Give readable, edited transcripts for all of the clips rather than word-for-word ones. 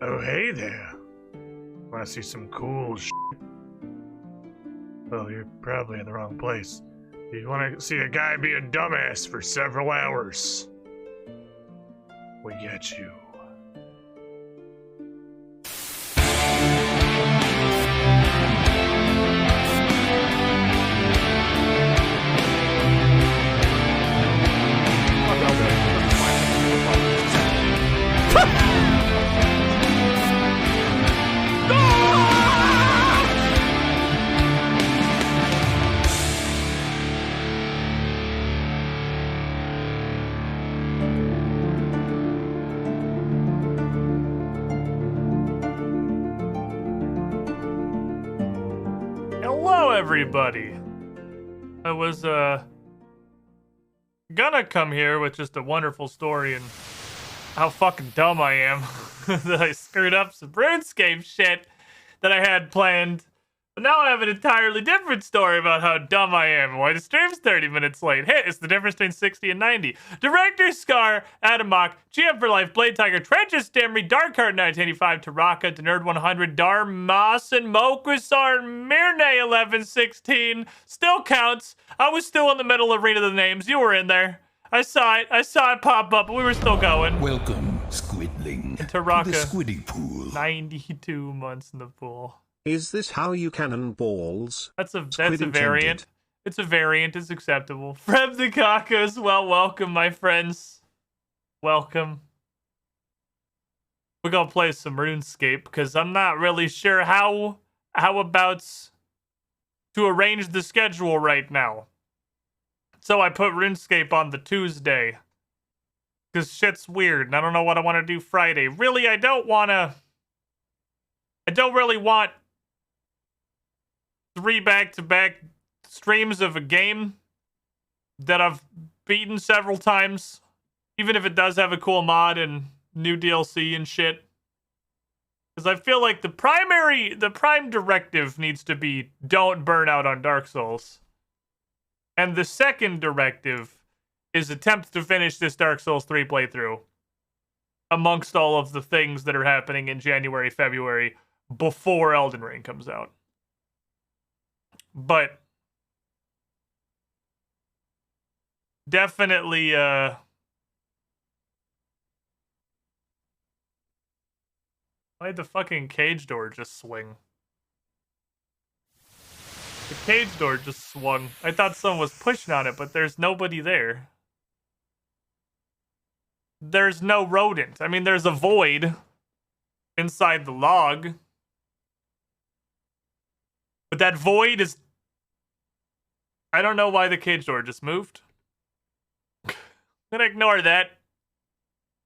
Oh, hey there. Want to see some cool shit? Well, you're probably in the wrong place. You want to see a guy be a dumbass for several hours? We get you. Hello, everybody. I was, gonna come here with just a wonderful story and how fucking dumb I am that I screwed up some RuneScape shit that I had planned. But now I have an entirely different story about how dumb I am and why the stream's 30 minutes late. Hey, it's the difference between 60 and 90. Director Scar, Adamok, GM for Life, Blade Tiger, Trenches, Stamry, Darkheart 1985, Taraka, Denerd 100, Darmas, and Mokusar, Mirne 1116. Still counts. I was still in the middle of reading the names. You were in there. I saw it pop up, but we were still going. Welcome, Squidling, Taraka, to the Squiddy Pool. 92 months in the pool. Is this how you cannonballs? That's a variant. It's a variant. It's acceptable. Freb the Caucus. Well, welcome, my friends. Welcome. We're gonna play some RuneScape because I'm not really sure how about to arrange the schedule right now. So I put RuneScape on the Tuesday because shit's weird and I don't know what I want to do Friday. Really, I don't really want 3 back-to-back streams of a game that I've beaten several times, even if it does have a cool mod and new DLC and shit. Because I feel like the prime directive needs to be don't burn out on Dark Souls. And the second directive is attempt to finish this Dark Souls 3 playthrough amongst all of the things that are happening in January, February, before Elden Ring comes out. But definitely why'd the fucking cage door just swing? The cage door just swung. I thought someone was pushing on it, but there's nobody there. There's no rodent. I mean, there's a void inside the log. But that void is... I don't know why the cage door just moved. I'm gonna ignore that.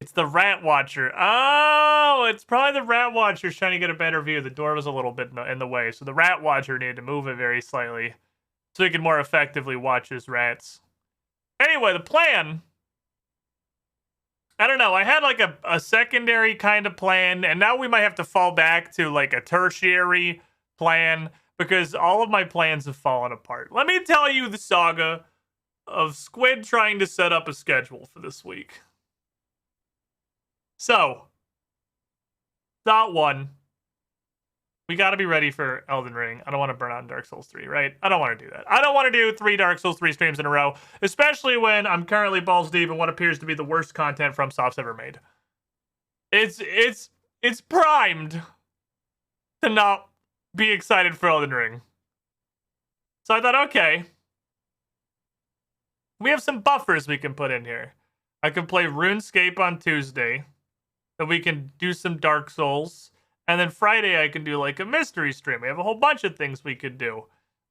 It's the rat watcher. Oh, it's probably the rat watcher trying to get a better view. The door was a little bit in the way, so the rat watcher needed to move it very slightly so he could more effectively watch his rats. Anyway, the plan... I don't know. I had like a secondary kind of plan, and now we might have to fall back to like a tertiary plan because all of my plans have fallen apart. Let me tell you the saga of Squid trying to set up a schedule for this week. So, thought one, we got to be ready for Elden Ring. I don't want to burn out in Dark Souls 3, right? I don't want to do that. I don't want to do 3 Dark Souls 3 streams in a row, especially when I'm currently balls deep in what appears to be the worst content FromSoft's ever made. It's primed to not be excited for Elden Ring. So I thought, okay, we have some buffers we can put in here. I can play RuneScape on Tuesday, then we can do some Dark Souls, and then Friday I can do like a mystery stream. We have a whole bunch of things we could do.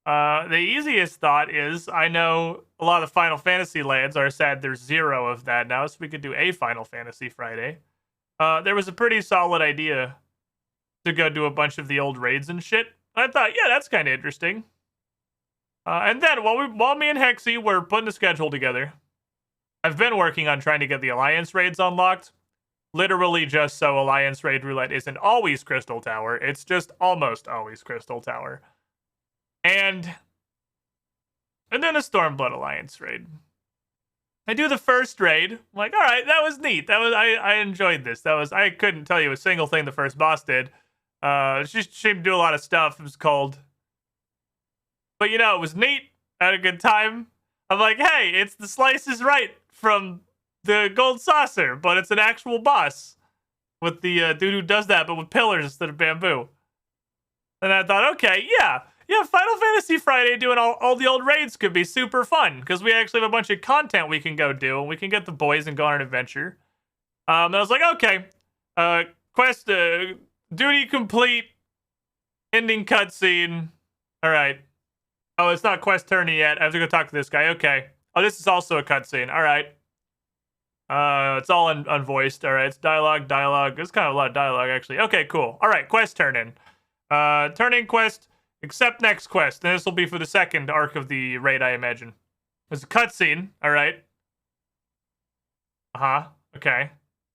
The easiest thought is, I know a lot of the Final Fantasy lads are sad there's 0 of that now, so we could do a Final Fantasy Friday. There was a pretty solid idea to go do a bunch of the old raids and shit. I thought, yeah, that's kind of interesting. And then while me and Hexy were putting a schedule together, I've been working on trying to get the Alliance raids unlocked. Literally just so Alliance raid roulette isn't always Crystal Tower. It's just almost always Crystal Tower. And then a Stormblood Alliance raid. I do the first raid. I'm like, all right, that was neat. I enjoyed this. I couldn't tell you a single thing the first boss did. She seemed to do a lot of stuff. It was cold. But it was neat. I had a good time. I'm like, hey, it's the Slice is Right from the Gold Saucer, but it's an actual boss with the dude who does that, but with pillars instead of bamboo. And I thought, okay, yeah, Final Fantasy Friday doing all the old raids could be super fun because we actually have a bunch of content we can go do, and we can get the boys and go on an adventure. And I was like, okay, quest, duty complete, ending cutscene. All right. Oh, it's not quest turning yet. I have to go talk to this guy. Okay. Oh, this is also a cutscene. All right. It's all unvoiced. All right. It's dialogue. It's kind of a lot of dialogue, actually. Okay, cool. All right. Quest turn in. Turn in quest. Accept next quest. And this will be for the second arc of the raid, I imagine. There's a cutscene. All right. Okay.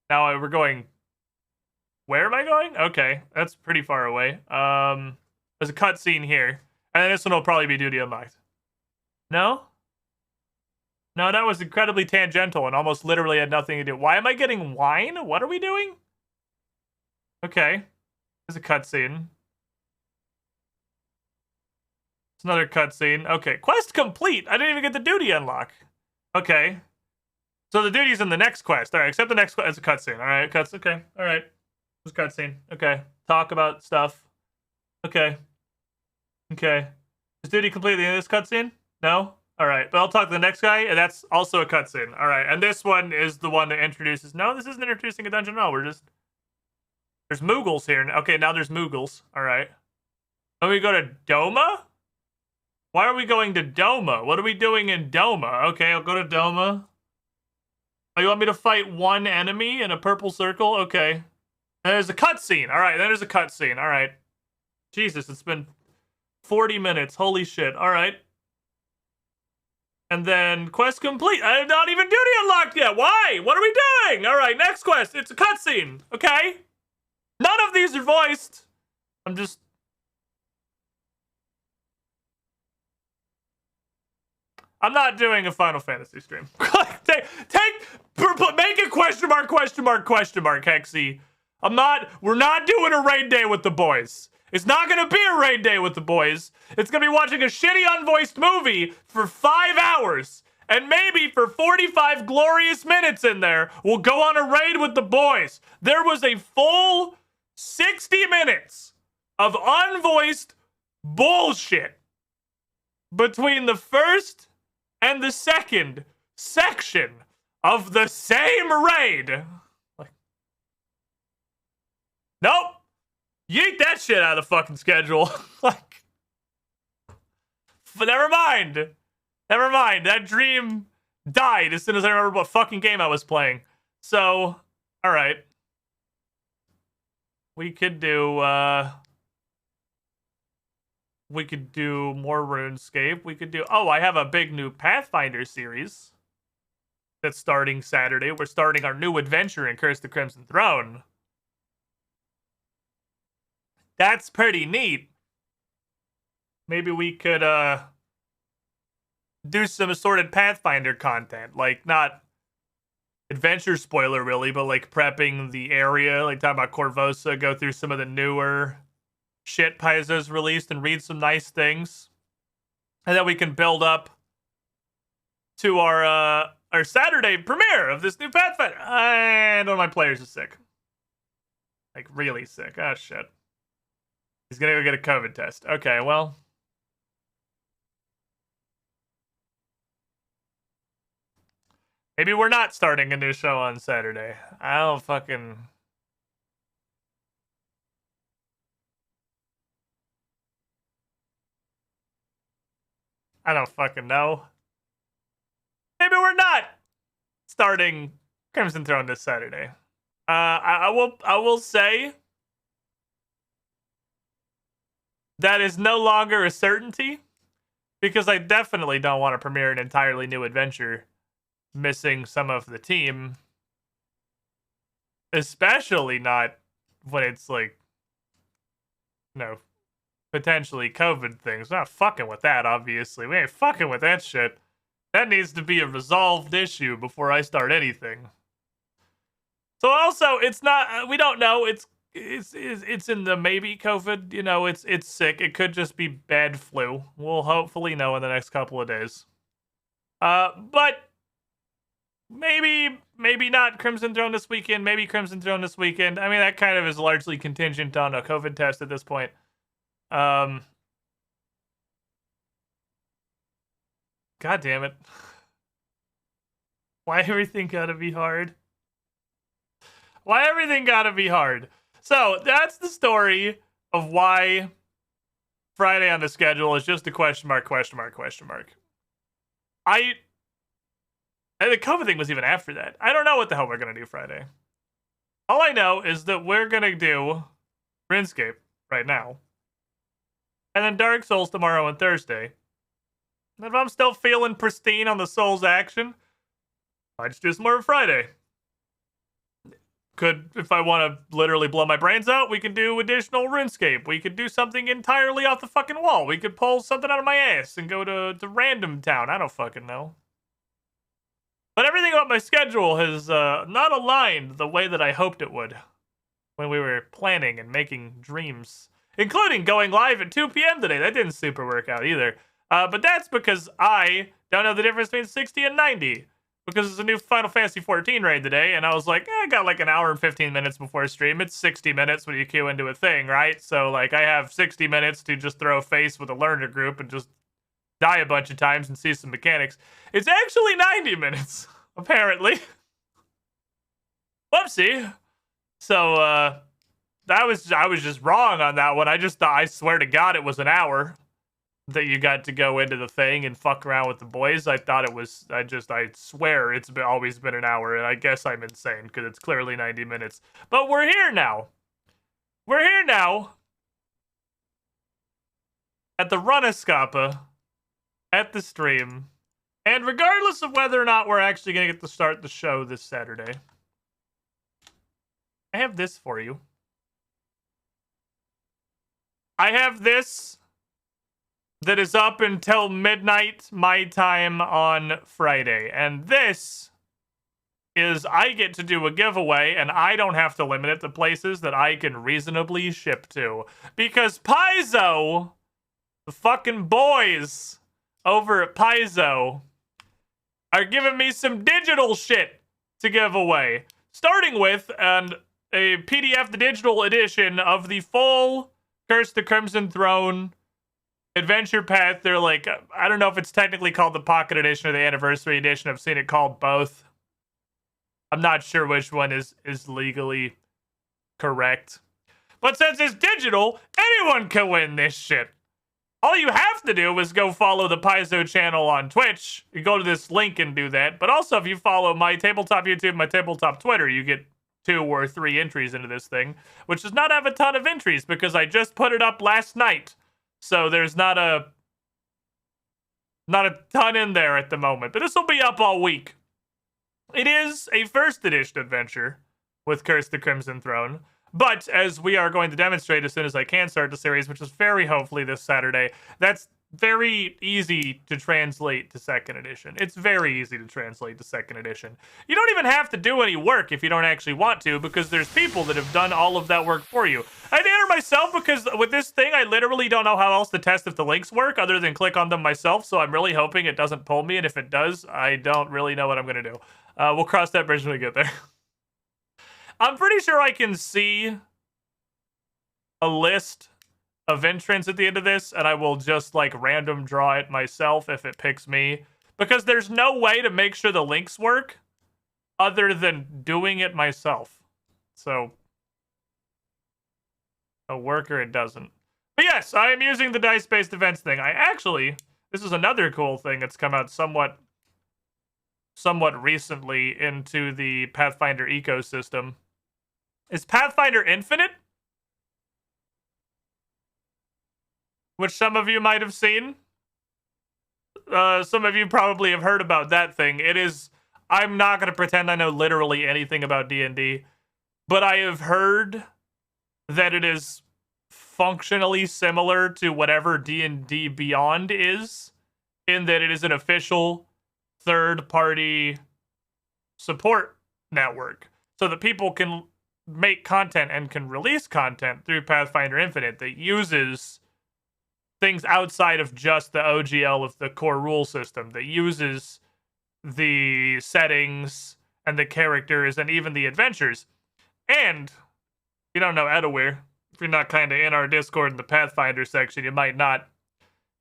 Now we're going. Where am I going? Okay. That's pretty far away. There's a cutscene here. And then this one will probably be duty unlocked. No? No, that was incredibly tangential and almost literally had nothing to do. Why am I getting wine? What are we doing? Okay. There's a cutscene. It's another cutscene. Okay. Quest complete. I didn't even get the duty unlock. Okay. So the duty's in the next quest. All right. Except the next quest. It's a cutscene. All right. Okay. All right. It's a cutscene. Okay. Talk about stuff. Okay. Okay. Is duty completely in this cutscene? No? Alright, but I'll talk to the next guy, and that's also a cutscene. Alright, and this one is the one that introduces... No, this isn't introducing a dungeon. No, we're just... There's Moogles here. Okay, now there's Moogles. Alright. Then we go to Doma? Why are we going to Doma? What are we doing in Doma? Okay, I'll go to Doma. Oh, you want me to fight one enemy in a purple circle? Okay. And there's a cutscene. Alright, then there's a cutscene. Alright. Jesus, it's been 40 minutes. Holy shit. All right. And then quest complete. I have not even duty unlocked yet. Why? What are we doing? All right, next quest. It's a cutscene. Okay. None of these are voiced. I'm not doing a Final Fantasy stream. Make a question mark, Hexy. We're not doing a raid day with the boys. It's not going to be a raid day with the boys. It's going to be watching a shitty unvoiced movie for 5 hours. And maybe for 45 glorious minutes in there, we'll go on a raid with the boys. There was a full 60 minutes of unvoiced bullshit between the first and the second section of the same raid. Nope. Yeet that shit out of the fucking schedule. But never mind. That dream died as soon as I remembered what fucking game I was playing. So, alright. We could do more RuneScape. We could do... Oh, I have a big new Pathfinder series that's starting Saturday. We're starting our new adventure in Curse the Crimson Throne. That's pretty neat. Maybe we could do some assorted Pathfinder content. Like, not adventure spoiler really, but like prepping the area, like talking about Corvosa, go through some of the newer shit Paizo's released and read some nice things. And then we can build up to our Saturday premiere of this new Pathfinder. And one of my players is sick. Like, really sick. Oh, shit. He's gonna go get a COVID test. Okay, well. Maybe we're not starting a new show on Saturday. I don't fucking... know. Maybe we're not starting Crimson Throne this Saturday. I will say that is no longer a certainty, because I definitely don't want to premiere an entirely new adventure missing some of the team. Especially not when it's like, potentially COVID things. We're not fucking with that, obviously. We ain't fucking with that shit. That needs to be a resolved issue before I start anything. So also, it's not. We don't know. It's in the maybe COVID. You know, it's sick. It could just be bad flu. We'll hopefully know in the next couple of days. But maybe not Crimson Throne this weekend. Maybe Crimson Throne this weekend. I mean, that kind of is largely contingent on a COVID test at this point. God damn it. Why everything gotta be hard? Why everything gotta be hard? So, that's the story of why Friday on the schedule is just a question mark. And the COVID thing was even after that. I don't know what the hell we're gonna do Friday. All I know is that we're gonna do RuneScape right now. And then Dark Souls tomorrow and Thursday. And if I'm still feeling pristine on the Souls action, I just do some more Friday. Could, if I want to literally blow my brains out, we can do additional RuneScape. We could do something entirely off the fucking wall. We could pull something out of my ass and go to random town. I don't fucking know. But everything about my schedule has not aligned the way that I hoped it would when we were planning and making dreams. Including going live at 2 p.m. today. That didn't super work out either. But that's because I don't know the difference between 60 and 90. Because it's a new Final Fantasy 14 raid today, and I was like, I got like an hour and 15 minutes before stream. It's 60 minutes when you queue into a thing, right? So, like, I have 60 minutes to just throw a face with a learner group and just die a bunch of times and see some mechanics. It's actually 90 minutes, apparently. Whoopsie. So, I was just wrong on that one. I just thought, I swear to God, it was an hour that you got to go into the thing and fuck around with the boys. I thought it was, I swear it's always been an hour, and I guess I'm insane because it's clearly 90 minutes. But we're here now. We're here now at the RuneScape, at the stream, and regardless of whether or not we're actually going to get to start the show this Saturday, I have this for you. I have this that is up until midnight my time on Friday. And this is I get to do a giveaway, and I don't have to limit it to places that I can reasonably ship to. Because Paizo, the fucking boys over at Paizo, are giving me some digital shit to give away. Starting with a PDF, the digital edition of the full Curse of the Crimson Throne adventure path. They're like, I don't know if it's technically called the Pocket Edition or the Anniversary Edition. I've seen it called both. I'm not sure which one is legally correct. But since it's digital, anyone can win this shit. All you have to do is go follow the Paizo channel on Twitch. You go to this link and do that. But also, if you follow my Tabletop YouTube, my Tabletop Twitter, you get 2 or 3 entries into this thing, which does not have a ton of entries because I just put it up last night. So there's not a ton in there at the moment, but this will be up all week. It is a first edition adventure with Curse the Crimson Throne, but as we are going to demonstrate as soon as I can start the series, which is very hopefully this Saturday, that's very easy to translate to second edition. It's very easy to translate to second edition. You don't even have to do any work if you don't actually want to, because there's people that have done all of that work for you. I had to enter myself because with this thing, I literally don't know how else to test if the links work other than click on them myself, so I'm really hoping it doesn't pull me, and if it does, I don't really know what I'm going to do. We'll cross that bridge when we get there. I'm pretty sure I can see a list of entrants at the end of this, and I will just like random draw it myself if it picks me, because there's no way to make sure the links work other than doing it myself. So a worker it doesn't. But yes, I am using the dice-based events thing. This is another cool thing that's come out somewhat recently into the Pathfinder ecosystem. Is Pathfinder Infinite, which some of you might have seen. Some of you probably have heard about that thing. It is, I'm not going to pretend I know literally anything about D&D, but I have heard that it is functionally similar to whatever D&D Beyond is, in that it is an official third-party support network so that people can make content and can release content through Pathfinder Infinite that uses things outside of just the OGL of the core rule system, that uses the settings and the characters and even the adventures. And if you don't know Edawir, if you're not kind of in our Discord in the Pathfinder section, you might not.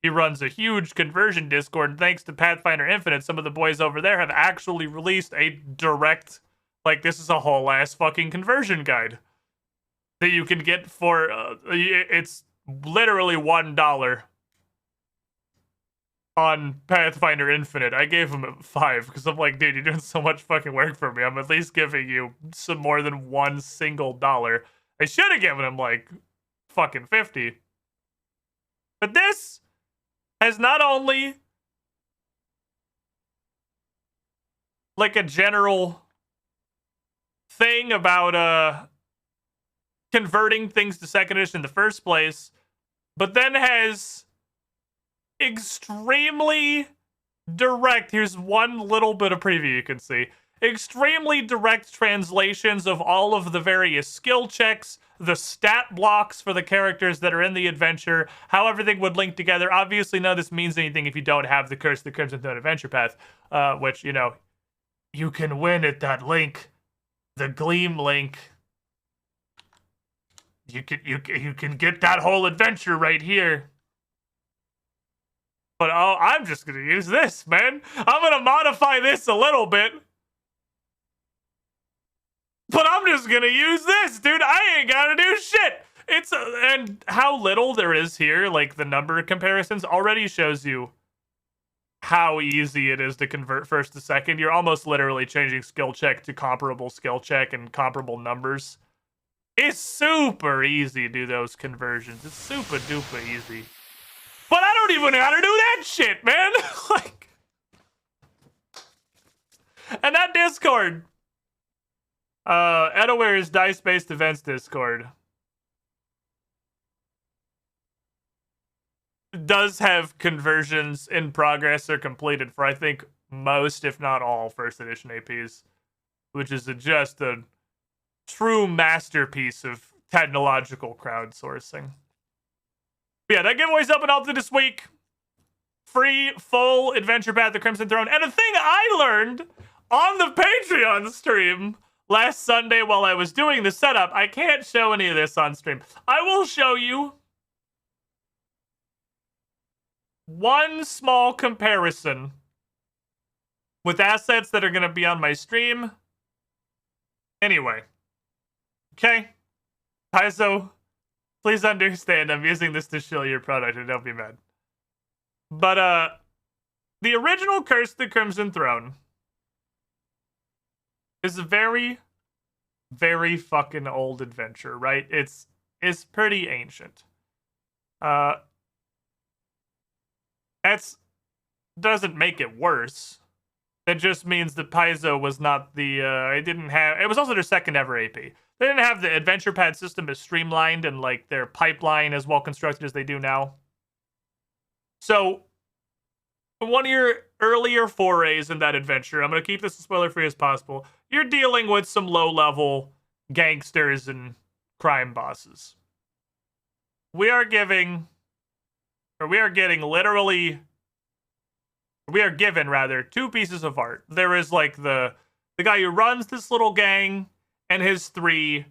He runs a huge conversion Discord, and thanks to Pathfinder Infinite, some of the boys over there have actually released a direct, like, this is a whole ass fucking conversion guide that you can get for, it's literally $1 on Pathfinder Infinite. I gave him a 5 because I'm like, dude, you're doing so much fucking work for me. I'm at least giving you some more than one single dollar. I should have given him like fucking 50. But this has not only like a general thing about converting things to second edition in the first place, but then has extremely direct, here's one little bit of preview you can see, extremely direct translations of all of the various skill checks, the stat blocks for the characters that are in the adventure, how everything would link together. Obviously, none of this means anything if you don't have the Curse of the Crimson Throne adventure path, which, you know, you can win at that link, the Gleam link. You can get that whole adventure right here. But oh, I'm just gonna use this, man. I'm gonna modify this a little bit. But I'm just gonna use this, dude. I ain't gotta do shit. And how little there is here, like the number of comparisons, already shows you how easy it is to convert first to second. You're almost literally changing skill check to comparable skill check and comparable numbers. It's super easy to do those conversions. It's super duper easy. But I don't even know how to do that shit, man. Like, and that Discord, Edawir's dice-based events Discord, does have conversions in progress or completed for, I think, most, if not all, first edition APs, which is just a true masterpiece of technological crowdsourcing. But yeah, that giveaway's up and out this week. Free, full Adventure Path of the Crimson Throne. And a thing I learned on the Patreon stream last Sunday while I was doing the setup, I can't show any of this on stream. I will show you one small comparison with assets that are going to be on my stream. Anyway. Okay? Paizo, please understand I'm using this to shill your product and don't be mad. But, the original Curse of the Crimson Throne is a very, very fucking old adventure, right? It's pretty ancient. That doesn't make it worse. That just means that Paizo was not the, it was also their second ever AP. They didn't have the adventure pad system as streamlined and like their pipeline as well constructed as they do now. So, one of your earlier forays in that adventure, I'm going to keep this as spoiler-free as possible, you're dealing with some low-level gangsters and crime bosses. We are given two pieces of art. There is like the guy who runs this little gang and his 3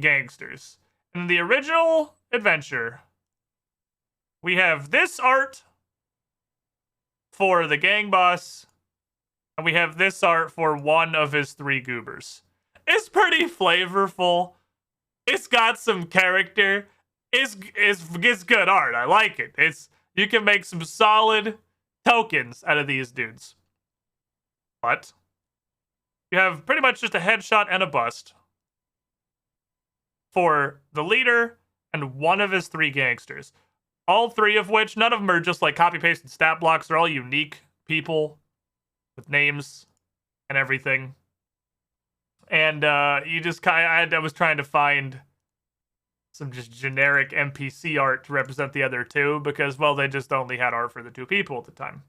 gangsters. In the original adventure, we have this art for the gang boss, and we have this art for one of his 3 goobers. It's pretty flavorful. It's got some character. It's good art. I like it. You can make some solid tokens out of these dudes. But you have pretty much just a headshot and a bust for the leader and one of his 3 gangsters. All 3 of which, none of them are just like copy-pasted stat blocks. They're all unique people with names and everything. And I was trying to find some just generic NPC art to represent the other 2 because, well, they just only had art for the 2 people at the time.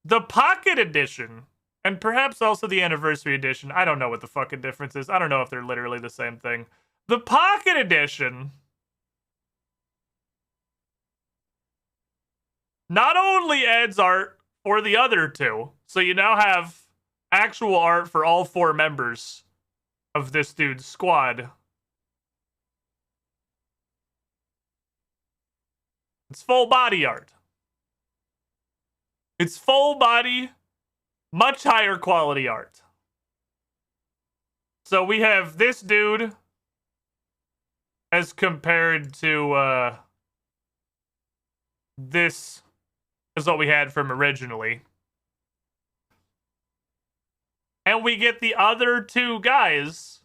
The Pocket Edition, and perhaps also the Anniversary Edition. I don't know what the fucking difference is. I don't know if they're literally the same thing. The Pocket Edition not only adds art for the other two, so you now have actual art for all 4 members of this dude's squad. It's full body art. It's full body, much higher quality art. So we have this dude as compared to this is what we had from originally. And we get the other 2 guys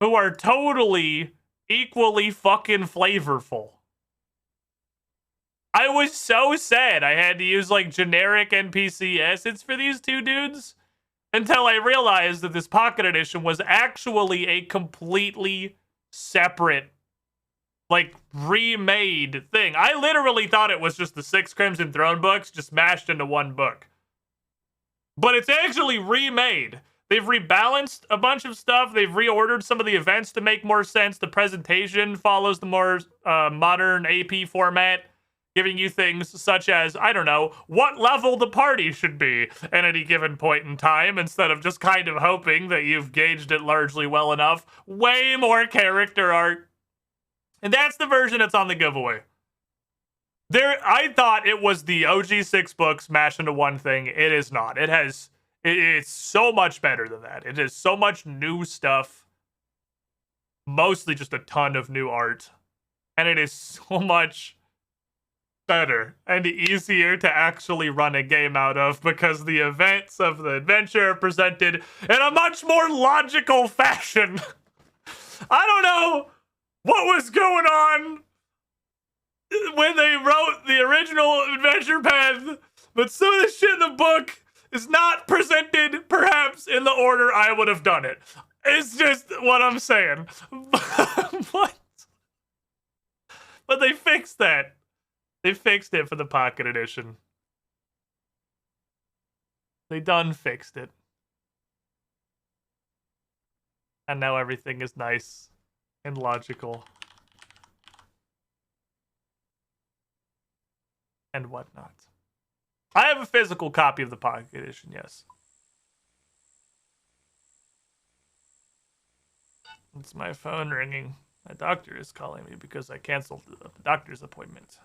who are totally equally fucking flavorful. I was so sad I had to use like generic NPC assets for these 2 dudes until I realized that this Pocket Edition was actually a completely separate, like, remade thing. I literally thought it was just the 6 Crimson Throne books just mashed into one book. But it's actually remade. They've rebalanced a bunch of stuff. They've reordered some of the events to make more sense. The presentation follows the more modern AP format, giving you things such as, I don't know, what level the party should be at any given point in time, instead of just kind of hoping that you've gauged it largely well enough. Way more character art. And that's the version that's on the giveaway. I thought it was the OG 6 books mashed into one thing. It is not. It's so much better than that. It is so much new stuff. Mostly just a ton of new art. And it is so much better and easier to actually run a game out of, because the events of the adventure are presented in a much more logical fashion. I don't know what was going on when they wrote the original adventure path, but some of the shit in the book is not presented perhaps in the order I would have done it. It's just what I'm saying. But they fixed that. They fixed it for the Pocket Edition. They done fixed it. And now everything is nice and logical. And whatnot. I have a physical copy of the Pocket Edition, yes. It's my phone ringing. My doctor is calling me because I canceled the doctor's appointment.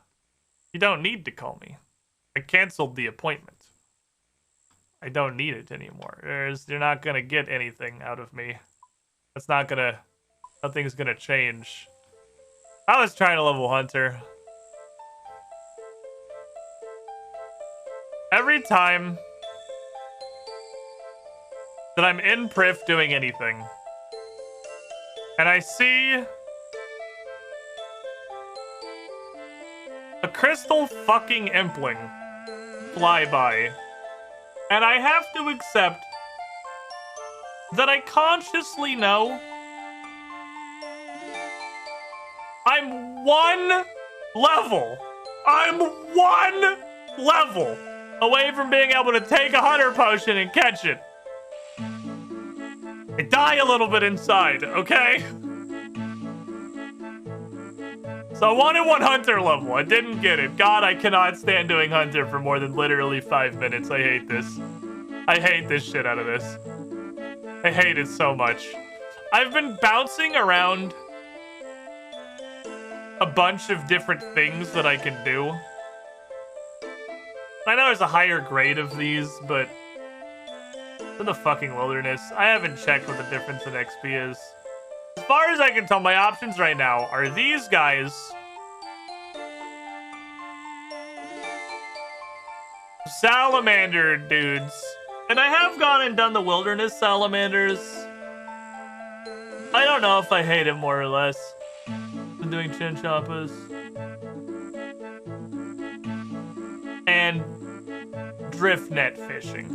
You don't need to call me. I canceled the appointment. I don't need it anymore. You're not gonna get anything out of me. Nothing's gonna change. I was trying to level Hunter. Every time that I'm in Prif doing anything, and I see a crystal fucking impling fly by, and I have to accept that I consciously know I'm one level away from being able to take a hunter potion and catch it. I die a little bit inside, okay? So I wanted 1 hunter level. I didn't get it. God, I cannot stand doing hunter for more than literally 5 minutes. I hate this. I hate this shit out of this. I hate it so much. I've been bouncing around a bunch of different things that I can do. I know there's a higher grade of these, but in the fucking wilderness, I haven't checked what the difference in XP is. As far as I can tell, my options right now are these guys, salamander dudes, and I have gone and done the wilderness salamanders. I don't know if I hate it more or less than doing chinchompas. And drift net fishing.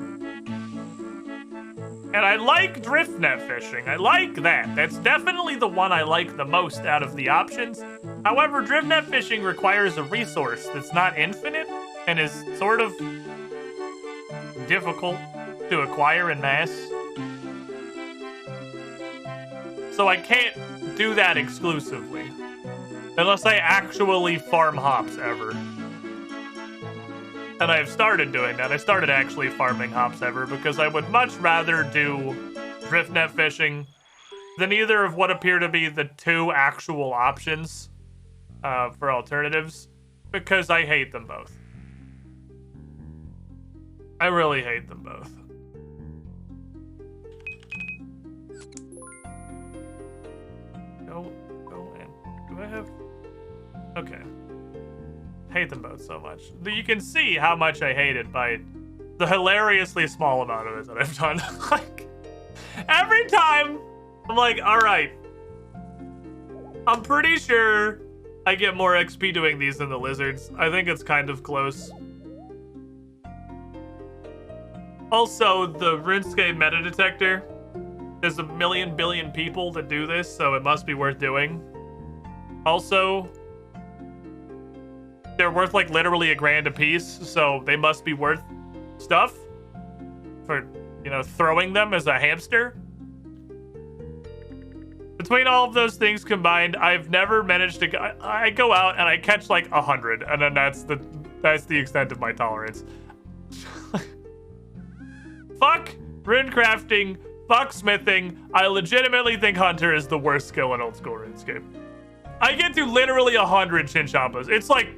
And I like drift net fishing. I like that. That's definitely the one I like the most out of the options. However, drift net fishing requires a resource that's not infinite. and is sort of difficult to acquire in mass. So I can't do that exclusively. Unless I actually farm hops ever. And I've started doing that. I started actually farming hops ever because I would much rather do drift net fishing than either of what appear to be the two actual options for alternatives, because I hate them both. I really hate them both. Go in. Do I have... Okay. Hate them both so much. You can see how much I hate it by the hilariously small amount of it that I've done. Like, every time, I'm like, alright. I'm pretty sure I get more XP doing these than the lizards. I think it's kind of close. Also, the RuneScape meta detector. There's a million billion people that do this, so it must be worth doing. Also, they're worth like literally $1,000 a piece, so they must be worth stuff for, you know, throwing them as a hamster. Between all of those things combined, I've never managed to. I go out and I catch like 100, and then that's the extent of my tolerance. Fuck rune crafting. Fuck smithing. I legitimately think Hunter is the worst skill in old school RuneScape. I get to literally 100 Chinchompas. It's like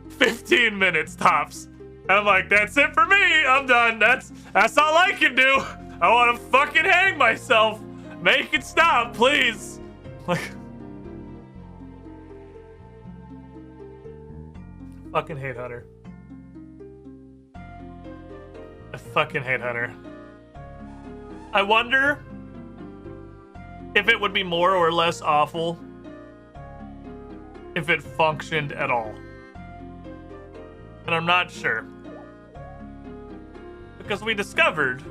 15 minutes tops. And I'm like, that's it for me. I'm done. That's all I can do. I want to fucking hang myself. Make it stop, please. Like, fucking hate Hunter. I fucking hate Hunter. I wonder if it would be more or less awful if it functioned at all. And I'm not sure. Because we discovered,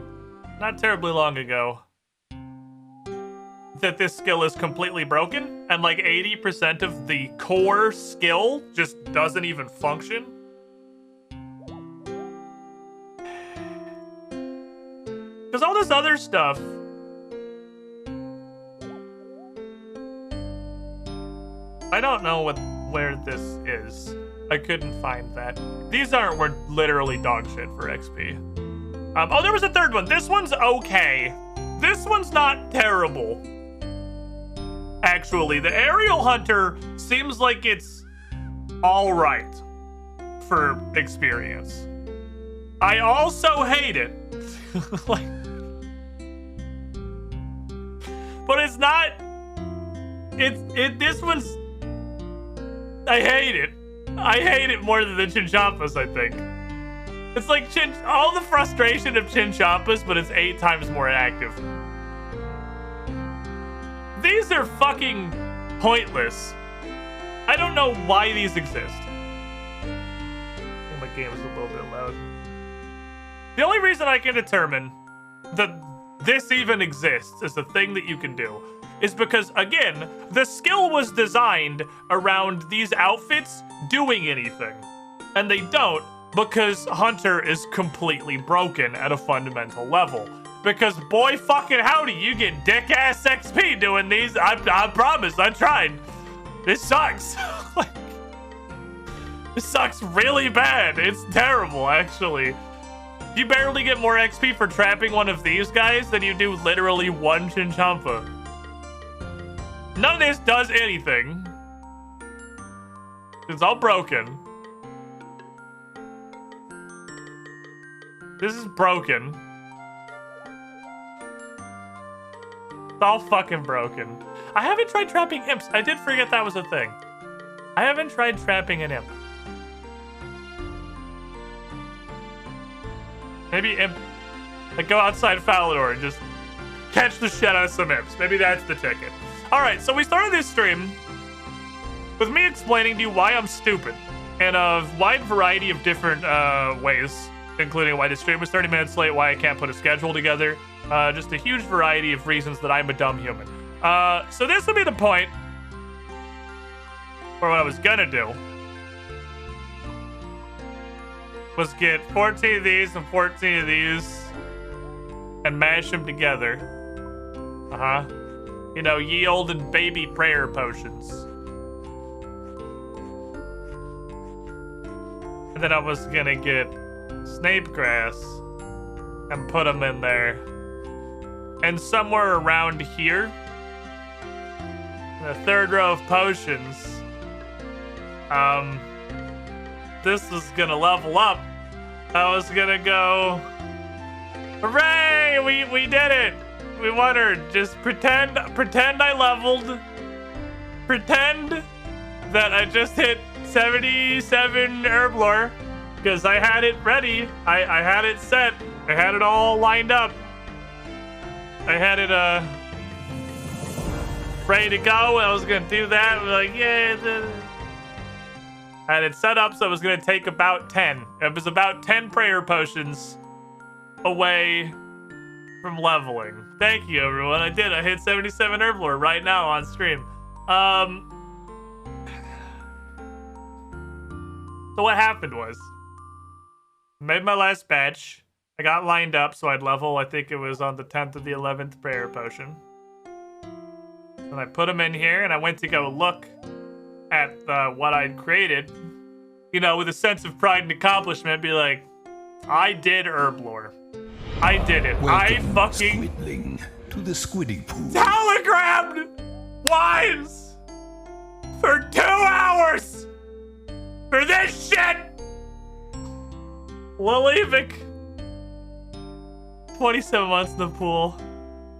not terribly long ago, that this skill is completely broken, and like 80% of the core skill just doesn't even function. Because all this other stuff, I don't know where this is. I couldn't find that. These were literally dog shit for XP. Oh, there was a third one. This one's okay. This one's not terrible. Actually, the aerial hunter seems like it's all right for experience. I also hate it. Like, but it's not. This one's. I hate it. I hate it more than the Chinchompas, I think. It's like all the frustration of Chinchompas, but it's 8 times more active. These are fucking pointless. I don't know why these exist. I think my game is a little bit loud. The only reason I can determine that this even exists as a thing that you can do is because, again, the skill was designed around these outfits doing anything. And they don't, because Hunter is completely broken at a fundamental level. Because boy fucking howdy, you get dick-ass XP doing these. I promise, I tried. This sucks. Like, this sucks really bad. It's terrible, actually. You barely get more XP for trapping one of these guys than you do literally one Chinchompa. None of this does anything. It's all broken. This is broken. It's all fucking broken. I haven't tried trapping imps. I did forget that was a thing. I haven't tried trapping an imp. Maybe imp. Like, go outside Falador and just catch the shit out of some imps. Maybe that's the ticket. Alright, so we started this stream with me explaining to you why I'm stupid in a wide variety of different ways, including why this stream was 30 minutes late, why I can't put a schedule together, just a huge variety of reasons that I'm a dumb human. So this would be the point where what I was gonna do was get 14 of these and 14 of these and mash them together. You know, ye olden baby prayer potions. And then I was gonna get snape grass and put them in there. And somewhere around here, the third row of potions, this is gonna level up. I was gonna go, hooray, we did it. We won her. Just pretend I leveled. Pretend that I just hit 77 herb lore, because I had it ready. I had it set. I had it all lined up. I had it ready to go. I was gonna do that. I was like, yeah. I had it set up so it was gonna take about 10. It was about 10 prayer potions away from leveling. Thank you, everyone. I did. I hit 77 herb lore right now on stream. So what happened was, I made my last batch. I got lined up so I'd level. I think it was on the 10th or the 11th prayer potion. And I put them in here, and I went to go look at what I'd created, you know, with a sense of pride and accomplishment, be like, I did herb lore. I did it. Welcome, I fucking Squidling, to the Squiddy Pool. telegrabbed wines for 2 hours for this shit. Lilivic, 27 months in the pool.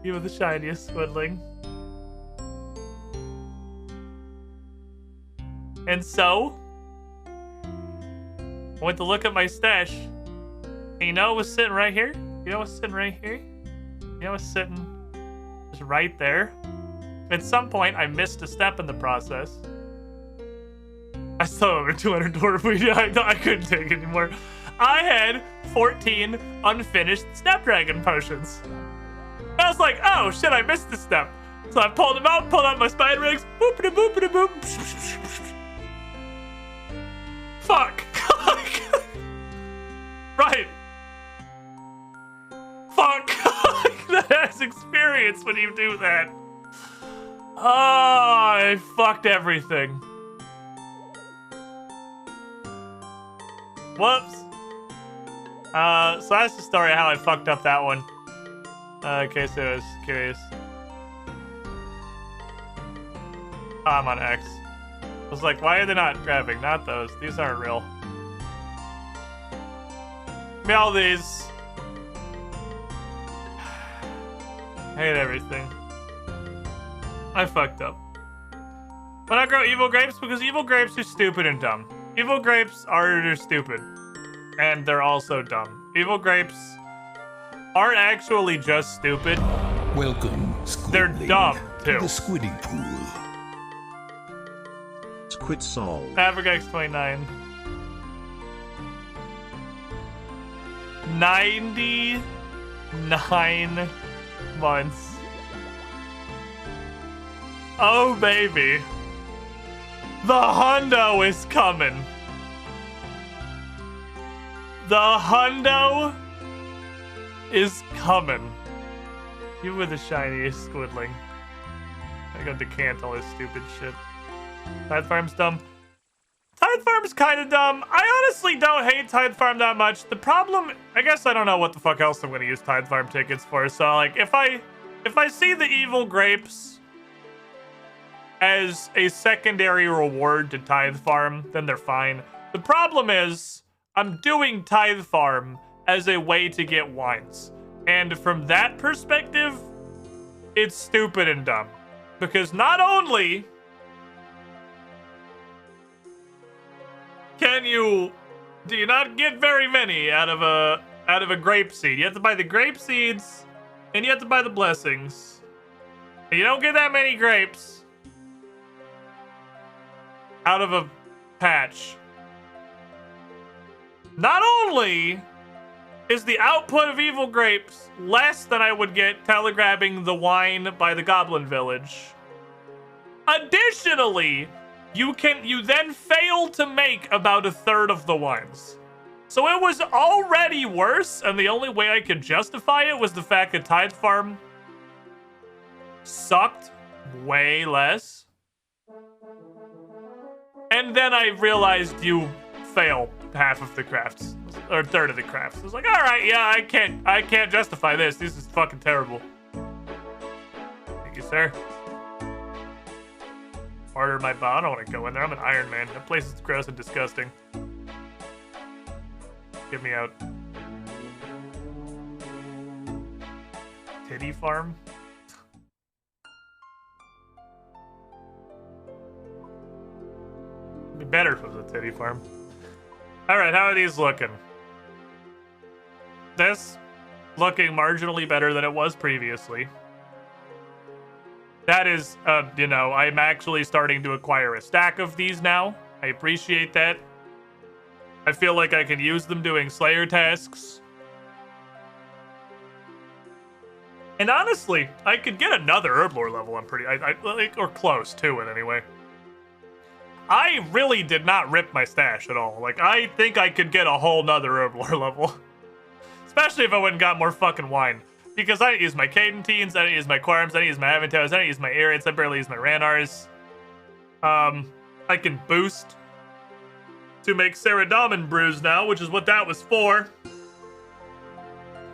You were the shiniest squidling. And so, I went to look at my stash. And you know what was sitting right here? You know what's sitting right here? You know what's sitting just right there? At some point, I missed a step in the process. I still have over 200 dwarf weed. I couldn't take it anymore. I had 14 unfinished Snapdragon potions. I was like, oh shit, I missed a step. So I pulled them out, pulled out my spider eggs. Boopity boopity boop. Fuck. Right. Fuck. That has experience when you do that. Oh, I fucked everything. Whoops. So that's the story of how I fucked up that one. In case I was curious. Oh, I'm on X. I was like, why are they not grabbing? Not those. These aren't real. Give me all these. Hate everything. I fucked up. But I grow evil grapes because evil grapes are stupid and dumb. Evil grapes are stupid. And they're also dumb. Evil grapes aren't actually just stupid. Welcome, Squidling, They're dumb, to too. the Squiddy Pool. Squid Soul. Africax 29. 99 months. Oh, baby. The hundo is coming. The hundo is coming. You were the shiniest squidling. I got to decant all this stupid shit. Tithe Farm's dumb. Tithe Farm's kind of dumb. I honestly don't hate Tithe Farm that much. The problem, I guess I don't know what the fuck else I'm gonna use Tithe Farm tickets for. So like, if I see the evil grapes as a secondary reward to Tithe Farm, then they're fine. The problem is, I'm doing Tithe Farm as a way to get wines. And from that perspective, it's stupid and dumb. Because not only do you not get very many out of a grape seed. You have to buy the grape seeds, and you have to buy the blessings. And you don't get that many grapes out of a patch. Not only is the output of evil grapes less than I would get telegrabbing the wine by the Goblin Village. Additionally, you then fail to make about a third of the wines. So it was already worse, and the only way I could justify it was the fact that Tithe Farm sucked way less. And then I realized you fail half of the crafts, or a third of the crafts. I was like, all right, yeah, I can't justify this. This is fucking terrible. Thank you, sir. Order my bot. I don't want to go in there. I'm an Iron Man. That place is gross and disgusting. Get me out. Titty farm? It'd be better if it was a titty farm. Alright, how are these looking? This looking marginally better than it was previously. That is, you know, I'm actually starting to acquire a stack of these now. I appreciate that. I feel like I can use them doing Slayer tasks. And honestly, I could get another Herblore level. I'm pretty, like, or close to it anyway. I really did not rip my stash at all. Like, I think I could get a whole nother Herblore level. Especially if I went and got more fucking wine. Because I didn't use my Cadentines, I didn't use my Quarms, I didn't use my Avantos, I didn't use my Irits, I barely use my Ranars. I can boost to make Saradomin brews now, which is what that was for.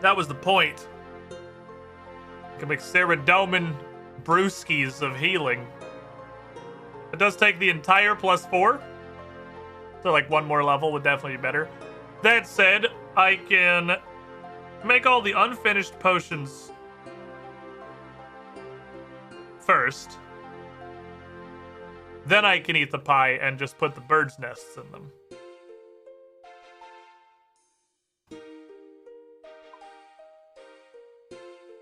That was the point. I can make Saradomin brewskis of healing. It does take the entire +4. So like one more level would definitely be better. That said, I can make all the unfinished potions first. Then I can eat the pie and just put the bird's nests in them.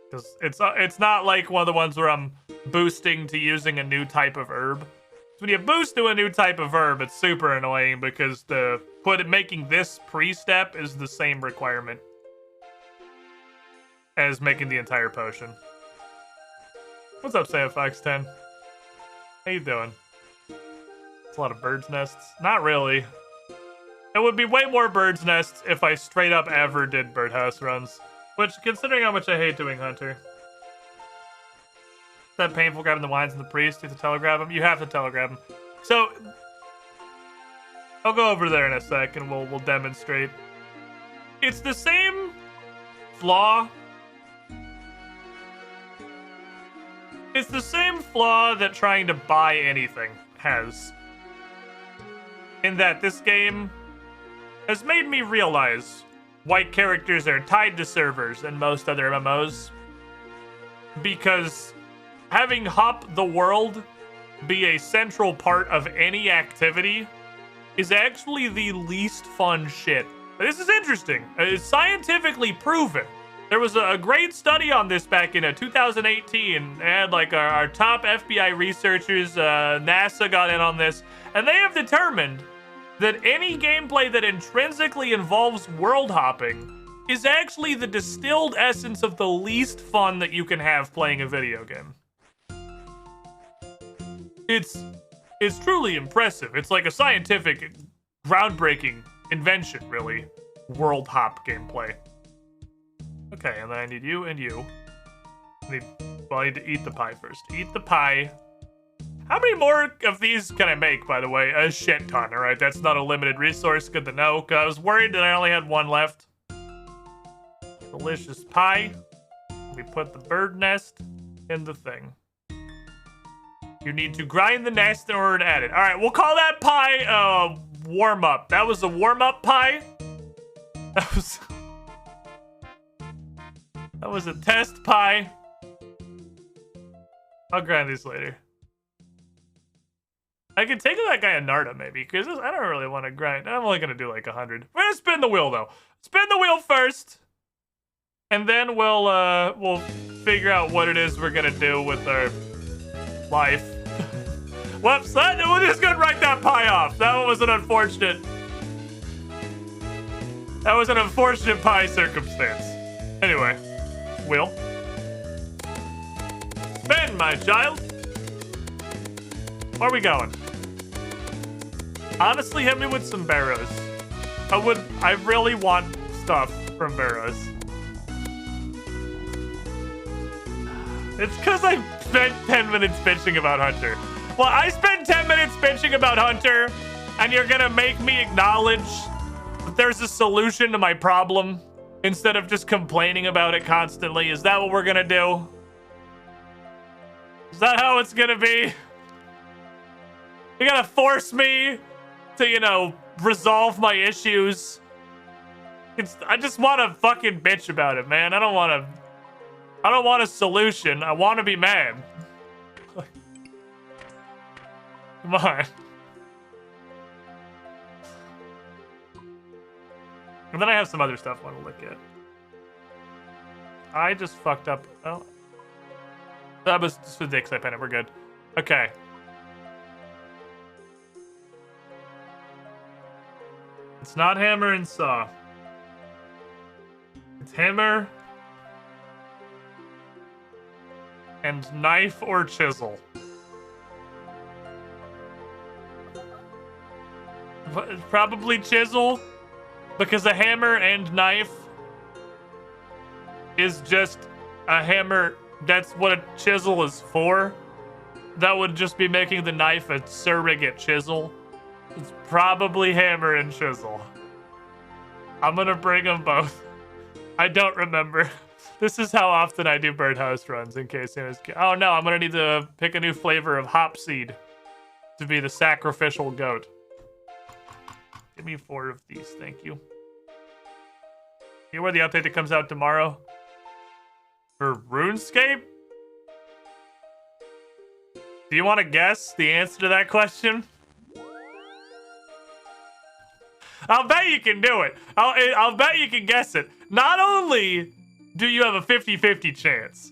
Because it's not like one of the ones where I'm boosting to using a new type of herb. So when you boost to a new type of herb, it's super annoying because making this pre-step is the same requirement as making the entire potion. What's up, Sam Fox 10? How you doing? It's a lot of bird's nests. Not really. It would be way more bird's nests if I straight up ever did birdhouse runs. Which, considering how much I hate doing Hunter. Is that painful grabbing the wines and the priest? You have to telegrab them? You have to telegrab them. So, I'll go over there in a sec and we'll demonstrate. It's the same flaw. It's the same flaw that trying to buy anything has. In that this game has made me realize white characters are tied to servers in most other MMOs. Because having Hop the World be a central part of any activity is actually the least fun shit. This is interesting. It's scientifically proven. There was a great study on this back in 2018. They had like our top FBI researchers, NASA got in on this, and they have determined that any gameplay that intrinsically involves world hopping is actually the distilled essence of the least fun that you can have playing a video game. It's truly impressive. It's like a scientific, groundbreaking invention, really. World hop gameplay. Okay, and then I need you and you. I need to eat the pie first. Eat the pie. How many more of these can I make, by the way? A shit ton, alright? That's not a limited resource. Good to know, because I was worried that I only had one left. Delicious pie. We put the bird nest in the thing. You need to grind the nest in order to add it. Alright, we'll call that pie warm-up. That was a warm-up pie. That was a test pie. I'll grind these later. I could take that guy a Narda, maybe, because I don't really want to grind. I'm only going to do like 100. We're going to spin the wheel, though. Spin the wheel first. And then we'll figure out what it is we're going to do with our life. Whoops, we're just going to write that pie off. That was an unfortunate... That was an unfortunate pie circumstance. Anyway, wheel. Spin, my child. Where are we going? Honestly, hit me with some barrows. I really want stuff from Burrows. It's because I spent 10 minutes bitching about Hunter. Well, I spent 10 minutes bitching about Hunter, and you're gonna make me acknowledge that there's a solution to my problem instead of just complaining about it constantly. Is that what we're gonna do? Is that how it's gonna be? You're gonna force me to, you know, resolve my issues. I just want to fucking bitch about it, man. I don't want a solution. I want to be mad. Come on. And then I have some other stuff I want to look at. I just fucked up. Oh. That was just with the Dix I painted. We're good. Okay. It's not hammer and saw. It's hammer and knife or chisel. Probably chisel, because a hammer and knife is just a hammer. That's what a chisel is for. That would just be making the knife a surrogate chisel. It's probably hammer and chisel. I'm gonna bring them both. I don't remember. This is how often I do birdhouse runs, in case it was... Oh no, I'm gonna need to pick a new flavor of hop seed to be the sacrificial goat. Give me 4 of these, thank you. You know where the update that comes out tomorrow? For RuneScape? Do you want to guess the answer to that question? I'll bet you can do it. I'll bet you can guess it. Not only do you have a 50-50 chance,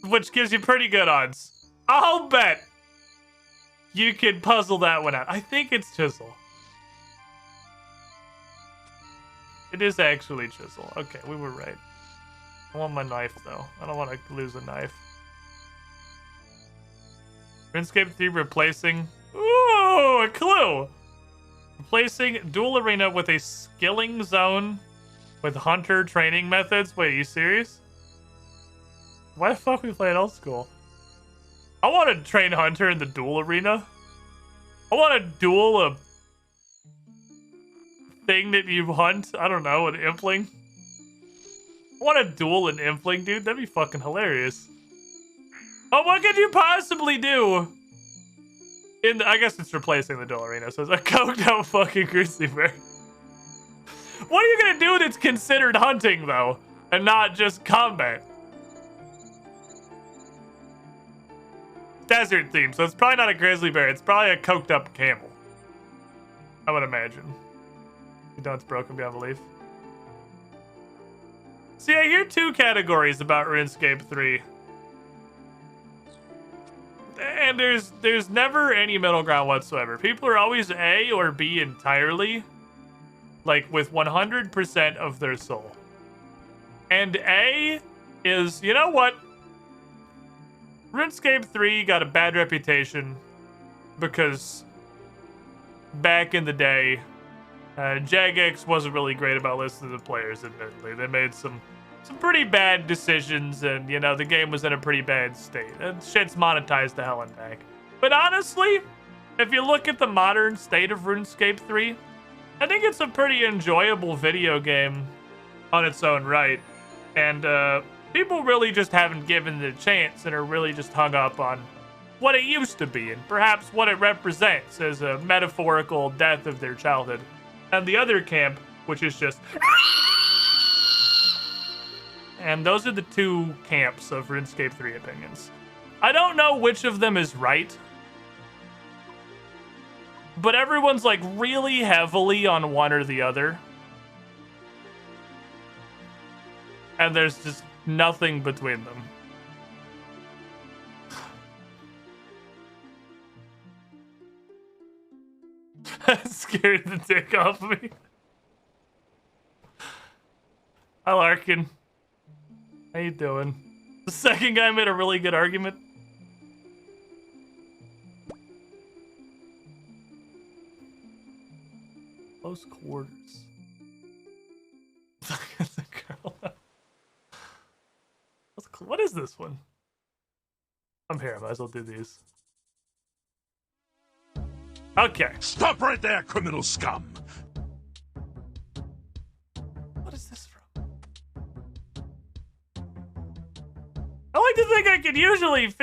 which gives you pretty good odds, I'll bet you can puzzle that one out. I think it's chisel. It is actually chisel. Okay, we were right. I want my knife, though. I don't want to lose a knife. RuneScape 3 replacing... Ooh, a clue! Replacing Duel Arena with a skilling zone with hunter training methods. Wait, are you serious? Why the fuck we playing old school? I want to train hunter in the duel arena. I want to duel a thing that you hunt. I don't know, an impling. I want to duel an impling, dude. That'd be fucking hilarious. Oh, what could you possibly do? I guess it's replacing the duel arena, so it's a coked out fucking grizzly bear. What are you gonna do that's considered hunting, though, and not just combat? Desert theme, so it's probably not a grizzly bear. It's probably a coked up camel, I would imagine. You know it's broken beyond belief. See, I hear 2 categories about RuneScape 3. And there's never any middle ground whatsoever. People are always A or B entirely. Like, with 100% of their soul. And A is, you know what? RuneScape 3 got a bad reputation because back in the day, Jagex wasn't really great about listening to the players, admittedly. They made some pretty bad decisions, and, you know, the game was in a pretty bad state. And shit's monetized to hell and back. But honestly, if you look at the modern state of RuneScape 3, I think it's a pretty enjoyable video game on its own right. And people really just haven't given it a chance and are really just hung up on what it used to be and perhaps what it represents as a metaphorical death of their childhood. And the other camp, which is just... And those are the 2 camps of RuneScape 3 opinions. I don't know which of them is right, but everyone's like really heavily on one or the other. And there's just nothing between them. That scared the dick off of me. Hi, Larkin. How you doing? The second guy made a really good argument. Close quarters. Look at the girl. What is this one? I'm here. I might as well do these. Okay. Stop right there, criminal scum! What is this from? I like to think I can usually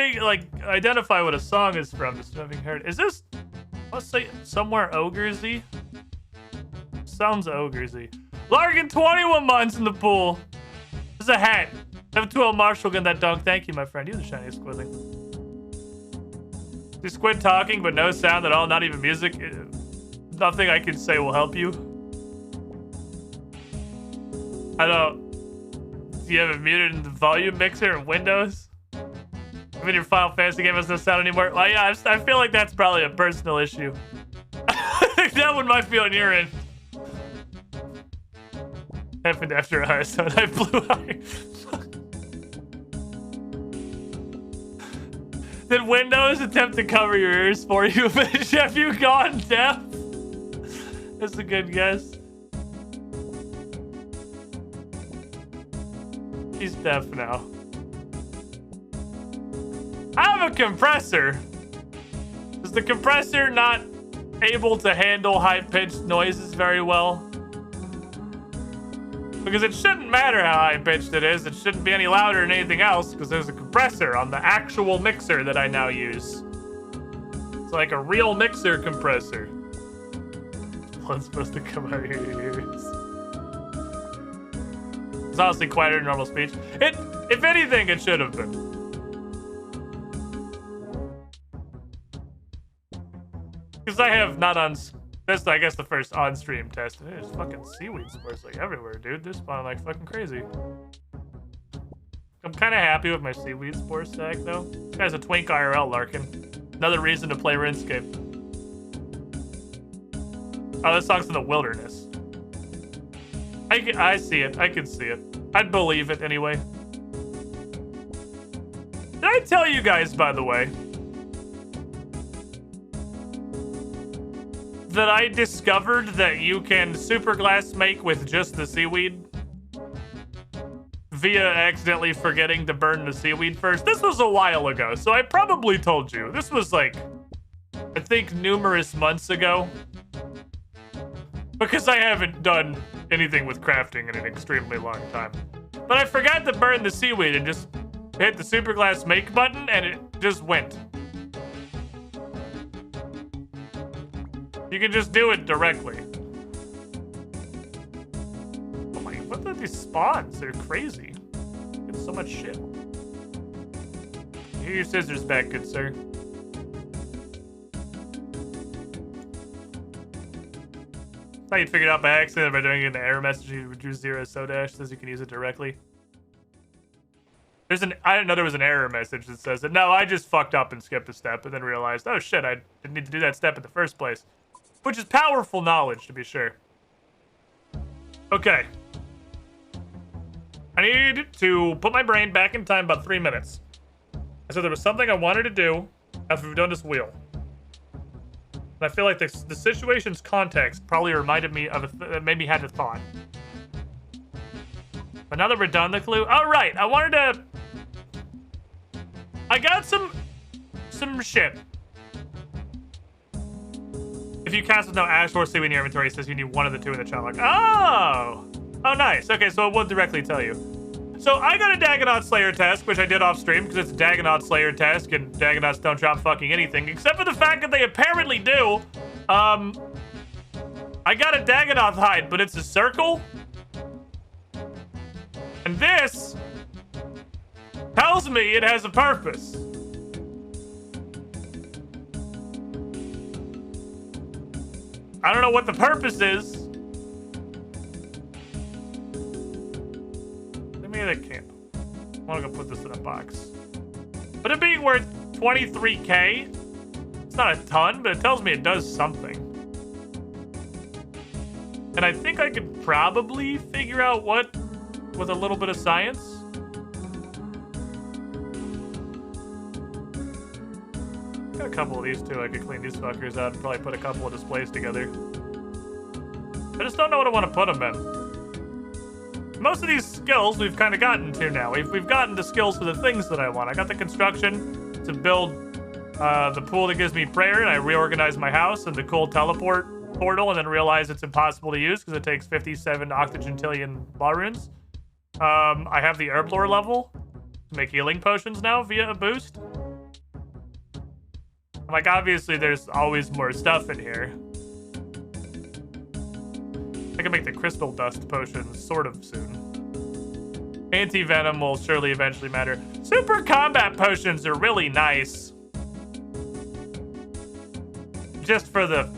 identify what a song is from just having heard. Is this, let's say, somewhere ogresy? Sounds ogresy. Larkin, 21 months in the pool. There's a hat. F2L Marshall got that dunk. Thank you, my friend. You're the shiniest squidly. You squid talking, but no sound at all, not even music. Nothing I can say will help you. I don't. Do you have it muted in the volume mixer in Windows? Even your Final Fantasy game has no sound anymore. Well, yeah, I feel like that's probably a personal issue. I think that one might be on your end. Happened after I started. I blew eye. Did Windows attempt to cover your ears for you, bitch? Have you gone deaf? That's a good guess. He's deaf now. I have a compressor. Is the compressor not able to handle high-pitched noises very well? Because it shouldn't matter how high-pitched it is. It shouldn't be any louder than anything else because there's a compressor on the actual mixer that I now use. It's like a real mixer compressor. Blood's supposed to come out of your ears. It's honestly quieter than normal speech. If anything, it should have been. Because I have not on... This, I guess, the first on-stream test. There's fucking seaweed spores like everywhere, dude. They're spawning like fucking crazy. I'm kind of happy with my seaweed spore stack, though. This guy's a twink IRL, Larkin. Another reason to play RuneScape. Oh, this song's in the wilderness. I see it. I can see it. I'd believe it anyway. Did I tell you guys, by the way, that I discovered that you can super glass make with just the seaweed via accidentally forgetting to burn the seaweed first? This was a while ago, so I probably told you. This was like, I think numerous months ago. Because I haven't done anything with crafting in an extremely long time. But I forgot to burn the seaweed and just hit the super glass make button and it just went. You can just do it directly. Oh my, what are these spawns? They're crazy. Get so much shit. Here your scissors back, good sir. Thought you'd figured out by accident by doing an error message. You drew 0 Sodash, says you can use it directly. I didn't know there was an error message that says that. No, I just fucked up and skipped a step and then realized, oh shit, I didn't need to do that step in the first place. Which is powerful knowledge, to be sure. Okay. I need to put my brain back in time about 3 minutes. I said there was something I wanted to do after we've done this wheel. And I feel like the situation's context probably reminded me of made me have a thought. But now that we're done the clue, all right, I got some shit. If you cast with no ash or seaweed in your inventory, it says you need one of the two in the chat log. Oh! Oh, nice. Okay, so it would directly tell you. So I got a Dagonaut Slayer task, which I did off stream because it's a Dagonaut Slayer task, and Dagonauts don't drop fucking anything, except for the fact that they apparently do. I got a Dagonaut hide, but it's a circle. And this tells me it has a purpose. I don't know what the purpose is. Give me the camp. I'm gonna go put this in a box. But it being worth 23k, it's not a ton, but it tells me it does something. And I think I could probably figure out what with a little bit of science. Got a couple of these too. I could clean these fuckers out and probably put a couple of displays together. I just don't know what I want to put them in. Most of these skills we've kind of gotten to now. We've gotten the skills for the things that I want. I got the construction to build the pool that gives me prayer, and I reorganized my house, and the cool teleport portal, and then realized it's impossible to use because it takes 57 octogentillion law runes. I have the herb lore level to make healing potions now via a boost. Like, obviously, there's always more stuff in here. I can make the crystal dust potions sort of soon. Anti-venom will surely eventually matter. Super combat potions are really nice. Just for the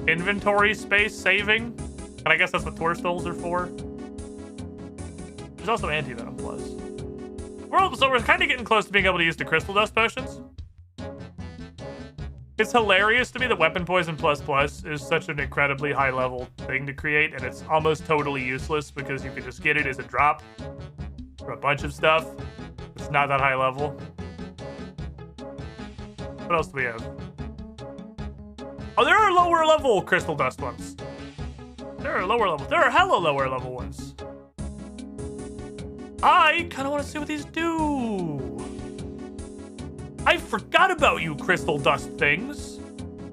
inventory space saving. And I guess that's what tourstoles are for. There's also anti-venom plus. So we're kind of getting close to being able to use the crystal dust potions. It's hilarious to me that Weapon Poison plus plus is such an incredibly high level thing to create, and it's almost totally useless because you can just get it as a drop for a bunch of stuff. It's not that high level. What else do we have? Oh, there are lower level crystal dust ones. There are lower level. There are hella lower level ones. I kind of want to see what these do. I forgot about you crystal dust things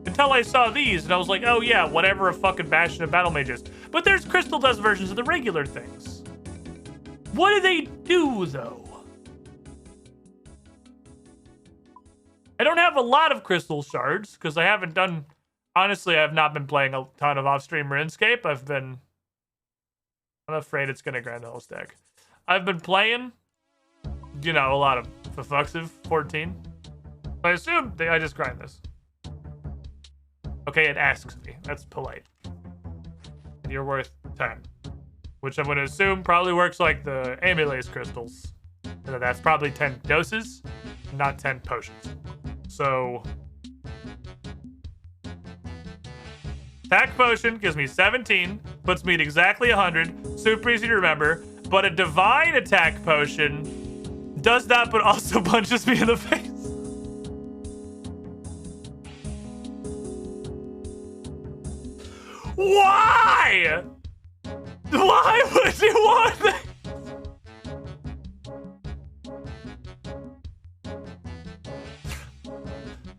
until I saw these, and I was like, oh yeah, whatever a fucking bastion of battle mages. But there's crystal dust versions of the regular things. What do they do, though? I don't have a lot of crystal shards, because I haven't done... Honestly, I have not been playing a ton of off-stream RuneScape. I'm afraid it's going to grind the whole stack. I've been playing, you know, a lot of Fafuxive 14. I assume I just grind this. Okay, it asks me. That's polite. You're worth 10. Which I'm going to assume probably works like the Amylase crystals. So that's probably 10 doses, not 10 potions. So... Attack potion gives me 17, puts me at exactly 100. Super easy to remember. But a divine attack potion does that, but also punches me in the face. Why? Why would you want that?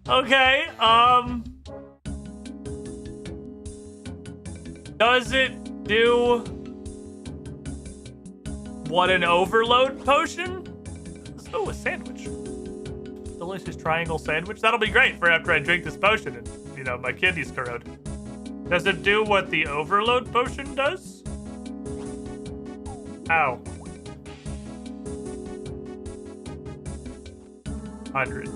Okay, does it do what an overload potion? Let's go with sandwich. Delicious triangle sandwich. That'll be great for after I drink this potion and, you know, my kidneys corrode. Does it do what the overload potion does? Ow. 100.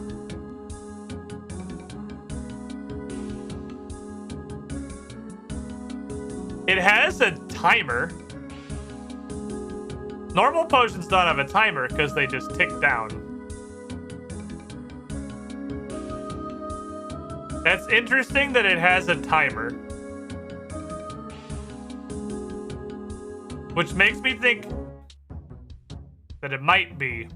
It has a timer. Normal potions don't have a timer because they just tick down. That's interesting that it has a timer. Which makes me think that it might be.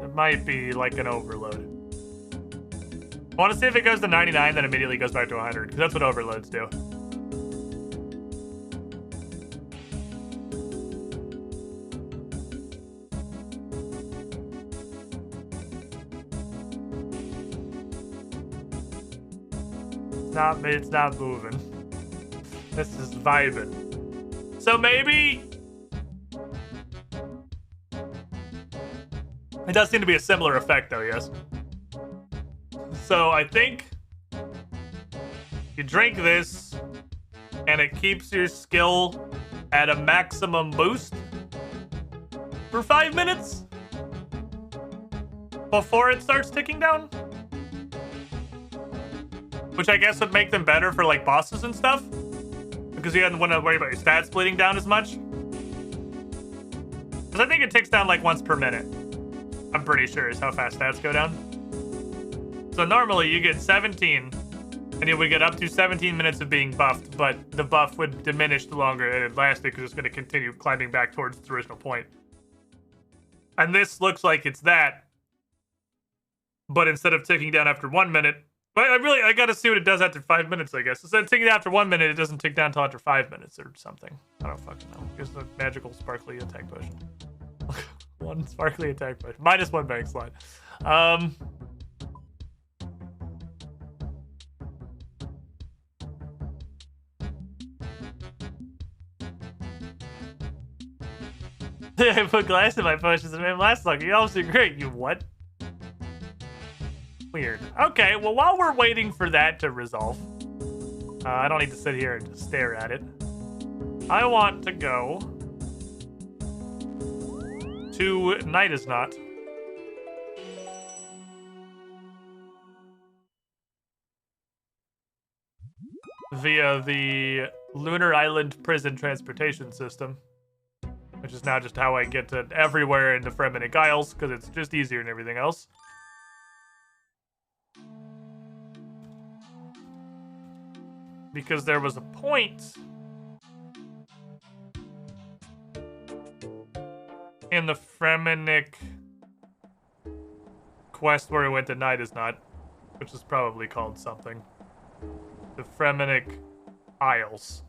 It might be like an overload. I want to see if it goes to 99, then immediately goes back to 100, because that's what overloads do. It's not moving. This is vibing. So maybe... It does seem to be a similar effect, though, yes? So I think you drink this, and it keeps your skill at a maximum boost for 5 minutes before it starts ticking down. Which I guess would make them better for, like, bosses and stuff. Because you don't want to worry about your stats bleeding down as much. Because I think it ticks down, like, once per minute. I'm pretty sure is how fast stats go down. So normally you get 17, and you would get up to 17 minutes of being buffed, but the buff would diminish the longer it lasted because it's going to continue climbing back towards its original point. And this looks like it's that. But instead of ticking down after 1 minute, but I gotta see what it does after 5 minutes, I guess. Instead of ticking down after 1 minute, it doesn't tick down until after 5 minutes or something. I don't fucking know. It's a magical sparkly attack potion. 1 sparkly attack potion. -1 bank slide. I put glass in my potions and made them last longer. You also great. You what? Weird. Okay, well, while we're waiting for that to resolve, I don't need to sit here and just stare at it. I want to go to Night Is Not. Via the Lunar Island Prison Transportation System. Which is now just how I get to everywhere in the Fremennik Isles, because it's just easier than everything else. Because there was a point in the Fremennik quest where we went to Night Is Not, which is probably called something. The Fremennik Isles.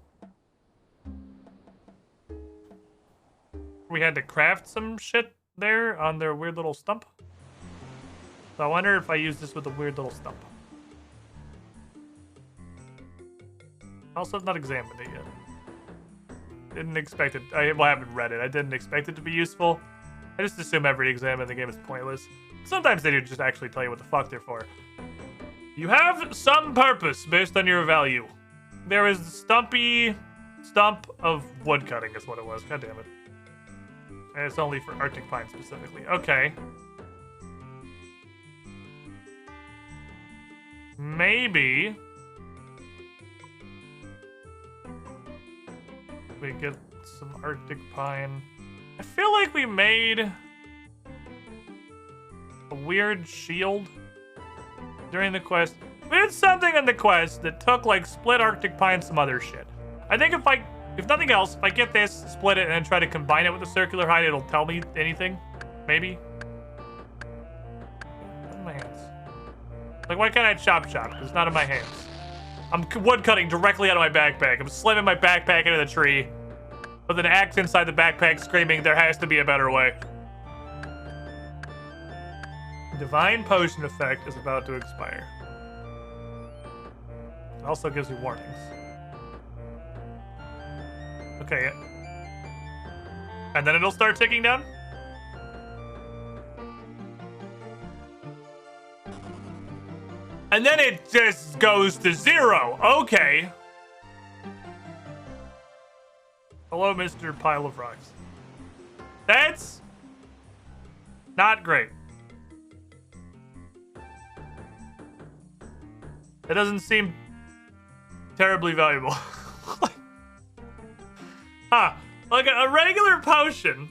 We had to craft some shit there on their weird little stump. So I wonder if I use this with a weird little stump. Also have not examined it yet. Didn't expect it. I haven't read it. I didn't expect it to be useful. I just assume every exam in the game is pointless. Sometimes they do just actually tell you what the fuck they're for. You have some purpose based on your value. There is the stump of woodcutting is what it was. God damn it. And it's only for Arctic pine specifically. Okay. Maybe we get some Arctic pine. I feel like we made a weird shield during the quest. We did something in the quest that took like split Arctic pine, some other shit. I think if nothing else, if I get this, split it, and then try to combine it with the circular hide, it'll tell me anything. Maybe. In my hands. Like, why can't I chop? It's not in my hands. I'm wood cutting directly out of my backpack. I'm slamming my backpack into the tree. With an axe inside the backpack screaming, there has to be a better way. Divine potion effect is about to expire. It also gives you warnings. Okay. And then it'll start ticking down? And then it just goes to 0. Okay. Hello, Mr. Pile of Rocks. That's not great. It doesn't seem terribly valuable. Huh. Like a regular potion.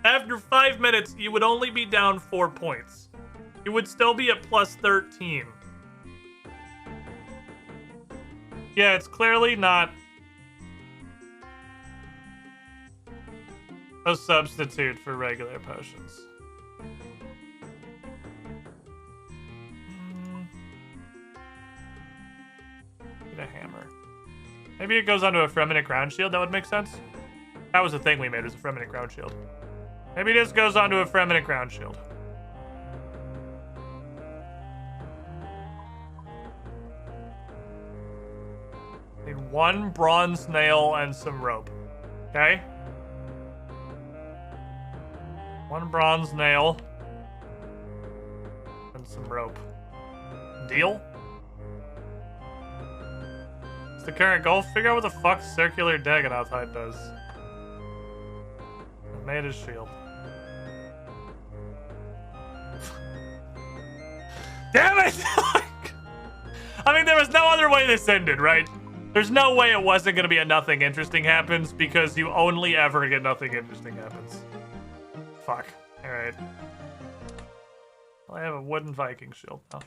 After 5 minutes, you would only be down 4 points. You would still be at plus 13. Yeah, it's clearly not a substitute for regular potions. Get a hammer. Maybe it goes onto a Fremennik ground shield. That would make sense. That was the thing we made, was a Fremennik ground shield. Maybe this goes onto a Fremennik ground shield. Need 1 bronze nail and some rope. Okay? 1 bronze nail and some rope. Deal? It's the current goal. Figure out what the fuck circular Dagonoth hide does. I made his shield. Damn it! I mean, there was no other way this ended, right? There's no way it wasn't going to be a nothing interesting happens, because you only ever get nothing interesting happens. Fuck. Alright. Well, I have a wooden Viking shield now.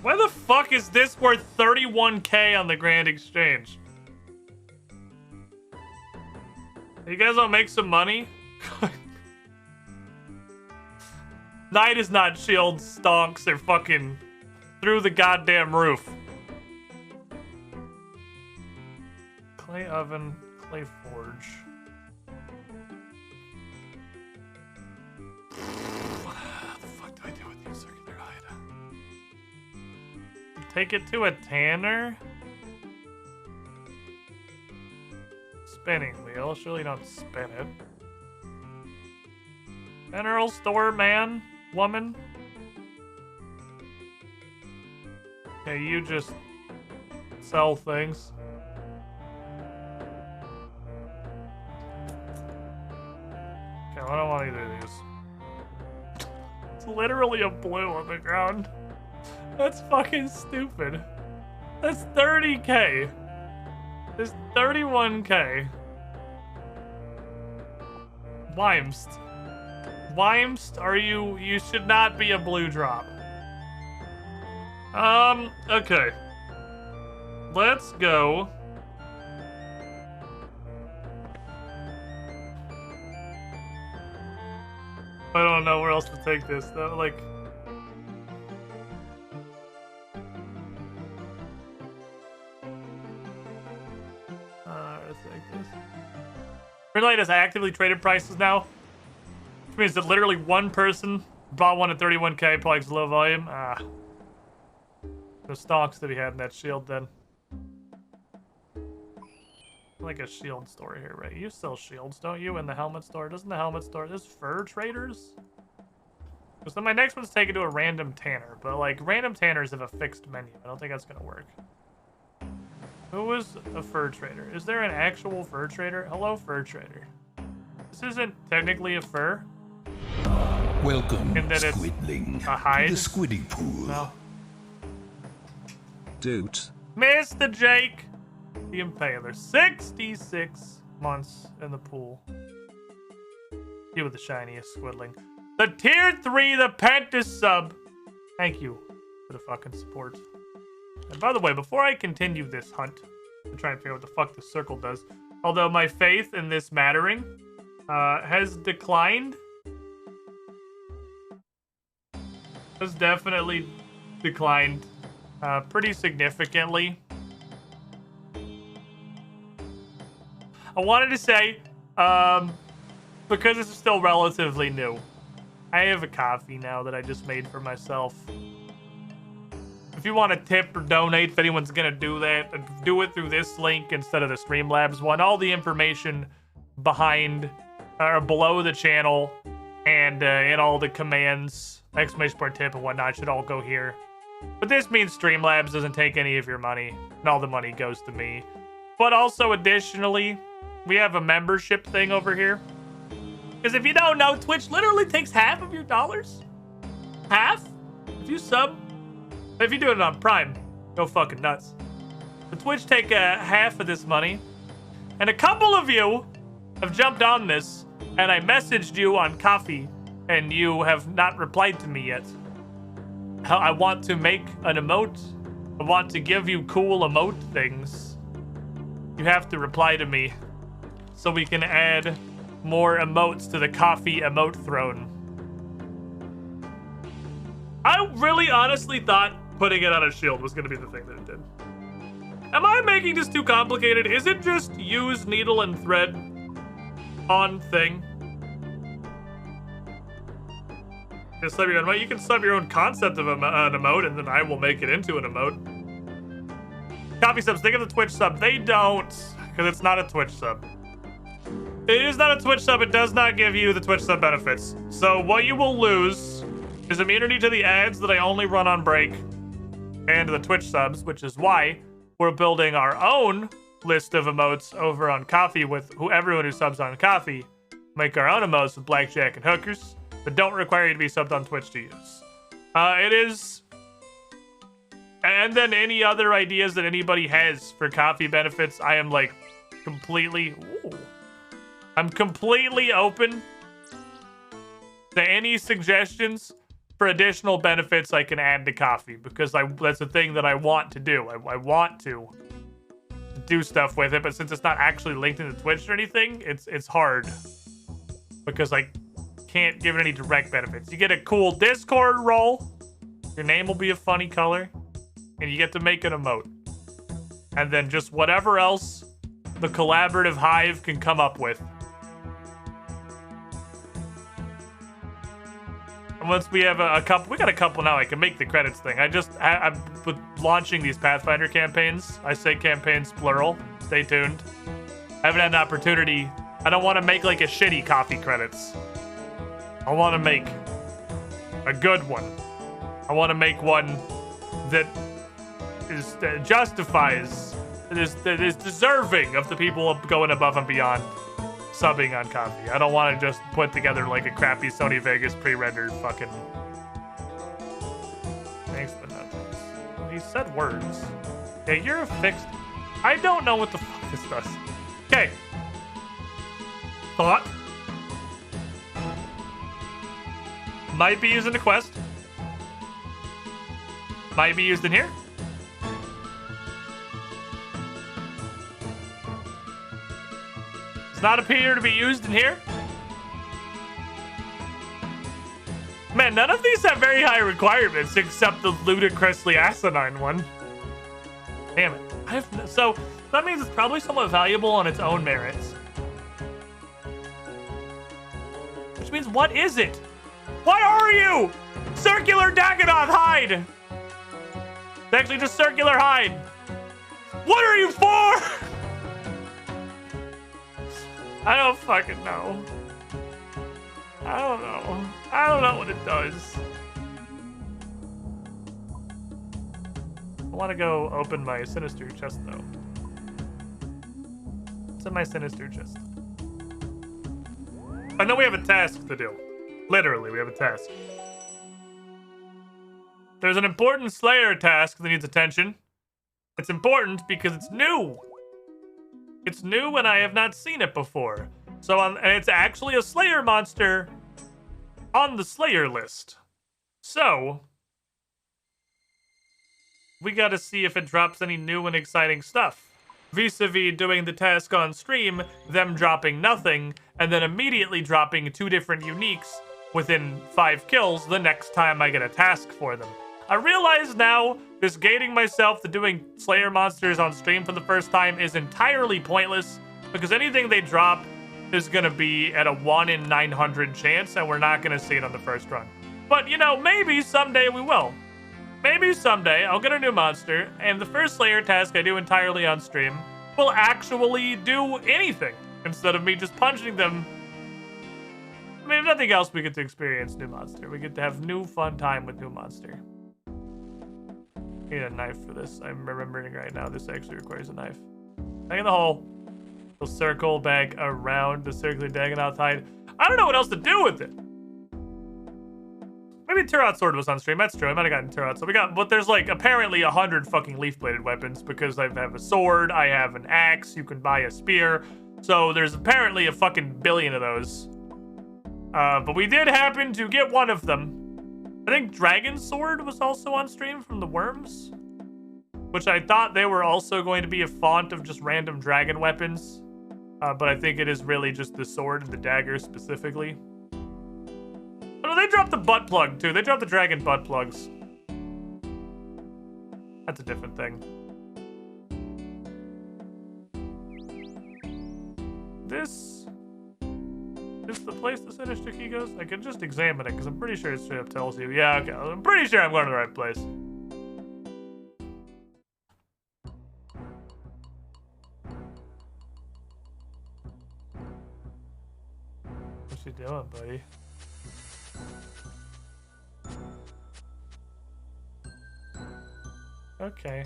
Why the fuck is this worth 31k on the Grand Exchange? You guys want to make some money? Night is not shield stonks. They're fucking through the goddamn roof. Clay oven, clay forge. What the fuck do I do with the circular hide? Take it to a tanner? Spinning wheel. Surely don't spin it. General store man? Woman? Okay, you just sell things. Okay, I don't want either of these. It's literally a blue on the ground. That's fucking stupid. That's 30k. There's 31k. Weimst. Weimst, are you should not be a blue drop. Okay. Let's go. I don't know where else to take this though, like. Let's take this. Greenlight has actively traded prices now. Which means that literally one person bought one at 31k, probably low volume. The stocks that he had in that shield then. Like a shield store here, right? You sell shields, don't you, in the helmet store? Doesn't the helmet store... There's fur traders? Because then my next one's taken to a random tanner. But, like, random tanners have a fixed menu. I don't think that's going to work. Who was a fur trader? Is there an actual fur trader? Hello, fur trader. This isn't technically a fur. Welcome, And that it's Squidling, a hide? to the Squiddy Pool. No. Dude. Mr. Jake, the Impaler. 66 months in the pool. You with the shiniest squiddling. The tier 3, the Pentis sub. Thank you for the fucking support. And by the way, before I continue this hunt to try and figure out what the fuck this circle does, although my faith in this mattering has declined. Has definitely declined pretty significantly. I wanted to say, because this is still relatively new, I have a coffee now that I just made for myself. If you want to tip or donate, if anyone's going to do that, do it through this link instead of the Streamlabs one. All the information behind or below the channel and in all the commands, exclamation point tip and whatnot should all go here. But this means Streamlabs doesn't take any of your money, and all the money goes to me. But also, additionally, we have a membership thing over here. Because if you don't know, Twitch literally takes half of your dollars. Half? If you sub, if you do it on Prime, go fucking nuts. But Twitch take half of this money. And a couple of you have jumped on this, and I messaged you on Coffee, and you have not replied to me yet. I want to make an emote. I want to give you cool emote things. You have to reply to me so we can add more emotes to the coffee emote throne. I really honestly thought putting it on a shield was going to be the thing that it did. Am I making this too complicated? Is it just use needle and thread on thing? Sub your own emote. You can sub your own concept of an emote, and then I will make it into an emote. Coffee subs, think of the Twitch sub. They don't, because it's not a Twitch sub. It is not a Twitch sub. It does not give you the Twitch sub benefits. So what you will lose is immunity to the ads that I only run on break, and the Twitch subs, which is why we're building our own list of emotes over on Coffee with everyone who subs on Coffee. Make our own emotes with blackjack and hookers, but don't require you to be subbed on Twitch to use. It is... And then any other ideas that anybody has for Coffee benefits, I am like completely... Ooh. I'm completely open to any suggestions for additional benefits I can add to Coffee, because that's a thing that I want to do. I want to do stuff with it, but since it's not actually linked into Twitch or anything, it's hard because I can't give it any direct benefits. You get a cool Discord role, your name will be a funny color, and you get to make an emote. And then just whatever else the collaborative hive can come up with. And once we have a couple, we got a couple now, I can make the credits thing. I'm with launching these Pathfinder campaigns. I say campaigns plural. Stay tuned. I haven't had an opportunity. I don't want to make like a shitty coffee credits. I want to make a good one. I want to make one that is justifies, that is deserving of the people going above and beyond subbing on coffee. I don't want to just put together like a crappy Sony Vegas pre-rendered fucking. Thanks, but not thanks. Well, he said words. Yeah, you're a fixed. I don't know what the fuck this does. Okay. Thought. Might be used in the quest. Might be used in here. Does not appear to be used in here. Man, none of these have very high requirements except the ludicrously asinine one. Damn it. So that means it's probably somewhat valuable on its own merits. Which means, what is it? What are you? Circular Dagonoth hide. It's actually just circular hide. What are you for? I don't fucking know. I don't know. I don't know what it does. I want to go open my sinister chest though. What's in my sinister chest? I know we have a task to do. Literally, we have a task. There's an important Slayer task that needs attention. It's important because it's new. It's new and I have not seen it before. So, and it's actually a Slayer monster on the Slayer list. So, we gotta see if it drops any new and exciting stuff. Vis-a-vis doing the task on stream, them dropping nothing, and then immediately dropping 2 different uniques within 5 kills the next time I get a task for them. I realize now this gating myself to doing Slayer monsters on stream for the first time is entirely pointless because anything they drop is gonna be at a 1 in 900 chance and we're not gonna see it on the first run. But you know, maybe someday we will. Maybe someday I'll get a new monster and the first Slayer task I do entirely on stream will actually do anything instead of me just punching them. I mean, if nothing else, we get to experience new monster. We get to have new fun time with new monster. I need a knife for this. I'm remembering right now this actually requires a knife. Back in the hole. We'll circle back around the circular Dagonoth hide. I don't know what else to do with it. Maybe Turret Sword was on stream. That's true. I might have gotten Turret. So we got, but there's like apparently 100 fucking leaf-bladed weapons because I have a sword, I have an axe, you can buy a spear. So there's apparently a fucking billion of those. But we did happen to get one of them. I think Dragon Sword was also on stream from the Worms, which I thought they were also going to be a font of just random dragon weapons. But I think it is really just the sword and the dagger specifically. Oh, they dropped the butt plug too. They dropped the dragon butt plugs. That's a different thing. This is the place the sinister key goes? I can just examine it because I'm pretty sure it straight up tells you. Yeah, okay. I'm pretty sure I'm going to the right place. What's she doing, buddy? Okay.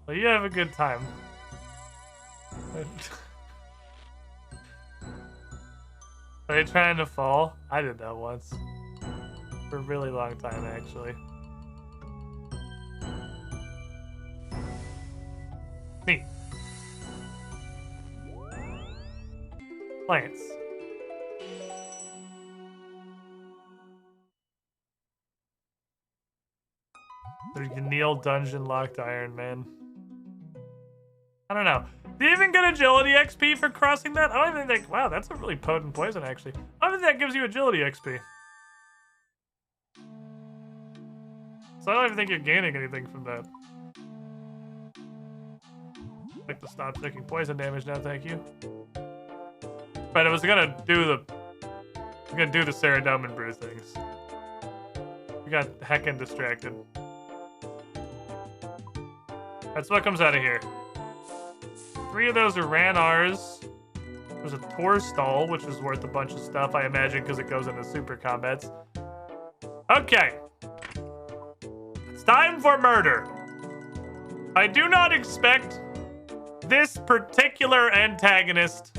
Well, you have a good time. Are you trying to fall? I did that once. For a really long time, actually. Neat. Plants. There's Neil Dungeon Locked Iron Man. I don't know. Do you even get agility XP for crossing that? I don't even think, wow, that's a really potent poison, actually. I don't think that gives you agility XP. So I don't even think you're gaining anything from that. I'd like to stop taking poison damage now, thank you. But I was gonna do the Ceridome and Brew things. We got heckin' distracted. That's what comes out of here. 3 of those are Ranars. There's a Tor Stall, which is worth a bunch of stuff, I imagine, because it goes into super combats. Okay. It's time for murder. I do not expect this particular antagonist.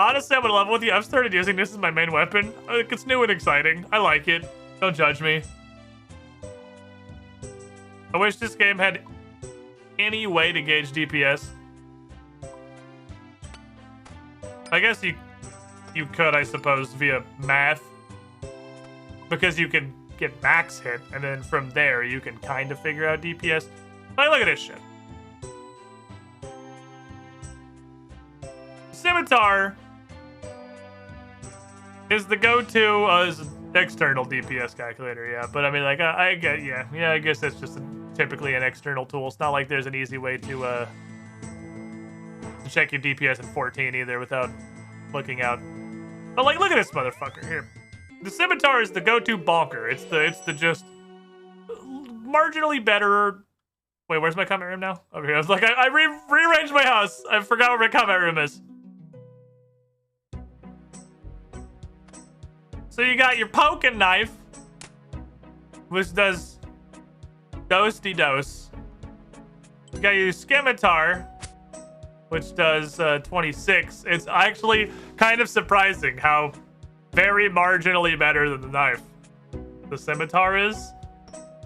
Honestly, I'm gonna level with you. I've started using this as my main weapon. It's new and exciting. I like it. Don't judge me. I wish this game had any way to gauge DPS. I guess you could, I suppose, via math. Because you can get max hit, and then from there you can kind of figure out DPS. But look at this shit. Scimitar is the go-to as an external DPS calculator, yeah. But I mean, like, I get, yeah, I guess that's just typically an external tool. It's not like there's an easy way to check your DPS at 14 either without looking out. But like, look at this motherfucker here. The Scimitar is the go-to bonker. It's the just marginally better. Wait, where's my combat room now? Over here. I was like, I rearranged my house. I forgot where my combat room is. So you got your poking knife, which does dose-de-dose. You got your Scimitar, which does 26. It's actually kind of surprising how very marginally better than the knife the Scimitar is.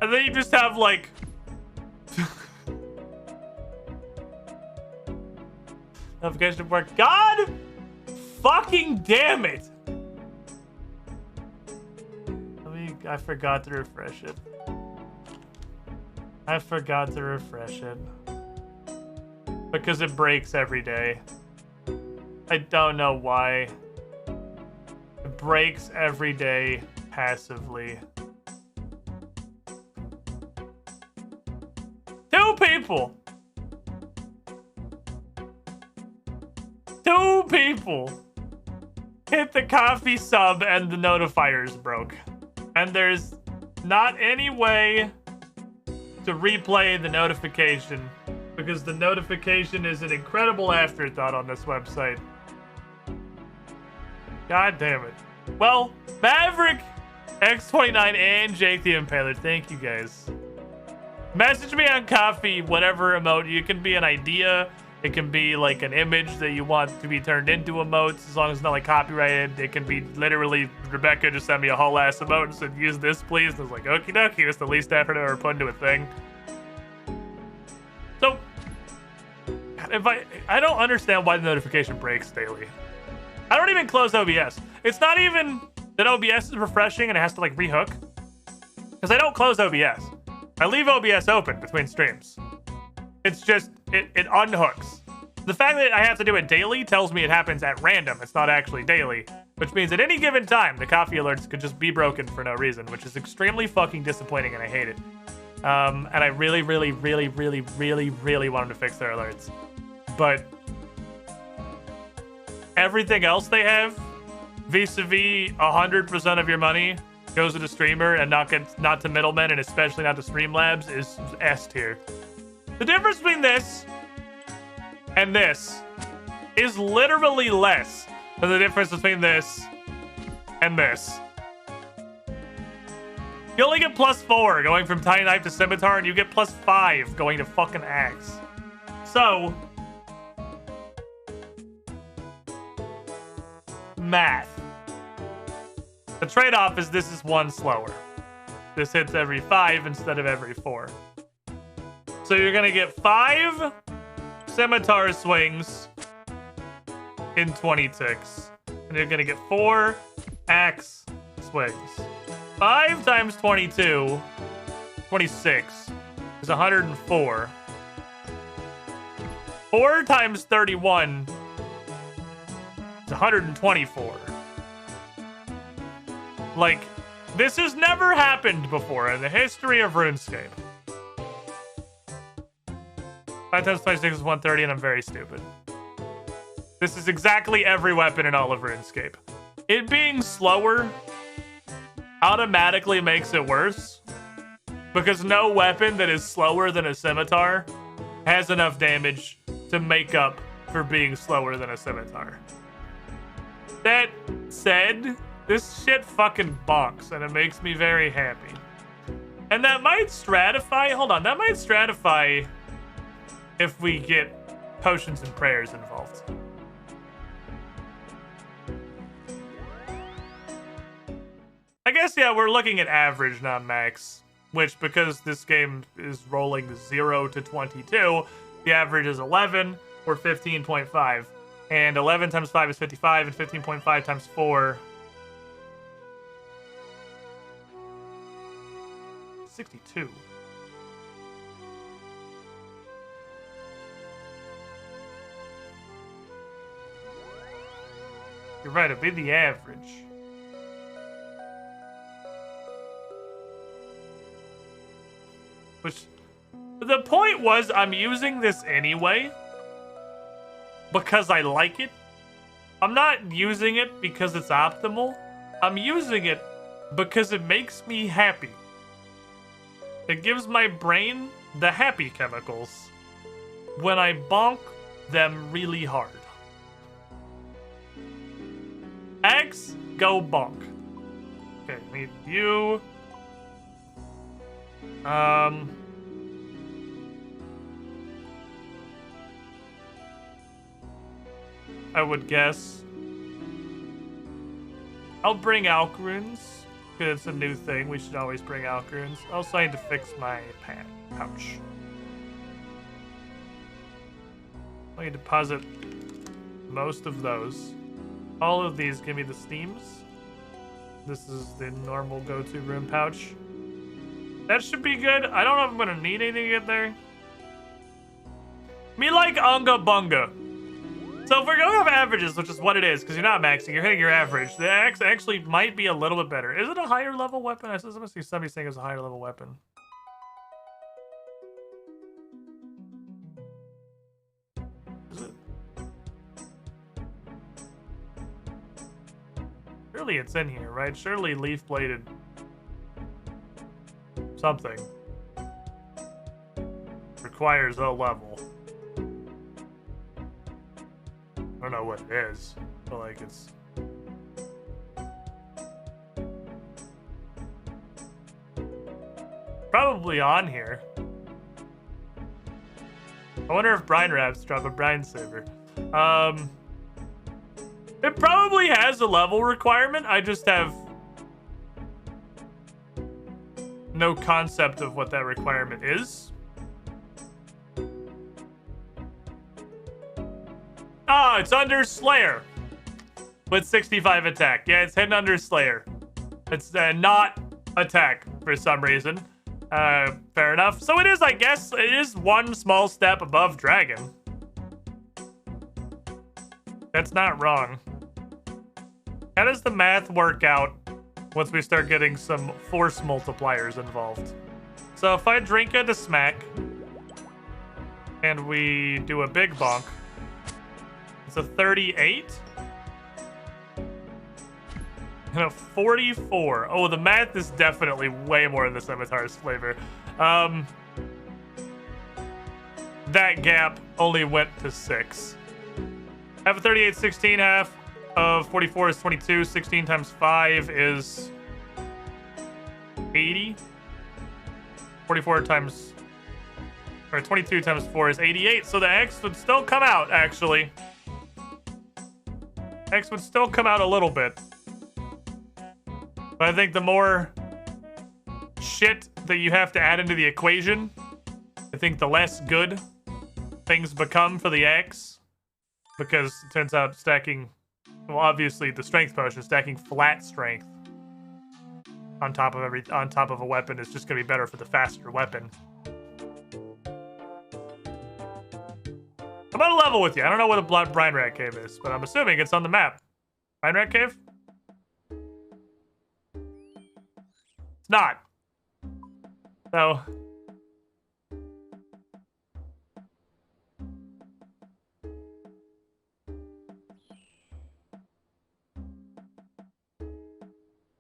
And then you just have, like... Notification work. God fucking damn it! I forgot to refresh it. I forgot to refresh it. Because it breaks every day. I don't know why. It breaks every day passively. 2 people! 2 people hit the coffee sub and the notifiers broke. And there's not any way to replay the notification because the notification is an incredible afterthought on this website. God damn it. Well, Maverick, X29, and Jake the Impaler, thank you guys. Message me on Coffee, whatever emote. You can be an idea. It can be like an image that you want to be turned into emotes, as long as it's not like copyrighted. It can be literally, Rebecca just sent me a whole ass emote and said, use this please. And I was like, okie dokie, it's the least effort I ever put into a thing. So, if I don't understand why the notification breaks daily. I don't even close OBS. It's not even that OBS is refreshing and it has to like rehook. Because I don't close OBS. I leave OBS open between streams. It's just, it unhooks. The fact that I have to do it daily tells me it happens at random. It's not actually daily. Which means at any given time, the coffee alerts could just be broken for no reason, which is extremely fucking disappointing and I hate it. And I really, really, really, really, really, really want them to fix their alerts. But everything else they have, vis-a-vis 100% of your money goes to the streamer and not to middlemen and especially not to Streamlabs, is S tier. The difference between this and this is literally less than the difference between this and this. You only get +4 going from Tiny Knife to Scimitar, and you get +5 going to fucking Axe. So, math. The trade-off is this is 1 slower. This hits every 5 instead of every 4. So you're gonna get 5 Scimitar swings in 20 ticks. And you're gonna get 4 Axe swings. 5 times 22, 26, is 104. 4 times 31 is 124. Like, this has never happened before in the history of RuneScape. 5 times 26 is 130, and I'm very stupid. This is exactly every weapon in all of RuneScape. It being slower automatically makes it worse, because no weapon that is slower than a scimitar has enough damage to make up for being slower than a scimitar. That said, this shit fucking bonks, and it makes me very happy. And that might stratify, hold on, that might stratify if we get potions and prayers involved. I guess, yeah, we're looking at average, not max. Which, because this game is rolling 0 to 22, the average is 11, or 15.5. And 11 times 5 is 55, and 15.5 times 4... 62. You're right, it'd be the average. Which, the point was, I'm using this anyway because I like it. I'm not using it because it's optimal. I'm using it because it makes me happy. It gives my brain the happy chemicals when I bonk them really hard. X, go bonk. Okay, need you. I would guess I'll bring Alk runes, because it's a new thing. We should always bring Alk runes. Also, I need to fix my pouch. I need to deposit most of those. All of these give me the steams. This is the normal go-to rune pouch. That should be good. I don't know if I'm gonna need anything to get there. Me like Unga Bunga. So if we're going off averages, which is what it is, because you're not maxing, you're hitting your average, the axe actually might be a little bit better. Is it a higher level weapon? I must see somebody saying it's a higher level weapon. Is it? Surely it's in here, right? Surely leaf-bladed something requires a level. I don't know what it is, but like it's... probably on here. I wonder if brine wraps drop a brine saver. It probably has a level requirement. I just have no concept of what that requirement is. Ah, it's under Slayer with 65 attack. Yeah, it's hidden under Slayer. It's not attack for some reason. Fair enough. So it is, I guess, it is one small step above Dragon. That's not wrong. How does the math work out once we start getting some force multipliers involved? So if I drink it to smack and we do a big bonk, it's a 38 and a 44. Oh, the math is definitely way more in the scimitar's flavor. That gap only went to 6. Half of 38 is 16, half of 44 is 22. 16 times 5 is 80. 44 times, or 22 times 4 is 88. So the X would still come out, actually. X would still come out a little bit. But I think the more shit that you have to add into the equation, I think the less good things become for the X. Because it turns out stacking, well, obviously the strength potion, stacking flat strength on top of a weapon is just gonna be better for the faster weapon. I'm I'm on a level with you. I don't know what a brine rat cave is, but I'm assuming it's on the map. Brine rat cave? It's not. So.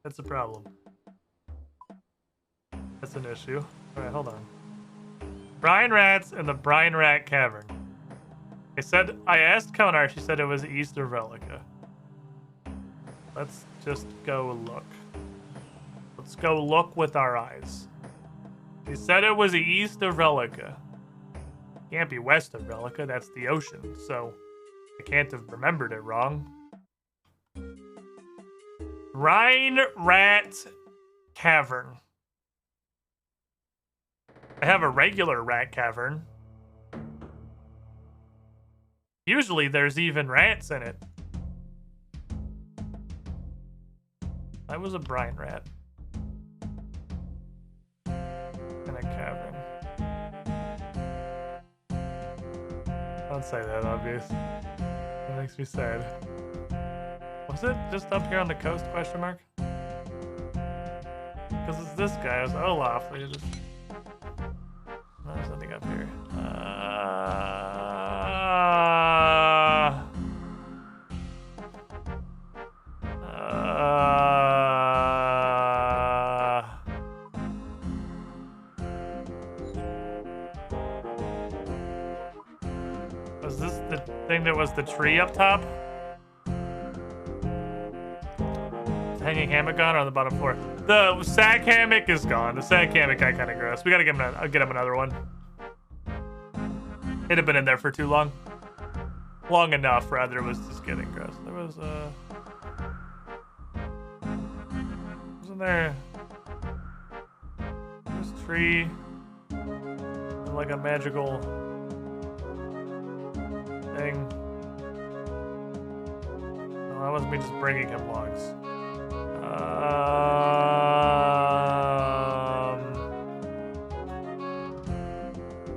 That's a problem. That's an issue. Alright, hold on. Brine rats in the Brine Rat Cavern. I asked Konar, she said it was east of Relica. Let's just go look. Let's go look with our eyes. She said it was east of Relica. Can't be west of Relica, that's the ocean, so I can't have remembered it wrong. Brine Rat Cavern. I have a regular rat cavern. Usually there's even rats in it. I was a brine rat. In a cavern. Don't say that, obvious. That makes me sad. Was it just up here on the coast, question mark? Because it's this guy, it's Olaf. There's nothing up here. Was this the thing that was the tree up top? Hanging hammock on or on the bottom floor? The sack hammock is gone. The sack hammock got kind of gross. We gotta get him another one. It had been in there for too long. Long enough, rather. It was just getting gross. There was wasn't there? This tree, and like a magical thing. No, that wasn't me just bringing him logs.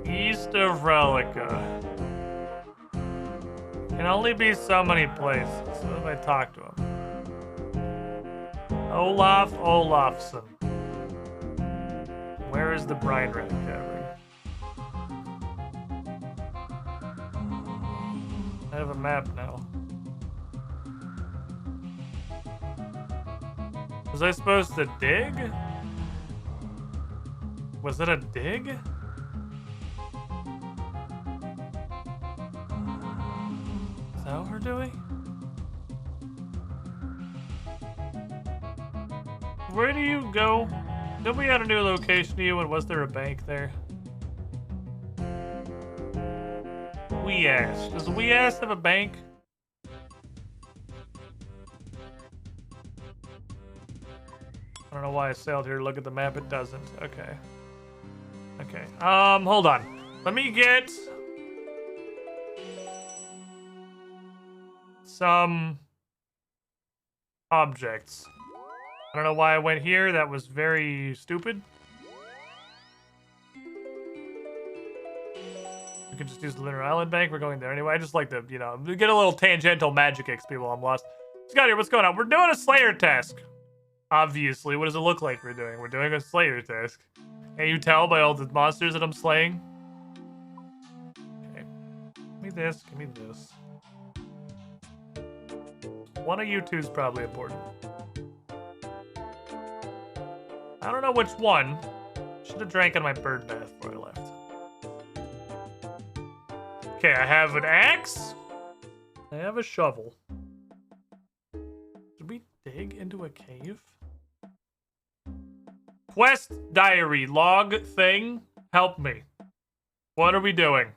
East of Relica. Can only be so many places. So if I talk to him. Olaf Olafsson. Where is the Brine Rat Cavern? I have a map now. Was I supposed to dig? Was it a dig? Is that what we're doing? Where do you go? Did we add a new location to you, and was there a bank there? We asked. Does we ask have a bank? I don't know why I sailed here to look at the map. It doesn't. Okay. Okay. Hold on. Let me get some objects. I don't know why I went here. That was very stupid. We can just use the Lunar Island Bank. We're going there anyway. I just like to, you know, get a little tangential magic XP while I'm lost. Scott here, what's going on? We're doing a Slayer task. Obviously, what does it look like we're doing? We're doing a Slayer task. Can you tell by all the monsters that I'm slaying? Okay. Give me this, give me this. One of you two is probably important. I don't know which one. Should have drank on my bird bath before I left. Okay, I have an axe. I have a shovel. Did we dig into a cave? Quest diary log thing. Help me. What are we doing?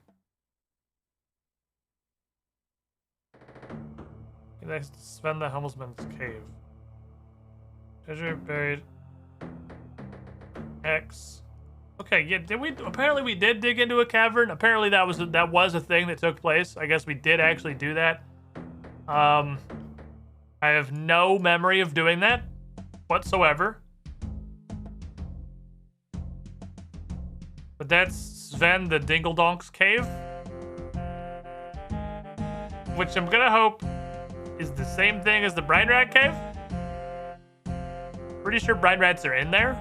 Next, spend the helmsman's cave. Treasure buried. X. Okay, yeah, did we? Apparently we did dig into a cavern. Apparently that was a thing that took place. I guess we did actually do that. I have no memory of doing that whatsoever. But that's Sven the Dingledonk's cave. which I'm gonna hope is the same thing as the Brine Rat Cave. Pretty sure brine rats are in there.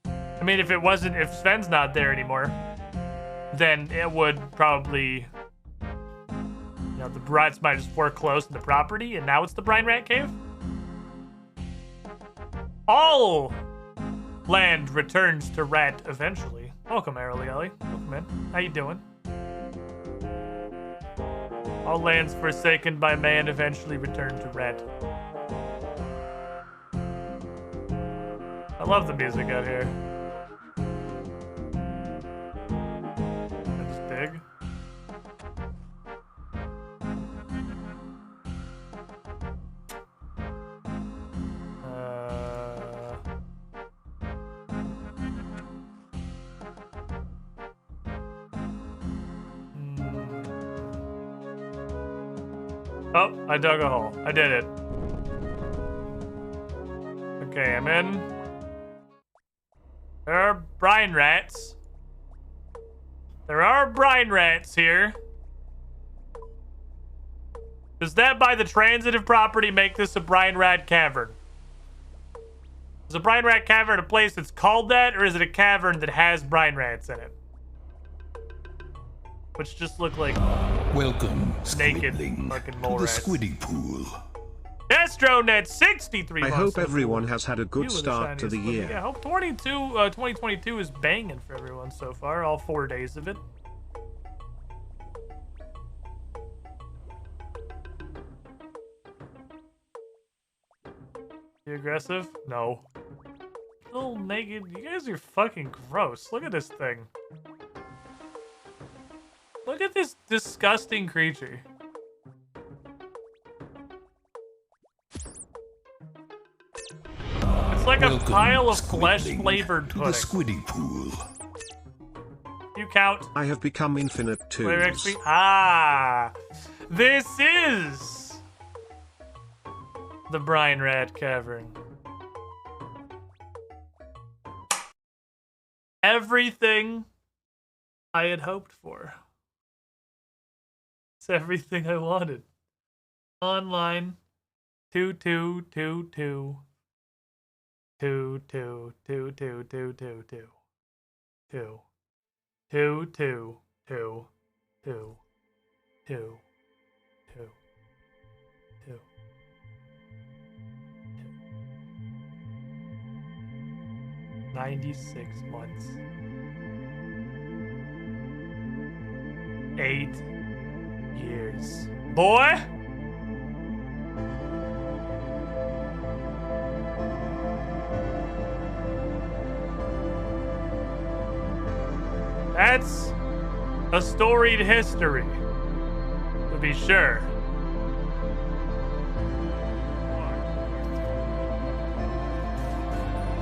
I mean, if Sven's not there anymore, then it would probably, the rats might just foreclose the property, and now it's the Brine Rat Cave. All land returns to rat eventually. Welcome, Arrowly. Welcome in. How you doing? All lands forsaken by man eventually return to rat. I love the music out here. I just dig. Oh, I dug a hole. I did it. Okay, I'm in. There are brine rats. There are brine rats here. Does that by the transitive property make this a brine rat cavern? Is a brine rat cavern a place that's called that, or is it a cavern that has brine rats in it? Which just look like Welcome, naked Squidling, fucking to mole the rats. Squiddy Pool. Astronet 63 I months hope in everyone school. has had a good You were the start to the shiniest year. one. Yeah, I hope 2022 is banging for everyone so far, all 4 days of it. You aggressive? No. Little naked. You guys are fucking gross. Look at this thing. Look at this disgusting creature. It's like a Welcome, pile of Squidling, flesh-flavored to the pudding. Squiddy Pool. You count. I have become infinite Player twos. XP. Ah, this is the Brine Rat Cavern. Everything I had hoped for. It's everything I wanted. Online. 2222. 222222. 2. 2 2 2 2 2 2 2 96 months. 8 years. Boy! That's a storied history, to be sure.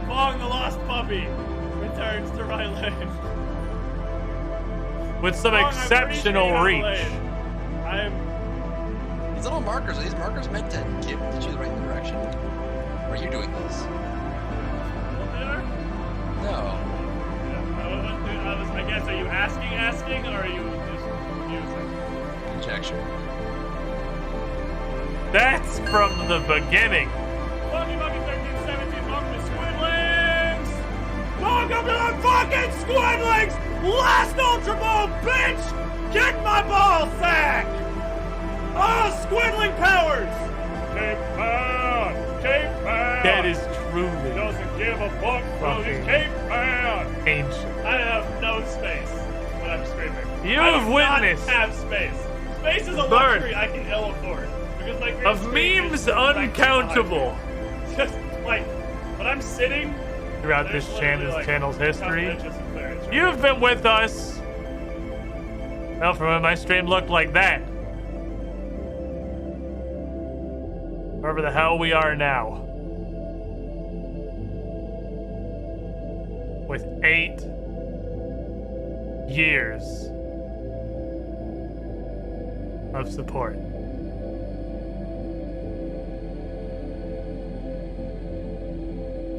Bong the lost puppy returns to right lane. With some exceptional reach. These little markers, are these markers meant to get you the right direction? Or are you doing this? No. I guess, are you asking, or are you just confusing? Conjecture. That's from the beginning. Welcome to 1317, welcome to Squidlings! Welcome to the fucking Squidlings! Last Ultra Ball, bitch! Kick my ball sack! Oh, Squidling powers! Cape Pound! Cape Pound! That is truly Doesn't give a fuck about his fucking Cape Pound. ancient. I have no space when I'm screaming. You I have do witnessed not have space. Space is a birth luxury I can ill afford. Because my green of screen memes is just back uncountable behind me. Just like when I'm sitting throughout there's this literally, channel's like, history. a couple inches of clearance right You've been with us. Well, from when my stream looked like that. Wherever the hell we are now. With 8 years of support.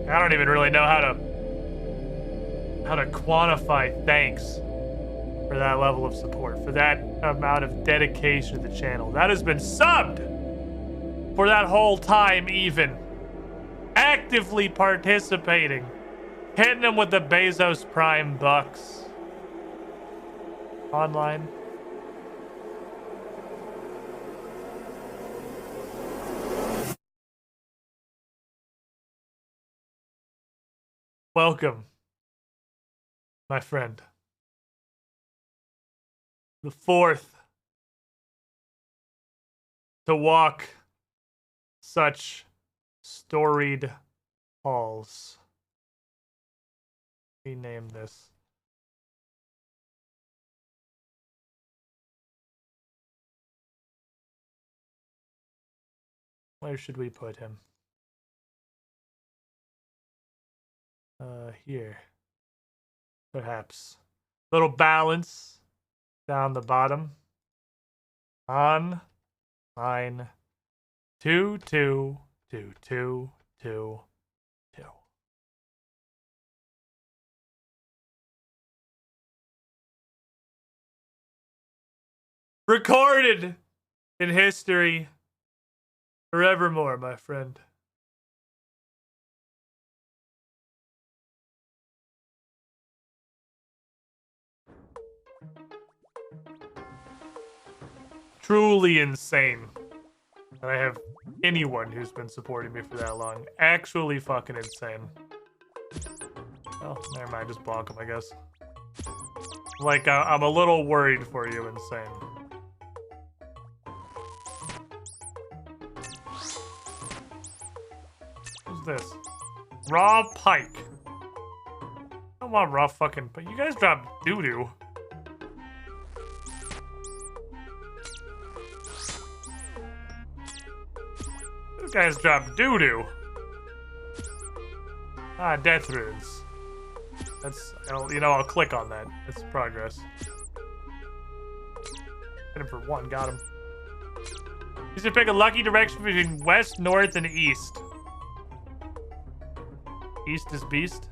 I don't even really know how to quantify thanks. for that level of support, for that amount of dedication to the channel. That has been subbed for that whole time, even actively participating, hitting them with the Bezos Prime bucks. Online. Welcome, my friend. The fourth to walk such storied halls. Rename this. Where should we put him? Here. Perhaps. Little balance down the bottom. On line 2, 2, 2, 2, 2, 2. Recorded in history forevermore, my friend. Truly insane that I have anyone who's been supporting me for that long. Actually fucking insane. Oh, never mind. Just block him, I guess. Like, I'm a little worried for you, insane. Who's this? Raw pike. I don't want raw fucking pike. You guys dropped doo-doo. Those guys dropped doo-doo. Ah, death runes. That's, I'll click on that. It's progress. Hit him for 1, got him. You should pick a lucky direction between west, north, and east. East is beast.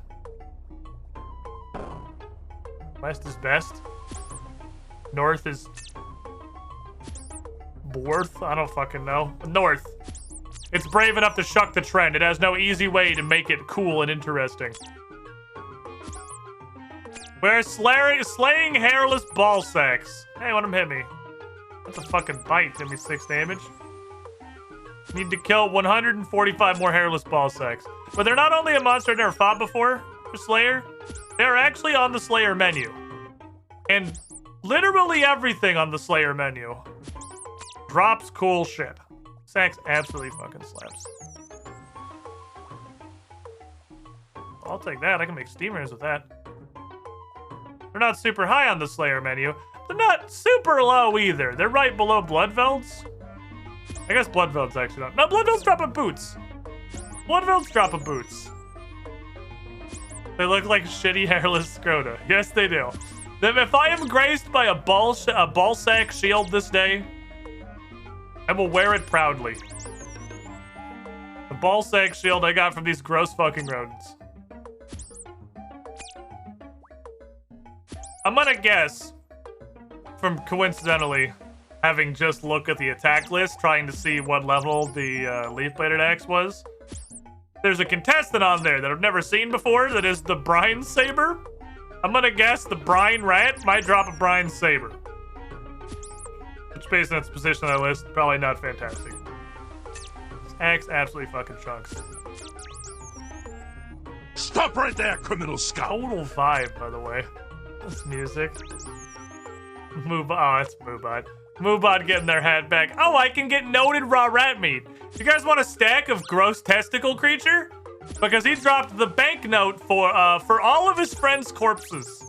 West is best. North is worth. I don't fucking know. North. It's brave enough to shuck the trend. It has no easy way to make it cool and interesting. We're slaying hairless ball sacks. Hey, let him hit me. That's a fucking bite. Give me 6 damage. Need to kill 145 more hairless ball sacks. But they're not only a monster I've never fought before for Slayer, they're actually on the Slayer menu. And literally everything on the Slayer menu drops cool shit. Sacks absolutely fucking slaps. I'll take that. I can make steamers with that. They're not super high on the Slayer menu. They're not super low either. They're right below Bloodvelds. I guess Bloodvelds actually not. No, Bloodvelds drop a boots. Bloodvelds drop a boots. They look like shitty hairless scrota. Yes, they do. Then if I am graced by a ball sack shield this day, I will wear it proudly. The ball sack shield I got from these gross fucking rodents. I'm gonna guess, from coincidentally having just looked at the attack list, trying to see what level the leaf-bladed axe was, there's a contestant on there that I've never seen before that is the Brine Saber. I'm gonna guess the Brine Rat might drop a Brine Saber. Which, based on its position on the list, probably not fantastic. This axe absolutely fucking chunks. Stop right there, criminal scum! Total 5, by the way. This music. Oh, it's Moobot. Moobot getting their hat back. Oh, I can get noted raw rat meat. You guys want a stack of gross testicle creature? Because he dropped the banknote for all of his friends' corpses.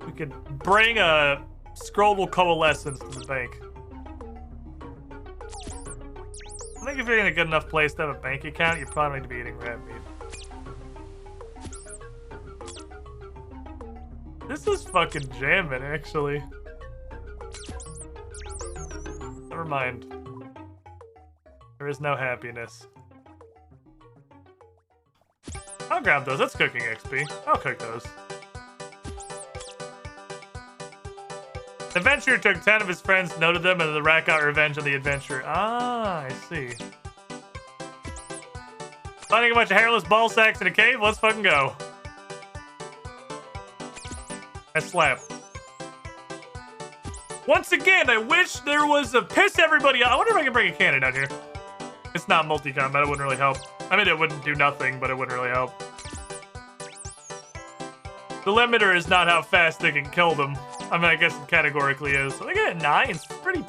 We could bring a scrotal coalescence to the bank. I think if you're in a good enough place to have a bank account, you probably need to be eating rat meat. This is fucking jamming, actually. Never mind. There is no happiness. I'll grab those. That's cooking XP. I'll cook those. The adventurer took 10 of his friends, noted them, and the rat got revenge on the adventurer. Ah, I see. Finding a bunch of hairless ball sacks in a cave? Let's fucking go. I slap. Once again, I wish there was a piss everybody off. I wonder if I can bring a cannon out here. It's not multi-combat. It wouldn't really help. I mean, it wouldn't do nothing, but it wouldn't really help. The limiter is not how fast they can kill them. I mean, I guess it categorically is. So they get a 9.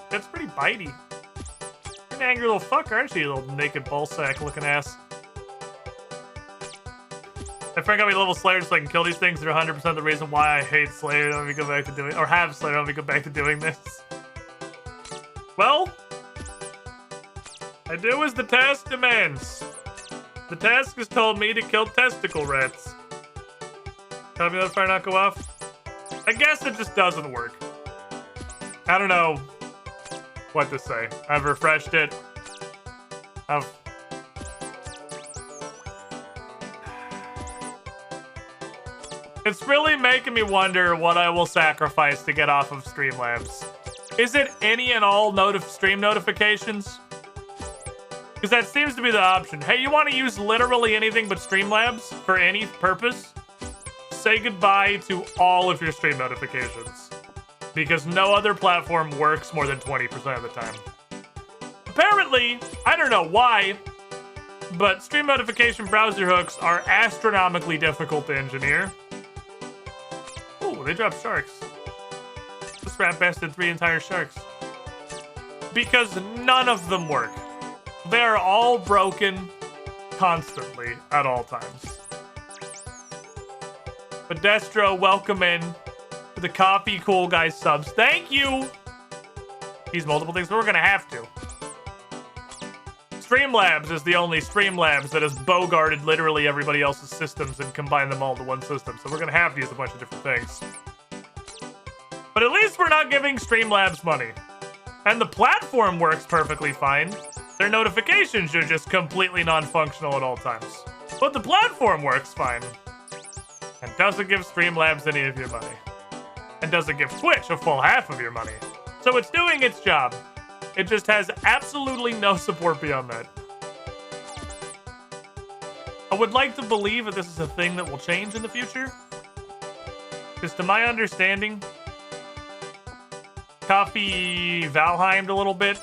That's pretty bitey. You're an angry little fucker, aren't you, you little naked ballsack looking ass? My friend got me level Slayer so I can kill these things. They're 100% the reason why I hate Slayer. Let me go back to doing, or have Slayer. Let me go back to doing this. Well, I do as the task demands. The task has told me to kill testicle rats. Tell me that fire not go off. I guess it just doesn't work. I don't know what to say. I've refreshed it. It's really making me wonder what I will sacrifice to get off of Streamlabs. Is it any and all stream notifications? Because that seems to be the option. Hey, you want to use literally anything but Streamlabs for any purpose? Say goodbye to all of your stream notifications. Because no other platform works more than 20% of the time. Apparently, I don't know why, but stream notification browser hooks are astronomically difficult to engineer. Ooh, they dropped sharks. This rat bested 3 entire sharks. Because none of them work. They are all broken constantly at all times. But Destro, welcome in to the Coffee Cool Guys subs. Thank you! These multiple things, but we're gonna have to. Streamlabs is the only Streamlabs that has bogarted literally everybody else's systems and combined them all to one system. So we're gonna have to use a bunch of different things. But at least we're not giving Streamlabs money. And the platform works perfectly fine. Their notifications are just completely non-functional at all times. But the platform works fine. And doesn't give Streamlabs any of your money. And doesn't give Twitch a full half of your money. So it's doing its job. It just has absolutely no support beyond that. I would like to believe that this is a thing that will change in the future. Because to my understanding, Coffee Valheimed a little bit.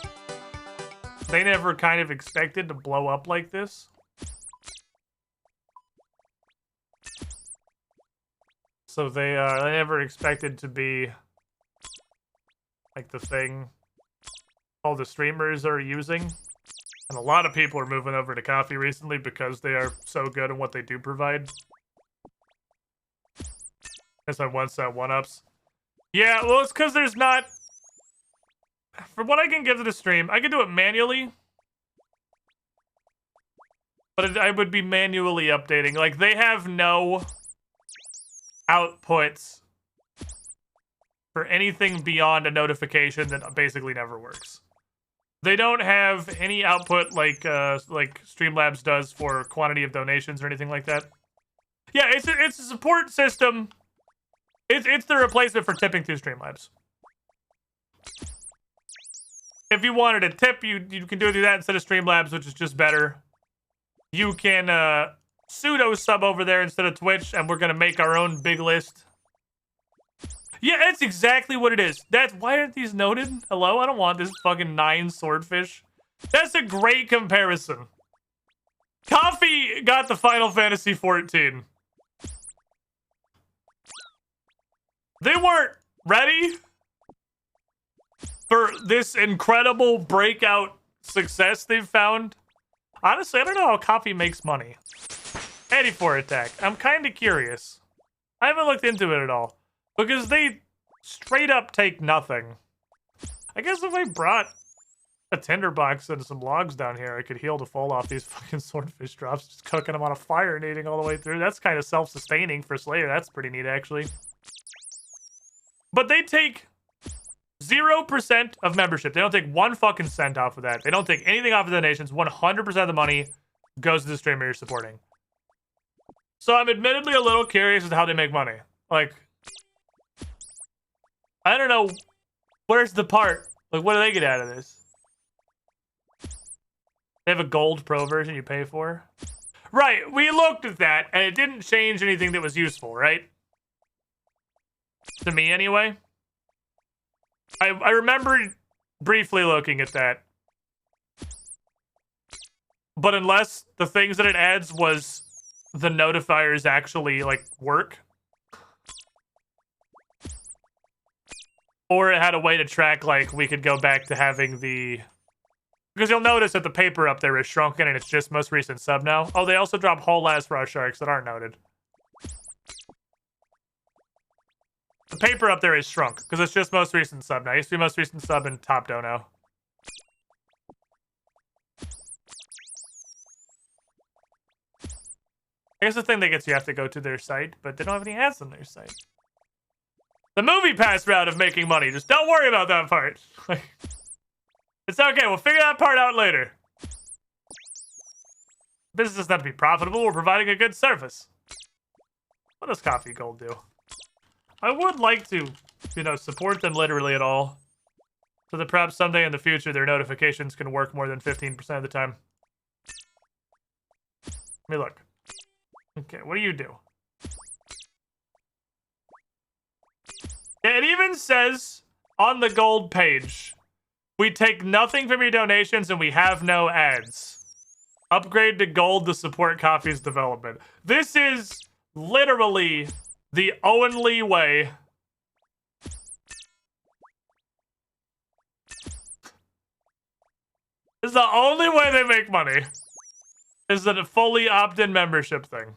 They never kind of expected to blow up like this. So they never expected to be like the thing all the streamers are using. And a lot of people are moving over to Coffee recently because they are so good in what they do provide. As I once said, one-ups. Yeah, well, it's because there's not... For what I can give to the stream, I can do it manually. But I would be manually updating. Like, they have no outputs for anything beyond a notification that basically never works. They don't have any output like Streamlabs does for quantity of donations or anything like that. Yeah, it's a support system. It's the replacement for tipping through Streamlabs. If you wanted a tip, you can do it through that instead of Streamlabs, which is just better. You can pseudo sub over there instead of Twitch, and we're gonna make our own big list. Yeah, that's exactly what it is. Why aren't these noted? Hello, I don't want this fucking 9 swordfish. That's a great comparison. Coffee got the Final Fantasy 14. They weren't ready for this incredible breakout success they've found. Honestly, I don't know how Coffee makes money. 84 attack. I'm kind of curious. I haven't looked into it at all. Because they straight up take nothing. I guess if I brought a tinderbox and some logs down here, I could heal the fall off these fucking swordfish drops. Just cooking them on a fire and eating all the way through. That's kind of self-sustaining for Slayer. That's pretty neat, actually. But they take 0% of membership. They don't take 1 fucking cent off of that. They don't take anything off of donations. 100% of the money goes to the streamer you're supporting. So I'm admittedly a little curious as to how they make money. Like, I don't know. Where's the part? Like, what do they get out of this? They have a gold pro version you pay for? Right, we looked at that, and it didn't change anything that was useful, right? To me, anyway. I remember briefly looking at that. But unless the things that it adds was the notifiers actually, like, work. Or it had a way to track, like, we could go back to having the... Because you'll notice that the paper up there is shrunken and it's just most recent sub now. Oh, they also drop whole last raw sharks that aren't noted. The paper up there is shrunk because it's just most recent sub now. It used to be most recent sub and top dono. I guess the thing that gets you have to go to their site, but they don't have any ads on their site. The movie pass route of making money. Just don't worry about that part. It's okay. We'll figure that part out later. Business doesn't have to be profitable. We're providing a good service. What does Coffee Gold do? I would like to, you know, support them literally at all. So that perhaps someday in the future their notifications can work more than 15% of the time. Let me look. Okay, what do you do? It even says on the gold page, we take nothing from your donations and we have no ads. Upgrade to gold to support Coffee's development. This is literally the only way. This is the only way they make money. Is a fully opt-in membership thing.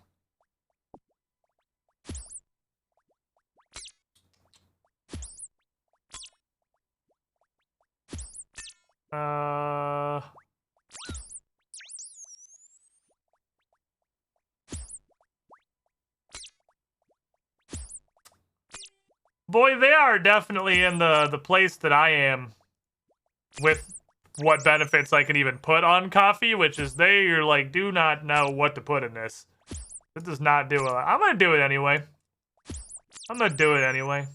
Boy, they are definitely in the place that I am with what benefits I can even put on coffee, which is they are like, do not know what to put in this. This does not do it. I'm gonna do it anyway. I'm gonna do it anyway.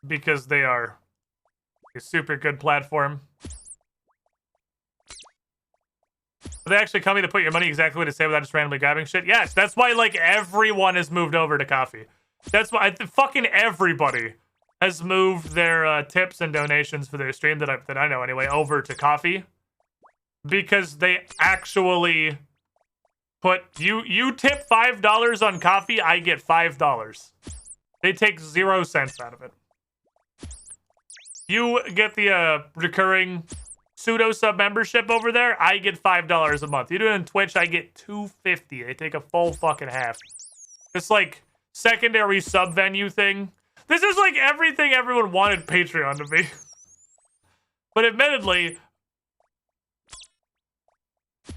Because they are a super good platform. Are they actually coming to put your money exactly what to say without just randomly grabbing shit? Yes, that's why, like, everyone has moved over to coffee. That's why fucking everybody has moved their tips and donations for their stream that I know anyway over to coffee, because they actually put you tip $5 on coffee, I get $5. They take 0 cents out of it. You get the recurring pseudo sub membership over there, I get $5 a month. You do it on Twitch, I get $2.50. They take a full fucking half. It's like secondary sub venue thing. This is like everything everyone wanted Patreon to be. But admittedly,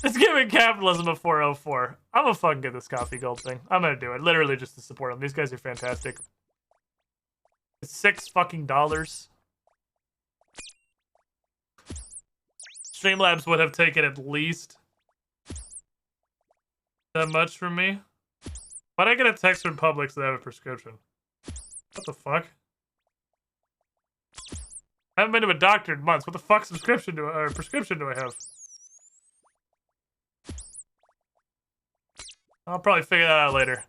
it's giving capitalism a 404. I'm gonna fucking get this coffee gold thing. I'm gonna do it. Literally just to support them. These guys are fantastic. It's $6 fucking dollars. Streamlabs would have taken at least that much from me. Why'd I get a text from Publix that have a prescription? What the fuck? I haven't been to a doctor in months. What the fuck prescription do I have? I'll probably figure that out later.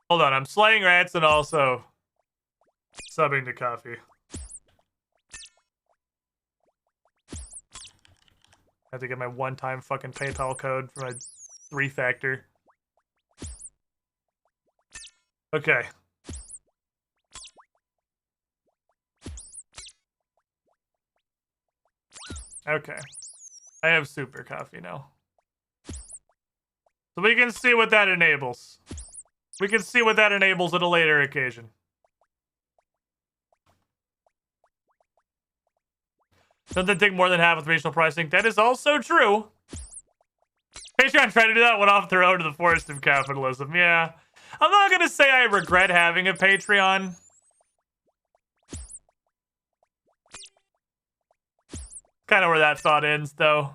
Hold on, I'm slaying rats and also subbing to coffee. I have to get my one-time fucking PayPal code for my 3-factor. Okay. Okay. I have super coffee now. So we can see what that enables. We can see what that enables at a later occasion. Doesn't take more than half with regional pricing. That is also true. Patreon tried to do that, went off their own to the forest of capitalism. Yeah. I'm not going to say I regret having a Patreon. Kind of where that thought ends, though.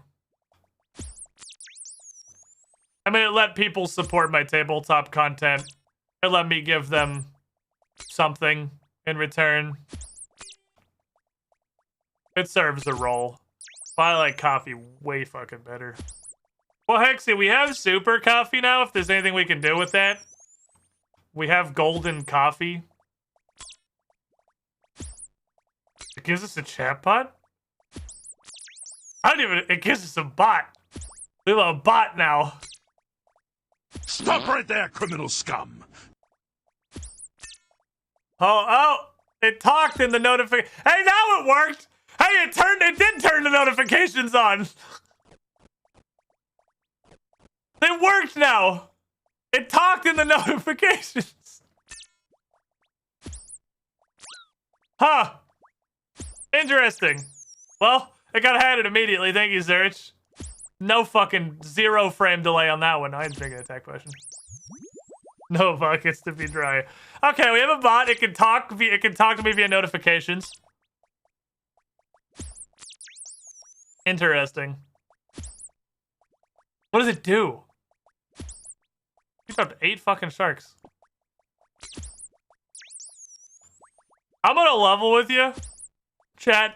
I mean, it let people support my tabletop content. It let me give them something in return. It serves a role. But I like coffee way fucking better. Well, Hexy, we have super coffee now, if there's anything we can do with that. We have golden coffee. It gives us a chat bot? I don't even... It gives us a bot. We have a bot now. Stop right there, criminal scum! Oh, it talked in the notification. Hey, now it worked! Hey, it did turn the notifications on! It worked now! It talked in the notifications! Huh. Interesting. Well, I got added immediately. Thank you, Zerich. No fucking 0 frame delay on that one. I didn't think an attack question. No buckets to be dry. Okay, we have a bot. It can talk to me via notifications. Interesting. What does it do? Keep up 8 fucking sharks. I'm gonna level with you, chat.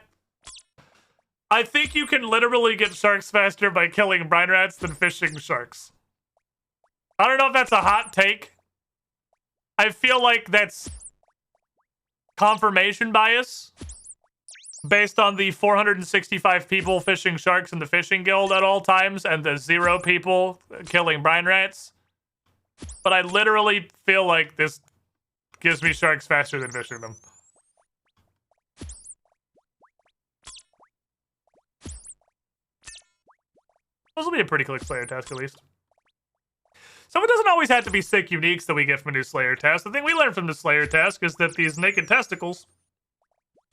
I think you can literally get sharks faster by killing brine rats than fishing sharks. I don't know if that's a hot take. I feel like that's confirmation bias based on the 465 people fishing sharks in the fishing guild at all times and the 0 people killing brine rats. But I literally feel like this gives me sharks faster than fishing them. This will be a pretty quick Slayer task, at least. So it doesn't always have to be sick uniques that we get from a new Slayer task. The thing we learned from the Slayer task is that these naked testicles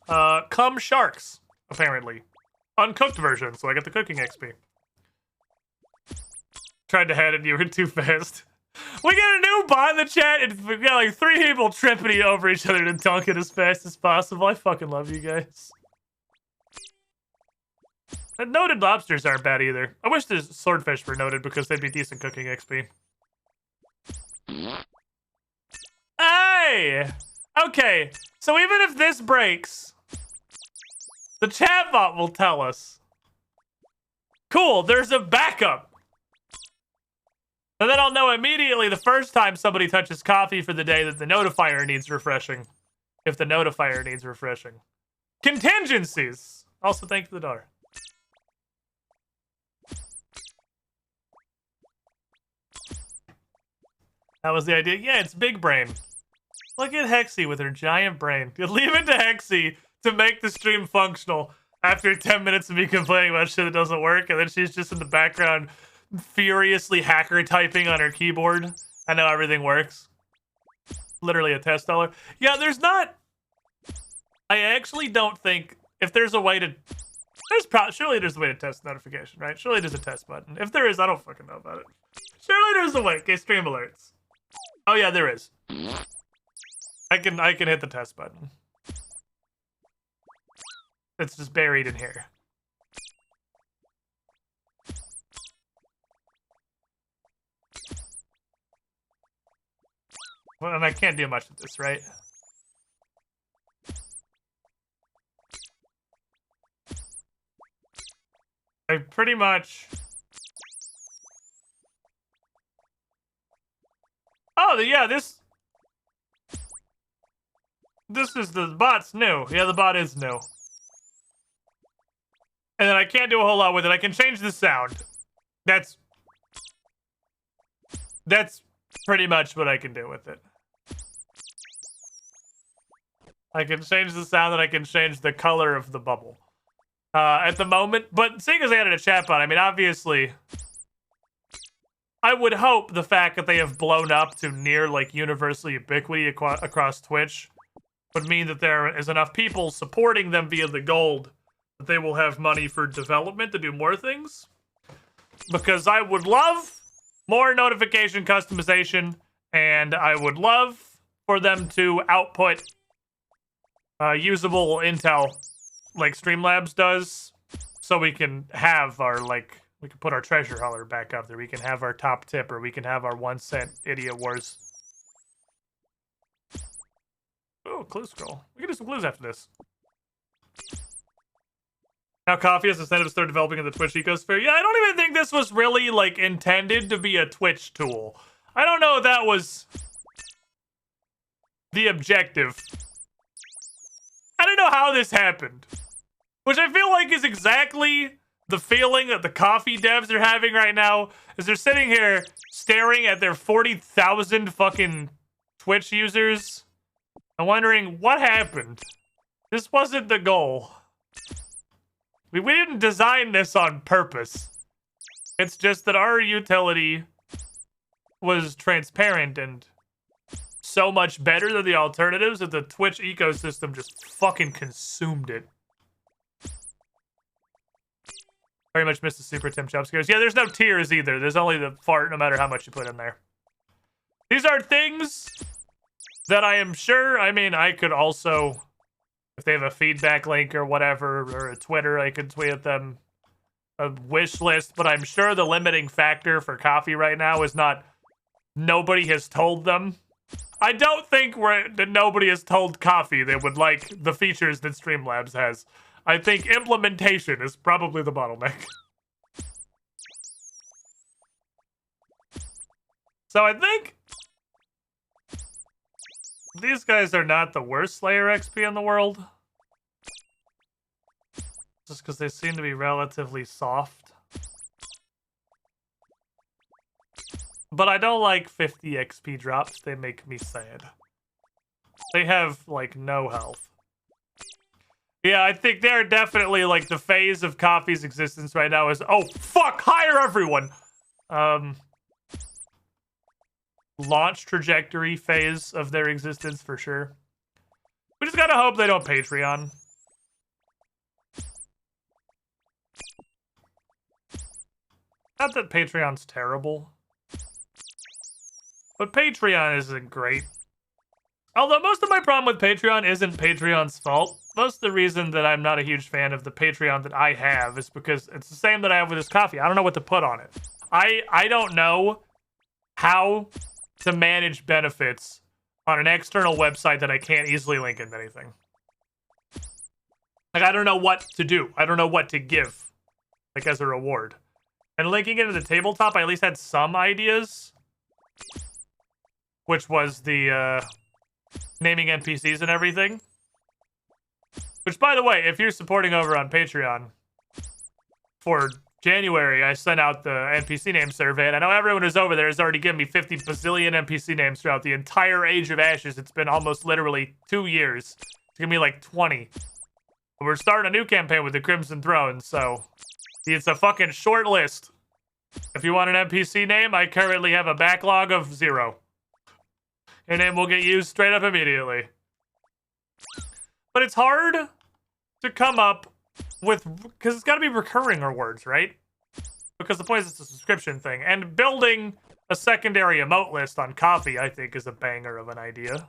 come sharks, apparently. Uncooked version, so I get the cooking XP. Tried to head it, you were too fast. We got a new bot in the chat, and we got like 3 people tripping over each other to dunk it as fast as possible. I fucking love you guys. And noted lobsters aren't bad either. I wish the swordfish were noted because they'd be decent cooking XP. Hey! Okay, so even if this breaks, the chatbot will tell us. Cool, there's a backup. And then I'll know immediately the first time somebody touches coffee for the day that the notifier needs refreshing. If the notifier needs refreshing. Contingencies! Also, thank you for the dollar. That was the idea. Yeah, it's big brain. Look at Hexy with her giant brain. You leave it to Hexy to make the stream functional after 10 minutes of me complaining about shit that doesn't work, and then she's just in the background furiously hacker typing on her keyboard. I know everything works. Literally a test dollar. Yeah, there's not... I actually don't think... If there's a way to... Surely there's a way to test notification, right? Surely there's a test button. If there is, I don't fucking know about it. Surely there's a way. Okay, stream alerts. Oh yeah, there is. I can hit the test button. It's just buried in here. Well, and I can't do much with this, right? I pretty much... Oh, yeah, this is the bot's new. Yeah, the bot is new. And then I can't do a whole lot with it. I can change the sound. That's pretty much what I can do with it. I can change the sound and I can change the color of the bubble. At the moment, but seeing as I added a chat bot, I mean, obviously... I would hope the fact that they have blown up to near, like, universal ubiquity across Twitch would mean that there is enough people supporting them via the gold that they will have money for development to do more things. Because I would love more notification customization, and I would love for them to output usable intel like Streamlabs does, so we can have our, like, We can put our treasure hauler back up there. We can have our top tip, or we can have our 1 cent idiot wars. Oh, clue scroll. We can do some clues after this. Now coffee has incentive to start developing in the Twitch ecosphere. Yeah, I don't even think this was really, like, intended to be a Twitch tool. I don't know if that was the objective. I don't know how this happened. Which I feel like is exactly the feeling that the coffee devs are having right now. Is they're sitting here staring at their 40,000 fucking Twitch users and wondering what happened. This wasn't the goal. We didn't design this on purpose. It's just that our utility was transparent and so much better than the alternatives that the Twitch ecosystem just fucking consumed it. Very much missed the Super Tim jump scares. Yeah, there's no tears either. There's only the fart no matter how much you put in there. These are things that I am sure, I mean, I could also, if they have a feedback link or whatever, or a Twitter, I could tweet at them a wish list, but I'm sure the limiting factor for coffee right now is not nobody has told them. I don't think that nobody has told coffee they would like the features that Streamlabs has. I think implementation is probably the bottleneck. So I think these guys are not the worst Slayer XP in the world. Just because they seem to be relatively soft. But I don't like 50 XP drops. They make me sad. They have, like, no health. Yeah, I think they're definitely, like, the phase of Coffee's existence right now is, oh, fuck, hire everyone! Launch trajectory phase of their existence, for sure. We just gotta hope they don't Patreon. Not that Patreon's terrible. But Patreon isn't great. Although most of my problem with Patreon isn't Patreon's fault. Most of the reason that I'm not a huge fan of the Patreon that I have is because it's the same that I have with this coffee. I don't know what to put on it. I don't know how to manage benefits on an external website that I can't easily link into anything. Like, I don't know what to do. I don't know what to give, like, as a reward. And linking into the tabletop, I at least had some ideas. Which was the, naming NPCs and everything. Which, by the way, if you're supporting over on Patreon, for January, I sent out the NPC name survey, and I know everyone who's over there has already given me 50 bazillion NPC names throughout the entire Age of Ashes. It's been almost literally 2 years. It's gonna be like 20. We're starting a new campaign with the Crimson Throne, so it's a fucking short list. If you want an NPC name, I currently have a backlog of 0. Your name will get used straight up immediately. But it's hard to come up with, because it's got to be recurring rewards, right? Because the point is it's a subscription thing. And building a secondary emote list on Coffee, I think, is a banger of an idea.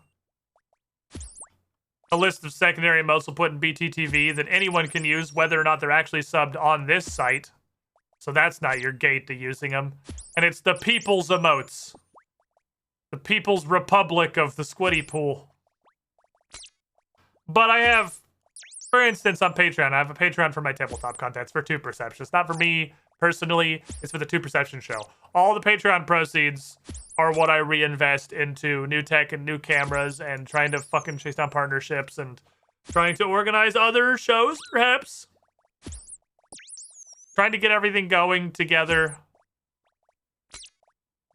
A list of secondary emotes will put in BTTV that anyone can use, whether or not they're actually subbed on this site. So that's not your gate to using them. And it's the people's emotes. The People's Republic of the Squiddy Pool. But I have, for instance, on Patreon, I have a Patreon for my tabletop content. It's for 2 Perception. It's not for me personally. It's for the 2 Perception show. All the Patreon proceeds are what I reinvest into new tech and new cameras and trying to fucking chase down partnerships and trying to organize other shows, perhaps. Trying to get everything going together.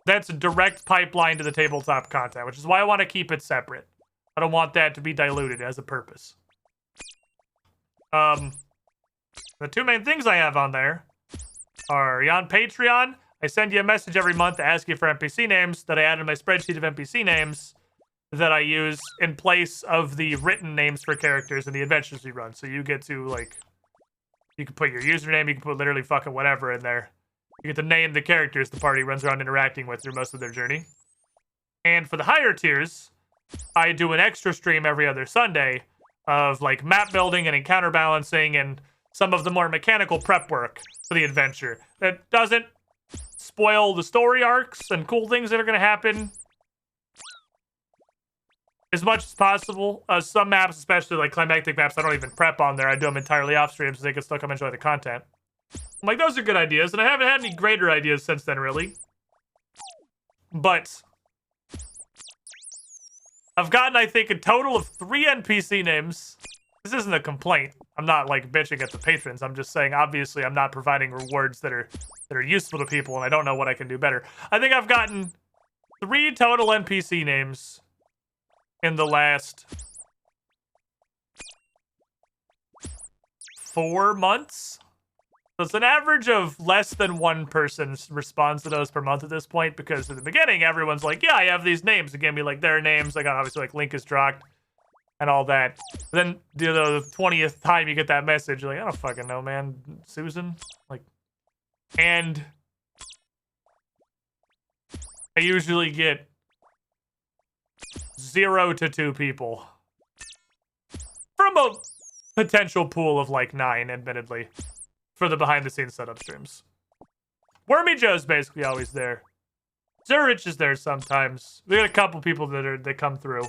That's a direct pipeline to the tabletop content, which is why I want to keep it separate. I don't want that to be diluted as a purpose. The 2 main things I have on there are on Patreon. I send you a message every month to ask you for NPC names that I add in my spreadsheet of NPC names that I use in place of the written names for characters in the adventures we run. So you get to, like, you can put your username, you can put literally fucking whatever in there. You get to name the characters the party runs around interacting with through most of their journey. And for the higher tiers, I do an extra stream every other Sunday of, like, map building and encounter balancing and some of the more mechanical prep work for the adventure that doesn't spoil the story arcs and cool things that are going to happen as much as possible. Some maps, especially like climactic maps, I don't even prep on there. I do them entirely off stream so they can still come enjoy the content. I'm like, those are good ideas, and I haven't had any greater ideas since then, really. But I've gotten, I think, a total of 3 NPC names. This isn't a complaint. I'm not, like, bitching at the patrons. I'm just saying, obviously, I'm not providing rewards that are useful to people, and I don't know what I can do better. I think I've gotten 3 total NPC names in the last 4 months. So it's an average of less than 1 person responds to those per month at this point, because in the beginning, everyone's like, yeah, I have these names. It gave me, like, their names. I got, obviously, like, link is dropped and all that. But then, you know, the 20th time you get that message, you're like, I don't fucking know, man. Susan? Like, and I usually get 0 to 2 people from a potential pool of, like, 9, admittedly, for the behind-the-scenes setup streams. Wormy Joe's basically always there. Zurich is there sometimes. We got a couple people that come through.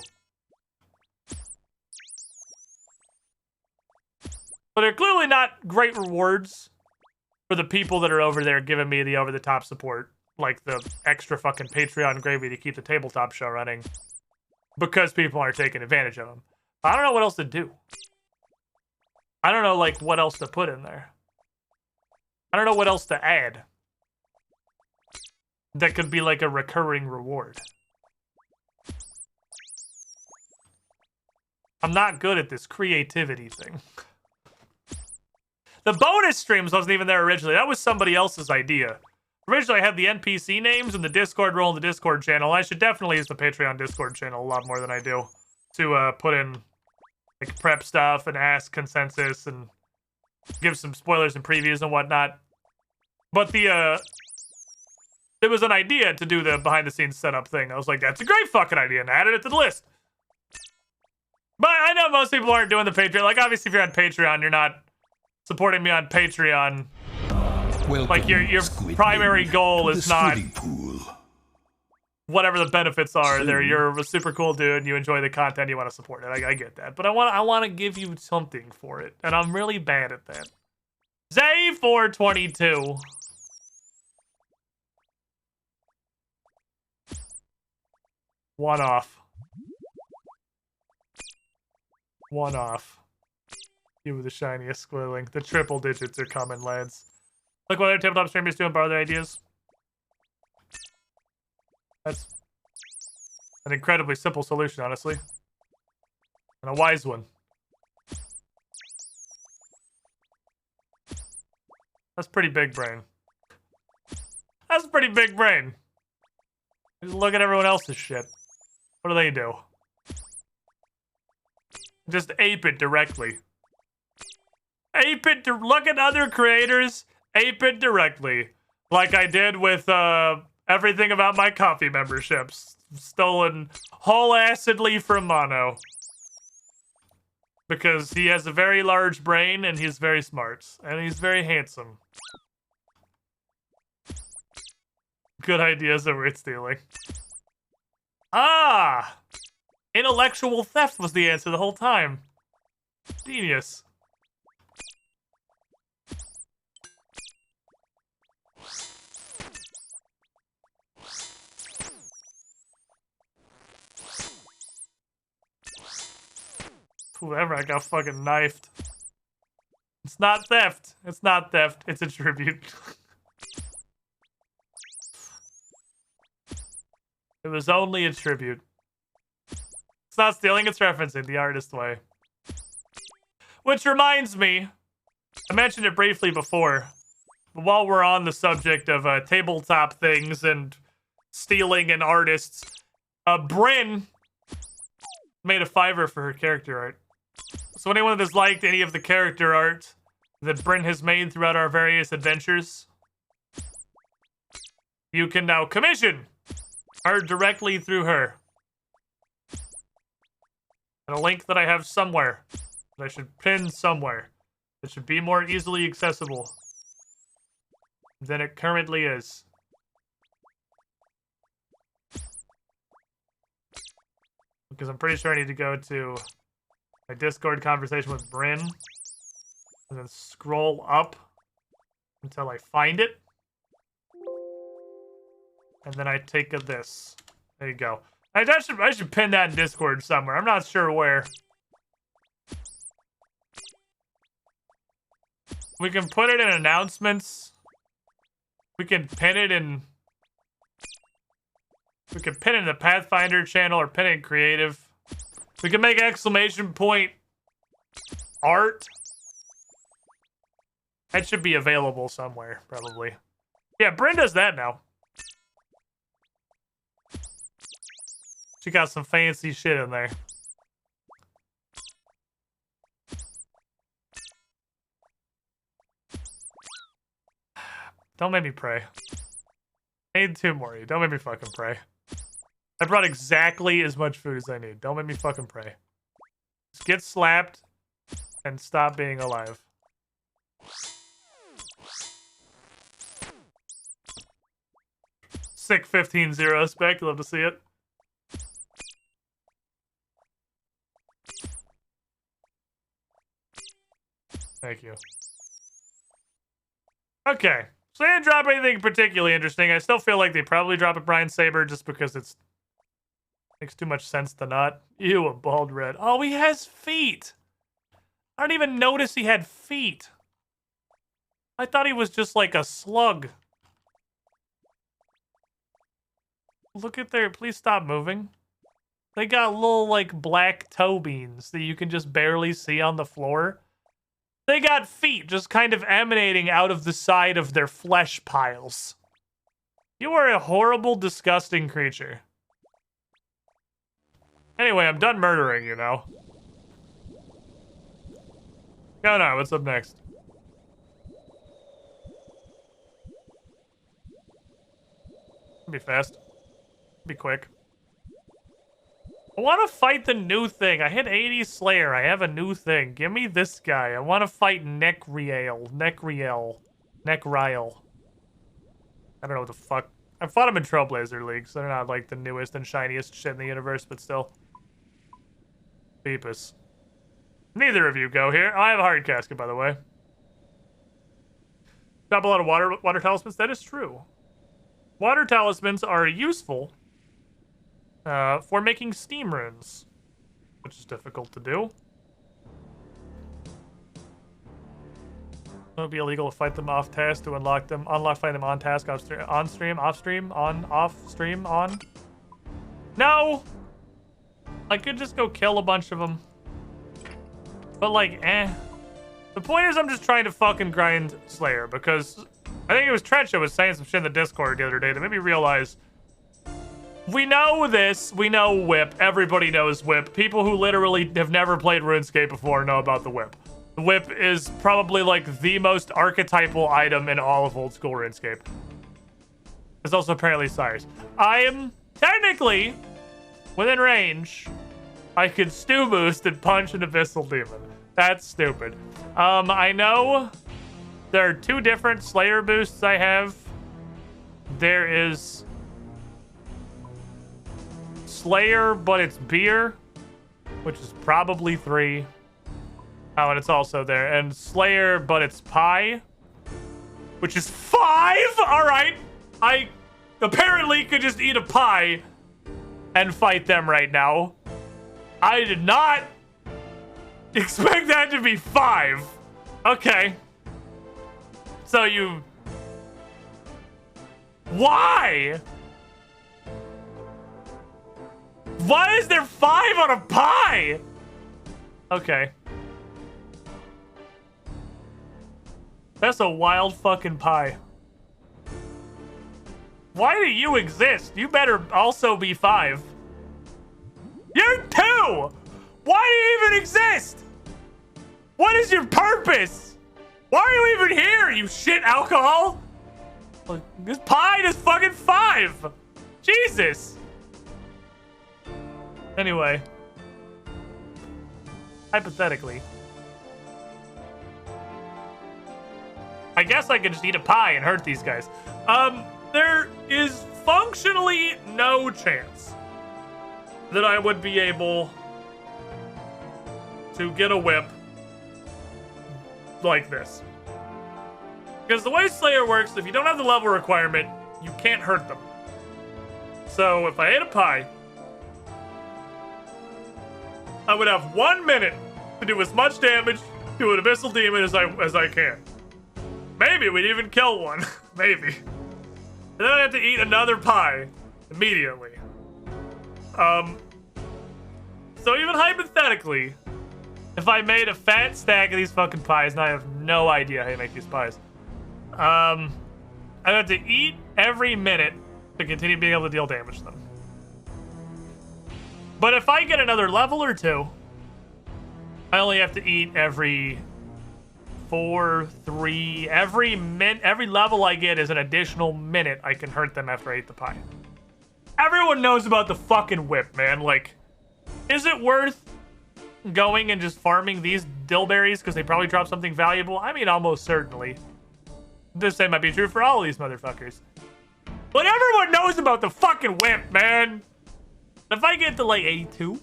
But they're clearly not great rewards for the people that are over there giving me the over-the-top support, like the extra fucking Patreon gravy to keep the tabletop show running, because people aren't taking advantage of them. I don't know what else to do. I don't know, like, what else to put in there. I don't know what else to add that could be like a recurring reward. I'm not good at this creativity thing. The bonus streams wasn't even there originally. That was somebody else's idea. Originally, I had the NPC names and the Discord role in the Discord channel. I should definitely use the Patreon Discord channel a lot more than I do to put in like prep stuff and ask consensus and give some spoilers and previews and whatnot. But there was an idea to do the behind-the-scenes setup thing. I was like, that's a great fucking idea, and I added it to the list. But I know most people aren't doing the Patreon. Like, obviously, if you're on Patreon, you're not supporting me on Patreon. Welcome, Like, your primary goal is not pool. whatever the benefits are. You're a super cool dude, and you enjoy the content, you want to support it. I get that. But I want to give you something for it, and I'm really bad at that. Zay422. One off. One off. You were the shiniest squirreling. The triple digits are coming, lads. Look what other tabletop streamers do and borrow their ideas. That's an incredibly simple solution, honestly. And a wise one. That's pretty big brain. That's pretty big brain. Just look at everyone else's shit. What do they do? Just ape it directly. Ape it, look at other creators, ape it directly. Like I did with everything about my coffee memberships. Stolen whole-assedly from Mono. Because he has a very large brain and he's very smart. And he's very handsome. Good ideas that we're stealing. Ah! Intellectual theft was the answer the whole time. Genius. Whoever, I got fucking knifed. It's not theft. It's not theft. It's a tribute. It was only a tribute. It's not stealing, it's referencing the artist way. Which reminds me, I mentioned it briefly before, but while we're on the subject of tabletop things and stealing and artists, Bryn made a $5 for her character art. So anyone that has liked any of the character art that Bryn has made throughout our various adventures, you can now commission art directly through her. And a link that I have somewhere, that I should pin somewhere. It should be more easily accessible than it currently is. Because I'm pretty sure I need to go to my Discord conversation with Bryn and then scroll up until I find it. And then I take this. There you go. I should pin that in Discord somewhere. I'm not sure where. We can put it in announcements. We can pin it in... We can pin it in the Pathfinder channel or pin it in creative. We can make exclamation point art. That should be available somewhere, probably. Yeah, Bryn does that now. She got some fancy shit in there. Don't make me pray. I need 2 more. Don't make me fucking pray. I brought exactly as much food as I need. Don't make me fucking pray. Just get slapped and stop being alive. Sick 15-0 spec. Love to see it. Thank you. Okay. So they didn't drop anything particularly interesting. I still feel like they probably drop a Brian Saber just because it's makes too much sense to not. Ew, a bald red. Oh, he has feet. I didn't even notice he had feet. I thought he was just like a slug. Look at their... Please stop moving. They got little, like, black toe beans that you can just barely see on the floor. They got feet just kind of emanating out of the side of their flesh piles. You are a horrible, disgusting creature. Anyway, I'm done murdering you now. Oh no, what's up next? Be fast. Be quick. I want to fight the new thing. I hit 80 Slayer. I have a new thing. Give me this guy. I want to fight Nekriel. Nekriel. Nekriel. I don't know what the fuck. I fought him in Trailblazer League, so they're not like the newest and shiniest shit in the universe, but still. Beepus. Neither of you go here. I have a hard casket, by the way. Drop a lot of water talismans. That is true. Water talismans are useful for making steam runes, which is difficult to do. It would be illegal to fight them off task to unlock them. Fight them on task, on stream, off stream, on, off stream, on. No! I could just go kill a bunch of them. But like, The point is I'm just trying to fucking grind Slayer because I think it was Trecho was saying some shit in the Discord the other day that made me realize we know this. We know Whip. Everybody knows Whip. People who literally have never played RuneScape before know about the Whip. The Whip is probably like the most archetypal item in all of old school RuneScape. There's also apparently Sires. I am technically within range. I could stew boost and punch an Abyssal Demon. That's stupid. I know there are 2 different Slayer boosts I have. There is Slayer, but it's beer, which is probably 3. Oh, and it's also there. And Slayer, but it's pie, which is 5. All right. I apparently could just eat a pie and fight them right now. I did not expect that to be 5. Okay. So you... Why? Why is there 5 on a pie? Okay. That's a wild fucking pie. Why do you exist? You better also be 5. You're 2! Why do you even exist? What is your purpose? Why are you even here, you shit alcohol? Look, this pie is fucking 5. Jesus. Anyway. Hypothetically. I guess I could just eat a pie and hurt these guys. There is functionally no chance that I would be able to get a whip like this. Because the way Slayer works, if you don't have the level requirement, you can't hurt them. So if I ate a pie, I would have 1 minute to do as much damage to an abyssal demon as I can. Maybe we'd even kill one. Maybe. And then I'd have to eat another pie immediately. So even hypothetically, if I made a fat stack of these fucking pies, and I have no idea how you make these pies, I'd have to eat every minute to continue being able to deal damage to them. But if I get another level or two, I only have to eat every 4, 3, every level I get is an additional minute I can hurt them after I eat the pie. Everyone knows about the fucking whip, man. Like, is it worth going and just farming these dillberries because they probably drop something valuable? I mean, almost certainly. The same might be true for all of these motherfuckers. But everyone knows about the fucking whip, man. If I get to like 82,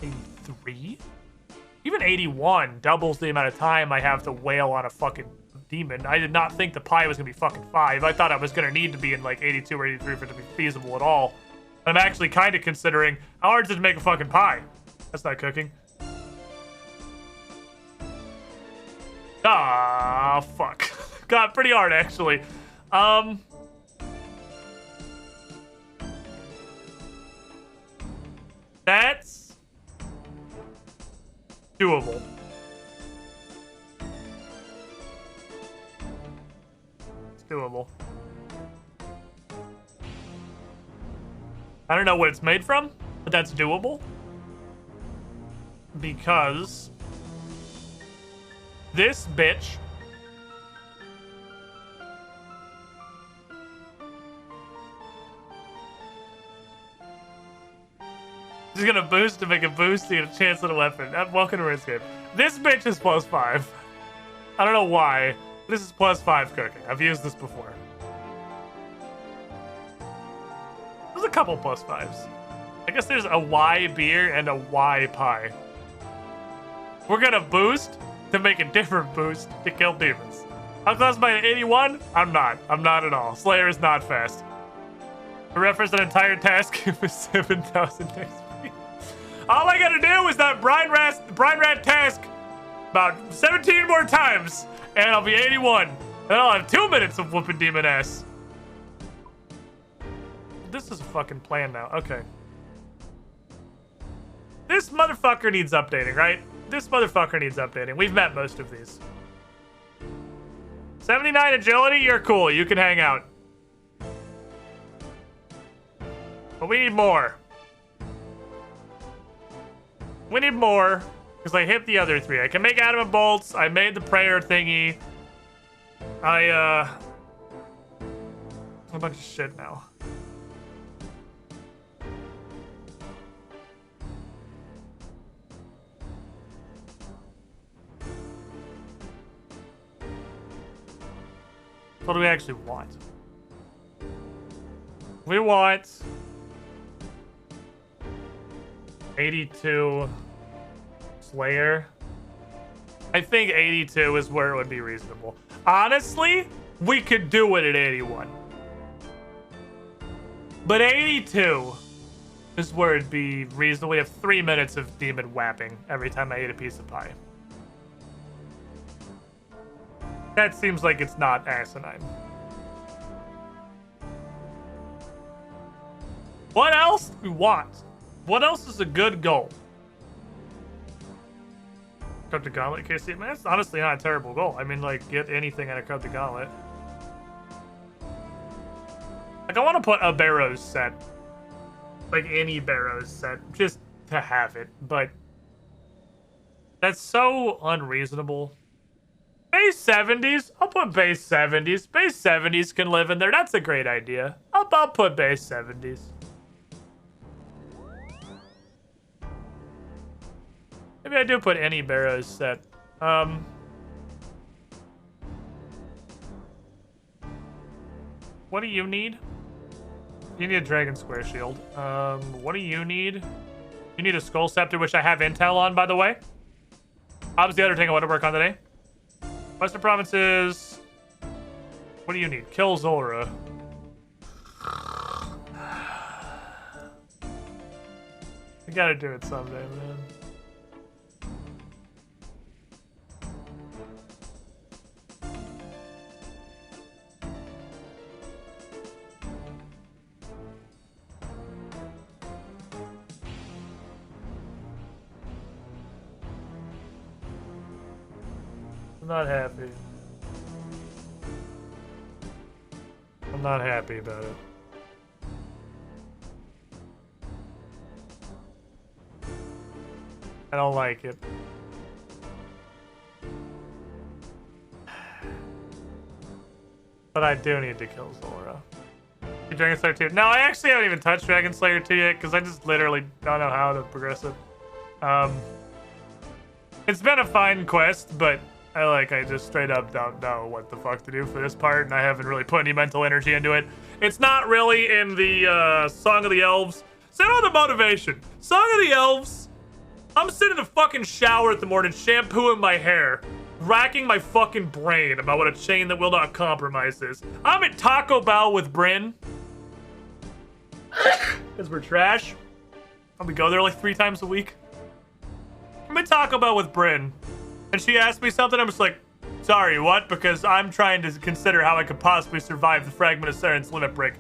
83, even 81 doubles the amount of time I have to wail on a fucking demon. I did not think the pie was gonna be fucking 5. I thought I was gonna need to be in like 82 or 83 for it to be feasible at all. I'm actually kind of considering how hard is it to make a fucking pie? That's not cooking. Ah, fuck. Got pretty hard actually. That's doable. It's doable. I don't know what it's made from, but that's doable. Because this bitch is gonna boost to make a boost to get a chance at a weapon. Welcome to RuneScape. This bitch is +5. I don't know why. This is +5 cooking. I've used this before. There's a couple +5s. I guess there's a Y beer and a Y pie. We're gonna boost to make a different boost to kill demons. How close am I to 81? I'm not. I'm not at all. Slayer is not fast. I referenced an entire task with 7,000 XP. All I gotta do is that brine rat task about 17 more times, and I'll be 81. Then I'll have 2 minutes of whooping demon ass. This is a fucking plan now. Okay. This motherfucker needs updating, right? This motherfucker needs updating. We've met most of these. 79 agility, you're cool. You can hang out. But we need more. We need more. Because I hit the other 3. I can make adamant bolts. I made the prayer thingy. A bunch of shit now. What do we actually want? We want 82 Slayer. I think 82 is where it would be reasonable. Honestly, we could do it at 81. But 82 is where it'd be reasonable. We have 3 minutes of demon whapping every time I eat a piece of pie. That seems like it's not asinine. What else do we want? What else is a good goal? Corrupted Gauntlet, KC. Man, that's honestly not a terrible goal. I mean, like, get anything out of Corrupted Gauntlet. Like, I want to put a Barrows set. Like, any Barrows set. Just to have it. But that's so unreasonable. Base 70s? I'll put base 70s. Base 70s can live in there. That's a great idea. I'll put base 70s. Maybe I do put any Barrows set. What do you need? You need a Dragon Square Shield. What do you need? You need a Skull Scepter, which I have intel on, by the way. That was the other thing I want to work on today. Western Provinces. What do you need? Kill Zora. I gotta do it someday, man. I'm not happy. I'm not happy about it. I don't like it. But I do need to kill Zora. Dragon Slayer 2. No, I actually haven't even touched Dragon Slayer 2 yet because I just literally don't know how to progress it. It's been a fine quest, but I just straight up don't know what the fuck to do for this part, and I haven't really put any mental energy into it. It's not really in the Song of the Elves. It's not the motivation. Song of the Elves, I'm sitting in the fucking shower at the morning, shampooing my hair, racking my fucking brain about what a chain that will not compromise is. I'm at Taco Bell with Bryn, because we're trash, and we go there like 3 times a week. I'm at Taco Bell with Bryn, and she asked me something. I'm just like, sorry, what? Because I'm trying to consider how I could possibly survive the Fragment of Saren's limit break.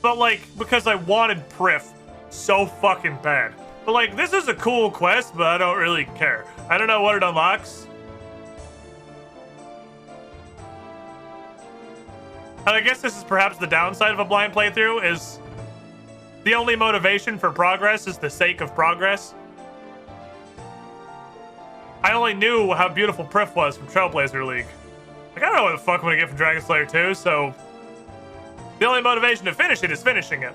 But like, because I wanted Prif so fucking bad. But like, this is a cool quest, but I don't really care. I don't know what it unlocks. And I guess this is perhaps the downside of a blind playthrough, is the only motivation for progress is the sake of progress. I only knew how beautiful Prif was from Trailblazer League. Like, I don't know what the fuck I'm gonna get from Dragon Slayer 2, so the only motivation to finish it is finishing it.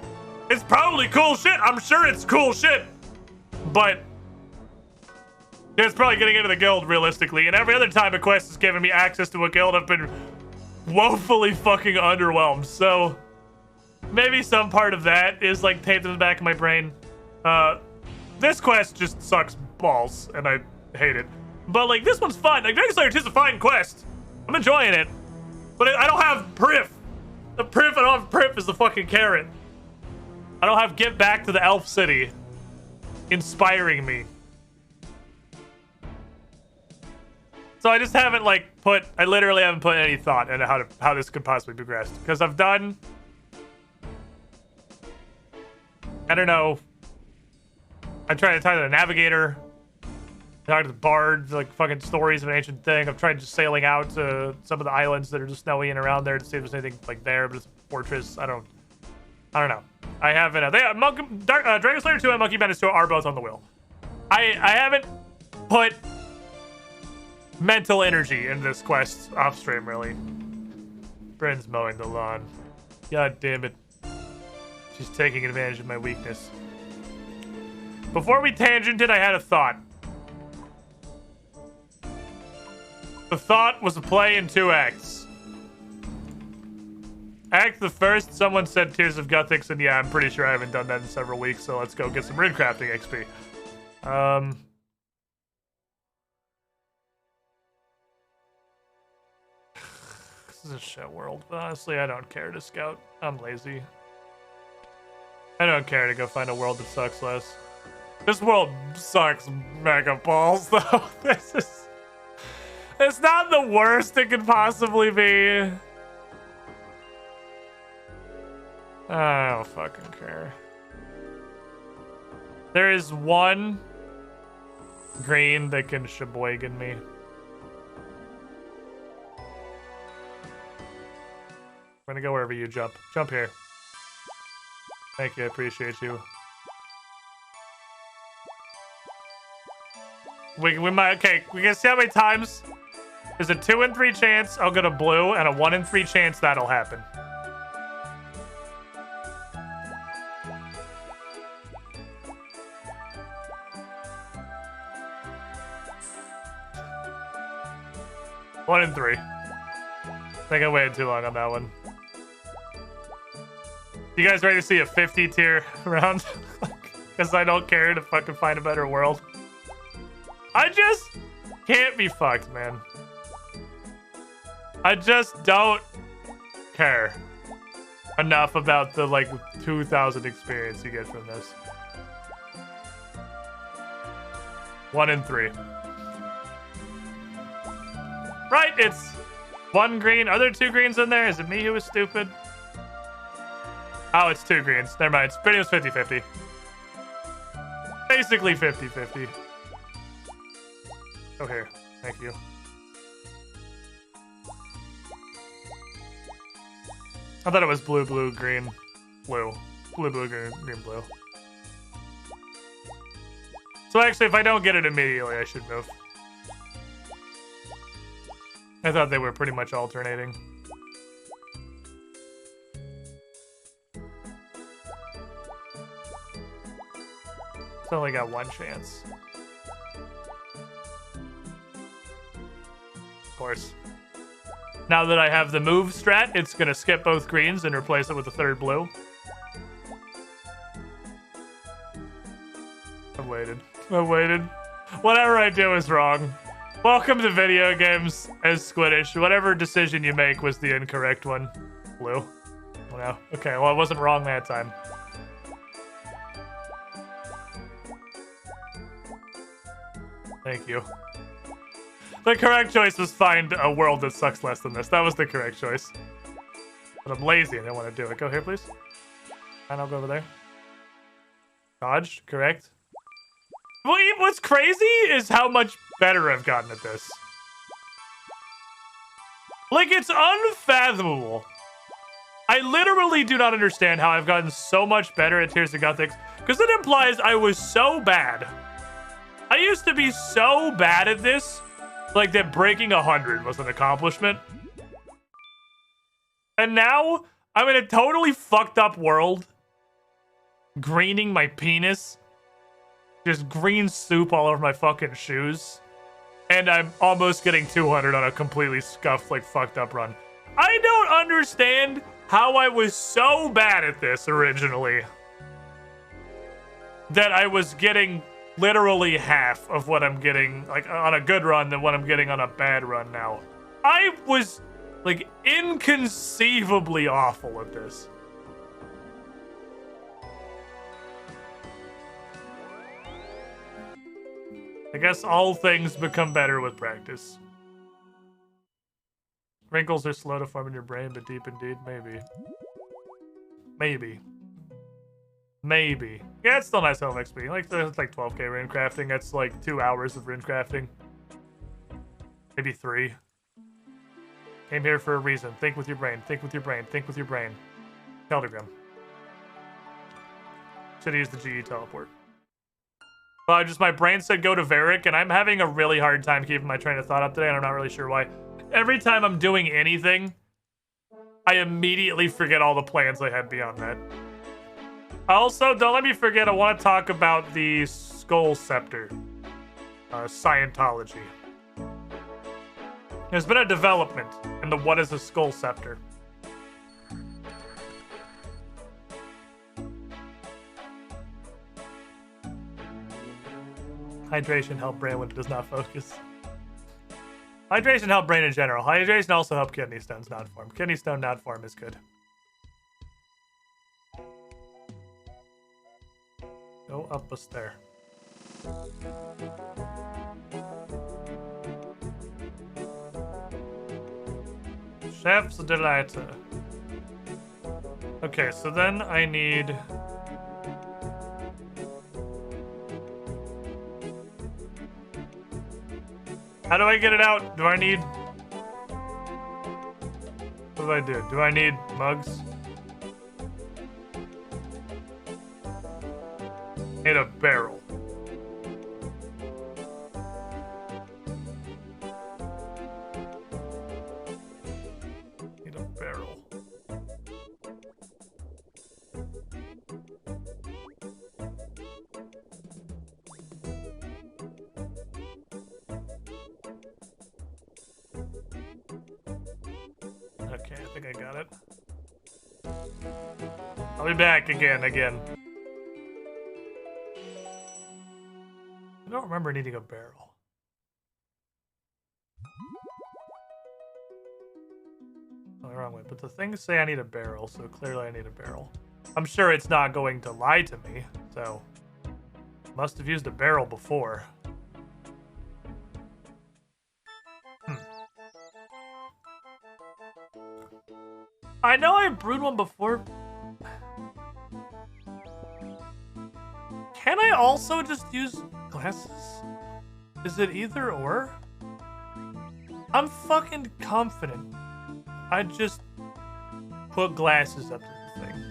It's probably cool shit. I'm sure it's cool shit. But it's probably getting into the guild realistically. And every other time a quest has given me access to a guild, I've been woefully fucking underwhelmed. So maybe some part of that is like taped in the back of my brain. This quest just sucks balls, and I hate it. But like, this one's fun. Like, Dragon Slayer 2 is a fine quest. I'm enjoying it. But I don't have Prif. The Prif I don't have Prif is the fucking carrot. I don't have Get Back to the Elf City inspiring me. So I just haven't like I literally haven't put any thought into how this could possibly progress. Because I've done, I don't know, I tried to talk to the navigator, talk to the bard, like fucking stories of an ancient thing. I've tried just sailing out to some of the islands that are just snowy and around there to see if there's anything like there, but it's a fortress. I don't know. I haven't. Dragon Slayer 2 and Monkey Bandits 2 are both on the wheel. I haven't put mental energy in this quest off stream, really. Bryn's mowing the lawn. God damn it. She's taking advantage of my weakness. Before we tangented, I had a thought. The thought was a play in 2 acts. Act the first, someone said Tears of Guthix, and yeah, I'm pretty sure I haven't done that in several weeks, so let's go get some rune crafting XP. This is a shit world, but honestly, I don't care to scout. I'm lazy. I don't care to go find a world that sucks less. This world sucks mega balls, though. It's not the worst it could possibly be. I don't fucking care. There is one green that can Sheboygan me. I'm gonna go wherever you jump. Jump here. Thank you, I appreciate you. We might, okay, we can see how many times. There's a 2 in 3 chance I'll get a blue, and a 1 in 3 chance that'll happen. One in 3. I think I waited too long on that one. You guys ready to see a 50 tier round? Because I don't care to fucking find a better world. I just can't be fucked, man. I just don't care enough about the like 2,000 experience you get from this. 1 in 3. Right, it's 1 green. Are there 2 greens in there? Is it me who was stupid? Oh, it's 2 greens. Never mind. It's pretty much 50-50. Basically 50-50. Oh, here. Thank you. I thought it was blue, blue, green, blue. Blue, blue, green, green, blue. So actually, if I don't get it immediately, I should move. I thought they were pretty much alternating. It's only got 1 chance. Of course. Now that I have the move strat, it's gonna skip both greens and replace it with a 3rd blue. I waited. I waited. Whatever I do is wrong. Welcome to video games as Squiddish. Whatever decision you make was the incorrect one. Blue. Oh no. Okay, well I wasn't wrong that time. Thank you. The correct choice was find a world that sucks less than this. That was the correct choice. But I'm lazy and I don't want to do it. Go here, please. And I'll go over there. Dodged, correct. What's crazy is how much better I've gotten at this. Like, it's unfathomable. I literally do not understand how I've gotten so much better at Tears of Gothics, because it implies I was so bad. I used to be so bad at this, like that breaking 100 was an accomplishment. And now, I'm in a totally fucked up world, greening my penis, just green soup all over my fucking shoes, and I'm almost getting 200 on a completely scuffed, like, fucked up run. I don't understand how I was so bad at this originally that I was getting literally half of what I'm getting, like, on a good run than what I'm getting on a bad run now. I was, like, inconceivably awful at this. I guess all things become better with practice. Wrinkles are slow to form in your brain, but deep indeed. Maybe. Maybe. Maybe. Yeah, it's still nice home XP. Like, it's like 12k rune crafting. That's like 2 hours of rune crafting. Maybe 3. Came here for a reason. Think with your brain. Think with your brain. Think with your brain. Telegram. Should've used the GE teleport. Well, my brain said go to Varric, and I'm having a really hard time keeping my train of thought up today, and I'm not really sure why. Every time I'm doing anything, I immediately forget all the plans I had beyond that. Also, don't let me forget, I want to talk about the Skull Scepter. Scientology. There's been a development in the what is a Skull Scepter. Hydration help brain when it does not focus. Hydration help brain in general. Hydration also help kidney stones not form. Kidney stone not form is good. Go up a stair. Chef's delight. Okay, so then I need... How do I get it out? Do I need... What do I do? Do I need mugs? Need a barrel. Need a barrel. Okay, I think I got it. I'll be back again. I don't remember needing a barrel. Oh, the wrong way. But the things say I need a barrel, so clearly I need a barrel. I'm sure it's not going to lie to me, so must have used a barrel before. I know I brewed one before. Can I also just use glasses? Is it either or? I'm fucking confident. I just put glasses up to the thing.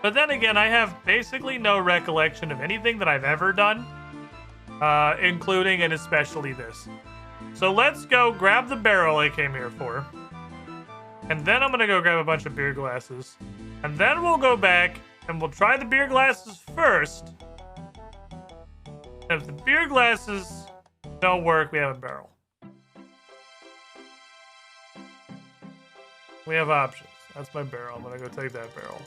But then again, I have basically no recollection of anything that I've ever done, including and especially this. So let's go grab the barrel I came here for. And then I'm gonna go grab a bunch of beer glasses. And then we'll go back and we'll try the beer glasses first. If the beer glasses don't work, we have a barrel. We have options. That's my barrel. I'm gonna go take that barrel.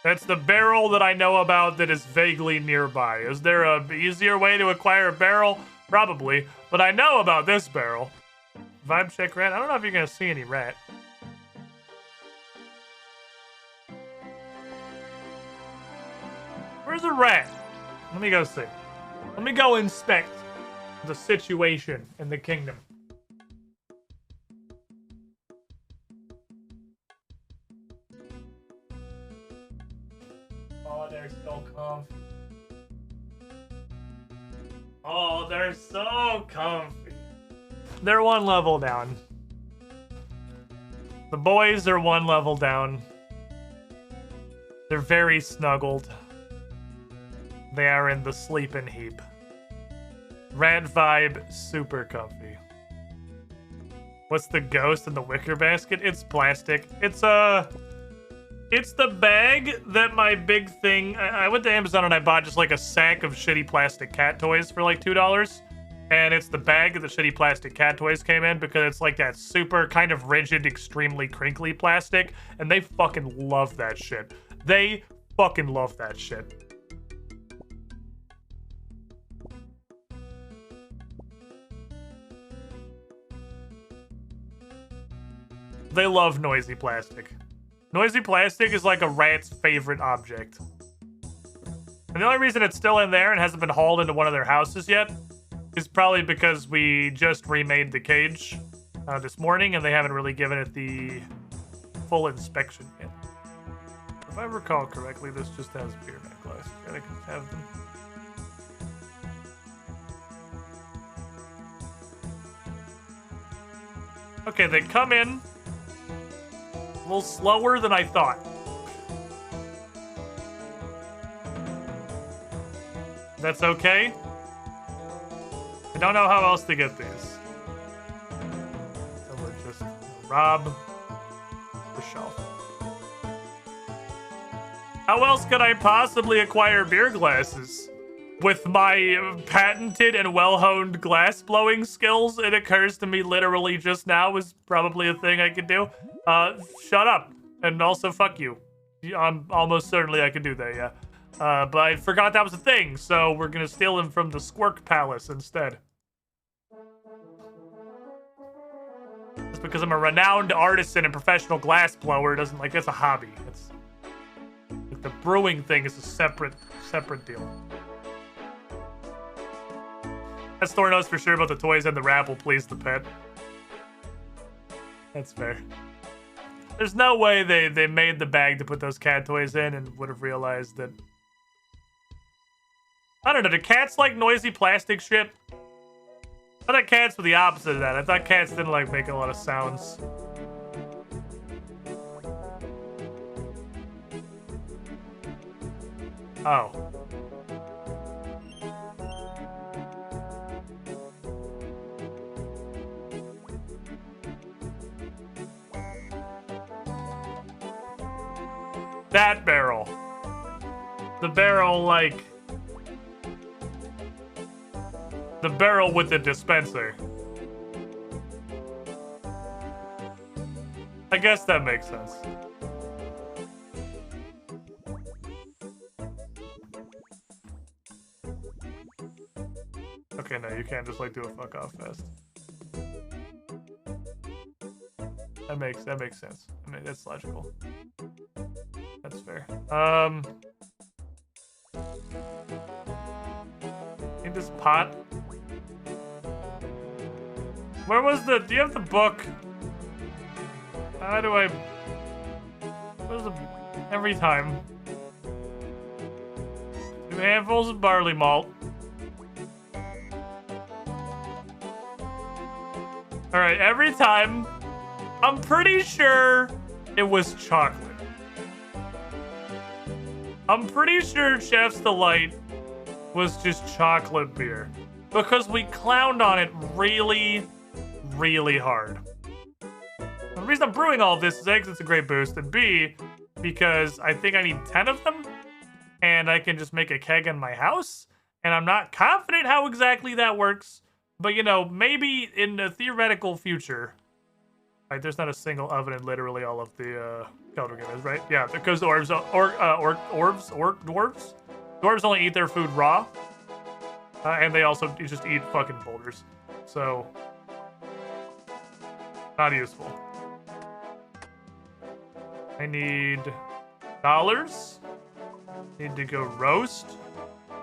That's the barrel that I know about that is vaguely nearby. Is there a easier way to acquire a barrel? Probably. But I know about this barrel. Vibe check rat. I don't know if you're gonna see any rat. Where's the rat? Let me go see. Let me go inspect the situation in the kingdom. Oh, they're so comfy. Oh, they're so comfy. They're one level down. The boys are one level down. They're very snuggled. They are in the sleeping heap. Rat vibe, super comfy. What's the ghost in the wicker basket? It's plastic. It's the bag that my big thing... I went to Amazon and I bought just like a sack of shitty plastic cat toys for like $2. And it's the bag that the shitty plastic cat toys came in because it's like that super kind of rigid, extremely crinkly plastic. And they fucking love that shit. They fucking love that shit. They love noisy plastic. Noisy plastic is like a rat's favorite object. And the only reason it's still in there and hasn't been hauled into one of their houses yet is probably because we just remade the cage this morning and they haven't really given it the full inspection yet. If I recall correctly, this just has beer mat glasses. I can have them. Okay, they come in a little slower than I thought. That's okay. I don't know how else to get these. So we're just gonna rob the shelf. How else could I possibly acquire beer glasses? With my patented and well-honed glass blowing skills, it occurs to me literally just now is probably a thing I could do. Shut up. And also, fuck you. I'm almost certainly I could do that, yeah. But I forgot that was a thing, so we're gonna steal them from the Squirk Palace instead. It's because I'm a renowned artisan and professional glass blower. Doesn't like that's a hobby. It's like the brewing thing is a separate deal. That store knows for sure about the toys and the wrap will please the pet. That's fair. There's no way they made the bag to put those cat toys in and would have realized that... I don't know, do cats like noisy plastic shit? I thought cats were the opposite of that. I thought cats didn't like making a lot of sounds. Oh. That barrel. The barrel, like... The barrel with the dispenser. I guess that makes sense. Okay, no, you can't just like do a fuck off fest. That makes sense. I mean, that's logical. That's fair. In this pot. Where was the? Do you have the book? How do I? Where's the? Every time. 2 handfuls of barley malt. All right, every time. I'm pretty sure it was chocolate. I'm pretty sure Chef's Delight was just chocolate beer because we clowned on it really, really hard. The reason I'm brewing all of this is A, because it's a great boost, and B, because I think I need 10 of them, and I can just make a keg in my house, and I'm not confident how exactly that works, but you know, maybe in the theoretical future. Right, there's not a single oven in literally all of the Keldor games, right? Yeah, because dwarves only eat their food raw, and they also just eat fucking boulders. So, not useful. I need dollars. Need to go roast.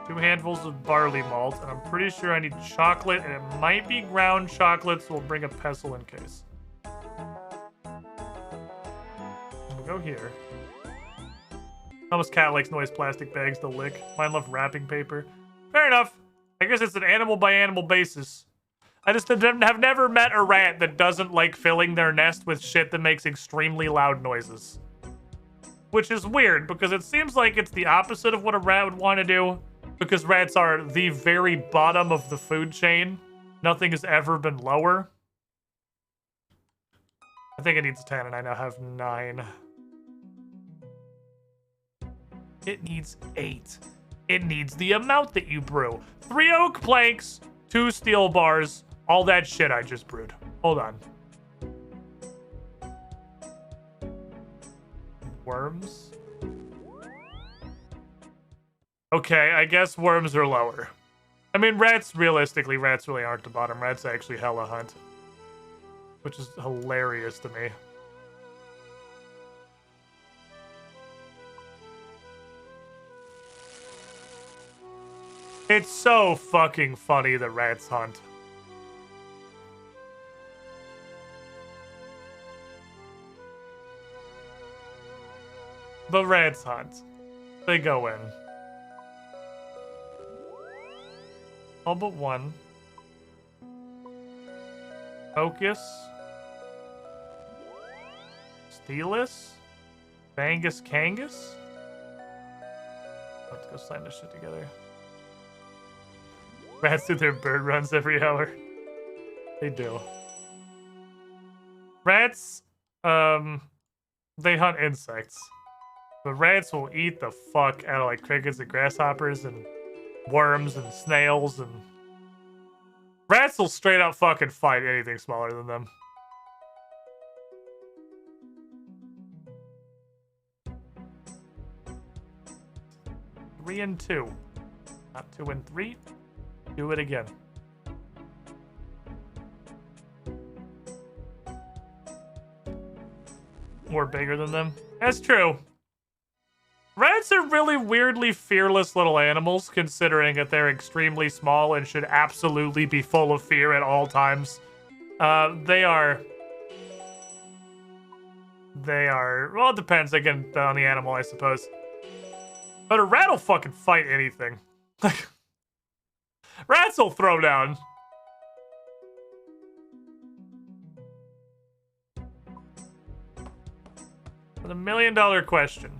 2 handfuls of barley malt, and I'm pretty sure I need chocolate, and it might be ground chocolate, so we'll bring a pestle in case. Go here. Almost cat likes noise plastic bags to lick. Mine love wrapping paper. Fair enough. I guess it's an animal by animal basis. I just have never met a rat that doesn't like filling their nest with shit that makes extremely loud noises. Which is weird because it seems like it's the opposite of what a rat would want to do. Because rats are the very bottom of the food chain. Nothing has ever been lower. I think it needs 10 and I now have 9. It needs 8. It needs the amount that you brew. 3 oak planks, 2 steel bars, all that shit I just brewed. Hold on. Worms? Okay, I guess worms are lower. I mean, realistically, rats really aren't the bottom. Rats actually hella hunt. Which is hilarious to me. It's so fucking funny that rats hunt. But rats hunt. They go in. All but one. Focus. Steelus. Bangus Kangus. Let's go sign this shit together. Rats do their bird runs every hour. They do. Rats, they hunt insects. But rats will eat the fuck out of like crickets and grasshoppers and worms and snails and... Rats will straight up fucking fight anything smaller than them. Three and 2. Not 2 and 3. Do it again. More bigger than them. That's true. Rats are really weirdly fearless little animals, considering that they're extremely small and should absolutely be full of fear at all times. They are... Well, it depends again on the animal, I suppose. But a rat will fucking fight anything. Rats will throw down. The $1 million question.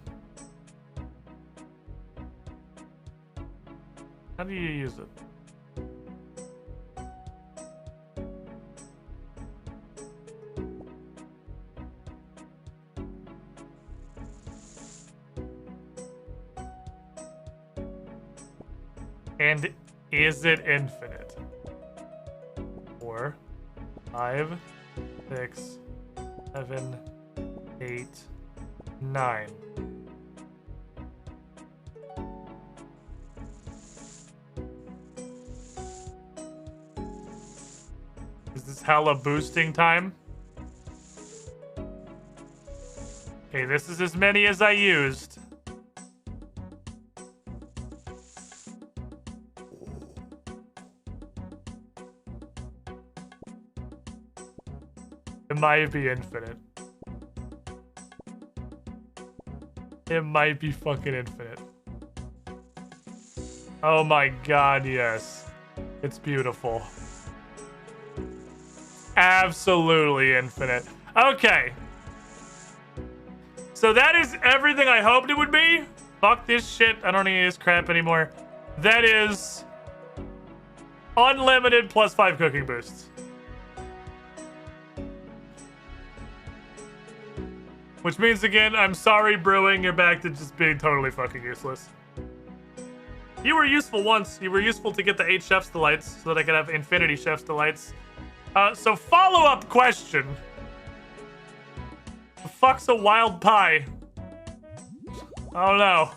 How do you use it? And is it infinite? 4, 5, 6, 7, 8, 9. Is this hella boosting time? Okay, this is as many as I used. It might be infinite. It might be fucking infinite. Oh my god, yes. It's beautiful. Absolutely infinite. Okay. So that is everything I hoped it would be. Fuck this shit. I don't need this crap anymore. That is unlimited plus 5 cooking boosts. Which means, again, I'm sorry, brewing, you're back to just being totally fucking useless. You were useful once. You were useful to get the 8 Chef's Delights so that I could have infinity Chef's Delights. So follow-up question. The fuck's a wild pie? I don't know.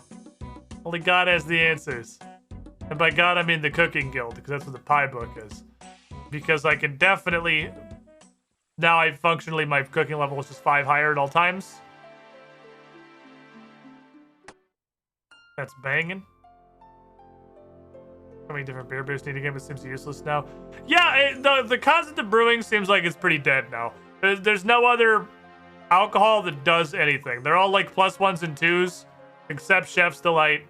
Only God has the answers. And by God, I mean the Cooking Guild, because that's what the pie book is. Because I can definitely... Now functionally, my cooking level is just 5 higher at all times. That's banging. How many different beer boosts need to get? It seems useless now. Yeah, the concept of brewing seems like it's pretty dead now. There's no other alcohol that does anything. They're all like +1s and 2s, except Chef's Delight.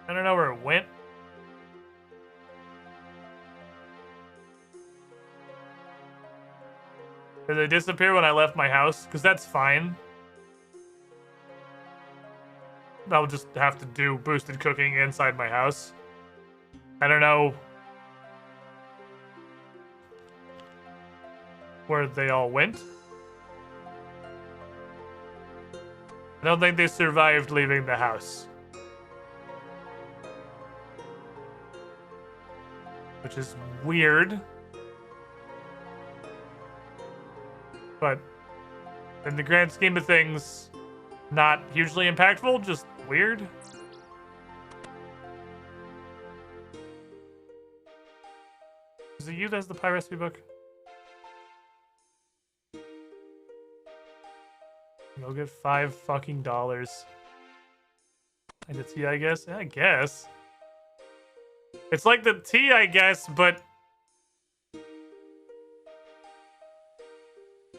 I don't know where it went. Did they disappear when I left my house? Because that's fine. I'll just have to do boosted cooking inside my house. I don't know where they all went. I don't think they survived leaving the house. Which is weird. But in the grand scheme of things, not hugely impactful, just weird. Is it you that's the pie recipe book? Go get $5 fucking. And a tea, I guess? Yeah, I guess. It's like the tea, I guess, but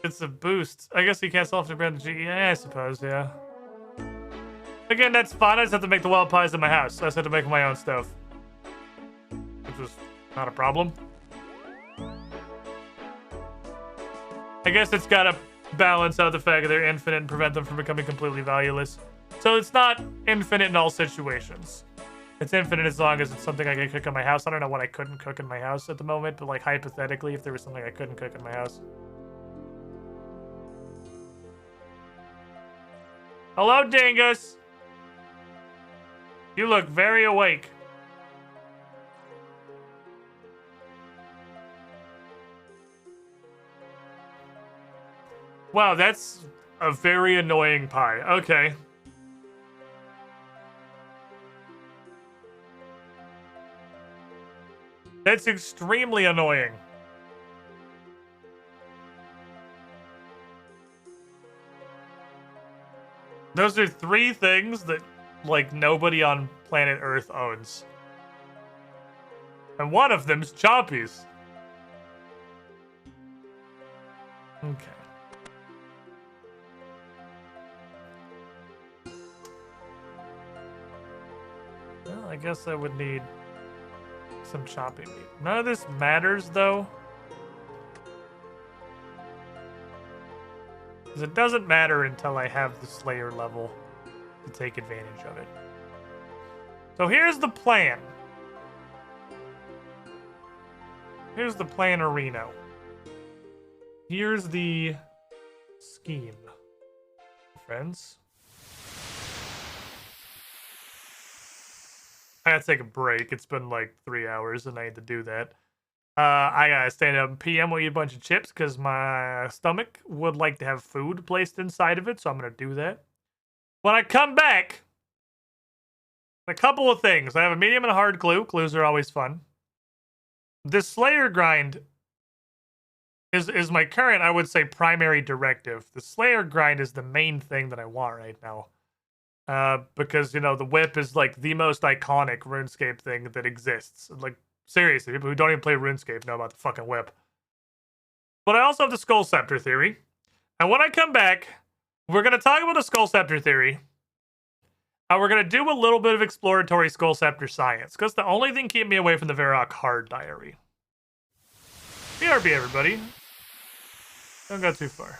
it's a boost. I guess you can't sell off the brand G. Yeah, I suppose, yeah. Again, that's fine. I just have to make the wild pies in my house. I just have to make my own stuff. Which is not a problem. I guess it's gotta balance out the fact that they're infinite and prevent them from becoming completely valueless. So it's not infinite in all situations. It's infinite as long as it's something I can cook in my house. I don't know what I couldn't cook in my house at the moment, but like hypothetically, if there was something I couldn't cook in my house. Hello, Dingus. You look very awake. Wow, that's a very annoying pie. Okay. That's extremely annoying. Those are 3 things that, like, nobody on planet Earth owns. And one of them's Chompies. Okay. Well, I guess I would need some choppy meat. None of this matters, though. Because it doesn't matter until I have the Slayer level to take advantage of it. So here's the plan. Here's the plan-areno. Here's the scheme. friends. I gotta take a break. It's been like 3 hours and I need to do that. I gotta stand up and PM will eat a bunch of chips because my stomach would like to have food placed inside of it, so I'm gonna do that. When I come back, a couple of things. I have a medium and a hard glue. Glues are always fun. This Slayer grind is my current, I would say, primary directive. The Slayer grind is the main thing that I want right now. Because, you know, the whip is like the most iconic RuneScape thing that exists. Like, seriously, people who don't even play RuneScape know about the fucking whip. But I also have the Skull Scepter theory. And when I come back, we're going to talk about the Skull Scepter theory. And we're going to do a little bit of exploratory Skull Scepter science. Because the only thing keeping me away from the Varrock Hard Diary. BRB, everybody. Don't go too far.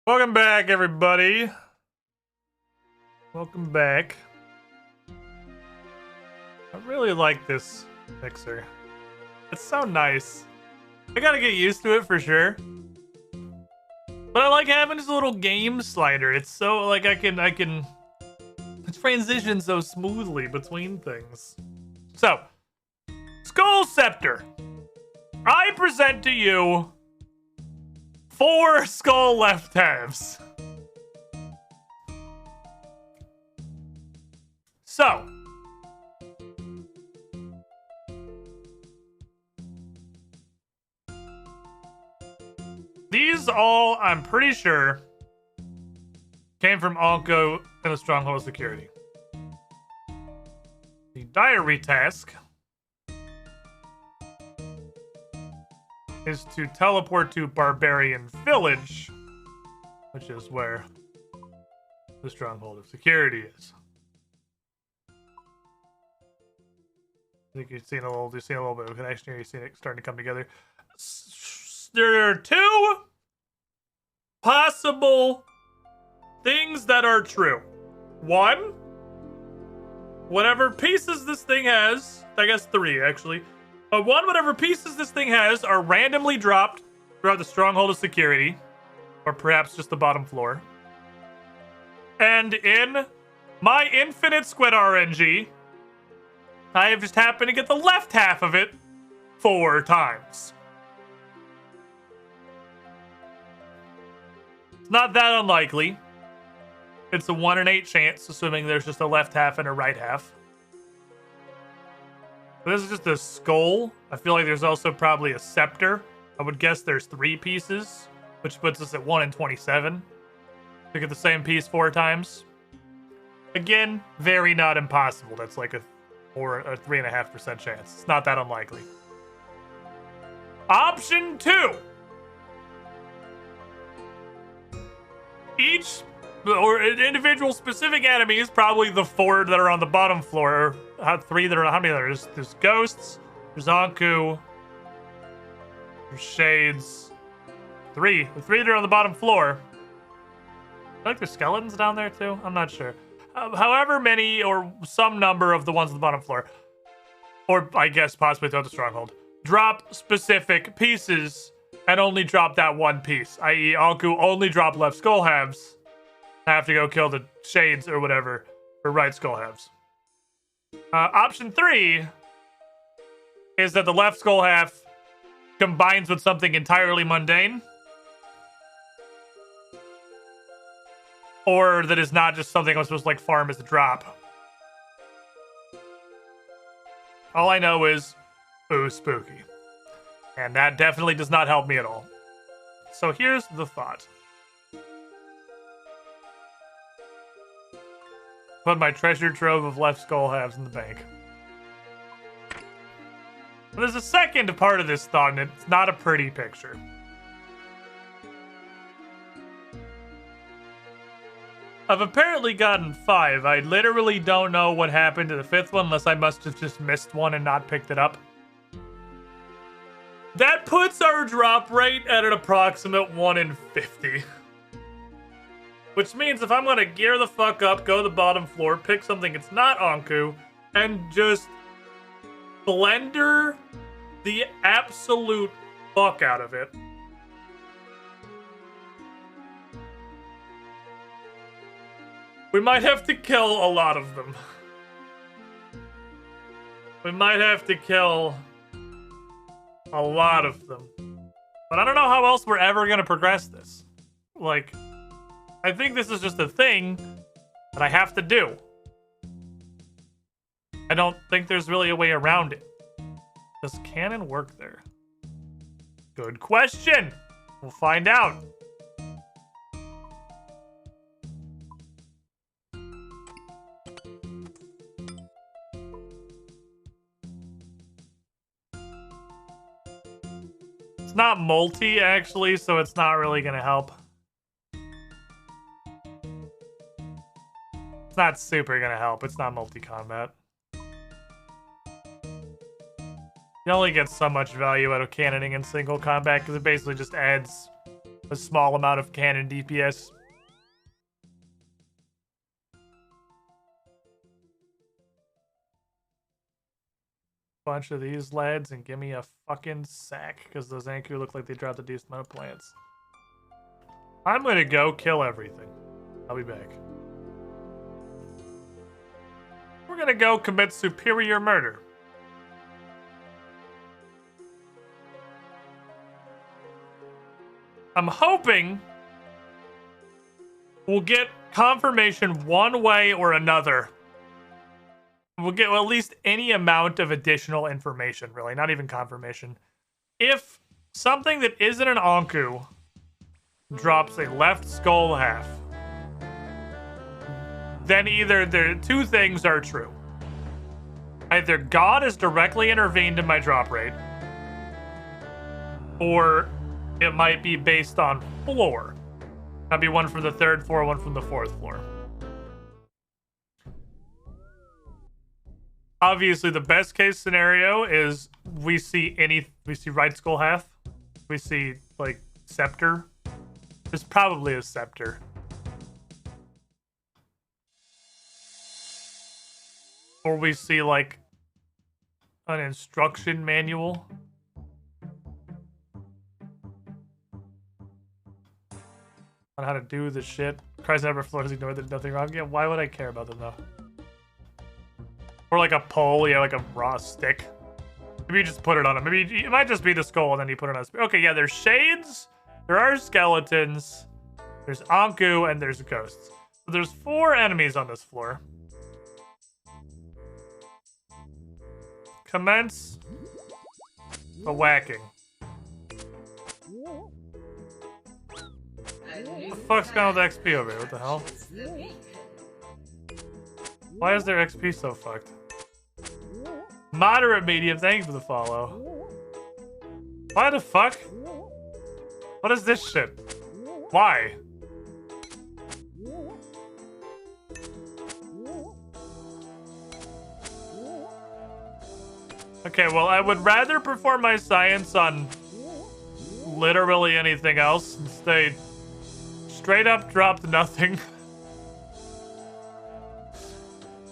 Welcome back, everybody. Welcome back. I really like this mixer. It's so nice. I gotta get used to it for sure. But I like having this little game slider. It's so like I can transition so smoothly between things. So, Skull Scepter. I present to you 4 skull left halves. So, these all, I'm pretty sure, came from Onko in the Stronghold of Security. The diary task is to teleport to Barbarian Village, which is where the Stronghold of Security is. I think you've seen a little bit of connection here. You've seen it starting to come together. There are 2 possible things that are true. 1, whatever pieces this thing has, I guess 3 actually. 1, whatever pieces this thing has are randomly dropped throughout the Stronghold of Security, or perhaps just the bottom floor. And in my infinite squid RNG, I have just happened to get the left half of it 4 times. It's not that unlikely. It's a 1 in 8 chance, assuming there's just a left half and a right half. But this is just a skull. I feel like there's also probably a scepter. I would guess there's 3 pieces, which puts us at 1 in 27. To get the same piece 4 times. Again, very not impossible. That's like a 3.5% chance. It's not that unlikely. Option 2. Each or individual specific enemies, probably the 4 that are on the bottom floor. 3 that are, how many others? There's ghosts, there's Anku, there's shades. 3. The 3 that are on the bottom floor. I feel like there's skeletons down there too. I'm not sure. However many or some number of the ones on the bottom floor, or I guess possibly throughout the Stronghold, drop specific pieces and only drop that 1 piece. I.e., Anku only drop left skull halves. I have to go kill the shades or whatever for right skull halves. Option 3 is that the left skull half combines with something entirely mundane. Or that is not just something I'm supposed to like farm as a drop. All I know is, ooh, spooky. And that definitely does not help me at all. So here's the thought. Put my treasure trove of left skull halves in the bank. But there's a second part of this thought, and it's not a pretty picture. I've apparently gotten 5. I literally don't know what happened to the 5th one, unless I must have just missed one and not picked it up. That puts our drop rate at an approximate 1 in 50. Which means if I'm gonna gear the fuck up, go to the bottom floor, pick something that's not Anku, and just blender the absolute fuck out of it. We might have to kill a lot of them. We might have to kill a lot of them. But I don't know how else we're ever gonna progress this. Like, I think this is just a thing that I have to do. I don't think there's really a way around it. Does cannon work there? Good question. We'll find out. It's not multi, actually, so it's not really going to help. It's not super going to help. It's not multi-combat. You only get so much value out of cannoning in single combat because it basically just adds a small amount of cannon DPS. Bunch of these lads and give me a fucking sack because those Anku look like they dropped a decent amount of plants. I'm gonna go kill everything. I'll be back. We're gonna go commit superior murder. I'm hoping we'll get confirmation one way or another. We'll get at least any amount of additional information, really, not even confirmation. If something that isn't an Anku drops a left skull half, then either the two things are true. Either God has directly intervened in my drop rate, or it might be based on floor. That'd be one from the 3rd floor, one from the 4th floor. Obviously, the best case scenario is we see right skull half. We see, like, scepter. There's probably a scepter. Or we see, like, an instruction manual. On how to do the shit. Cries never floors ignored, there's nothing wrong. Yeah, why would I care about them, though? Or like a pole, yeah, like a raw stick. Maybe you just put it on him. Maybe it might just be the skull and then you put it on a... Okay, yeah, there's shades, there are skeletons, there's Anku, and there's ghosts. So there's 4 enemies on this floor. Commence the whacking. What the fuck's going on with XP over here? What the hell? Why is their XP so fucked? Moderate medium, thank you for the follow. Why the fuck? What is this shit? Why? Okay, well, I would rather perform my science on literally anything else since they straight up dropped nothing.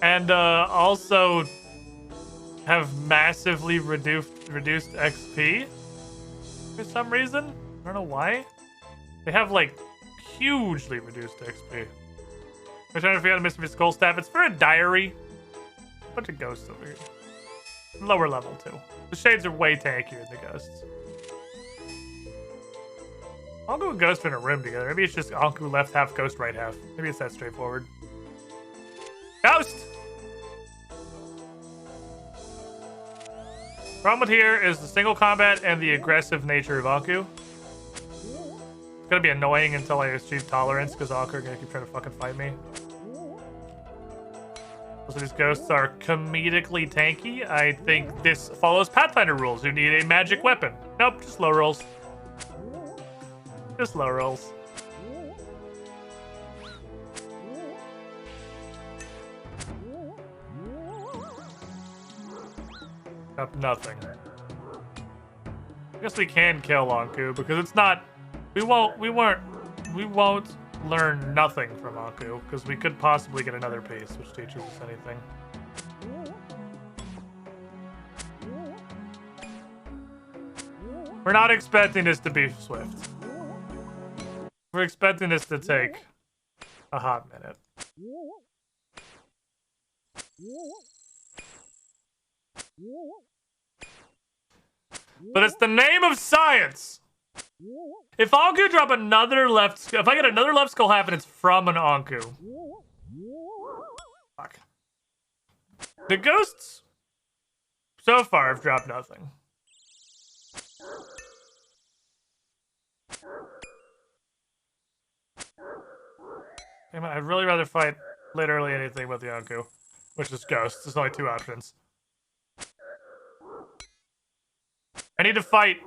And also have massively reduced XP for some reason. I don't know why. They have like hugely reduced XP. I'm trying to figure out Mr. Skull staff. It's for a diary. A bunch of ghosts over here. Lower level too. The shades are way tankier than the ghosts. Anku and Ghost are in a room together. Maybe it's just Anku left half, Ghost right half. Maybe it's that straightforward. Ghost! Problem with here is the single combat and the aggressive nature of Anku. It's gonna be annoying until I achieve tolerance because Anku are gonna keep trying to fucking fight me. So these ghosts are comedically tanky. I think this follows Pathfinder rules. You need a magic weapon. Nope, just low rolls. Just low rolls. Up nothing. I guess we can kill Anku because it's not. We won't learn nothing from Anku because we could possibly get another piece which teaches us anything. We're not expecting this to be swift. We're expecting this to take a hot minute. But it's the name of science! If Anku drop another left... If I get another left skull half and it's from an Anku... Fuck. The ghosts... So far have dropped nothing. I'd really rather fight literally anything but the Anku. Which is ghosts. There's only 2 options. I need to fight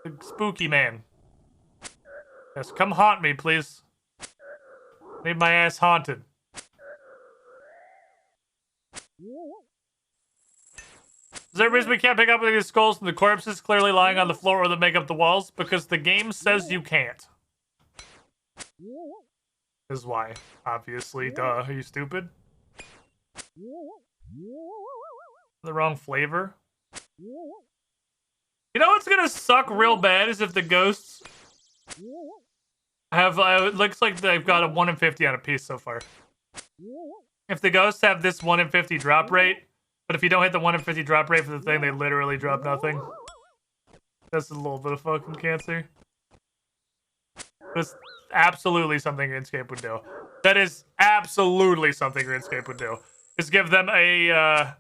the spooky man. Yes, come haunt me, please. Need my ass haunted. Is there a reason we can't pick up any of these skulls from the corpses clearly lying on the floor or that make up the walls? Because the game says you can't. Is why. Obviously. Duh. Are you stupid? The wrong flavor? You know what's gonna suck real bad is if the ghosts have, it looks like they've got a 1 in 50 on a piece so far. If the ghosts have this 1 in 50 drop rate, but if you don't hit the 1 in 50 drop rate for the thing, they literally drop nothing. That's a little bit of fucking cancer. That's absolutely something RuneScape would do. That is absolutely something RuneScape would do. Is give them a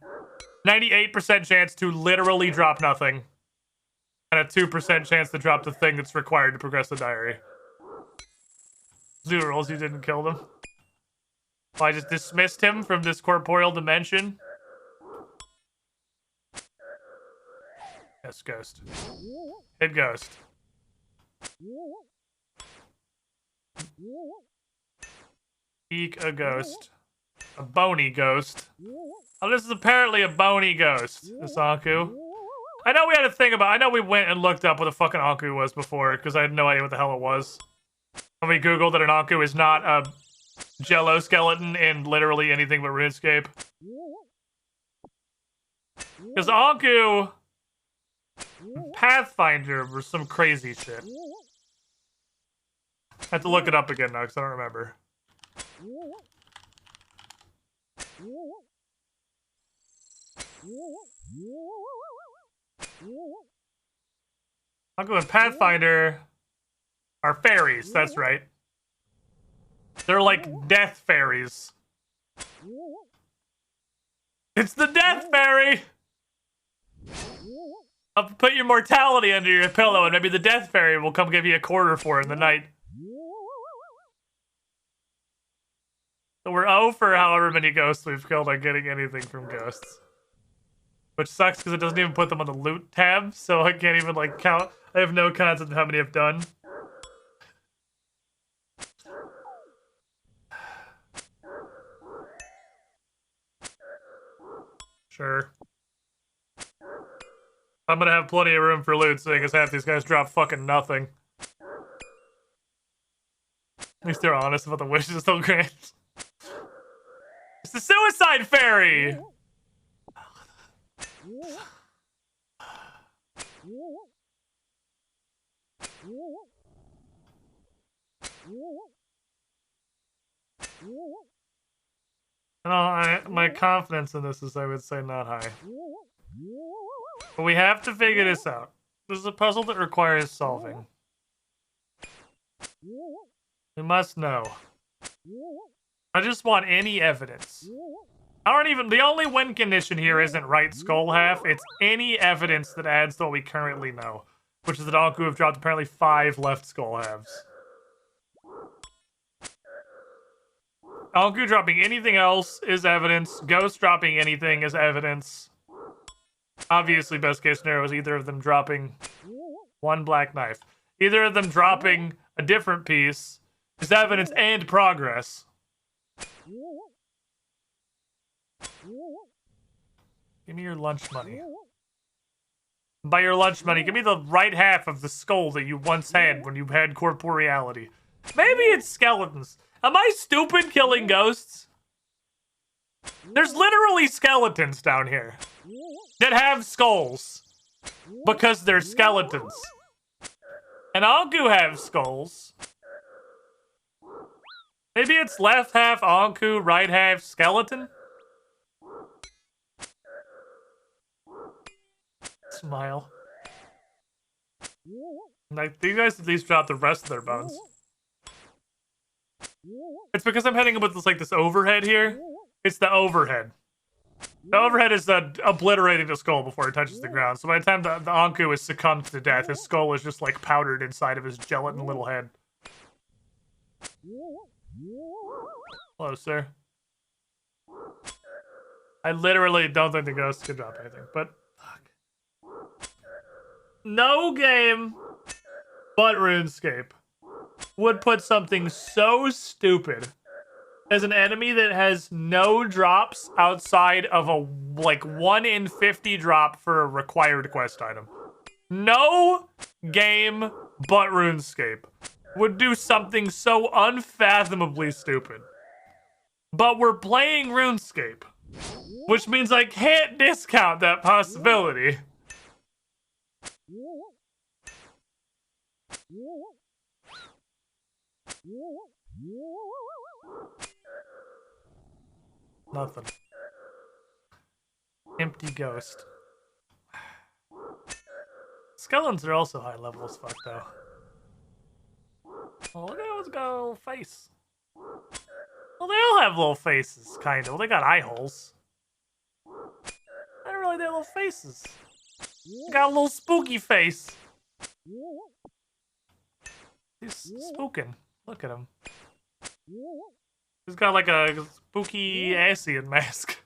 98% chance to literally drop nothing. And a 2% chance to drop the thing that's required to progress the diary. Zoodles, you didn't kill them. Well, I just dismissed him from this corporeal dimension. Yes, ghost. Hit ghost. Eek a ghost. A bony ghost. Oh, this is apparently a bony ghost, this Anku. I know we had a thing about, I know we went and looked up what a fucking Anku was before, because I had no idea what the hell it was. When we googled that an Anku is not a jello skeleton in literally anything but RuneScape. Because Anku, Pathfinder was some crazy shit. I have to look it up again now, because I don't remember. Anku and Pathfinder are fairies, that's right. They're like death fairies. It's the death fairy! I'll put your mortality under your pillow and maybe the death fairy will come give you a quarter for it in the night. So we're 0 for however many ghosts we've killed on getting anything from ghosts. Which sucks because it doesn't even put them on the loot tab, so I can't even like count. I have no concept of how many I've done. Sure. I'm gonna have plenty of room for loot, seeing as half these guys drop fucking nothing. At least they're honest about the wishes they'll grant. It's the suicide fairy! No, my confidence in this is, I would say, not high. But we have to figure this out. This is a puzzle that requires solving. We must know. I just want any evidence. I don't even, the only win condition here isn't right skull half, it's any evidence that adds to what we currently know. Which is that Anku have dropped apparently 5 left skull halves. Anku dropping anything else is evidence. Ghost dropping anything is evidence. Obviously, best case scenario is either of them dropping 1 black knife. Either of them dropping a different piece is evidence and progress. Give me your lunch money. By your lunch money, give me the right half of the skull that you once had when you had corporeality. Maybe it's skeletons. Am I stupid killing ghosts? There's literally skeletons down here that have skulls because they're skeletons. And Anku have skulls. Maybe it's left half Anku, right half skeleton? Smile. Like, these guys at least drop the rest of their bones. It's because I'm hitting with this, like, this overhead here. It's the overhead. The overhead is obliterating the skull before it touches the ground. So by the time the Anku is succumbed to death, his skull is just, like, powdered inside of his gelatin little head. Hello, sir. I literally don't think the ghost could drop anything, but fuck. No game but RuneScape would put something so stupid as an enemy that has no drops outside of a like 1 in 50 drop for a required quest item. No game but RuneScape would do something so unfathomably stupid. But we're playing RuneScape, which means I can't discount that possibility. Nothing. Empty ghost. Skillins are also high level as fuck, though. Oh, look at that one's got a little face. Well, they all have little faces, kind of. Well, they got eye holes. I don't really have little faces. They got a little spooky face. He's spooking. Look at him. He's got like a spooky Asian mask.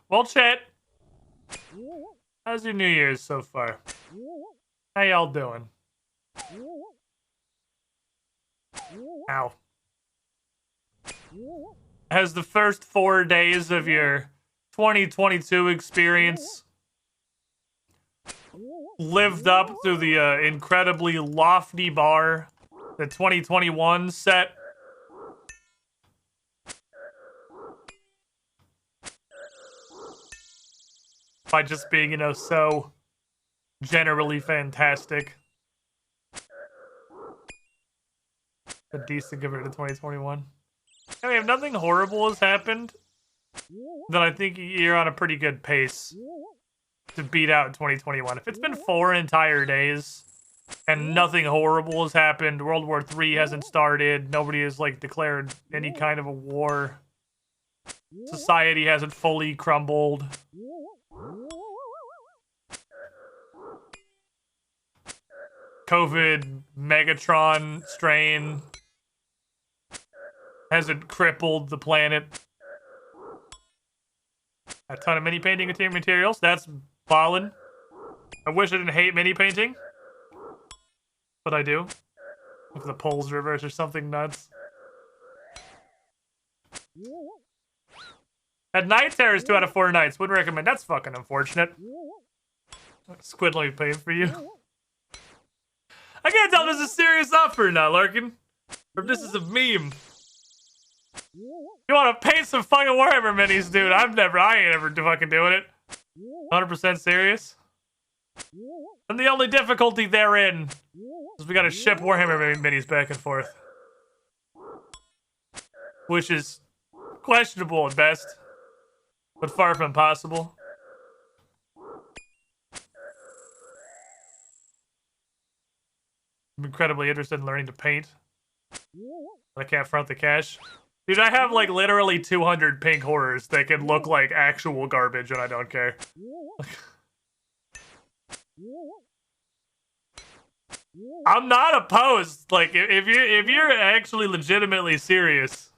Well, chat. How's your New Year's so far? How y'all doing? Ow. Has the first 4 days of your 2022 experience lived up to the incredibly lofty bar the 2021 set? By just being, you know, so generally fantastic. A decent compared to 2021. I mean, if nothing horrible has happened, then I think you're on a pretty good pace to beat out 2021. If it's been 4 entire days and nothing horrible has happened, World War III hasn't started, nobody has, like, declared any kind of a war, society hasn't fully crumbled, COVID Megatron strain hasn't crippled the planet. A ton of mini painting materials. That's ballin'. I wish I didn't hate mini painting, but I do. If the poles reverse or something nuts. Had night terrors 2 out of 4 nights. Wouldn't recommend. That's fucking unfortunate. Squid, let me paint for you. I can't tell if this is a serious offer or not, Larkin. Or if this is a meme. You want to paint some fucking Warhammer minis, dude? I ain't ever fucking doing it. 100% serious. And the only difficulty therein is we gotta ship Warhammer minis back and forth. Which is questionable at best, but far from impossible. I'm incredibly interested in learning to paint. I can't front the cash. Dude, I have like literally 200 pink horrors that can look like actual garbage and I don't care. I'm not opposed. Like, if you're actually legitimately serious.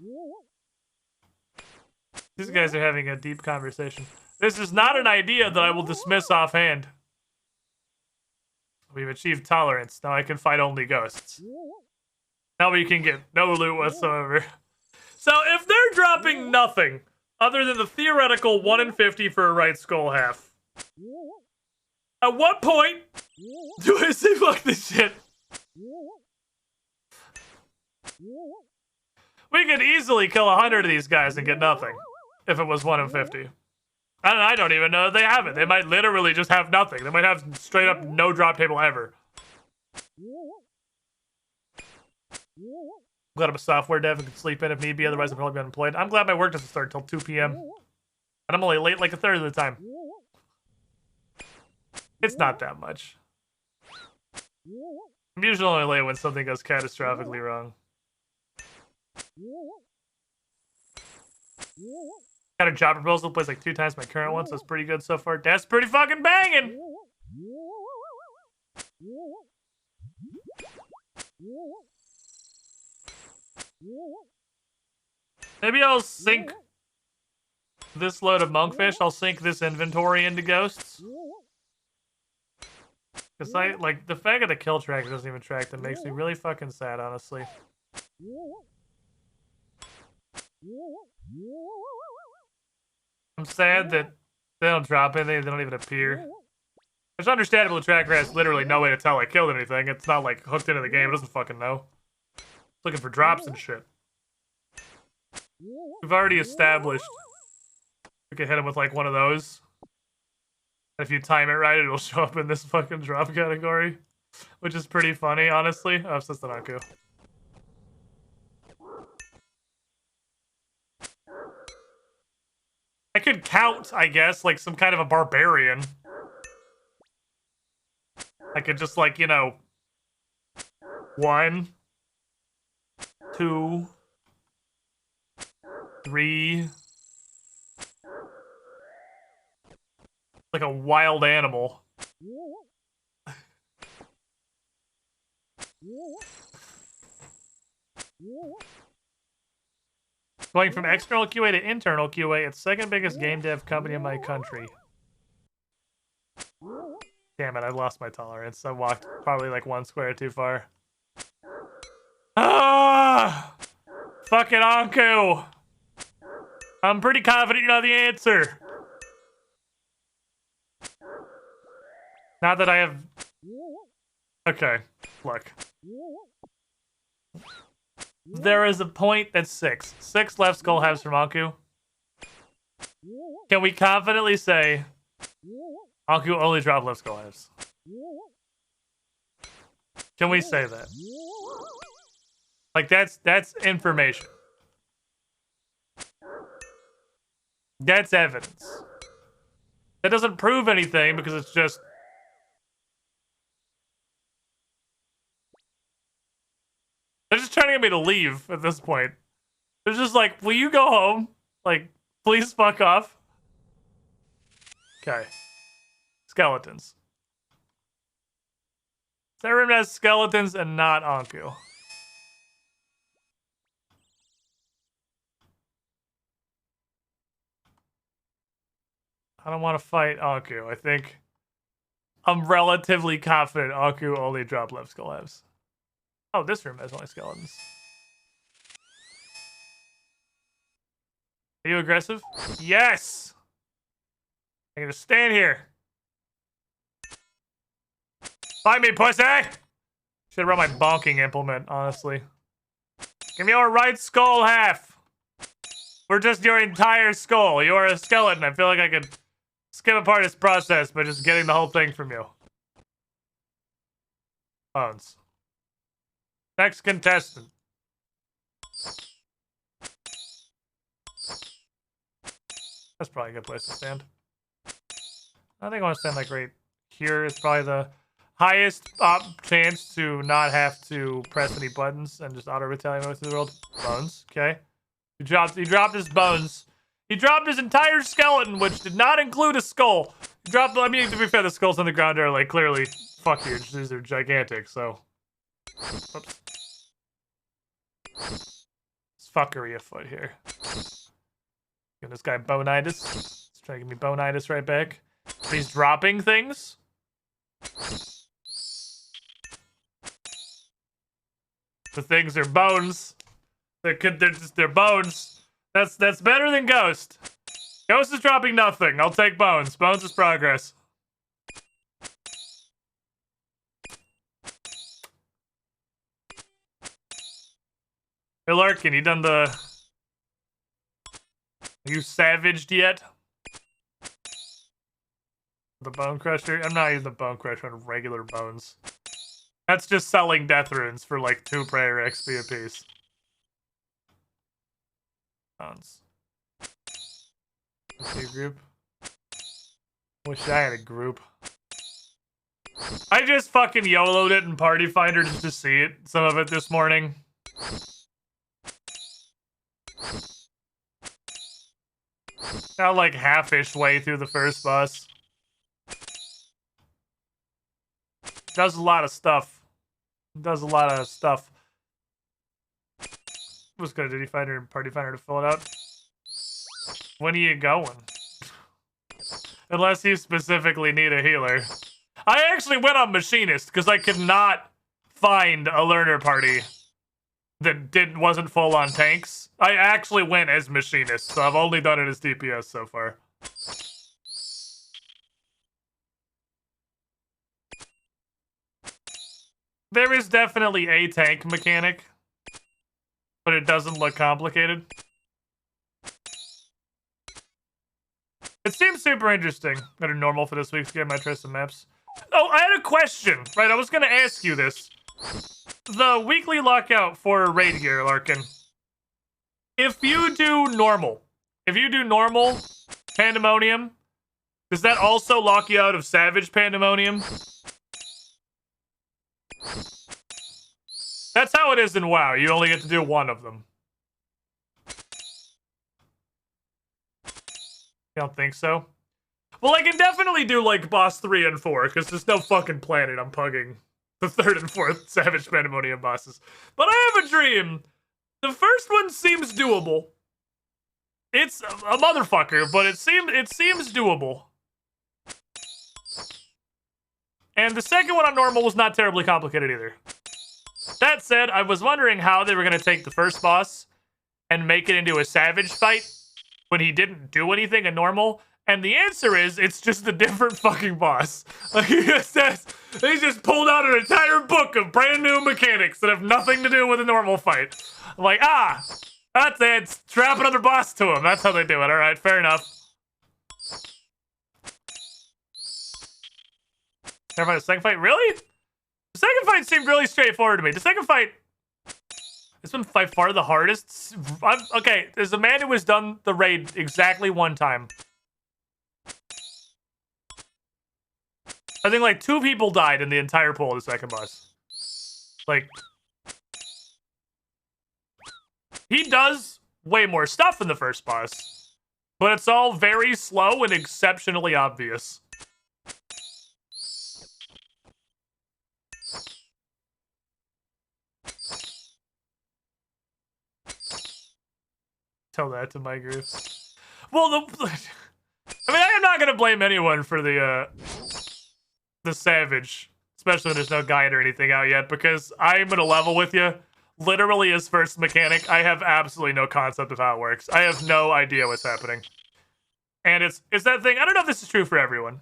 These guys are having a deep conversation. This is not an idea that I will dismiss offhand. We've achieved tolerance. Now I can fight only ghosts. Now we can get no loot whatsoever. So if they're dropping nothing other than the theoretical 1 in 50 for a right skull half, at what point do I say fuck this shit? We could easily kill 100 of these guys and get nothing if it was 1 in 50. And I don't even know if they have it. They might literally just have nothing. They might have straight up no drop table ever. Glad I'm a software dev and can sleep in if need be, otherwise I'd probably be unemployed. I'm glad my work doesn't start until 2 p.m. And I'm only late like a third of the time. It's not that much. I'm usually only late when something goes catastrophically wrong. Got a job proposal, plays like 2 times my current one, so it's pretty good so far. That's pretty fucking banging! Maybe I'll sink this load of monkfish. I'll sink this inventory into ghosts. Cause like the fact that the kill tracker doesn't even track them makes me really fucking sad, honestly. I'm sad that they don't drop anything, they don't even appear. It's understandable the tracker has literally no way to tell I killed anything. It's not like hooked into the game, it doesn't fucking know. It's looking for drops and shit. We've already established we could hit him with like one of those. If you time it right, it'll show up in this fucking drop category. Which is pretty funny, honestly. Oh, it's just an Aku. I could count, I guess, like some kind of a barbarian. I could just like, you know, 1, 2, 3. Like a wild animal. Going from external QA to internal QA, it's second biggest game dev company in my country. Damn it, I lost my tolerance. I walked probably like 1 square too far. Ah! Fucking Anku! I'm pretty confident you know the answer. Not that I have... Okay, look. There is a point that's 6. 6 left skull halves from Anku. Can we confidently say Anku only dropped left skull halves? Can we say that? Like that's information. That's evidence. That doesn't prove anything because it's just they're just trying to get me to leave at this point. They're just like, will you go home? Like, please fuck off. Okay. Skeletons. That room has skeletons and not Anku. I don't want to fight Anku. I think I'm relatively confident Anku only dropped left skull halves. Oh, this room has only skeletons. Are you aggressive? Yes! I'm gonna stand here. Fight me, pussy! Should've brought my bonking implement, honestly. Give me your right skull half. We're just your entire skull. You are a skeleton. I feel like I could skip a part of this process by just getting the whole thing from you. Bones. Next contestant. That's probably a good place to stand. I think I want to stand like right here. It's probably the highest chance to not have to press any buttons and just auto-retaliate my way through the world. Bones, okay. He dropped his bones. He dropped his entire skeleton, which did not include a skull. He dropped, I mean, to be fair, the skulls on the ground are like clearly fuck huge. These are gigantic, so. Oops. It's fuckery afoot here. Give this guy bonitis. He's trying to give me bonitis right back. He's dropping things. The things are bones. They're bones. That's better than Ghost. Ghost is dropping nothing. I'll take bones. Bones is progress. Hey Larkin, you done the... Are you savaged yet? The Bone Crusher? I'm not using the Bone Crusher on regular bones. That's just selling death runes for like 2 prayer XP apiece. Bones. Okay, group. Wish I had a group. I just fucking YOLO'd it in Party Finder just to see it. Some of it this morning. Got like half-ish way through the first boss. Does a lot of stuff. Does a lot of stuff. What's gonna do? Party Finder to fill it out? When are you going? Unless you specifically need a healer. I actually went on Machinist because I could not find a learner party that wasn't full on tanks. I actually went as Machinist, so I've only done it as DPS so far. There is definitely a tank mechanic, but it doesn't look complicated. It seems super interesting. Better normal for this week's game. I try some maps. Oh, I had a question. Right, I was going to ask you this. The weekly lockout for raid gear, Larkin. If you do normal Pandemonium, does that also lock you out of Savage Pandemonium? That's how it is in WoW. You only get to do one of them. You don't think so? Well, I can definitely do, like, boss 3 and 4, because there's no fucking planet I'm pugging the 3rd and 4th Savage Pandemonium bosses. But I have a dream. The first one seems doable. It's a motherfucker, but it seems doable. And the second one on normal was not terribly complicated either. That said, I was wondering how they were going to take the first boss and make it into a Savage fight when he didn't do anything in normal. And the answer is, it's just a different fucking boss. Like, he just pulled out an entire book of brand new mechanics that have nothing to do with a normal fight. I'm like, that's it. Strap another boss to him. That's how they do it. All right, fair enough. Everybody, the second fight? Really? The second fight seemed really straightforward to me. The second fight, this one by far the hardest. Okay, there's a man who has done the raid exactly one time. I think like 2 people died in the entire pool of the second boss. Like, he does way more stuff in the first boss, but it's all very slow and exceptionally obvious. Tell that to my group. Well, I mean, I'm not gonna blame anyone for the Savage, especially when there's no guide or anything out yet, because I'm gonna level with you. Literally, his first mechanic, I have absolutely no concept of how it works. I have no idea what's happening. And it's that thing, I don't know if this is true for everyone.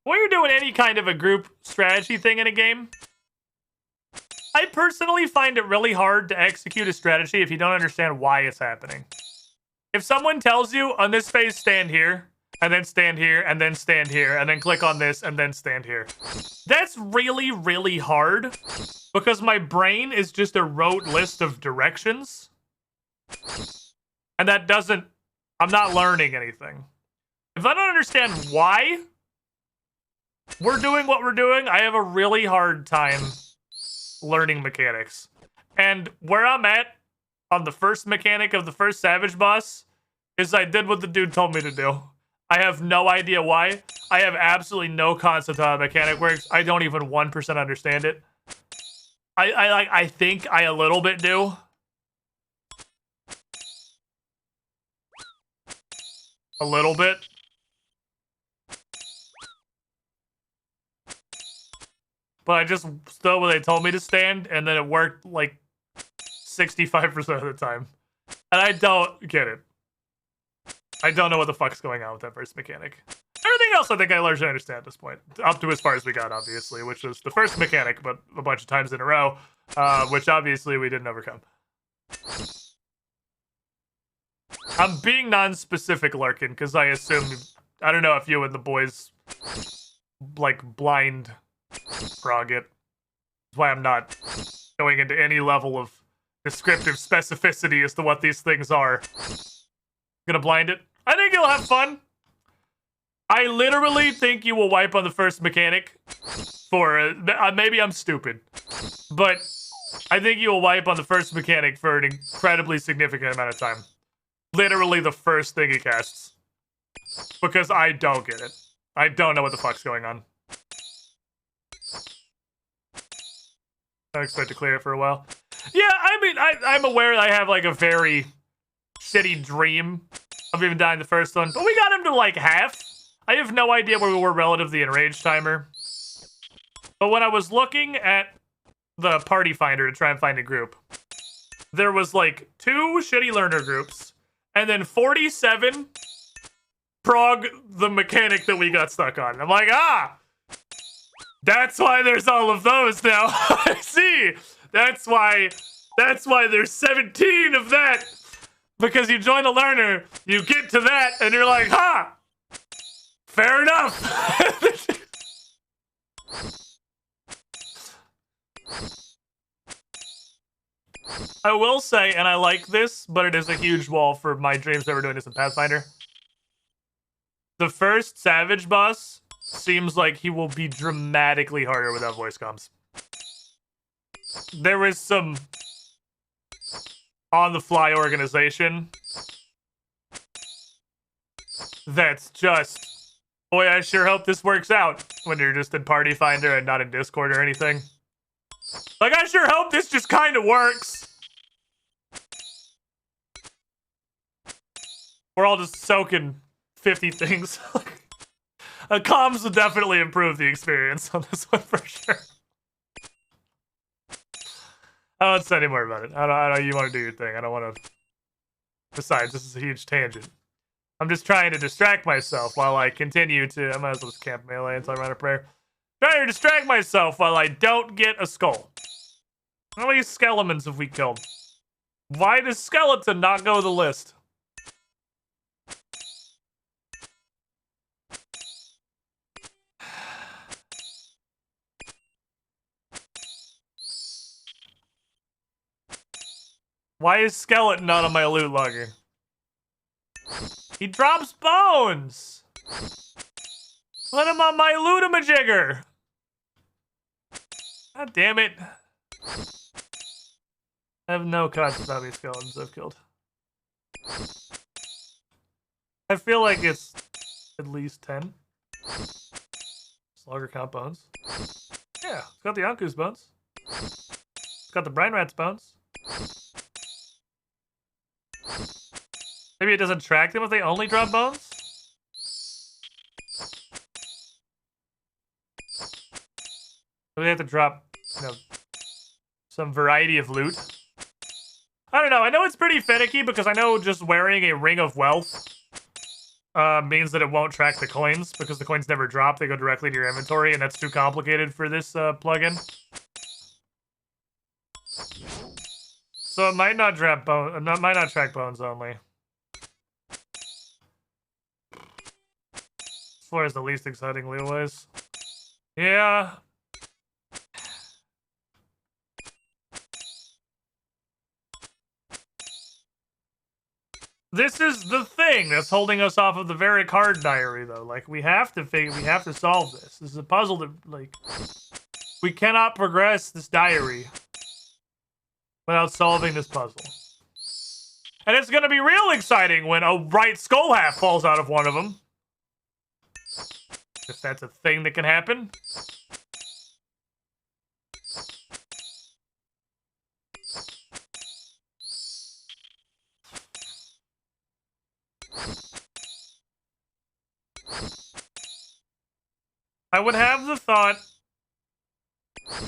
When you're doing any kind of a group strategy thing in a game, I personally find it really hard to execute a strategy if you don't understand why it's happening. If someone tells you, on this phase, stand here, and then stand here, and then stand here, and then click on this, and then stand here. That's really, really hard, because my brain is just a rote list of directions. And that doesn't... I'm not learning anything. If I don't understand why we're doing what we're doing, I have a really hard time learning mechanics. And where I'm at on the first mechanic of the first Savage boss is I did what the dude told me to do. I have no idea why. I have absolutely no concept how the mechanic works. I don't even 1% understand it. I think I a little bit do. A little bit. But I just stood where they told me to stand, and then it worked like 65% of the time. And I don't get it. I don't know what the fuck's going on with that first mechanic. Everything else I think I largely understand at this point. Up to as far as we got, obviously, which was the first mechanic, but a bunch of times in a row, which obviously we didn't overcome. I'm being non-specific, Larkin, because I assume... I don't know if you and the boys, like, blind frog it. That's why I'm not going into any level of descriptive specificity as to what these things are. Gonna blind it. I think you'll have fun. I literally think you will wipe on the first mechanic for... maybe I'm stupid. But I think you will wipe on the first mechanic for an incredibly significant amount of time. Literally the first thing he casts. Because I don't get it. I don't know what the fuck's going on. I expect to clear it for a while. Yeah, I mean, I'm aware I have like a very shitty dream of even dying the first one. But we got him to like half. I have no idea where we were relative to the enraged timer. But when I was looking at the party finder to try and find a group, there was like 2 shitty learner groups, and then 47 prog the mechanic that we got stuck on. I'm like, that's why there's all of those now. I see. That's why there's 17 of that. Because you join a learner, you get to that, and you're like, fair enough. I will say, and I like this, but it is a huge wall for my dreams that we're doing this in Pathfinder. The first Savage boss seems like he will be dramatically harder without voice comms. There is some on-the-fly organization that's just, boy, I sure hope this works out when you're just in Party Finder and not in Discord or anything. Like, I sure hope this just kind of works. We're all just soaking 50 things. Comms will definitely improve the experience on this one for sure. I won't say any more about it. I don't. You want to do your thing. I don't want to. Besides, this is a huge tangent. I'm just trying to distract myself while I continue to. I might as well just camp melee until I run a prayer. Trying to distract myself while I don't get a skull. How many skeletons have we killed? Why does skeleton not go to the list? Why is skeleton not on my loot logger? He drops bones! Put him on my loot-a-majigger! God damn it. I have no concept of how many skeletons I've killed. I feel like it's at least 10. Slugger count bones. Yeah, it's got the Anku's bones. It's got the Brine Rat's bones. Maybe it doesn't track them if they only drop bones? Maybe they have to drop, some variety of loot. I don't know. I know it's pretty finicky because I know just wearing a Ring of Wealth means that it won't track the coins because the coins never drop. They go directly to your inventory, and that's too complicated for this plugin. So it might not drop bone. Might not track bones only. Floor is the least exciting loot-wise. Yeah. This is the thing that's holding us off of the very hard diary, though. Like, we have to solve this. This is a puzzle that, like, we cannot progress this diary without solving this puzzle. And it's gonna be real exciting when a right skull half falls out of one of them. If that's a thing that can happen. I would have the thought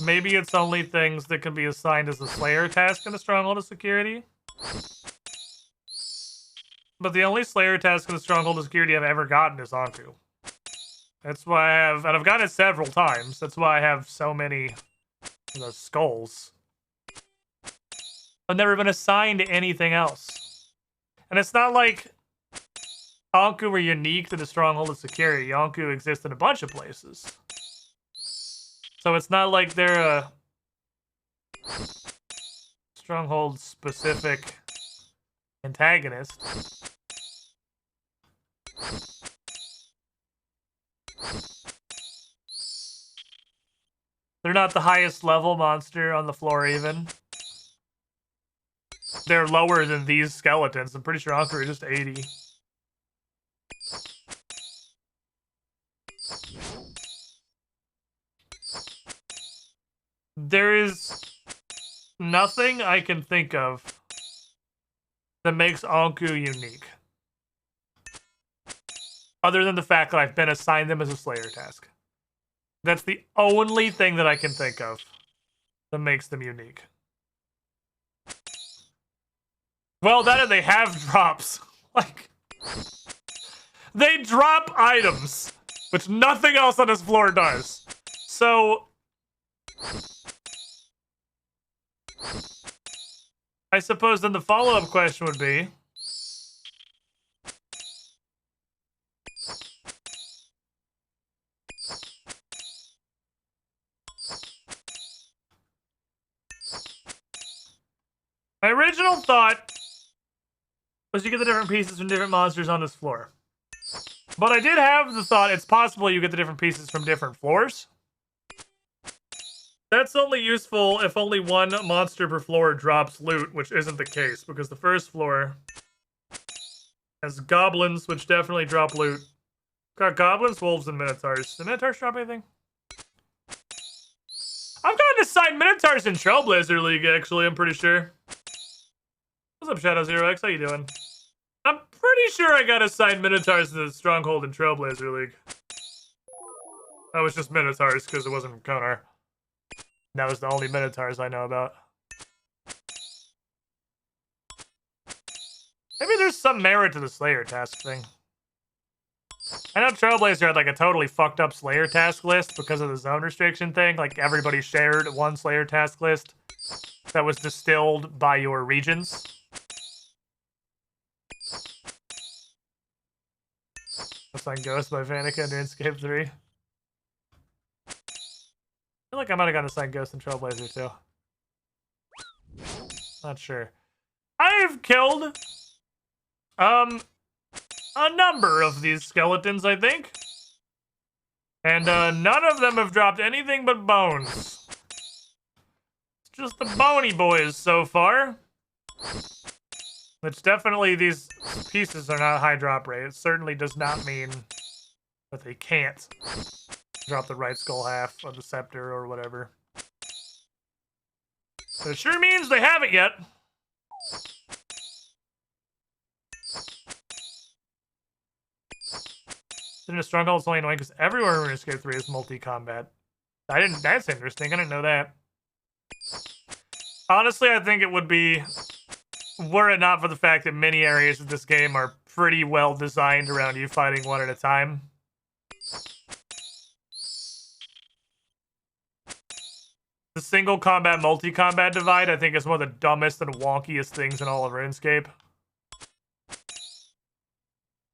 maybe it's only things that can be assigned as a Slayer task in a Stronghold of Security. But the only Slayer task in a Stronghold of Security I've ever gotten is Anku. That's why I have, and I've gotten it several times. That's why I have so many, skulls. I've never been assigned to anything else. And it's not like Anku are unique to the Stronghold of Security. Anku exist in a bunch of places. So it's not like they're a Stronghold-specific antagonist. They're not the highest level monster on the floor, even. They're lower than these skeletons. I'm pretty sure Anku are just 80. There is nothing I can think of that makes Anku unique. Other than the fact that I've been assigned them as a Slayer task. That's the only thing that I can think of that makes them unique. Well, that and they have drops. Like, they drop items, which nothing else on this floor does. So, I suppose then the follow-up question would be, my original thought was you get the different pieces from different monsters on this floor. But I did have the thought it's possible you get the different pieces from different floors. That's only useful if only one monster per floor drops loot, which isn't the case, because the first floor has goblins, which definitely drop loot. Got goblins, wolves, and minotaurs. Do minotaurs drop anything? I've gotten assigned minotaurs in Trailblazer League, actually, I'm pretty sure. What's up, Shadow Zero X? How you doing? I'm pretty sure I got assigned minotaurs to the Stronghold in Trailblazer League. That was just minotaurs, because it wasn't Konar. That was the only minotaurs I know about. Maybe there's some merit to the Slayer task thing. I know Trailblazer had like a totally fucked up Slayer task list because of the zone restriction thing. Like everybody shared one Slayer task list that was distilled by your regions. Assigned Ghost by Vanica in RuneScape 3. I feel like I might have gotten assigned Ghost in Trailblazer too. Not sure. I've killed a number of these skeletons, I think. And none of them have dropped anything but bones. It's just the bony boys so far. Which definitely these pieces are not high drop rate. It certainly does not mean that they can't drop the right skull half of the scepter or whatever. But it sure means they haven't yet. In a stronghold, it's only annoying because everywhere in RuneScape 3 is multi-combat. That's interesting. I didn't know that. Honestly, I think it would be, were it not for the fact that many areas of this game are pretty well designed around you fighting one at a time. The single combat, multi-combat divide, I think, is one of the dumbest and wonkiest things in all of RuneScape.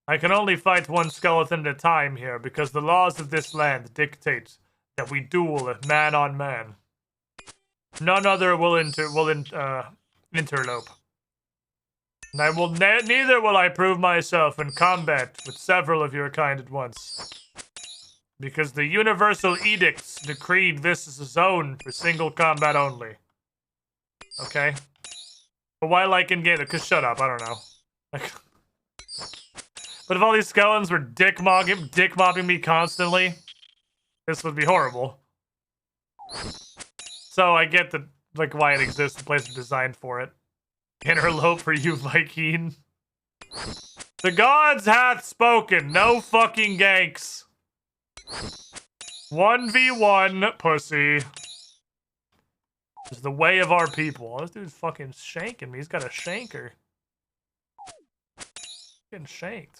I can only fight one skeleton at a time here because the laws of this land dictate that we duel man on man. None other will interlope. And I will neither will I prove myself in combat with several of your kind at once. Because the universal edicts decreed this is a zone for single combat only. Okay? But why like in game? Because shut up, I don't know. Like, but if all these skeletons were dick mobbing me constantly, this would be horrible. So I get the like why it exists, the place designed for it. Interlope for you, Viking. The gods hath spoken. No fucking ganks. 1v1, pussy. This is the way of our people. This dude's fucking shanking me. He's got a shanker. Getting shanked.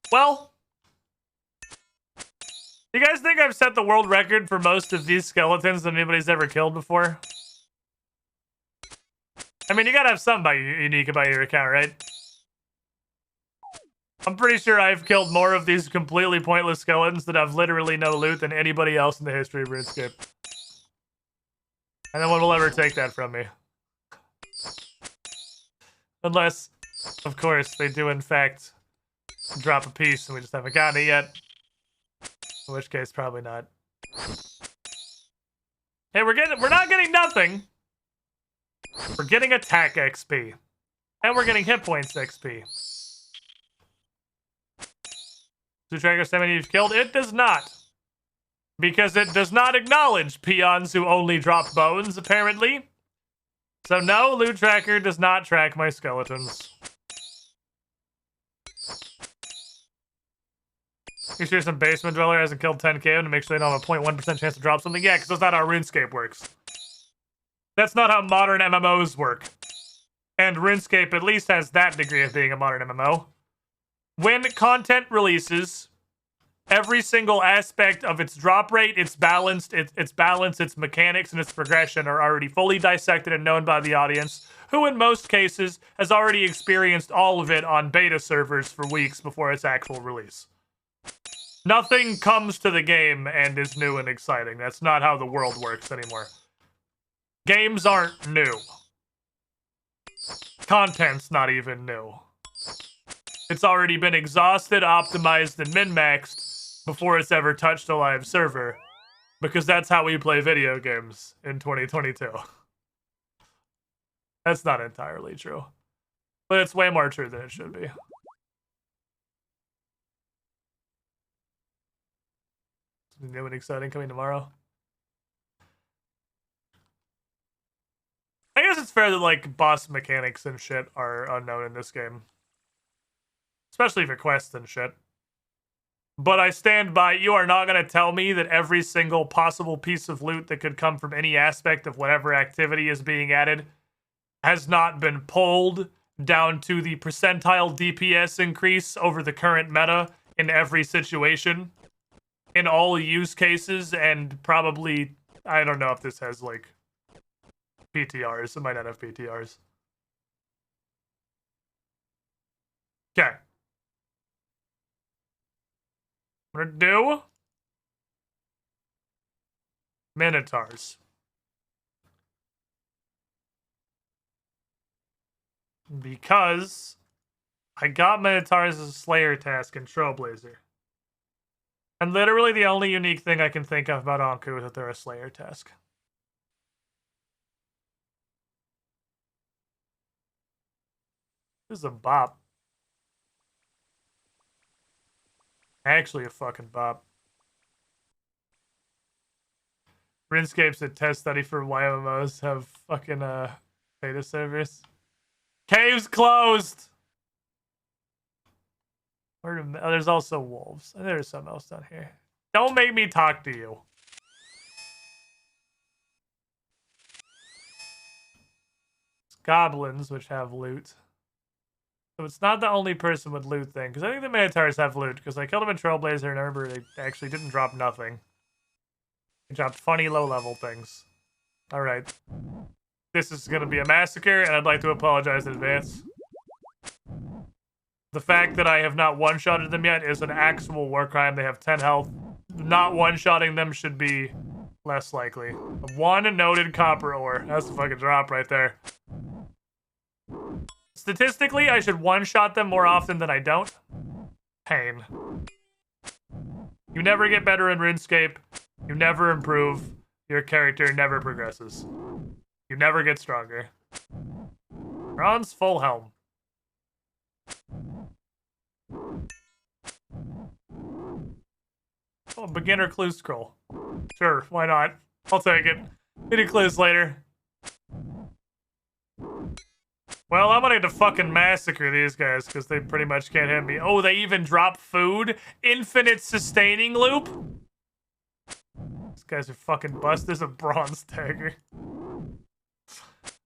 Well, you guys think I've set the world record for most of these skeletons that anybody's ever killed before? I mean, you gotta have something unique about your account, right? I'm pretty sure I've killed more of these completely pointless skeletons that have literally no loot than anybody else in the history of RuneScape. And no one will ever take that from me. Unless, of course, they do in fact drop a piece and we just haven't gotten it yet. In which case, probably not. Hey, we're not getting nothing. We're getting attack XP. And we're getting hit points XP. Does Tracker say how many you've killed? It does not. Because it does not acknowledge peons who only drop bones, apparently. So no, Loot Tracker does not track my skeletons. You sure some basement dweller hasn't killed 10k to make sure they don't have a 0.1% chance to drop something? Yeah, because that's not how RuneScape works. That's not how modern MMOs work. And RuneScape at least has that degree of being a modern MMO. When content releases, every single aspect of its drop rate, its balance, its mechanics, and its progression are already fully dissected and known by the audience, who in most cases has already experienced all of it on beta servers for weeks before its actual release. Nothing comes to the game and is new and exciting. That's not how the world works anymore. Games aren't new. Content's not even new. It's already been exhausted, optimized, and min-maxed before it's ever touched a live server. Because that's how we play video games in 2022. That's not entirely true. But it's way more true than it should be. Something new and exciting coming tomorrow. I guess it's fair that, like, boss mechanics and shit are unknown in this game. Especially for quests and shit. But I stand by, you are not going to tell me that every single possible piece of loot that could come from any aspect of whatever activity is being added has not been pulled down to the percentile DPS increase over the current meta in every situation. In all use cases, and probably, I don't know if this has, like, PTRs. It might not have PTRs. Okay. I'm gonna do Minotaurs. Because I got Minotaurs as a Slayer task in Trailblazer. And literally the only unique thing I can think of about Anku is that they're a Slayer task. This is a bop. Actually a fucking bop. RuneScape's a test study for why MMOs have fucking beta servers. Caves closed! Oh, there's also wolves. There's something else down here. Don't make me talk to you. It's goblins, which have loot. So it's not the only person with loot thing, because I think the Minotaurs have loot, because I killed them in Trailblazer, and I remember they actually didn't drop nothing. They dropped funny low-level things. Alright. This is going to be a massacre, and I'd like to apologize in advance. The fact that I have not one-shotted them yet is an actual war crime. They have 10 health. Not one-shotting them should be less likely. One noted copper ore. That's the fucking drop right there. Statistically, I should one-shot them more often than I don't. Pain. You never get better in RuneScape. You never improve. Your character never progresses. You never get stronger. Bronze full helm. Oh, beginner clue scroll. Sure, why not? I'll take it. Any clues later. Well, I'm gonna have to fucking massacre these guys because they pretty much can't hit me. Oh, they even drop food? Infinite sustaining loop? These guys are fucking bust. There's a bronze dagger.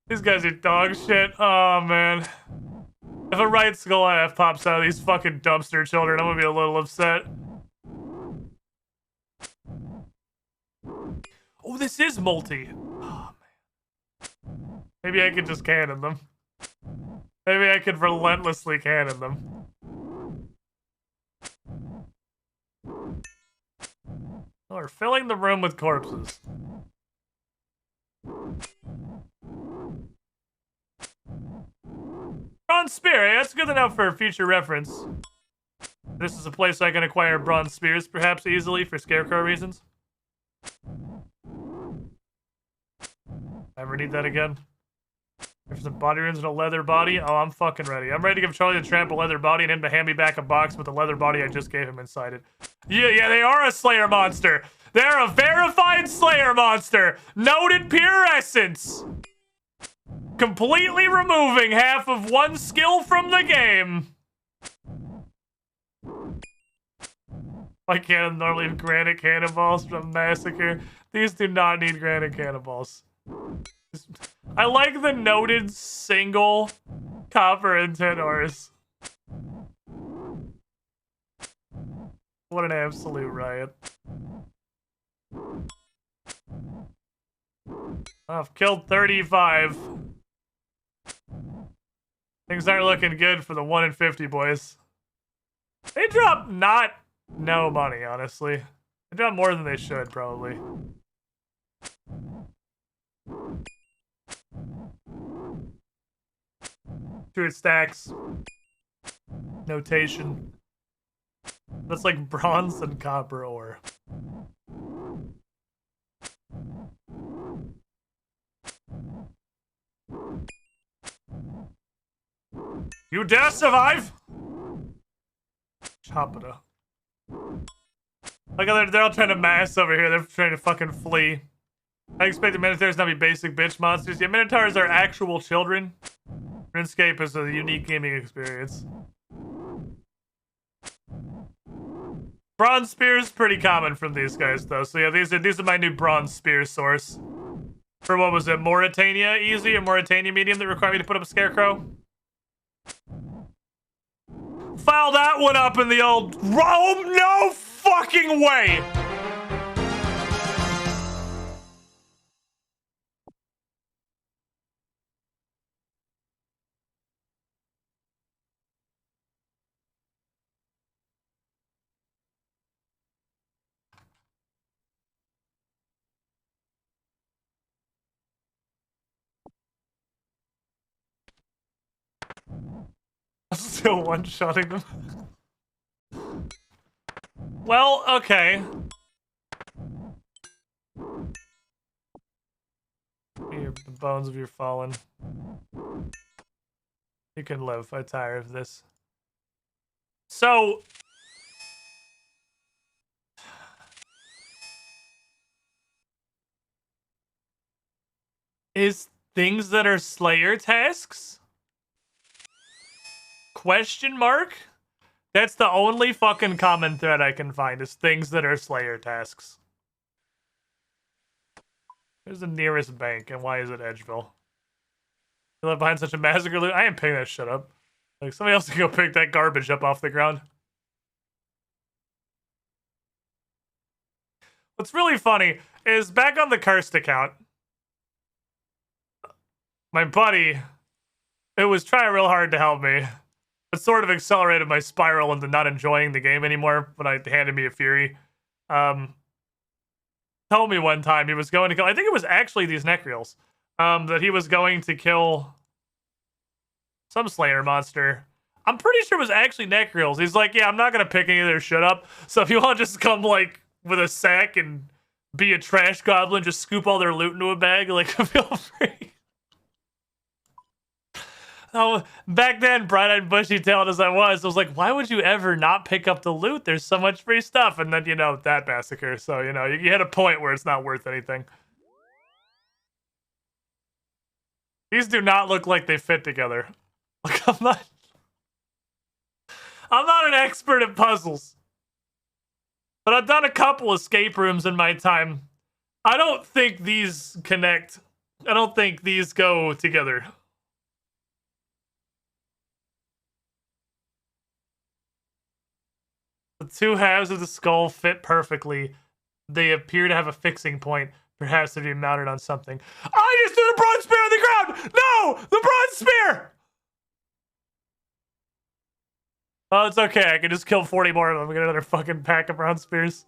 These guys are dog shit. Oh, man. If a right skull IF pops out of these fucking dumpster children, I'm gonna be a little upset. Oh, this is multi. Oh, man. Maybe I could just cannon them. Maybe I could relentlessly cannon them. Oh, we're filling the room with corpses. Bronze spear, eh? That's good enough for future reference. This is a place I can acquire bronze spears, perhaps easily for scarecrow reasons. Ever need that again? There's some body runes and a leather body. Oh, I'm fucking ready. I'm ready to give Charlie the Tramp a leather body and him to hand me back a box with the leather body I just gave him inside it. Yeah, they are a Slayer monster. They're a verified Slayer monster. Noted pure essence. Completely removing half of one skill from the game. My cannon normally have granite cannonballs from Massacre. These do not need granite cannonballs. I like the noted single copper and 10 ores. What an absolute riot. I've killed 35. Things aren't looking good for the 1 in 50 boys. They drop no money, honestly. They drop more than they should, probably. Truth stacks. Notation. That's like bronze and copper ore. You dare survive? Chop it up. Look at they're all trying to mass over here. They're trying to fucking flee. I expect the Minotaurs not be basic bitch monsters. Yeah, Minotaurs are actual children. RuneScape is a unique gaming experience. Bronze spears pretty common from these guys though. So yeah, these are my new bronze spear source. For what was it? Mauritania easy or Mauritania medium that require me to put up a scarecrow? File that one up in the old Rome. No fucking way. Still one-shotting them. Well, okay. Here, the bones of your fallen. You can live. I'm tired of this. So... is things that are Slayer tasks? Question mark? That's the only fucking common thread I can find is things that are Slayer tasks. Where's the nearest bank and why is it Edgeville? You live behind such a massacre loot? I ain't picking that shit up. Like somebody else can go pick that garbage up off the ground. What's really funny is back on the cursed account, my buddy, who was trying real hard to help me, it sort of accelerated my spiral into not enjoying the game anymore when I handed me a Fury. Told me one time he was going to kill, I think it was actually these Necrials, that he was going to kill some Slayer monster. I'm pretty sure it was actually Necrials. He's like, yeah, I'm not going to pick any of their shit up. So if you want to just come like with a sack and be a trash goblin, just scoop all their loot into a bag, like feel free. Oh, back then, bright-eyed, bushy-tailed as I was like, why would you ever not pick up the loot? There's so much free stuff. And then, you know, that massacre. So, you know, you hit a point where it's not worth anything. These do not look like they fit together. Like, I'm not an expert at puzzles. But I've done a couple escape rooms in my time. I don't think these connect. I don't think these go together. The two halves of the skull fit perfectly. They appear to have a fixing point. Perhaps they'd be mounted on something. I just threw the bronze spear on the ground! No! The bronze spear! Oh, it's okay. I can just kill 40 more of them. We get another fucking pack of bronze spears.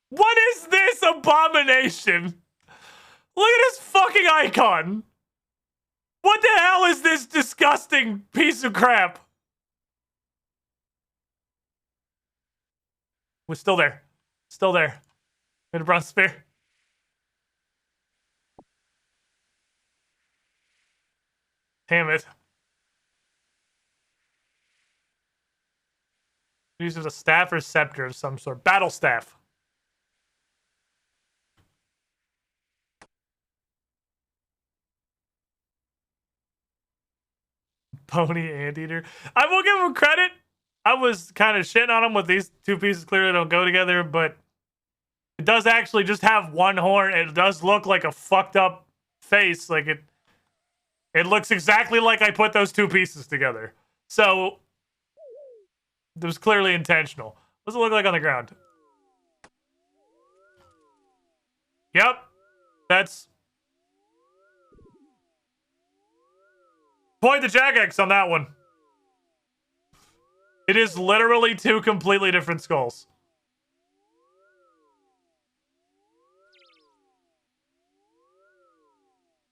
What is this abomination? Look at this fucking icon. What the hell is this disgusting piece of crap? We're still there. Still there. In a bronze spear. Damn it. Uses a staff or scepter of some sort. Battle staff. Pony anteater. I will give him credit. I was kind of shitting on him with these two pieces clearly don't go together, but it does actually just have one horn. It does look like a fucked up face. Like it looks exactly like I put those two pieces together. So it was clearly intentional. What's it look like on the ground? Yep. That's... Point the Jagex on that one. It is literally two completely different skulls.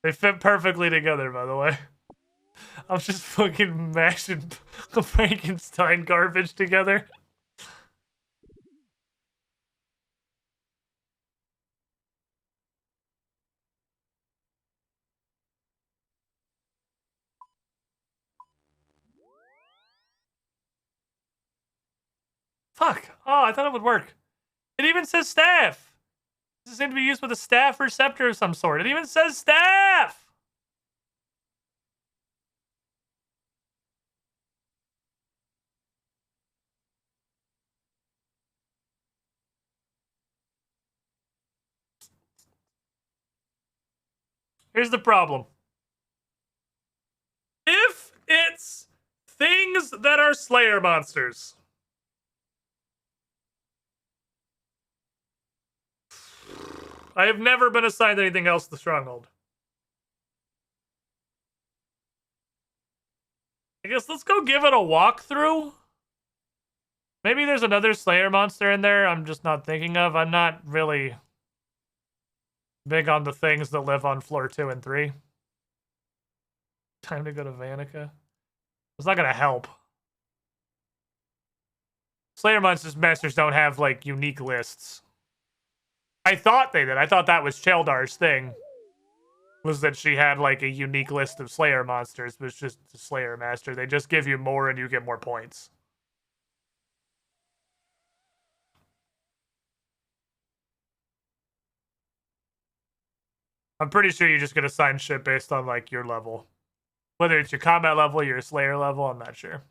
They fit perfectly together, by the way. I'm just fucking mashing Frankenstein garbage together. Fuck. Oh, I thought it would work. It even says staff. This is going to be used with a staff or scepter of some sort. It even says staff. Here's the problem. If it's things that are Slayer monsters, I have never been assigned anything else to Stronghold. I guess let's go give it a walkthrough. Maybe there's another Slayer monster in there I'm just not thinking of. I'm not really big on the things that live on floor 2 and 3. Time to go to Vanica. It's not gonna help. Slayer masters don't have, like, unique lists. I thought they did. I thought that was Cheldar's thing. Was that she had, like, a unique list of Slayer monsters, but it's just a Slayer master. They just give you more and you get more points. I'm pretty sure you just get assigned shit based on, like, your level. Whether it's your combat level, your Slayer level, I'm not sure.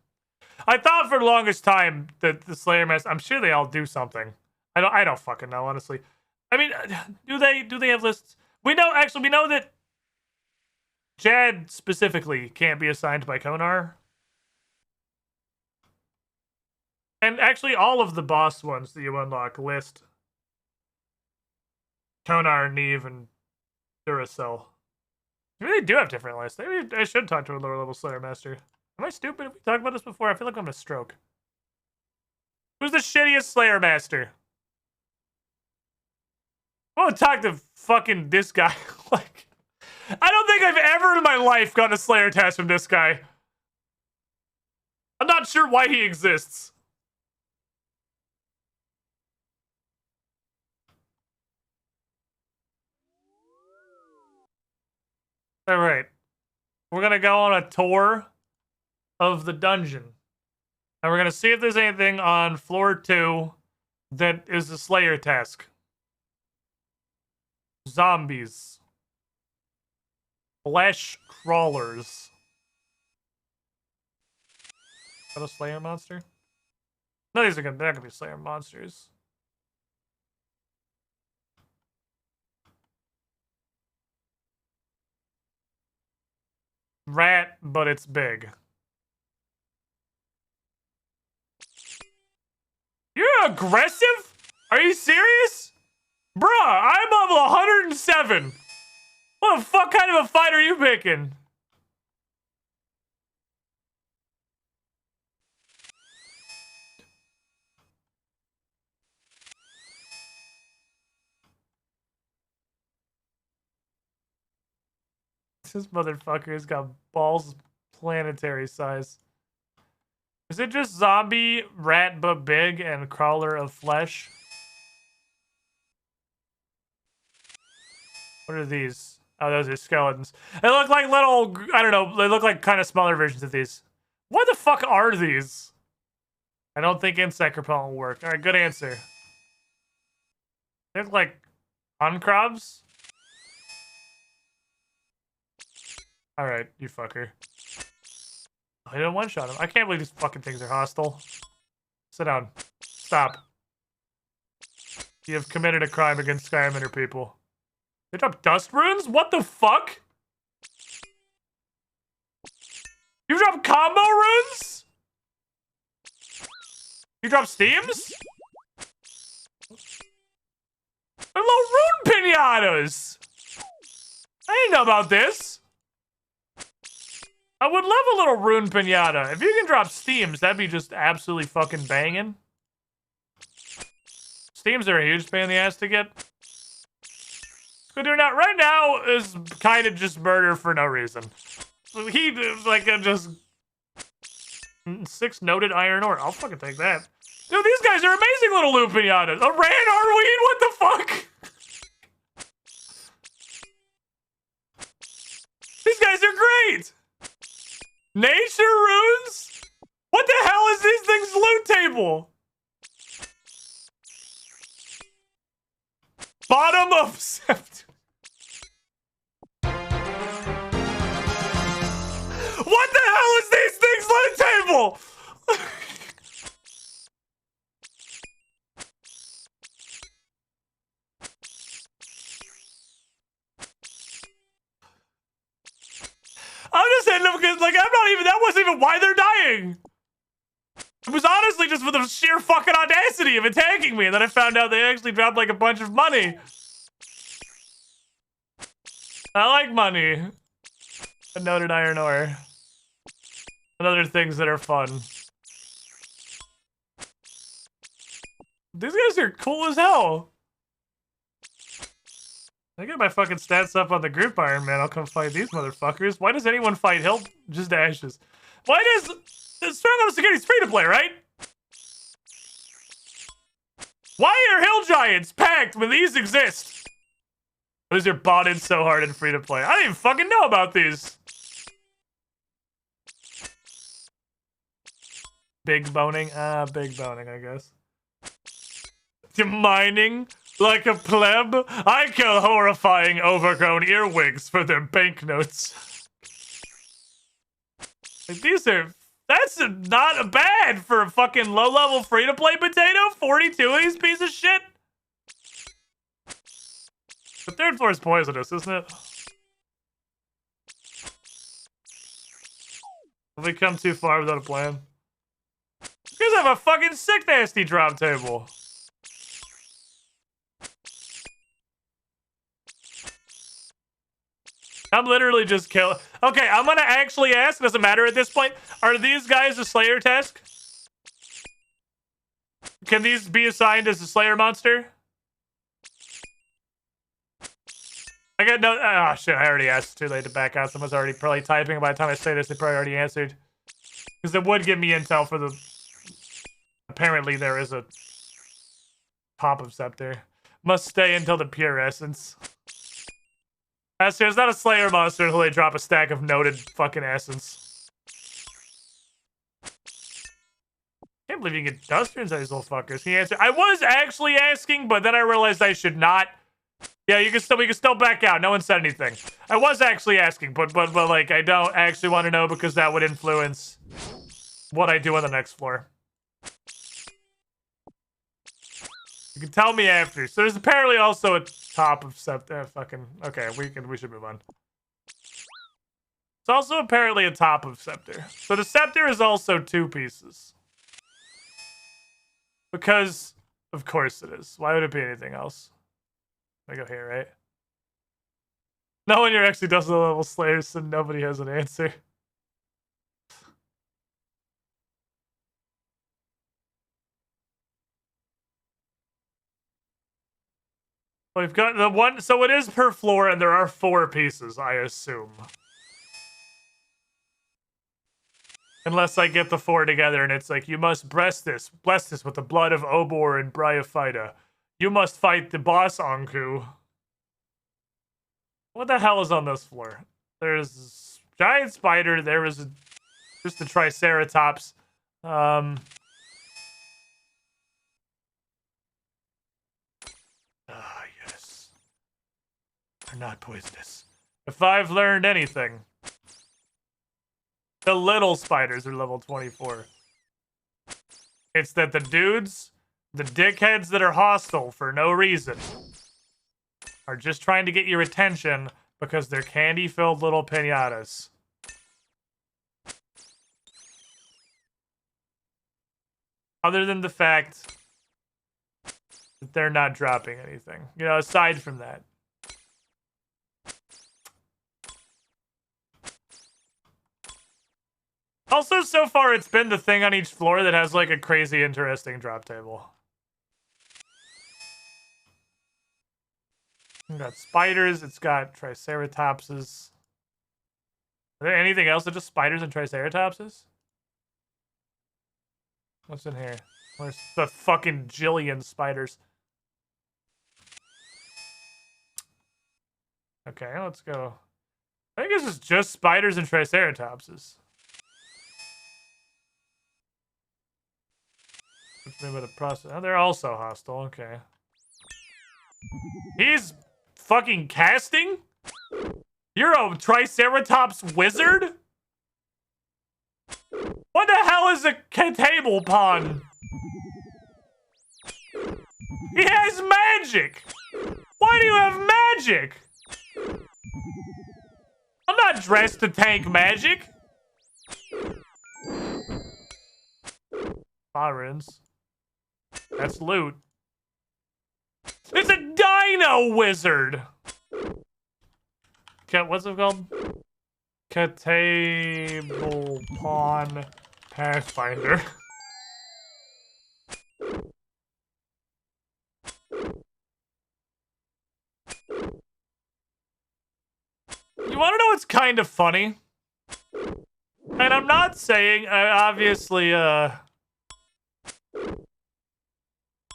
I thought for the longest time that the Slayer master, I'm sure they all do something. I don't fucking know, honestly. I mean, do they have lists? We know that Jad specifically can't be assigned by Konar. And actually all of the boss ones that you unlock list Konar, Neve, and Duracell. Maybe they do have different lists. Maybe I should talk to a lower level Slayer master. Am I stupid? Have we talked about this before? I feel like I'm gonna stroke. Who's the shittiest Slayer master? I want to talk to fucking this guy. Like, I don't think I've ever in my life gotten a Slayer test from this guy. I'm not sure why he exists. All right. We're going to go on a tour of the dungeon. And we're going to see if there's anything on floor 2 that is a Slayer task. Zombies. Flesh crawlers. Is that a Slayer monster? No, they're not gonna be Slayer monsters. Rat, but it's big. You're aggressive? Are you serious? Bruh, I'm level 107. What the fuck kind of a fight are you picking? This motherfucker's got balls planetary size. Is it just zombie, rat but big, and crawler of flesh? What are these? Oh, those are skeletons. They look like little, I don't know, they look like kind of smaller versions of these. What the fuck are these? I don't think insect repellent will work. Alright, good answer. They look like uncrobs? Alright, you fucker. I didn't one-shot him. I can't believe these fucking things are hostile. Sit down. Stop. You have committed a crime against Skyrim Ender people. They drop dust runes? What the fuck? You drop combo runes? You drop steams? They're little rune pinatas! I didn't know about this. I would love a little rune pinata. If you can drop steams, that'd be just absolutely fucking banging. Steams are a huge pain in the ass to get. But doing that right now is kind of just murder for no reason. He like just 6 noted iron ore. I'll fucking take that. Dude, these guys are amazing little loot pinatas. A ran Arweed? What the fuck? These guys are great. Nature runes? What the hell is these things' loot table? Bottom of sept. What the hell is these things' loot table? I'm just saying because, like, that wasn't even why they're dying. It was honestly just for the sheer fucking audacity of attacking me, and then I found out they actually dropped, like, a bunch of money. I like money. A noted iron ore. And other things that are fun. These guys are cool as hell. I get my fucking stats up on the group Iron Man. I'll come fight these motherfuckers. Why does anyone fight Hill? Just ashes. Why does Strong Level Security's free to play, right? Why are Hill Giants packed when these exist? These are bought in so hard and free to play. I didn't even fucking know about these. Big boning? Big boning, I guess. You're mining? Like a pleb, I kill horrifying overgrown earwigs for their banknotes. Like that's not bad for a fucking low-level free-to-play potato. 42 of these pieces of shit. The 3rd floor is poisonous, isn't it? Have we come too far without a plan? You guys have a fucking sick nasty drop table. I'm literally just killing. Okay, I'm gonna actually ask. Doesn't matter at this point. Are these guys a Slayer task? Can these be assigned as a Slayer monster? I got no. Oh shit! I already asked. Too late to back out. Someone's already probably typing. By the time I say this, they probably already answered. Because it would give me intel for the. Apparently, there is a top of scepter. Must stay until the pure essence. Actually, it's not a Slayer monster until they drop a stack of noted fucking essence. Can't believe you can get dust runes out of these little fuckers. He answered. I was actually asking, but then I realized I should not. Yeah, we can still back out. No one said anything. I was actually asking, but like I don't actually want to know because that would influence what I do on the next floor. You can tell me after. So there's apparently also a top of scepter. Fucking okay. We should move on. It's also apparently a top of scepter. So the scepter is also 2 pieces. Because of course it is. Why would it be anything else? I go here, right? No one here actually does the level Slayers, so nobody has an answer. We've got the one, so it is per floor, and there are 4 pieces, I assume. Unless I get the 4 together, and it's like, you must bless this with the blood of Obor and Bryophyta. You must fight the boss Anku. What the hell is on this floor? There's a giant spider, there is just a Triceratops. Yes. They're not poisonous. If I've learned anything, the little spiders are level 24. It's that the dudes, the dickheads that are hostile for no reason, are just trying to get your attention because they're candy-filled little piñatas. Other than the fact that they're not dropping anything. You know, aside from that. Also, so far, it's been the thing on each floor that has, like, a crazy interesting drop table. It's got spiders, it's got triceratopses. Are there anything else than just spiders and triceratopses? What's in here? Where's the fucking jillion spiders? Okay, let's go. I think this is just spiders and triceratopses. Maybe the process. Oh, they're also hostile. Okay. He's fucking casting? You're a Triceratops wizard? What the hell is a table pawn? He has magic! Why do you have magic? I'm not dressed to tank magic. Sirens. That's loot. It's a dino wizard! What's it called? Table pawn pathfinder. You wanna know what's kind of funny? And I'm not saying, obviously,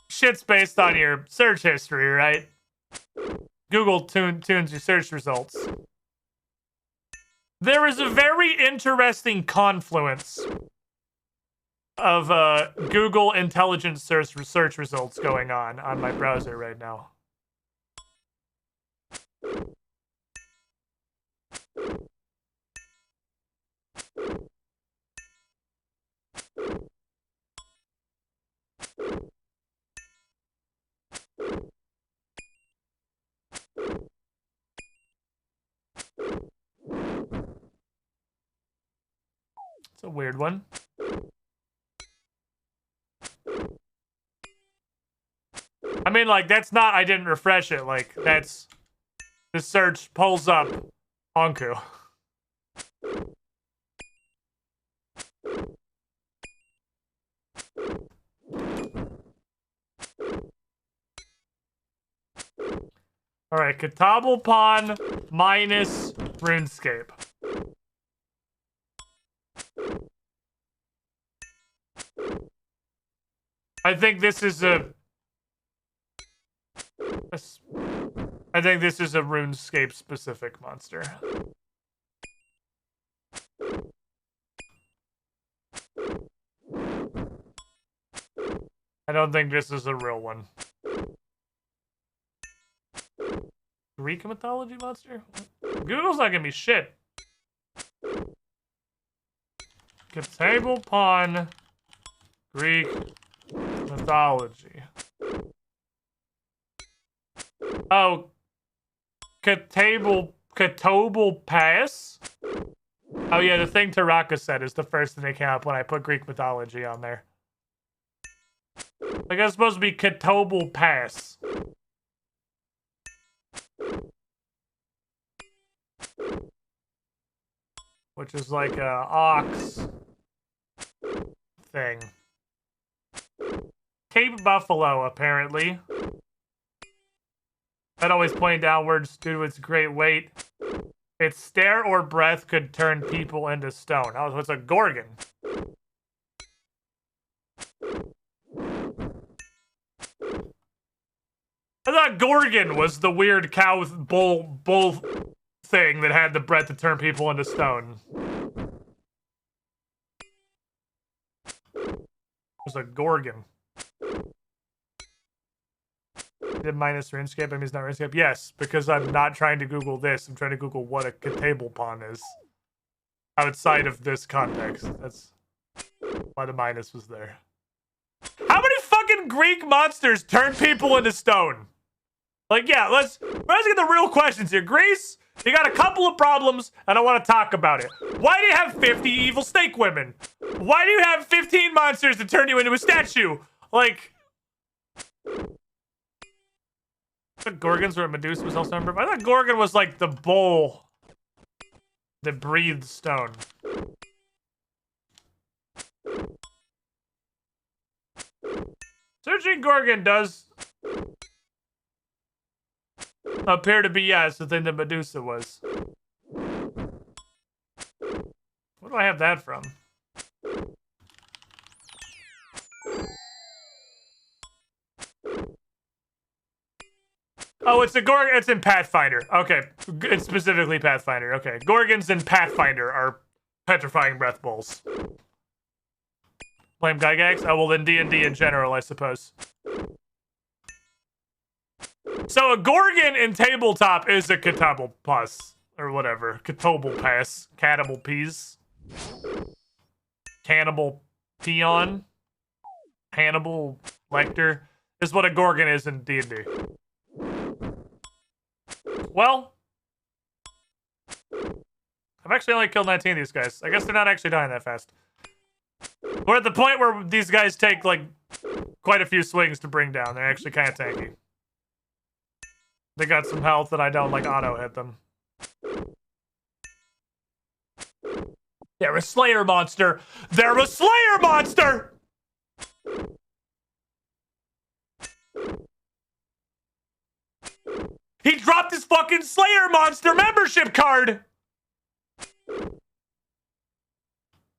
shit's based on your search history, right? Google tunes your search results. There is a very interesting confluence of Google intelligent search results going on my browser right now. It's a weird one. I mean, like, that's not, I didn't refresh it. Like, that's, the search pulls up Honku. Alright, Katable Pawn minus RuneScape. I think this is a RuneScape specific monster. I don't think this is a real one. Greek mythology monster? Google's not gonna be shit. Katable Pawn Greek mythology. Oh, Katable Pass? Oh yeah, the thing Taraka said is the first thing that came up when I put Greek mythology on there. Like, it's supposed to be Katable Pass. Which is like a ox thing. Cape Buffalo, apparently. That always pointing downwards due to its great weight. Its stare or breath could turn people into stone. Oh, so it's a Gorgon. I thought Gorgon was the weird cow bull thing that had the breath to turn people into stone. It was a Gorgon. Did minus RuneScape, I mean it's not RuneScape? Yes, because I'm not trying to Google this. I'm trying to Google what a Katable Pawn is. Outside of this context. That's why the minus was there. How many fucking Greek monsters turn people into stone? Like, yeah, let's get the real questions here. Greece, you got a couple of problems, and I want to talk about it. Why do you have 50 evil snake women? Why do you have 15 monsters that turn you into a statue? Like, the Gorgons were Medusa was also member. I thought Gorgon was like the bull that breathed stone. Searching Gorgon does appear to be, yes, the thing that Medusa was. Where do I have that from? Oh, it's a Gorgon. It's in Pathfinder. Okay, it's specifically Pathfinder. Okay, Gorgons in Pathfinder are petrifying breath bowls. Blame Gygax? Oh, well, then D&D in general, I suppose. So a Gorgon in tabletop is a Catable Plus, or whatever. Catable Pass. Catable Peas. Cannibal Peon. Hannibal Lecter is what a Gorgon is in D&D. Well, I've actually only killed 19 of these guys. I guess they're not actually dying that fast. We're at the point where these guys take, like, quite a few swings to bring down. They're actually kind of tanky. They got some health and I don't, like, auto-hit them. They're a Slayer monster! They're a Slayer monster! He dropped his fucking Slayer monster membership card!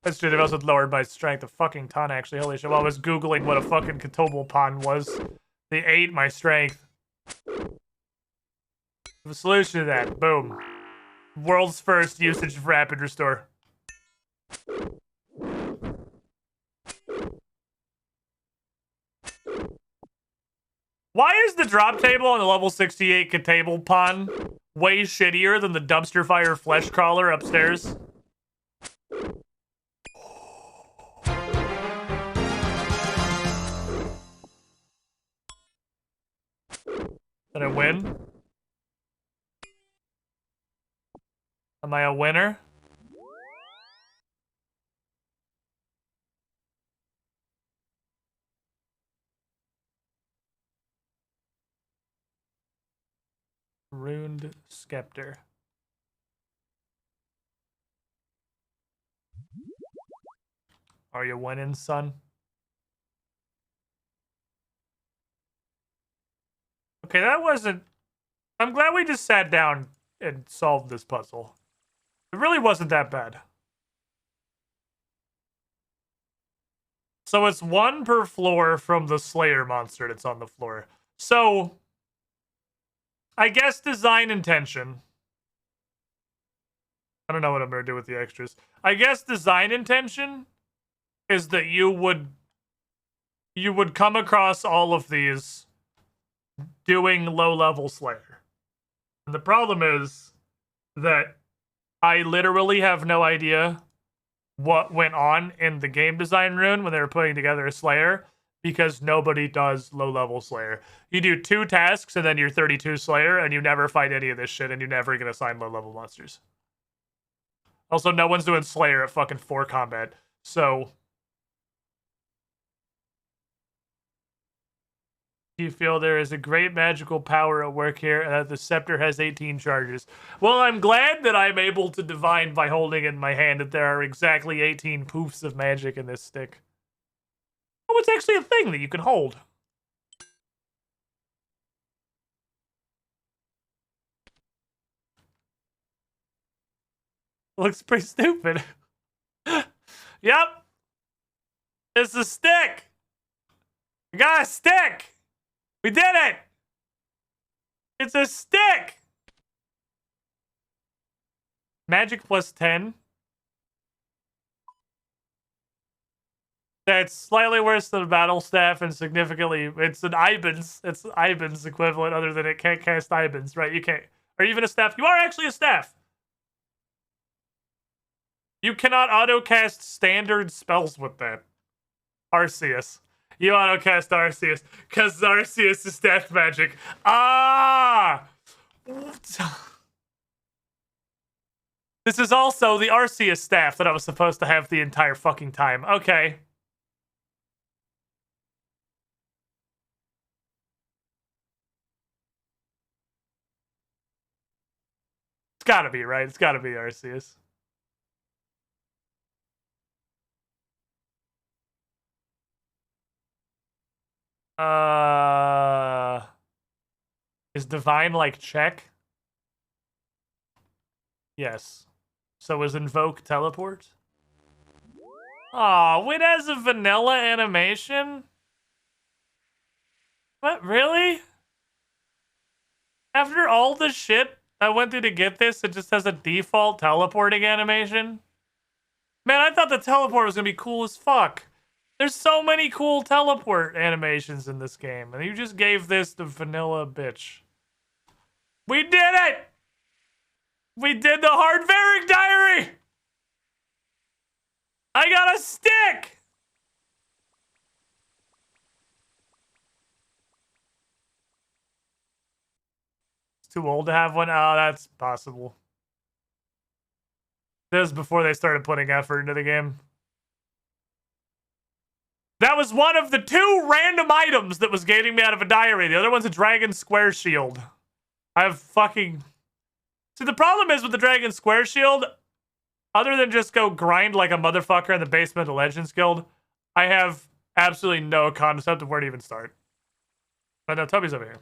That's true, they've also lowered my strength a fucking ton, actually. Holy shit, while I was Googling what a fucking Catobal pond was, they ate my strength. The solution to that, boom. World's first usage of rapid restore. Why is the drop table on the level 68 Catable pond way shittier than the dumpster fire flesh crawler upstairs? Did I win? Am I a winner? Runed Scepter. Are you winning, son? Okay, that wasn't... I'm glad we just sat down and solved this puzzle. It really wasn't that bad. So it's one per floor from the Slayer monster that's on the floor. So, I guess design intention. I don't know what I'm going to do with the extras. I guess design intention is that you would come across all of these doing low-level Slayer. And the problem is that I literally have no idea what went on in the game design rune when they were putting together a Slayer, because nobody does low-level Slayer. You do 2 tasks and then you're 32 Slayer, and you never fight any of this shit, and you never get assigned low-level monsters. Also, no one's doing Slayer at fucking 4 combat, so... You feel there is a great magical power at work here, and that the scepter has 18 charges. Well, I'm glad that I'm able to divine by holding in my hand that there are exactly 18 poofs of magic in this stick. Oh, it's actually a thing that you can hold. Looks pretty stupid. Yep. It's a stick. I got a stick. We did it! It's a stick! Magic plus 10. That's slightly worse than a battle staff and significantly... It's an Ibans. It's Ibans equivalent, other than it can't cast Ibans, right? You can't... Or even a staff. You are actually a staff! You cannot auto-cast standard spells with that. Arceus. You autocast Arceus because Arceus is death magic. Ah! This is also the Arceus staff that I was supposed to have the entire fucking time. Okay. It's gotta be, right? It's gotta be Arceus. Is Divine like check? Yes. So is Invoke teleport? Aw, it has a vanilla animation? What, really? After all the shit I went through to get this, it just has a default teleporting animation? Man, I thought the teleport was gonna be cool as fuck. There's so many cool teleport animations in this game, and you just gave this the vanilla bitch. We did it! We did the Hard Varric Diary! I got a stick! It's too old to have one? Oh, that's possible. This was before they started putting effort into the game. That was one of the 2 random items that was getting me out of a diary. The other one's a Dragon Square Shield. I have fucking... See, the problem is with the Dragon Square Shield, other than just go grind like a motherfucker in the basement of Legends Guild, I have absolutely no concept of where to even start. But no, Toby's over here.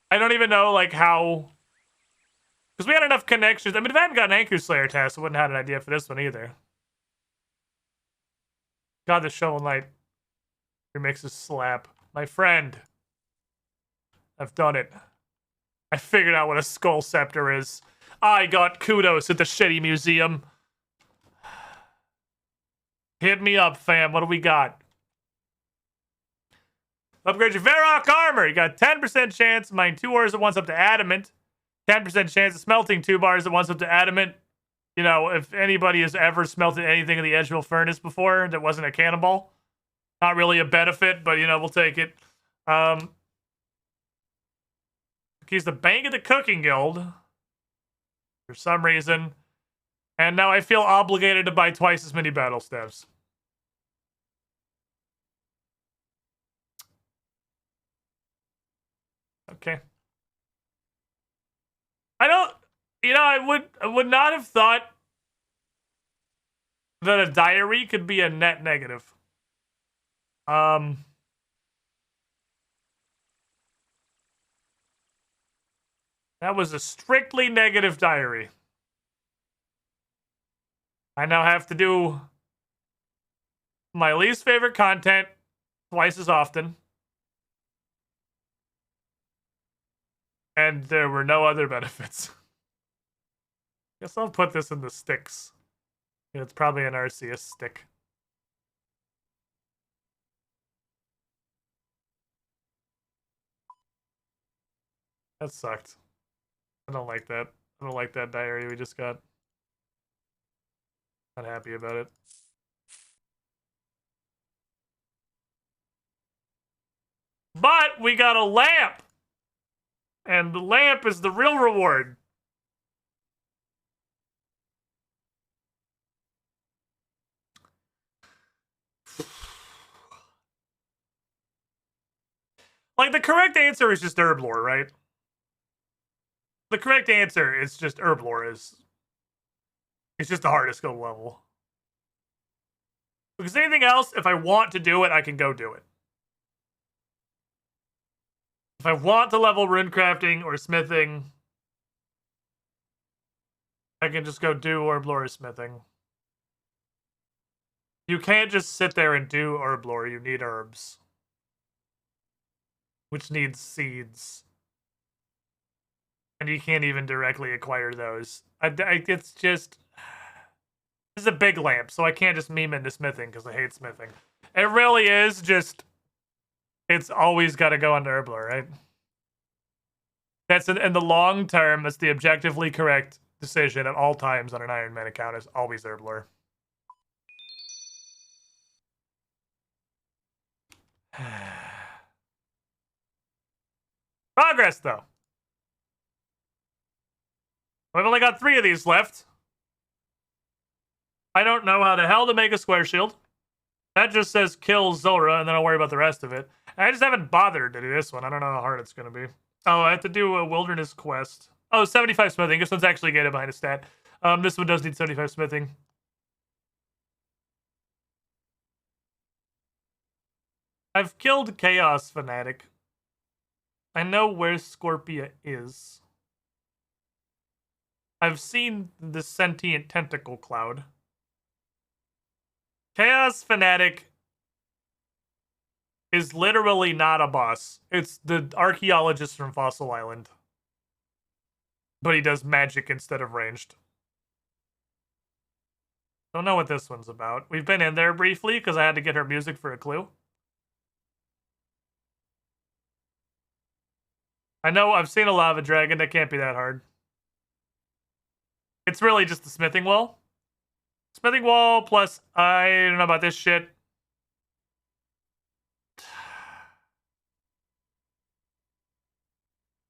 I don't even know, like, how... Because we had enough connections. I mean, if I hadn't gotten an Anchor Slayer test, I wouldn't have had an idea for this one either. God, the Shovel Knight remixes slap. My friend. I've done it. I figured out what a Skull Scepter is. I got kudos at the shitty museum. Hit me up, fam. What do we got? Upgrade your Varrock armor. You got 10% chance. Mine 2 ores at once up to adamant. 10% chance of smelting 2 bars at once up to adamant. You know, if anybody has ever smelted anything in the Edgeville furnace before that wasn't a cannonball. Not really a benefit, but, you know, we'll take it. He's the Bank of the Cooking Guild. For some reason. And now I feel obligated to buy twice as many battle steps. Okay. I don't... You know, I would not have thought that a diary could be a net negative. That was a strictly negative diary. I now have to do my least favorite content twice as often. And there were no other benefits. Guess I'll put this in the sticks. It's probably an Arceus stick. That sucked. I don't like that. I don't like that diary we just got. Not happy about it. But we got a lamp! And the lamp is the real reward. Like, the correct answer is just Herblore, right? The correct answer is just Herblore is... It's just the hardest skill level. Because anything else, if I want to do it, I can go do it. If I want to level runecrafting or smithing, I can just go do Herblore or smithing. You can't just sit there and do Herblore, you need herbs. Which needs seeds. And you can't even directly acquire those. It's just... This is a big lamp, so I can't just meme into smithing because I hate smithing. It really is just... It's always got to go into Herblore, right? That's in the long term, that's the objectively correct decision at all times on an Iron Man account is always Herblore. Progress, though. We've only got 3 of these left. I don't know how the hell to make a square shield. That just says kill Zora, and then I'll worry about the rest of it. I just haven't bothered to do this one. I don't know how hard it's going to be. Oh, I have to do a wilderness quest. Oh, 75 smithing. This one's actually gated behind a stat. This one does need 75 smithing. I've killed Chaos Fanatic. I know where Scorpia is. I've seen the sentient tentacle cloud. Chaos Fanatic is literally not a boss. It's the archaeologist from Fossil Island. But he does magic instead of ranged. Don't know what this one's about. We've been in there briefly because I had to get her music for a clue. I know I've seen a lava dragon. That can't be that hard. It's really just the smithing wall. Smithing wall plus I don't know about this shit.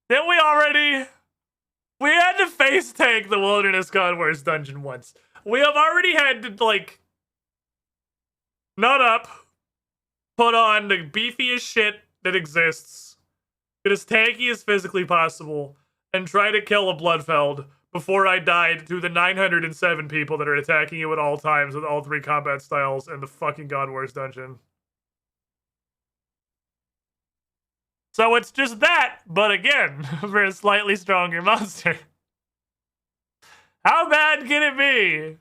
Didn't we already? We had to face tank the Wilderness Godware's dungeon once. We have already had to, like, nut up, put on the beefiest shit that exists, get as tanky as physically possible, and try to kill a Bloodfeld before I died to the 907 people that are attacking you at all times with all 3 combat styles and the fucking Godware's dungeon. So it's just that, but again, for a slightly stronger monster. How bad can it be?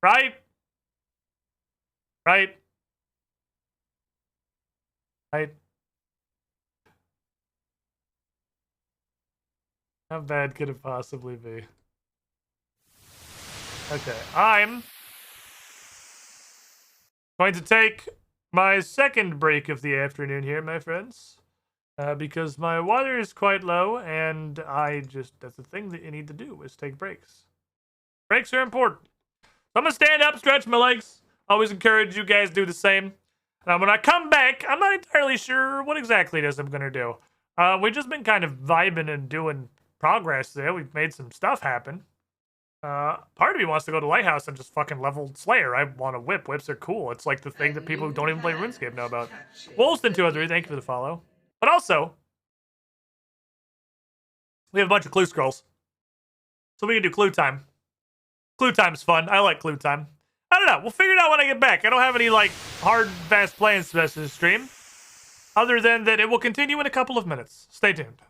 Right? Right? Right? How bad could it possibly be? Okay, I'm going to take my second break of the afternoon here, my friends. Because my water is quite low, and that's the thing that you need to do, is take breaks. Breaks are important. So I'm going to stand up, stretch my legs. Always encourage you guys to do the same. And when I come back, I'm not entirely sure what exactly it is I'm going to do. We've just been kind of vibing and doing progress there. We've made some stuff happen. Part of me wants to go to Lighthouse and just fucking level Slayer. I want to whip. Whips are cool. It's like the thing that people who don't even play RuneScape know about. Wolston203, thank you for the follow. But also, we have a bunch of clue scrolls. So we can do clue time. Clue time's fun. I like clue time. I don't know. We'll figure it out when I get back. I don't have any, like, hard, fast plans to stream. Other than that, it will continue in a couple of minutes. Stay tuned.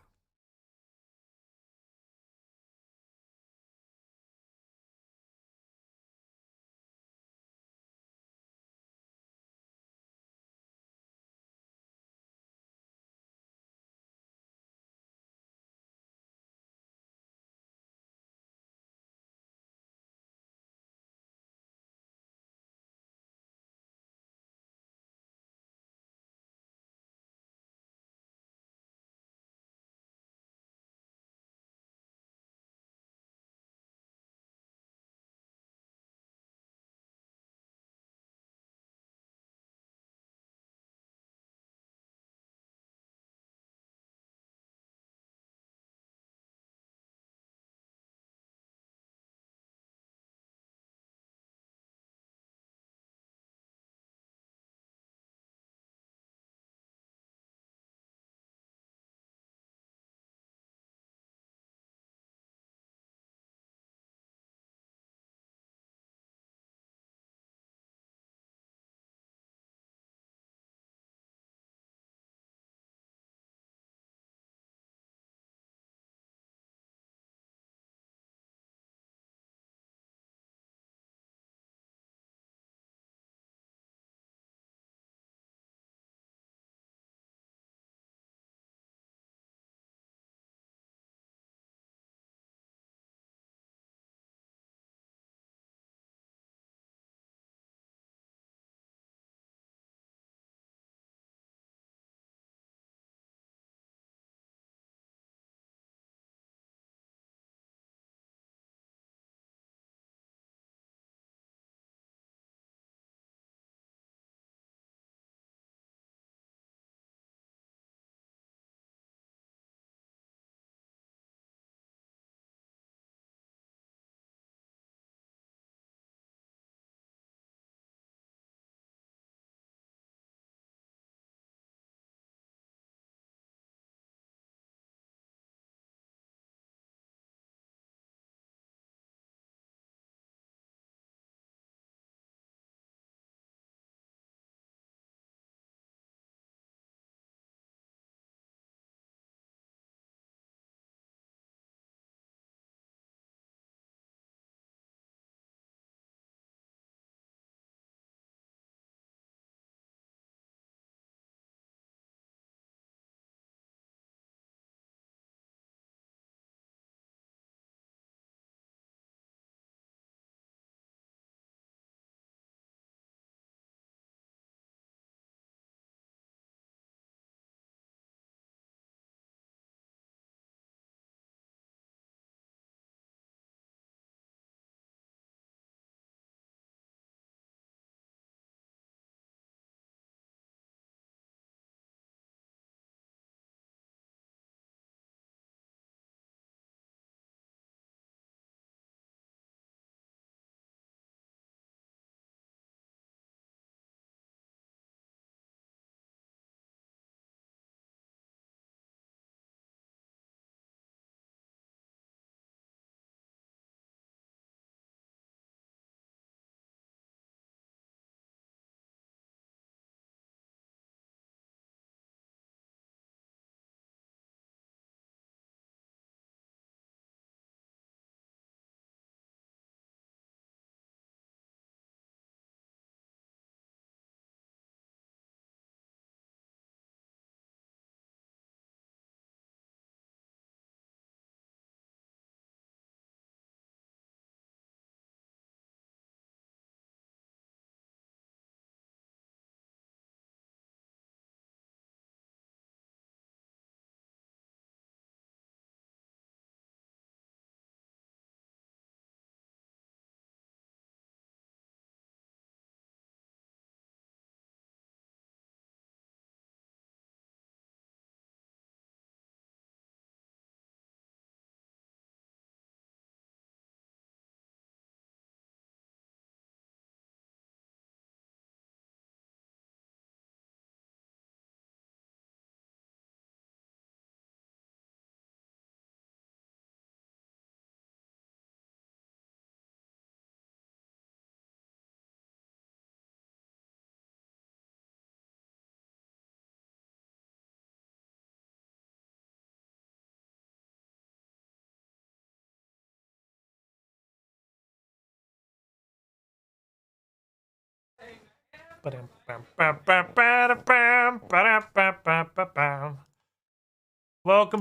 Welcome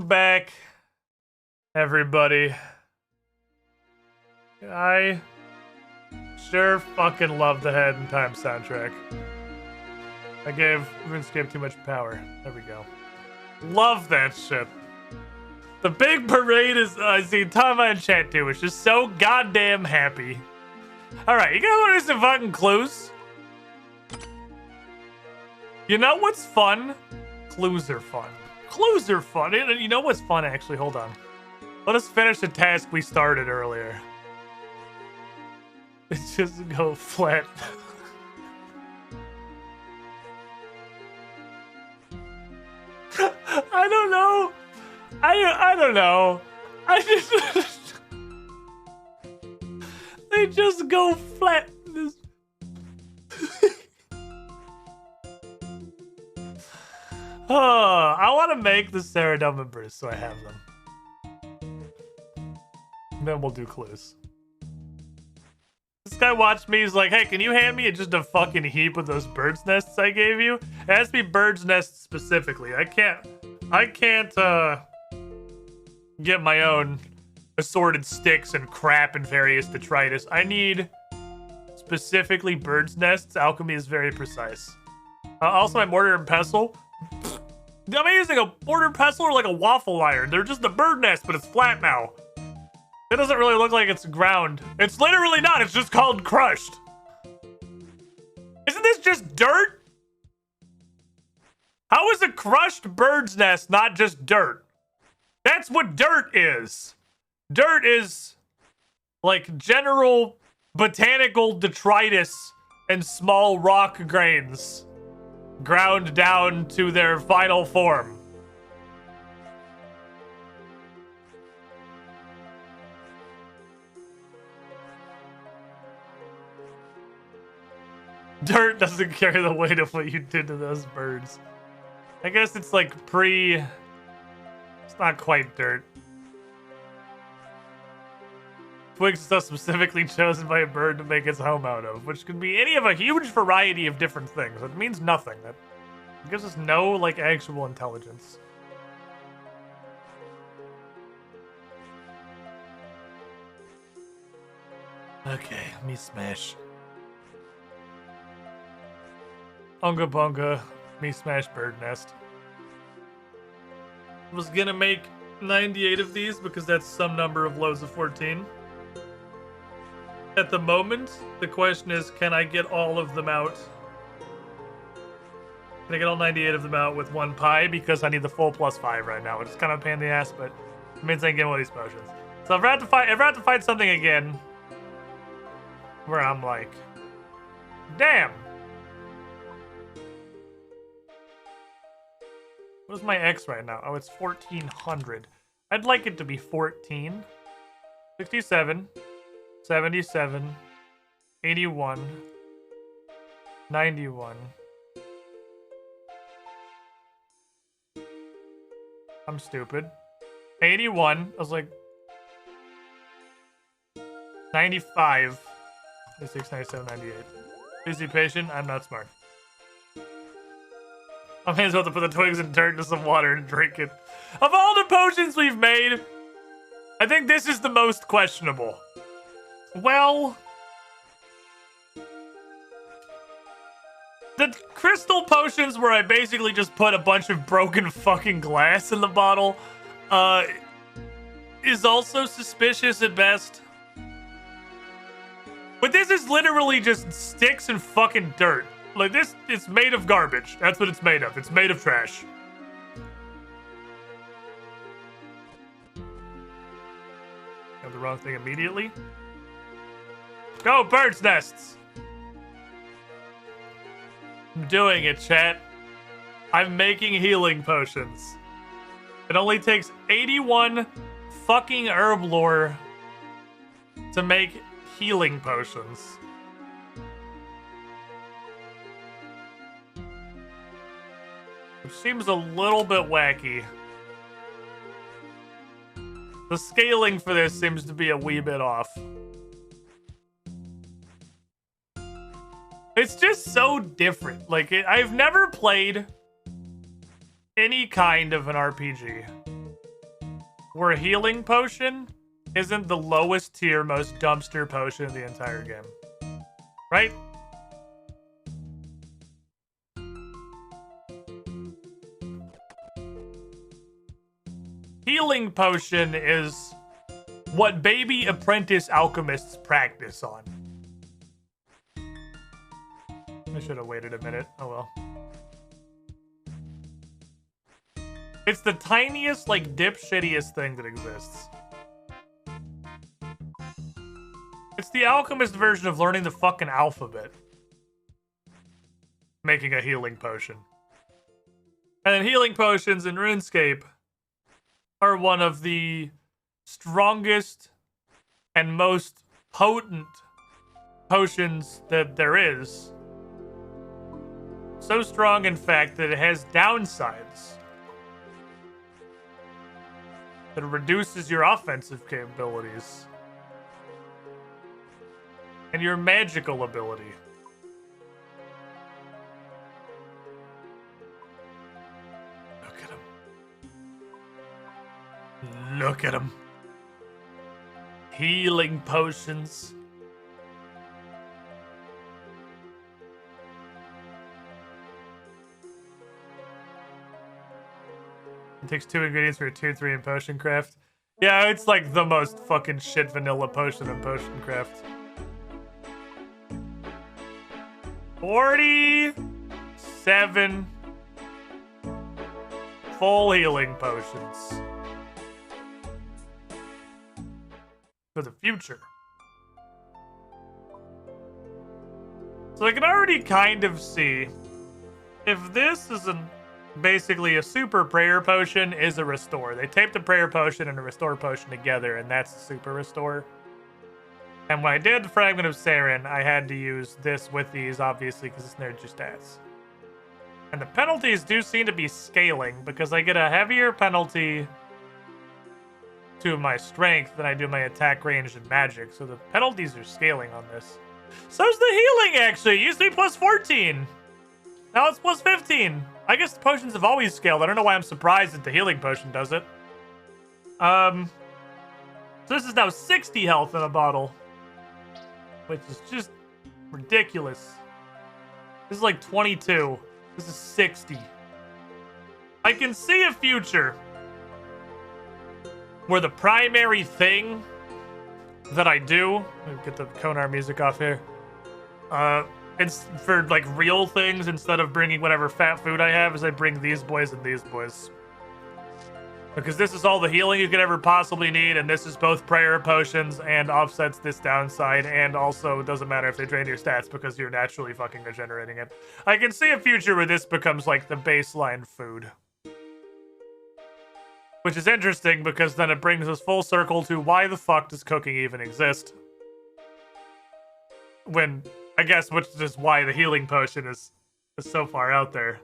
back, everybody. I sure fucking love the Head in Time soundtrack. I gave RuneScape too much power. There we go. Love that shit. The big parade is the time I chat to, which is so goddamn happy. Alright, you guys want to do some fucking clues? You know what's fun? Clues are fun. Clues are fun. You know what's fun, actually? Hold on. Let us finish the task we started earlier. Let's just go flat. I don't know. I don't know. I just... They just go flat. Oh, I want to make the Ceradon members so I have them. Then we'll do clues. This guy watched me. He's like, hey, can you hand me just a fucking heap of those bird's nests I gave you? It has to be bird's nests specifically. I can't get my own assorted sticks and crap and various detritus. I need specifically bird's nests. Alchemy is very precise. Also, my mortar and pestle. I'm using a mortar and pestle or like a waffle iron. They're just a bird nest, but it's flat now. It doesn't really look like it's ground. It's literally not. It's just called crushed. Isn't this just dirt? How is a crushed bird's nest not just dirt? That's what dirt is. Dirt is like general botanical detritus and small rock grains ground down to their final form. Dirt doesn't carry the weight of what you did to those birds. I guess it's like it's not quite dirt. Twigs is stuff specifically chosen by a bird to make its home out of, which can be any of a huge variety of different things. It means nothing. That gives us no, like, actual intelligence. Okay, me smash. Unga bunga, me smash bird nest. I was gonna make 98 of these because that's some number of loads of 14. At the moment, the question is, can I get all of them out? Can I get all 98 of them out with one pie? Because I need the full +5 right now, which is kind of a pain in the ass, but it means I can get one of these potions. So I've had to fight something again where I'm like, damn. What is my X right now? Oh, it's 1400. I'd like it to be 14. 67. 77, 81, 91. I'm stupid. 81. I was like 95. 96, 97, 98. Please be patient. I'm not smart. I may as well have to put the twigs and dirt into some water and drink it. Of all the potions we've made, I think this is the most questionable. Well, the crystal potions where I basically just put a bunch of broken fucking glass in the bottle is also suspicious at best. But this is literally just sticks and fucking dirt. Like this, it's made of garbage. That's what it's made of. It's made of trash. Got the wrong thing immediately. Go, bird's nests! I'm doing it, chat. I'm making healing potions. It only takes 81 fucking herb lore to make healing potions. Which seems a little bit wacky. The scaling for this seems to be a wee bit off. It's just so different. Like, I've never played any kind of an RPG where a healing potion isn't the lowest tier, most dumpster potion in the entire game. Right? Healing potion is what baby apprentice alchemists practice on. I should have waited a minute. Oh well. It's the tiniest, like, dipshittiest thing that exists. It's the alchemist version of learning the fucking alphabet. Making a healing potion. And then healing potions in RuneScape are one of the strongest and most potent potions that there is. So strong, in fact, that it has downsides. That reduces your offensive capabilities. And your magical ability. Look at him. Look at him. Healing potions. It takes 2 ingredients for a tier 3 in potion craft. Yeah, it's like the most fucking shit vanilla potion in potion craft. 47 full healing potions for the future. So I can already kind of see if this is basically a super prayer potion is a restore. They tape the prayer potion and a restore potion together, and that's the super restore. And when I did the Fragment of Saren, I had to use this with these, obviously, because it's nerds your stats. And the penalties do seem to be scaling, because I get a heavier penalty to my strength than I do my attack range and magic. So the penalties are scaling on this. So's the healing, actually. It used to be plus 14. Now it's plus 15. I guess the potions have always scaled. I don't know why I'm surprised that the healing potion does it. So this is now 60 health in a bottle. Which is just ridiculous. This is like 22. This is 60. I can see a future where the primary thing that I do... Let me get the Konar music off here. It's for, like, real things, instead of bringing whatever fat food I have, is I bring these boys and these boys. Because this is all the healing you could ever possibly need, and this is both prayer potions and offsets this downside, and also it doesn't matter if they drain your stats because you're naturally fucking regenerating it. I can see a future where this becomes like the baseline food. Which is interesting because then it brings us full circle to why the fuck does cooking even exist? When, I guess, which is why the healing potion is so far out there.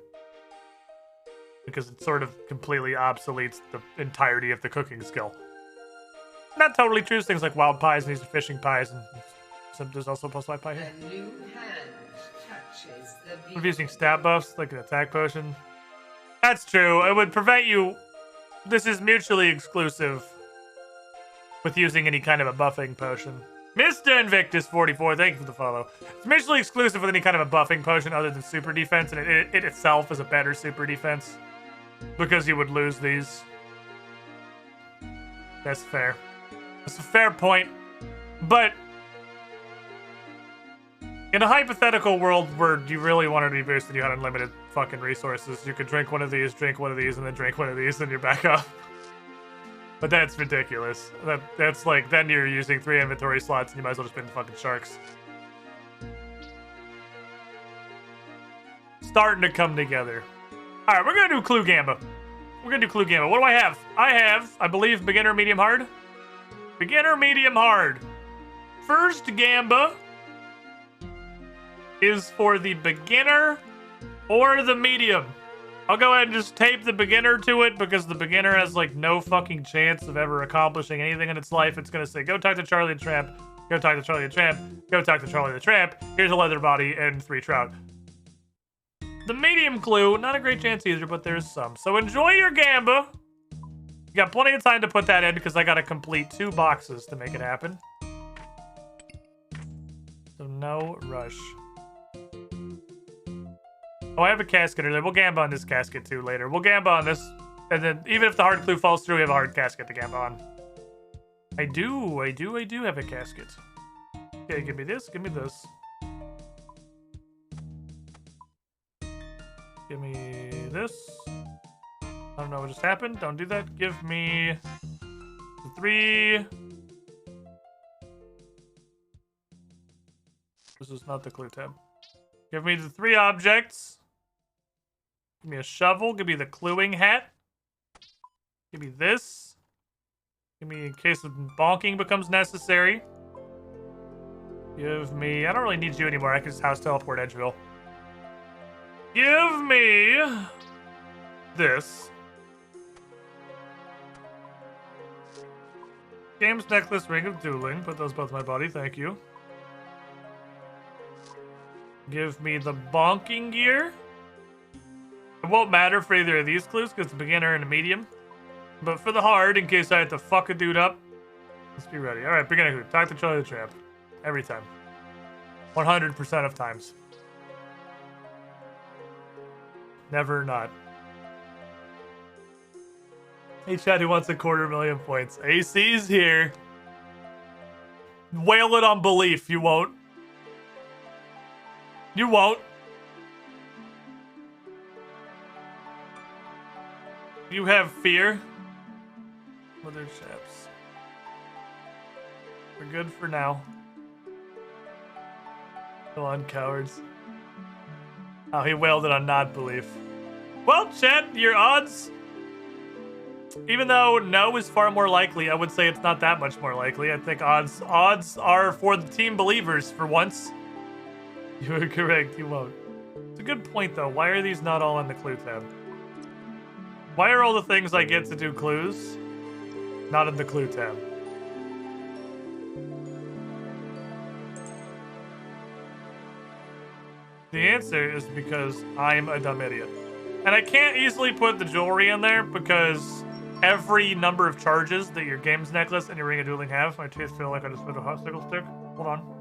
Because it sort of completely obsoletes the entirety of the cooking skill. Not totally true. Things like wild pies and these are fishing pies, and there's also post-life pie here. A new hand touches the We're using stat buffs, like an attack potion. That's true. It would prevent you... This is mutually exclusive with using any kind of a buffing potion. Mr. Invictus 44, thank you for the follow. It's mutually exclusive with any kind of a buffing potion other than super defense, and it itself is a better super defense. Because you would lose these. That's fair. That's a fair point. But in a hypothetical world where you really wanted to be boosted, you had unlimited fucking resources, you could drink one of these, and then drink one of these, and you're back up. But that's ridiculous. That's like, then you're using 3 inventory slots, and you might as well just be in the fucking sharks. Starting to come together. Alright, we're gonna do Clue Gamba. We're gonna do Clue Gamba. What do I have? I have, I believe, beginner, medium, hard. Beginner, medium, hard. First Gamba is for the beginner or the medium. I'll go ahead and just tape the beginner to it because the beginner has like no fucking chance of ever accomplishing anything in its life. It's gonna say, go talk to Charlie the Tramp. Go talk to Charlie the Tramp. Go talk to Charlie the Tramp. Here's a leather body and 3 trout. The medium clue, not a great chance either, but there's some. So enjoy your gamba. You got plenty of time to put that in because I got to complete 2 boxes to make it happen. So no rush. Oh, I have a casket earlier. We'll gamba on this casket too later. We'll gamba on this. And then even if the hard clue falls through, we have a hard casket to gamba on. I do have a casket. Okay, give me this, give me this. Give me this. I don't know what just happened. Don't do that. Give me the 3. This is not the clue tab. Give me the 3 objects. Give me a shovel. Give me the cluing hat. Give me this. Give me in case of bonking becomes necessary. Give me... I don't really need you anymore. I can just house teleport Edgeville. Give me this. Games necklace, ring of dueling. Put those both in my body. Thank you. Give me the bonking gear. It won't matter for either of these clues because it's a beginner and a medium. But for the hard, in case I have to fuck a dude up, let's be ready. All right, beginner clue. Talk to Charlie the Tramp. Every time. 100% of times. Never not. Hey, Chad, who wants a 250,000 points? AC's here. Wail it on belief. You won't. You won't. You have fear. Mother chaps. We're good for now. Go on, cowards. Oh, he wailed it on not belief. Well, Chet, your odds... Even though no is far more likely, I would say it's not that much more likely. I think odds are for the team believers for once. You are correct, you won't. It's a good point, though. Why are these not all in the clue tab? Why are all the things I get to do clues not in the clue tab? The answer is because I'm a dumb idiot. And I can't easily put the jewelry in there because every number of charges that your games necklace and your ring of dueling have, my teeth feel like I just put a popsicle stick. Hold on.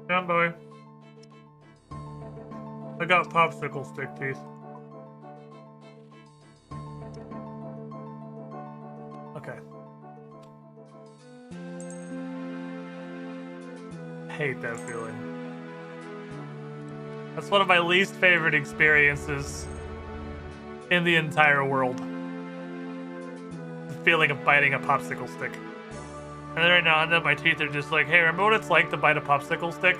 Down, boy. I got popsicle stick teeth. Okay. Hate that feeling. That's one of my least favorite experiences in the entire world. The feeling of biting a popsicle stick. And then right now and then my teeth are just like, hey, remember what it's like to bite a popsicle stick?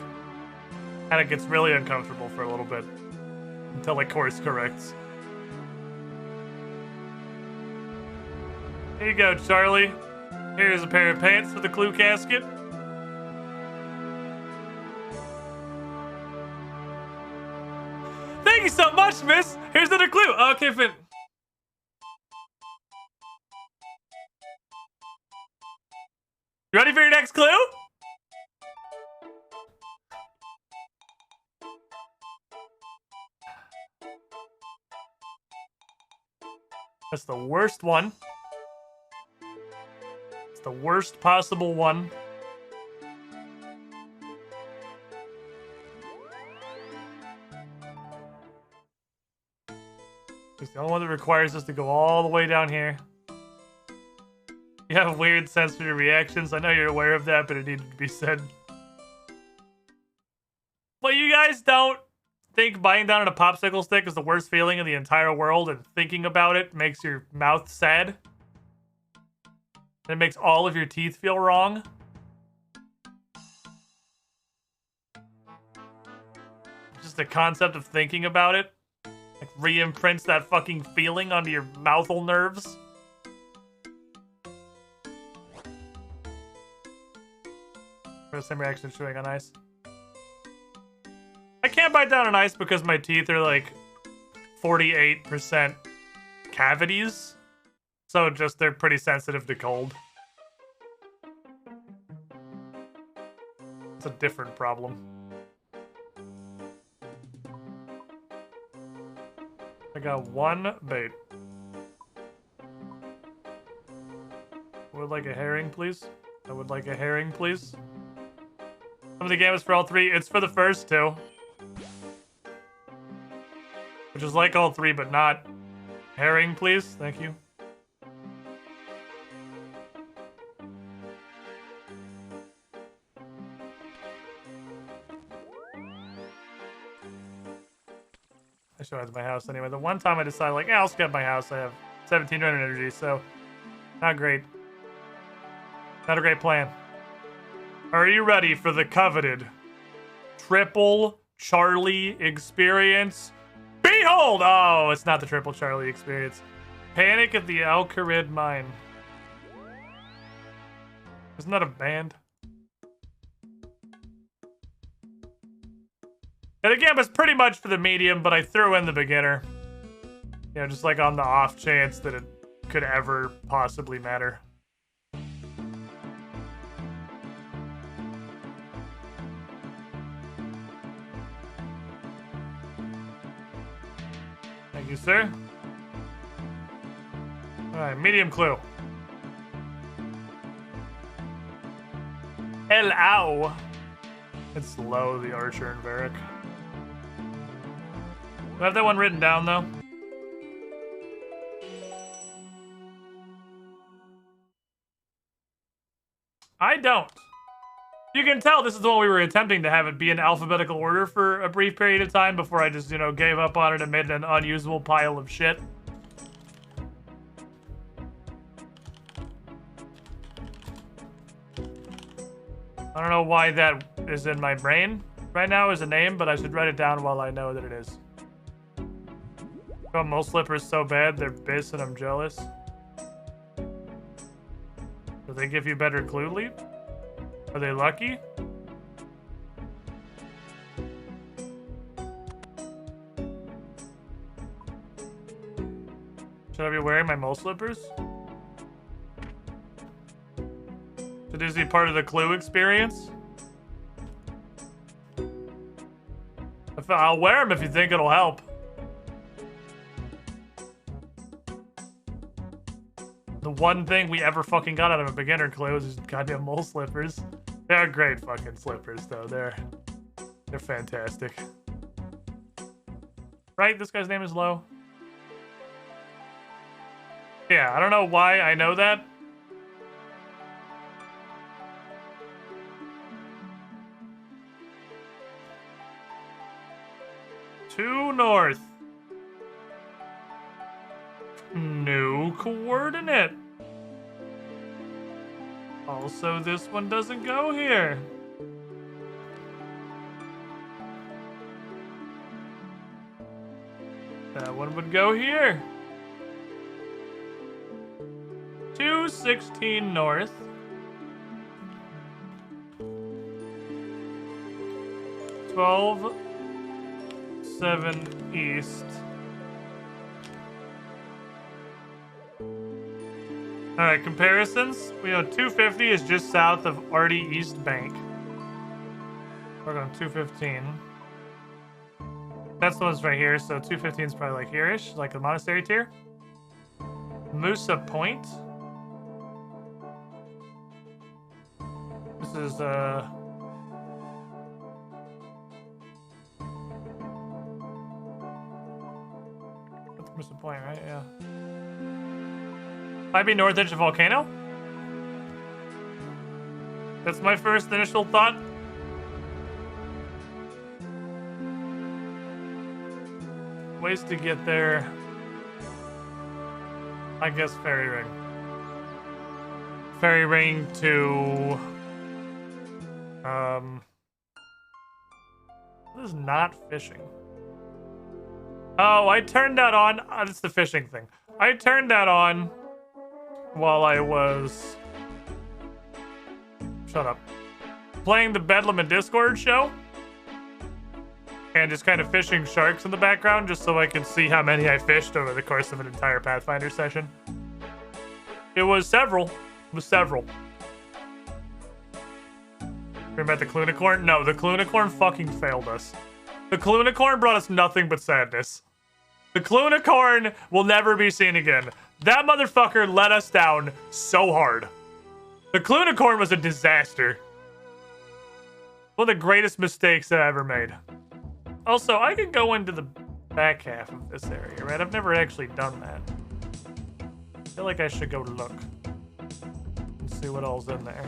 And it gets really uncomfortable for a little bit. Until it course corrects. Here you go, Charlie. Here's a pair of pants with a clue casket. Thank you so much, miss. Here's another clue. Okay, Finn. You ready for your next clue? That's the worst one. It's the worst possible one. It's the only one that requires us to go all the way down here. You have weird sensory reactions. I know you're aware of that, but it needed to be said. But you guys don't think biting down on a popsicle stick is the worst feeling in the entire world, and thinking about it makes your mouth sad? And it makes all of your teeth feel wrong? Just the concept of thinking about it. Like, re-imprints that fucking feeling onto your mouthal nerves. First time reaction to chewing on ice. I can't bite down on ice because my teeth are like 48% cavities. So just they're pretty sensitive to cold. It's a different problem. I got one bait. I would like a herring, please. I would like a herring, please. Some of the game is for all three. It's for the first two. Which is like all three, but not. Herring, please. Thank you. I should have my house anyway. The one time I decided, like, yeah, I'll skip my house. I have 1700 energy, so not great. Not a great plan. Are you ready for the coveted triple Charlie experience? Behold! Oh, it's not the triple Charlie experience. Panic at the Alcarid Mine. Isn't that a band? And again, it's pretty much for the medium, but I threw in the beginner. You know, just like on the off chance that it could ever possibly matter. Thank you, sir. Alright, medium clue. El Ow. It's low, the Archer and Varric. Do I have that one written down, though? I don't. You can tell this is the one we were attempting to have it be in alphabetical order for a brief period of time before I just, you know, gave up on it and made it an unusable pile of shit. I don't know why that is in my brain right now as a name, but I should write it down while I know that it is. Oh, most slippers so bad, they're bis and I'm jealous. Do they give you better clue lead? Are they lucky? Should I be wearing my mole slippers? Should this be part of the clue experience? I'll wear them if you think it'll help. The one thing we ever fucking got out of a beginner clue is just goddamn mole slippers. They're great fucking slippers, though. They're fantastic. Right? This guy's name is Low. Yeah, I don't know why I know that. Two north. New coordinate. Also, this one doesn't go here. That one would go here. 216 north. 12 7 east. Alright, comparisons. We know 250 is just south of Artie East Bank. We're going 215. That's the one's right here, so 215 is probably like here-ish, like the monastery tier. Musa Point. This is, that's Musa Point, right? Yeah. Might be north edge of volcano. That's my first initial thought. Ways to get there. I guess Fairy Ring. Fairy Ring to... This is not fishing. Oh, I turned that on. Oh, it's the fishing thing. I turned that on while I was... Shut up. Playing the Bedlam and Discord show. And just kind of fishing sharks in the background just so I can see how many I fished over the course of an entire Pathfinder session. It was several. It was several. Remember the Clunicorn? No, the Clunicorn fucking failed us. The Clunicorn brought us nothing but sadness. The Clunicorn will never be seen again. That motherfucker let us down so hard. The Clunicorn was a disaster. One of the greatest mistakes I ever made. Also, I could go into the back half of this area, right? I've never actually done that. I feel like I should go look and see what all's in there.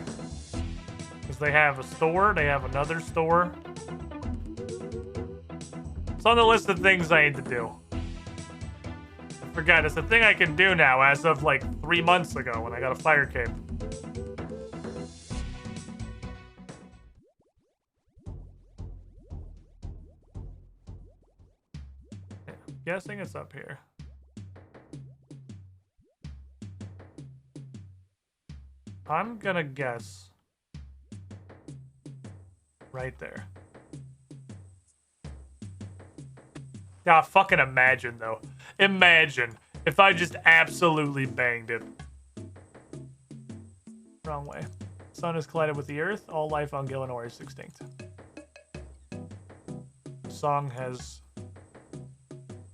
Because they have a store, they have another store. It's on the list of things I need to do. I forgot, it's a thing I can do now as of like 3 months ago when I got a fire cape. Guessing it's up here. I'm gonna guess right there. Yeah, fucking imagine though. Imagine if I just absolutely banged it. Wrong way. Sun has collided with the earth. All life on Gillinor is extinct. Song has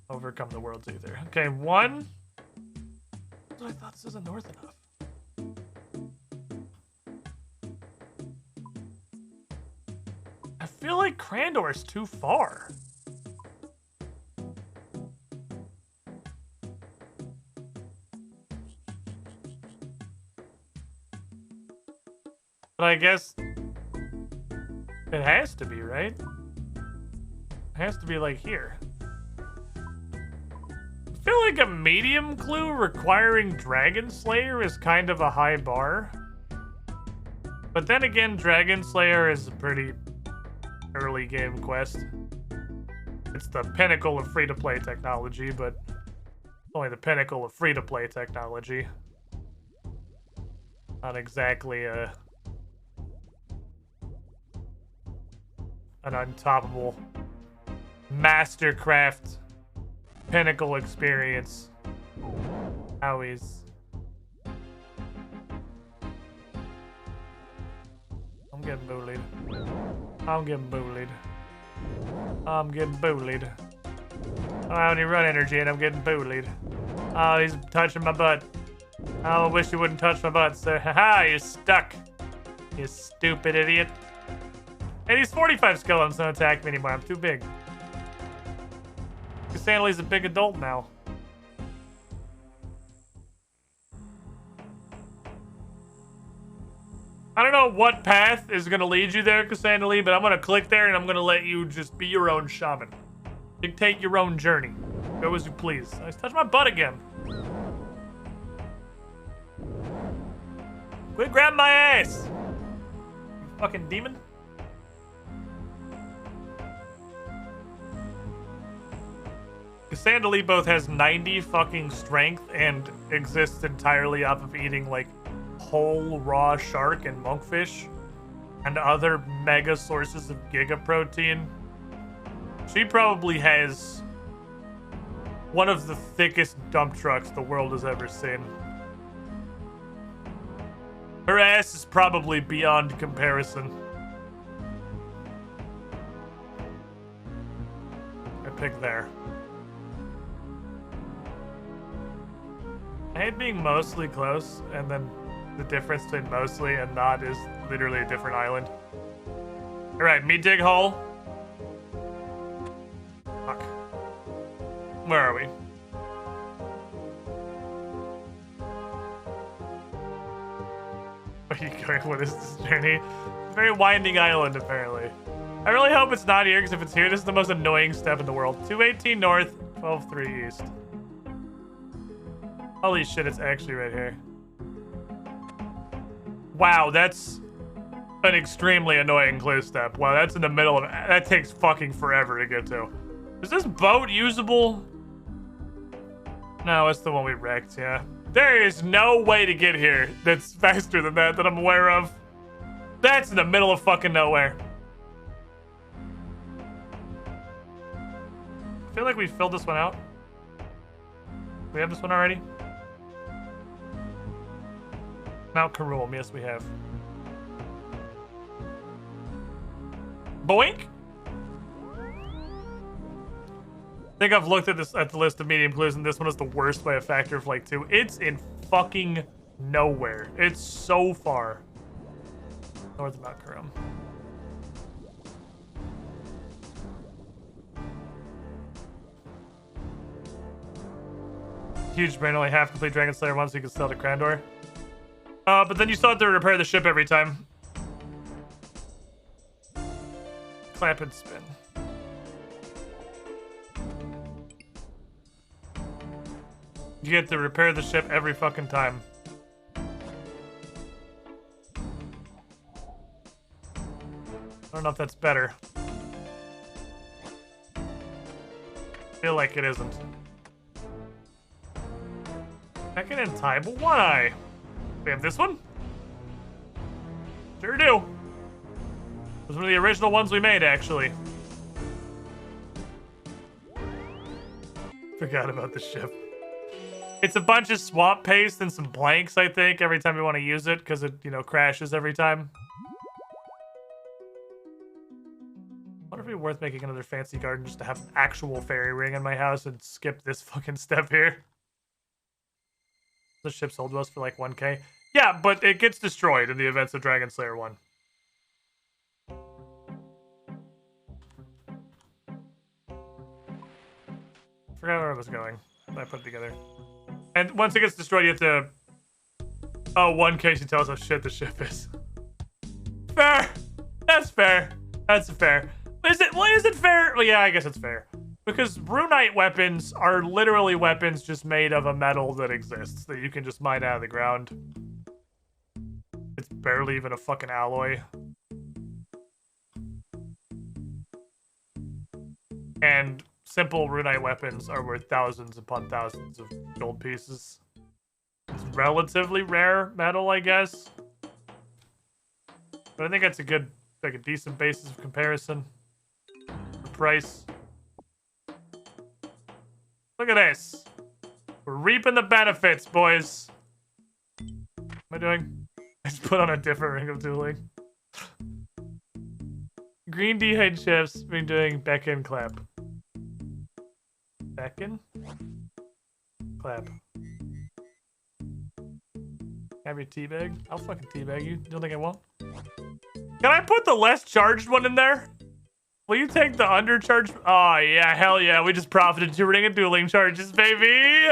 overcome the world's ether. Okay, 1. I thought this isn't north enough. I feel like Crandor's too far. But I guess it has to be, right? It has to be like here. I feel like a medium clue requiring Dragon Slayer is kind of a high bar. But then again, Dragon Slayer is a pretty early game quest. It's the pinnacle of free-to-play technology, but only the pinnacle of free-to-play technology. Not exactly an untoppable mastercraft pinnacle experience. Always. I'm getting bullied. I'm getting bullied. I'm getting bullied. Oh, I only run energy and I'm getting bullied. Oh, he's touching my butt. Oh, I wish you wouldn't touch my butt, sir. Haha, you're stuck. You stupid idiot. Hey, these 45 skeletons don't attack me anymore. I'm too big. Cassandali's a big adult now. I don't know what path is going to lead you there, Cassandali, but I'm going to click there and I'm going to let you just be your own shaman. Dictate your own journey. Go as you please. I just touched my butt again. Quit grabbing my ass! You fucking demon. Cassandali both has 90 fucking strength and exists entirely off of eating like whole raw shark and monkfish and other mega sources of giga protein. She probably has one of the thickest dump trucks the world has ever seen. Her ass is probably beyond comparison. I pick there. I hate being mostly close, and then the difference between mostly and not is literally a different island. Alright, me dig hole. Fuck. Where are we? Where are you going? What is this journey? It's a very winding island, apparently. I really hope it's not here, because if it's here, this is the most annoying step in the world. 218 north, 12-3 east. Holy shit, it's actually right here. Wow, that's an extremely annoying clue step. Wow, that's in the middle of... That takes fucking forever to get to. Is this boat usable? No, it's the one we wrecked, yeah. There is no way to get here that's faster than that I'm aware of. That's in the middle of fucking nowhere. I feel like we filled this one out. We have this one already? Mount Karum, yes we have. Boink! I think I've looked at the list of medium clues, and this one is the worst by a factor of like 2. It's in fucking nowhere. It's so far. North of Mount Karum. Huge brain, only half complete Dragon Slayer 1, so you can sell to Crandor. But then you still have to repair the ship every time. Clap and spin. You get to repair the ship every fucking time. I don't know if that's better. I feel like it isn't. Second and time, but one eye. We have this one? Sure do. It was one of the original ones we made, actually. Forgot about the ship. It's a bunch of swamp paste and some blanks, I think, every time you want to use it, because it, you know, crashes every time. I wonder if it'd be worth making another fancy garden just to have an actual fairy ring in my house and skip this fucking step here. The ship sold to us for like 1k. Yeah, but it gets destroyed in the events of Dragon Slayer 1. Forgot where I was going. I put it together. And once it gets destroyed, you have to... Oh, 1k, she tells us how shit the ship is. Fair! That's fair. That's fair. Is it? Well, is it fair? Well, yeah, I guess it's fair. Because runite weapons are literally weapons just made of a metal that exists that you can just mine out of the ground. It's barely even a fucking alloy. And simple runite weapons are worth thousands upon thousands of gold pieces. It's relatively rare metal, I guess. But I think that's a good, like a decent basis of comparison. The price. Look at this. We're reaping the benefits, boys. What am I doing? I just put on a different ring of dueling. Green D-Head chefs been doing Beckon clap. Beckon? Clap. Have your teabag? I'll fucking teabag you. Don't think I won't? Can I put the less charged one in there? Will you take the undercharged? Oh, yeah, hell yeah. We just profited 2 ring of dueling charges, baby.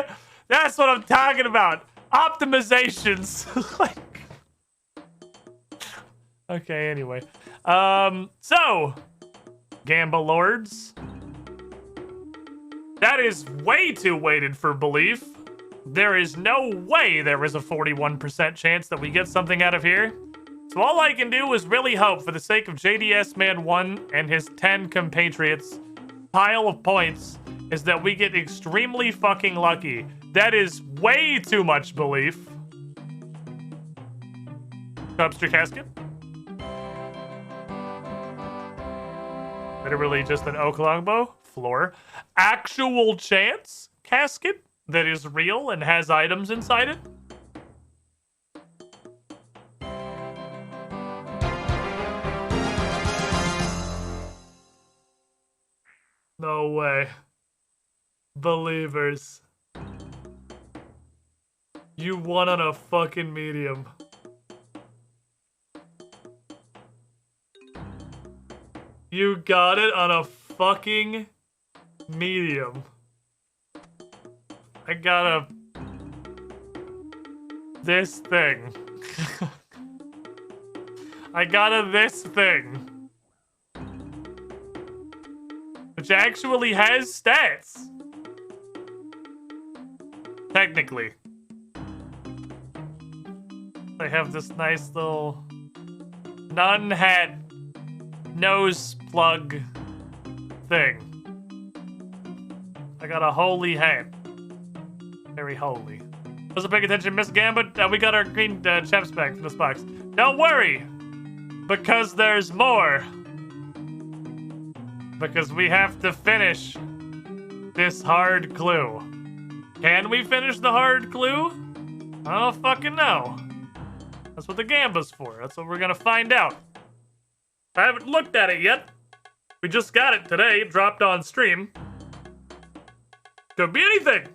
That's what I'm talking about. Optimizations. Okay, anyway. So, Gamba Lords. That is way too weighted for belief. There is no way there is a 41% chance that we get something out of here. So all I can do is really hope, for the sake of JDS Man 1 and his 10 compatriots' pile of points, is that we get extremely fucking lucky. That is way too much belief. Cubster casket. Literally just an oak longbow. Floor. Actual chance casket that is real and has items inside it. No way. Believers. You won on a fucking medium. You got it on a fucking medium. I got a... this thing. I got a this thing. Which actually has stats. Technically. I have this nice little nun hat nose plug thing. I got a holy hat. Very holy. Wasn't paying attention, Miss Gambit. We got our green chef's back from this box. Don't worry, because there's more. Because we have to finish this hard clue. Can we finish the hard clue? I don't fucking know. That's what the gamba's for. That's what we're gonna find out. I haven't looked at it yet. We just got it today, dropped on stream. Could be anything.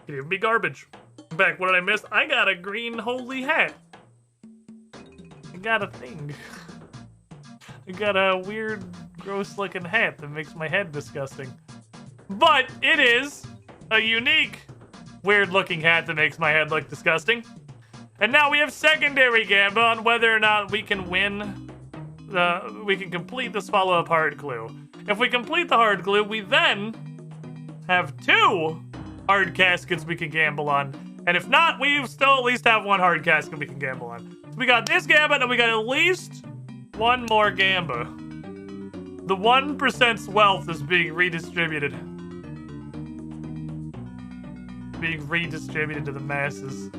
Could even be garbage. In fact, what did I miss? I got a green holy hat. I got a thing. I got a weird, gross looking hat that makes my head disgusting. But it is a unique, weird looking hat that makes my head look disgusting. And now we have secondary gamba on whether or not we can win, we can complete this follow-up hard clue. If we complete the hard clue, we then have 2 hard caskets we can gamble on. And if not, we still at least have 1 hard casket we can gamble on. So we got this gamba, and we got at least 1 more gamba. The 1%'s wealth is being redistributed. Being redistributed to the masses.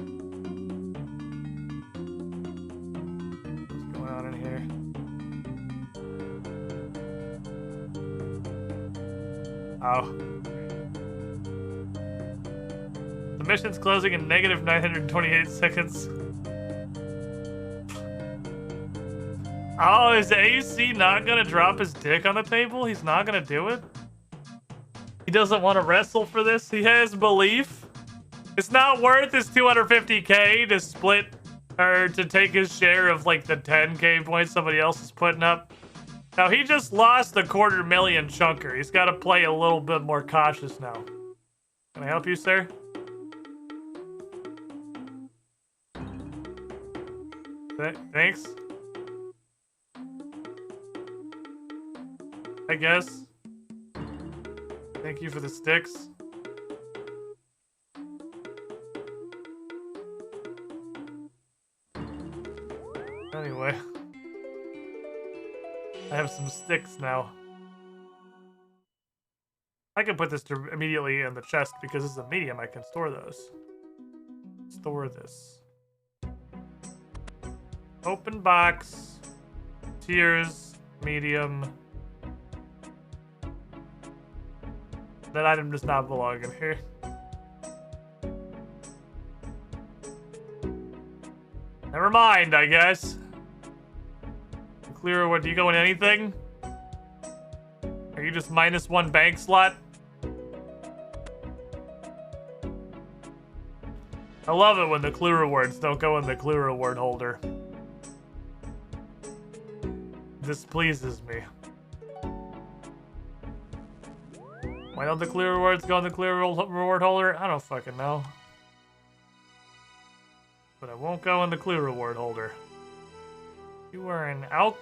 What's going on in here? Oh. The mission's closing in negative 928 seconds. Oh, is AC not gonna drop his dick on the table? He's not gonna do it? He doesn't want to wrestle for this? He has belief? It's not worth his 250k to split, or to take his share of like the 10k points somebody else is putting up. Now, he just lost a $250,000 chunker. He's got to play a little bit more cautious now. Can I help you, sir? Thanks. I guess. Thank you for the sticks. Anyway. I have some sticks now. I can put this immediately in the chest because this is a medium. I can store those. Store this. Open box. Tiers. Medium. That item does not belong in here. Never mind, I guess. Clear, what, do you go in anything? Are you just -1 bank slot? I love it when the clue rewards don't go in the clue reward holder. This pleases me. Why don't the clue rewards go in the clue reward holder? I don't fucking know. But it won't go in the clue reward holder. You are an elk.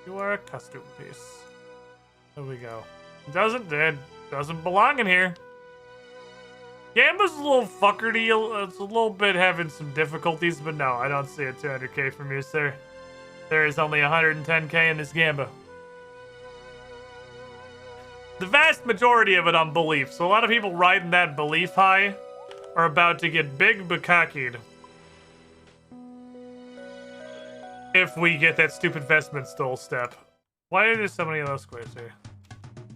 You are a custom piece. There we go. It doesn't belong in here. Gamba's a little fuckerty. It's a little bit having some difficulties, but no, I don't see a 200k from you, sir. There is only 110k in this Gamba. The vast majority of it on belief. So a lot of people riding that belief high are about to get big bukakied. If we get that stupid vestment stole step. Why are there so many of those squares here?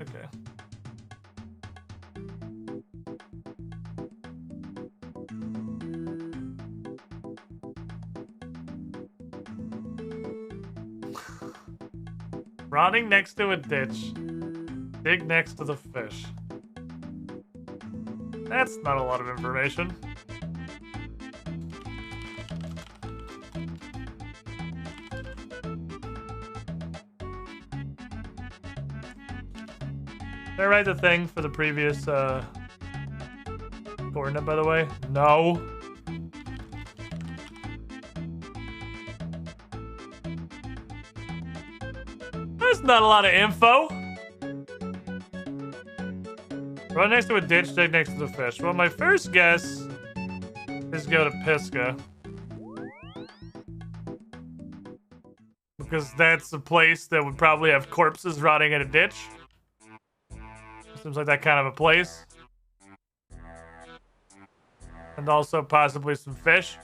Okay. Rotting next to a ditch. Dig next to the fish. That's not a lot of information. Did I write the thing for the previous coordinate, by the way? No. That's not a lot of info. Run next to a ditch, dig next to the fish. Well, my first guess is go to Pisca. Because that's a place that would probably have corpses rotting in a ditch. Seems like that kind of a place. And also possibly some fish.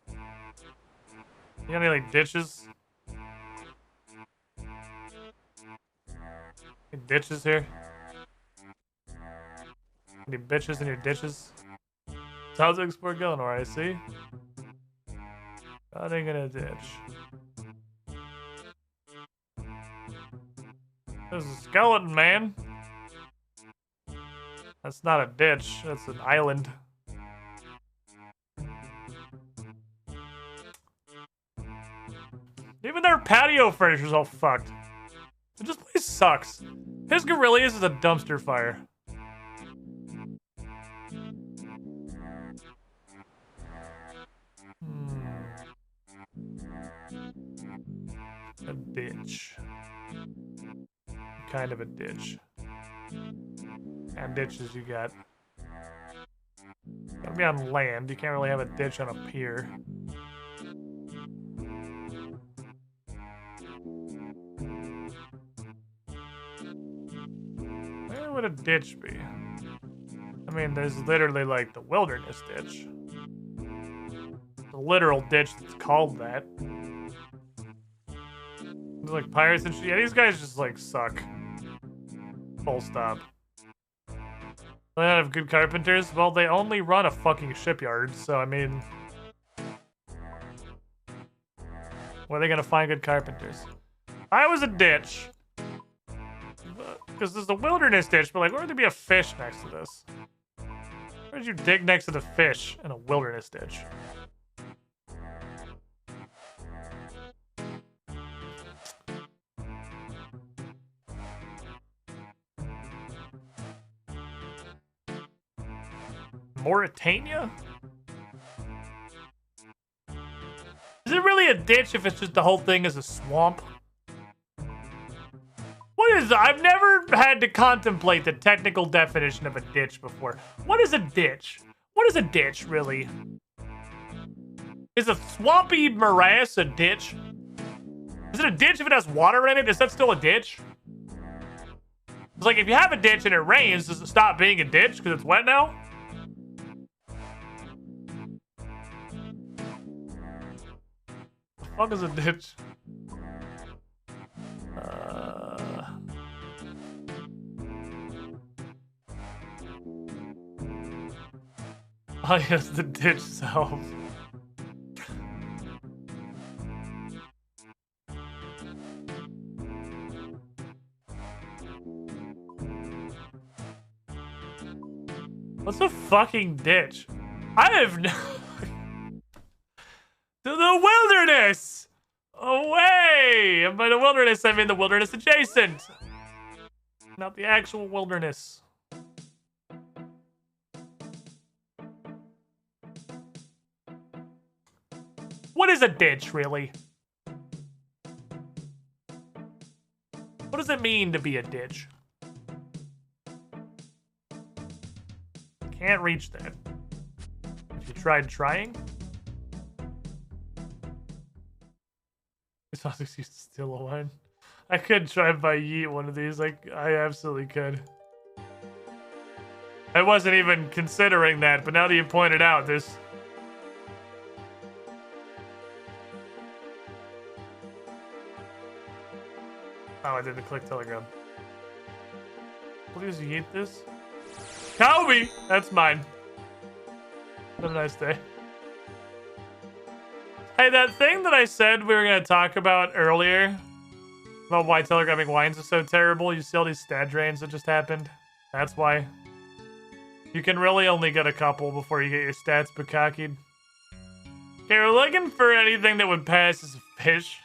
You got any, like, ditches? Any ditches here? Any bitches in your ditches? How's the export going, or I see? Running in a ditch. There's a skeleton, man. That's not a ditch. That's an island. Even their patio furniture's all fucked. This place sucks. His Gorillias is a dumpster fire. A ditch. Kind of a ditch. And ditches you got. Gotta be on land. You can't really have a ditch on a pier. Where would a ditch be? I mean, there's literally like the wilderness ditch. The literal ditch that's called that. There's like pirates and shit. Yeah, these guys just like suck. Full stop. They don't have good carpenters. Well, they only run a fucking shipyard, so I mean, where are they gonna find good carpenters? I was a ditch. Because there's a wilderness ditch, but like, where would there be a fish next to this? Where'd you dig next to the fish in a wilderness ditch? Mauritania? Is it really a ditch if it's just the whole thing is a swamp? What is... I've never had to contemplate the technical definition of a ditch before. What is a ditch? What is a ditch, really? Is a swampy morass a ditch? Is it a ditch if it has water in it? Is that still a ditch? It's like, if you have a ditch and it rains, does it stop being a ditch because it's wet now? The fuck is a ditch? Oh yes, the ditch self. What's a fucking ditch? I have no... The wilderness! Away! And by the wilderness, I mean the wilderness adjacent. Not the actual wilderness. What is a ditch, really? What does it mean to be a ditch? Can't reach that. Have you tried trying? It's not used to steal a line. I could try and buy yeet one of these. I absolutely could. I wasn't even considering that, but now that you pointed out, there's... Oh, I didn't click Telegram. Please yeet this. Kobe! That's mine. Have a nice day. Hey, that thing that I said we were going to talk about earlier about why telegramming wines is so terrible, you see all these stat drains that just happened? That's why. You can really only get a couple before you get your stats bukkakied. Okay, we're looking for anything that would pass as a fish.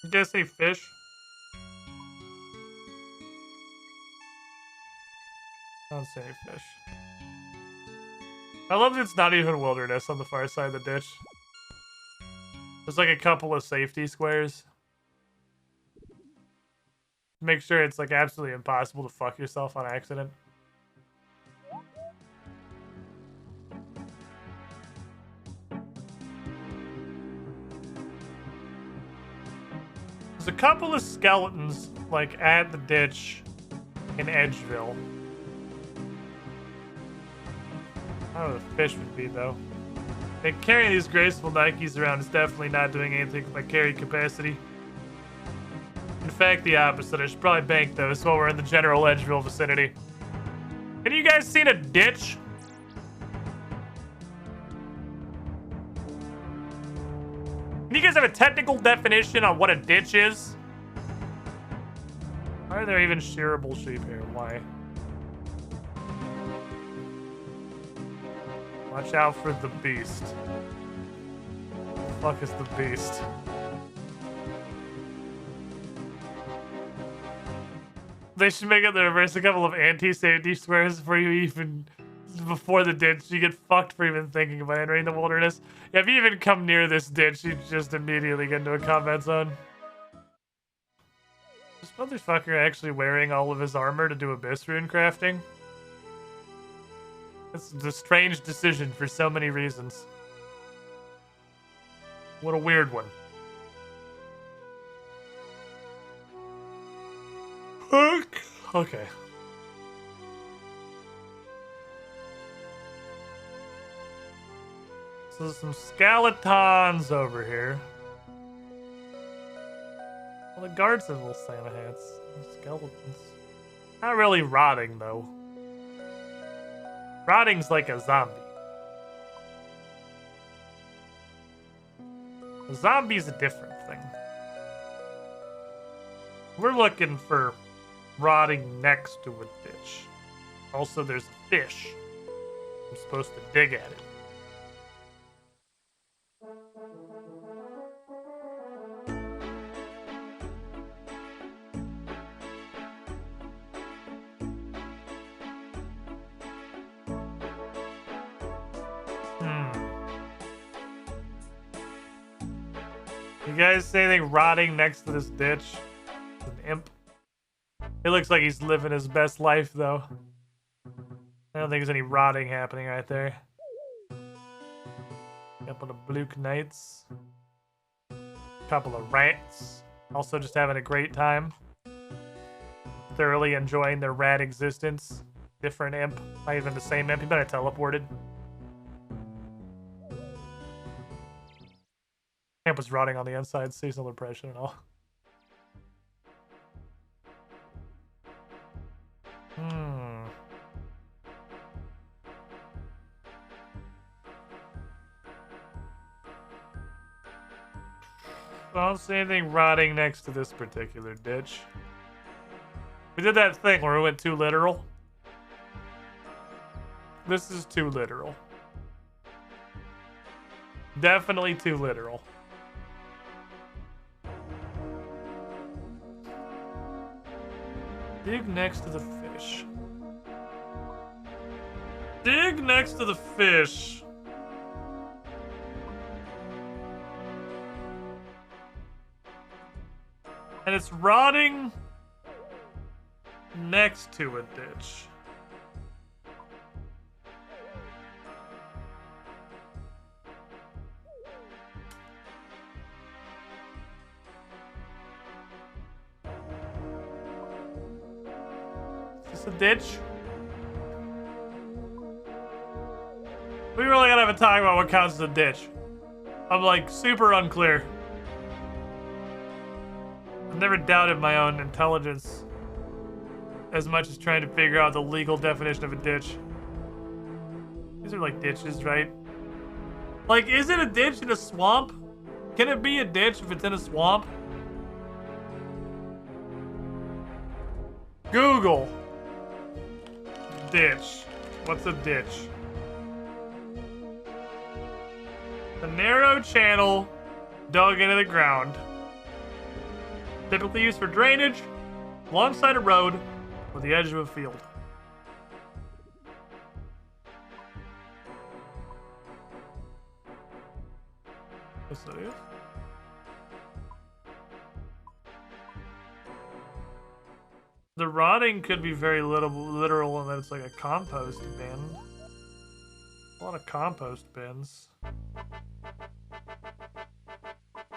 You guys see fish? I don't see any fish. I love that it's not even wilderness on the far side of the ditch. There's like a couple of safety squares. Make sure it's like absolutely impossible to fuck yourself on accident. There's a couple of skeletons like at the ditch in Edgeville. I don't know what the fish would be, though. And carrying these graceful Nikes around is definitely not doing anything with my carry capacity. In fact, the opposite. I should probably bank those while we're in the general Edgeville vicinity. Have you guys seen a ditch? Do you guys have a technical definition on what a ditch is? Why are there even shearable sheep here? Why? Watch out for the beast. The fuck is the beast? They should make it the reverse. A couple of anti-safety swears before you even... Before the ditch. You get fucked for even thinking about entering the wilderness. If you even come near this ditch, you just immediately get into a combat zone. This motherfucker actually wearing all of his armor to do abyss rune crafting? This is a strange decision for so many reasons. What a weird one. Okay. So there's some skeletons over here. Well, the guards have little Santa hats. Skeletons. Not really rotting, though. Rotting's like a zombie. A zombie's a different thing. We're looking for rotting next to a ditch. Also, there's a fish. I'm supposed to dig at it. You guys see anything rotting next to this ditch? It's an imp. It looks like he's living his best life, though. I don't think there's any rotting happening right there. Couple of Bluke Knights. Couple of rats. Also just having a great time. Thoroughly enjoying their rat existence. Different imp. Not even the same imp. He better teleported. Imp was rotting on the inside. Seasonal depression and all. I don't see anything rotting next to this particular ditch. We did that thing where we went too literal. This is too literal. Definitely too literal. Dig next to the fish. Dig next to the fish. And it's rotting next to a ditch. Is this a ditch? We really gotta have a talk about what counts as a ditch. I'm like super unclear. I've never doubted my own intelligence as much as trying to figure out the legal definition of a ditch. These are like ditches, right? Like, is it a ditch in a swamp? Can it be a ditch if it's in a swamp? Google. Ditch. What's a ditch? A narrow channel dug into the ground. Typically used for drainage, alongside a road, or the edge of a field. Yes, it is. The rotting could be very literal in that it's like a compost bin. A lot of compost bins.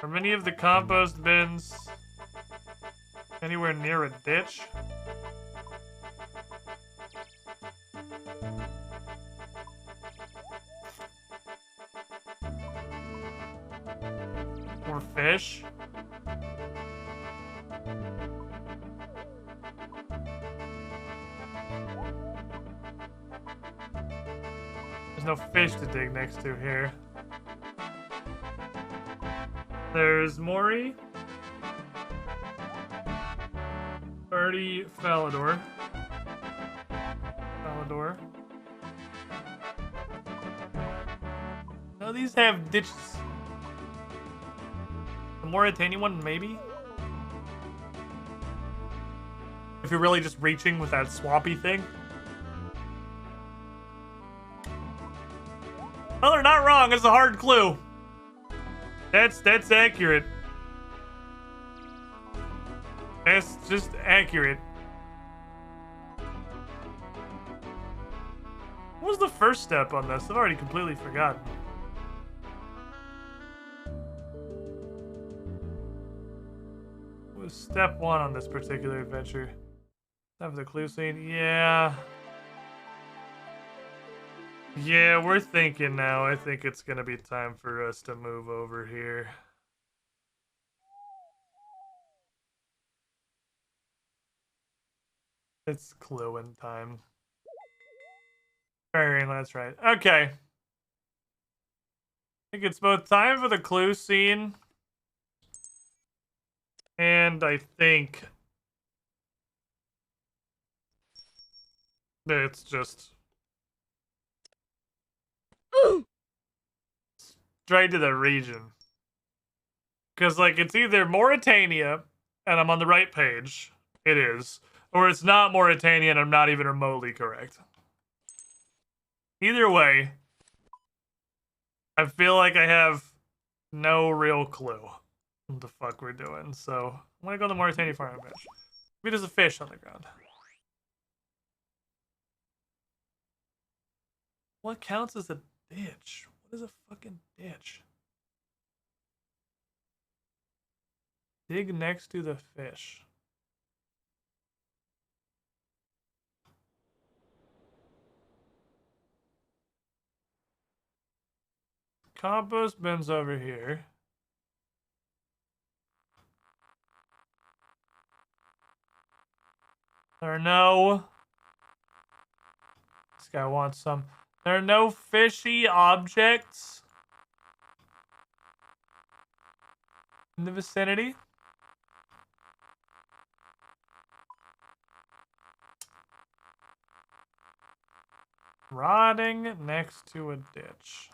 Are many of the compost bins anywhere near a ditch? Or fish? There's no fish to dig next to here. There's Mori. Birdie Falador. No, these have ditches. The Mauritania one, maybe? If you're really just reaching with that swampy thing. Well, they're not wrong. It's a hard clue. That's accurate. That's just accurate. What was the first step on this? I've already completely forgotten. What was step 1 on this particular adventure? Have the clue scene? Yeah. Yeah, we're thinking now. I think it's gonna be time for us to move over here. It's clue-in time. That's right. Okay. I think it's both time for the clue scene, and I think it's just straight to the region. Because, like, it's either Mauritania, and I'm on the right page. It is. Or it's not Mauritania, and I'm not even remotely correct. Either way, I feel like I have no real clue what the fuck we're doing. So, I'm gonna go to the Mauritania farming bench. Maybe there's a fish on the ground. What counts as a ditch? What is a fucking ditch? Dig next to the fish. Compost bins over here. There are no... This guy wants some. There are no fishy objects in the vicinity. Rotting next to a ditch.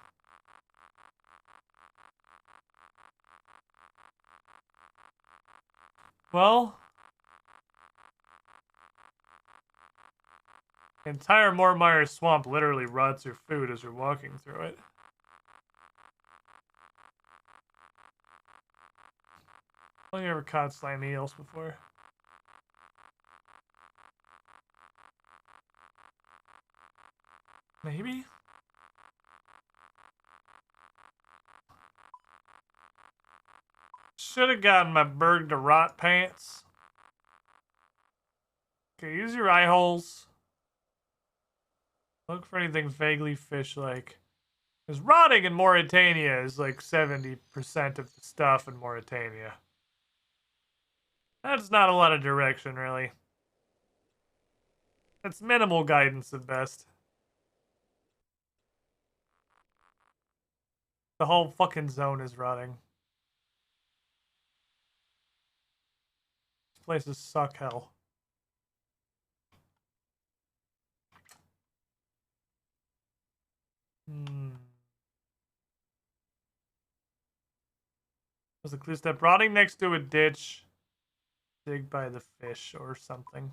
Well, the entire Mormire swamp literally rots your food as you're walking through it. Have you ever caught slimy eels before? Maybe? Should have gotten my bird to rot pants. Okay, use your eye holes. Look for anything vaguely fish-like. Because rotting in Mauritania is like 70% of the stuff in Mauritania. That's not a lot of direction, really. That's minimal guidance at best. The whole fucking zone is rotting. These places suck hell. Was the clue step rotting next to a ditch? Dig by the fish or something.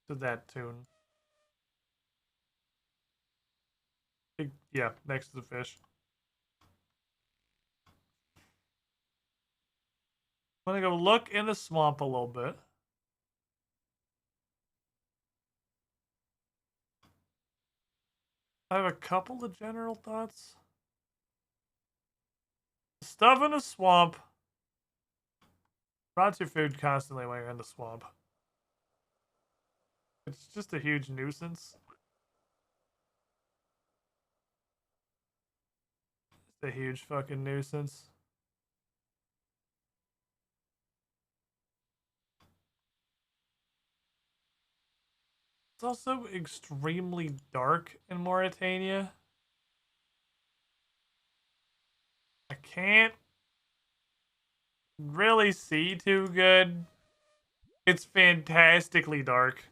To that tune. Yeah, next to the fish. I'm gonna go look in the swamp a little bit. I have a couple of general thoughts. Stuff in a swamp. Rots your food constantly when you're in the swamp. It's just a huge nuisance. It's a huge fucking nuisance. It's also extremely dark in Mauritania. I can't really see too good. It's fantastically dark.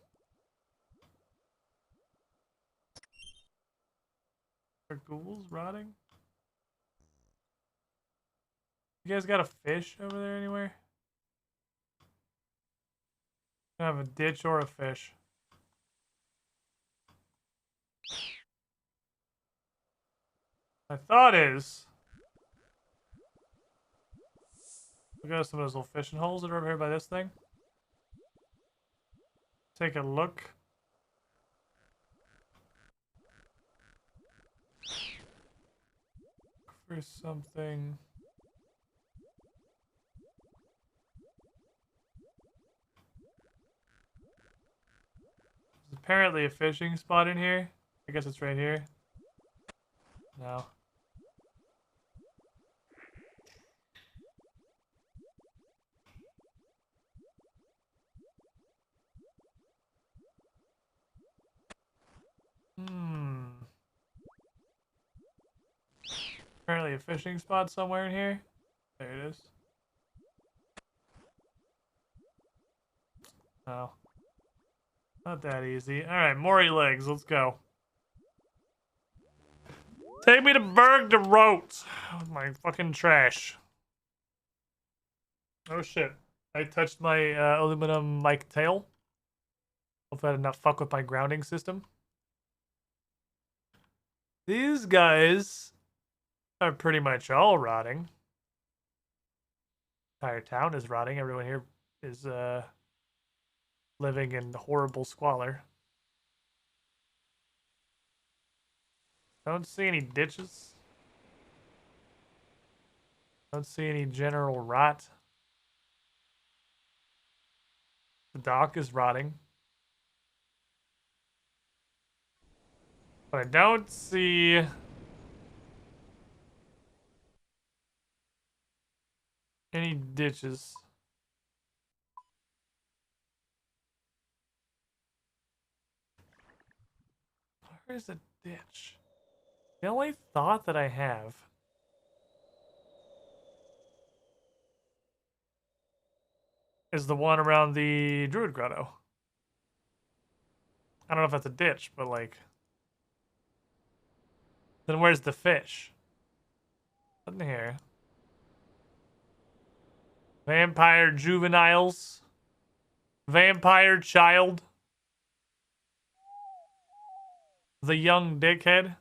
Are ghouls rotting? You guys got a fish over there anywhere? I have a ditch or a fish. My thought is, we got some of those little fishing holes that are over here by this thing. Take a look. For something. There's apparently a fishing spot in here. I guess it's right here. No. Apparently a fishing spot somewhere in here. There it is. Oh. Not that easy. Alright, Maury legs, let's go. Take me to Berg de Rote. My fucking trash. Oh shit. I touched my aluminum mic tail. Hopefully I did not fuck with my grounding system. These guys are pretty much all rotting. Entire town is rotting. Everyone here is living in horrible squalor. Don't see any ditches. Don't see any general rot. The dock is rotting. But I don't see any ditches. Where is a ditch? The only thought that I have is the one around the Druid Grotto. I don't know if that's a ditch, but like... Then where's the fish? Nothing here. Vampire juveniles. Vampire child. The young dickhead.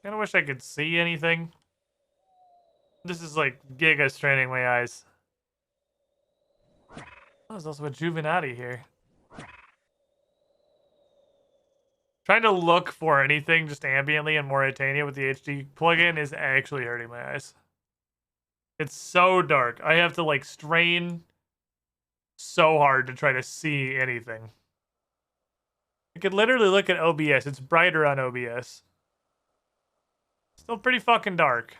Kinda wish I could see anything. This is like giga straining my eyes. Oh, there's also a Juvenati here. Trying to look for anything just ambiently in Mauritania with the HD plugin is actually hurting my eyes. It's so dark. I have to like strain so hard to try to see anything. I could literally look at OBS. It's brighter on OBS. Still pretty fucking dark.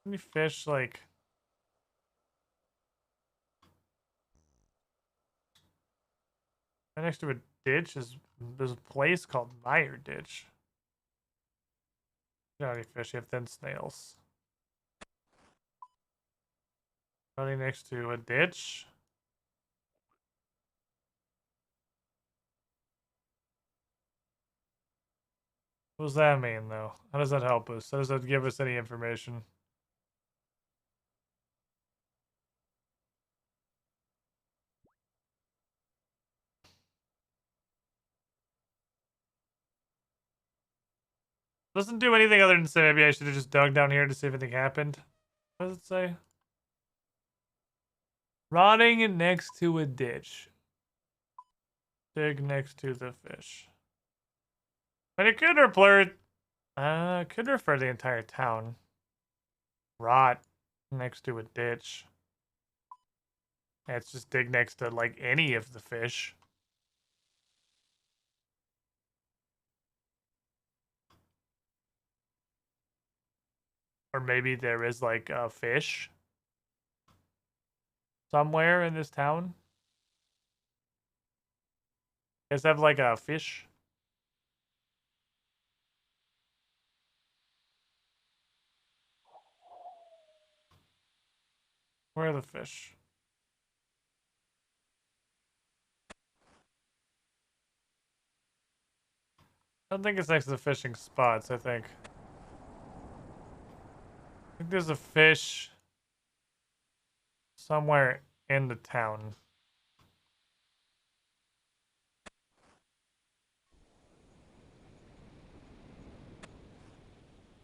Any fish like... Right next to a ditch is there's a place called Meyer Ditch. Not any fish, you have thin snails. Running next to a ditch. What does that mean, though? How does that help us? How does that give us any information? Doesn't do anything other than say maybe I should have just dug down here to see if anything happened. What does it say? Rotting next to a ditch. Dig next to the fish. And it could refer to the entire town. Rot next to a ditch. It's just dig next to like any of the fish. Or maybe there is like a fish somewhere in this town. You guys have like a fish? Where are the fish? I don't think it's next to the fishing spots, I think. I think there's a fish somewhere in the town.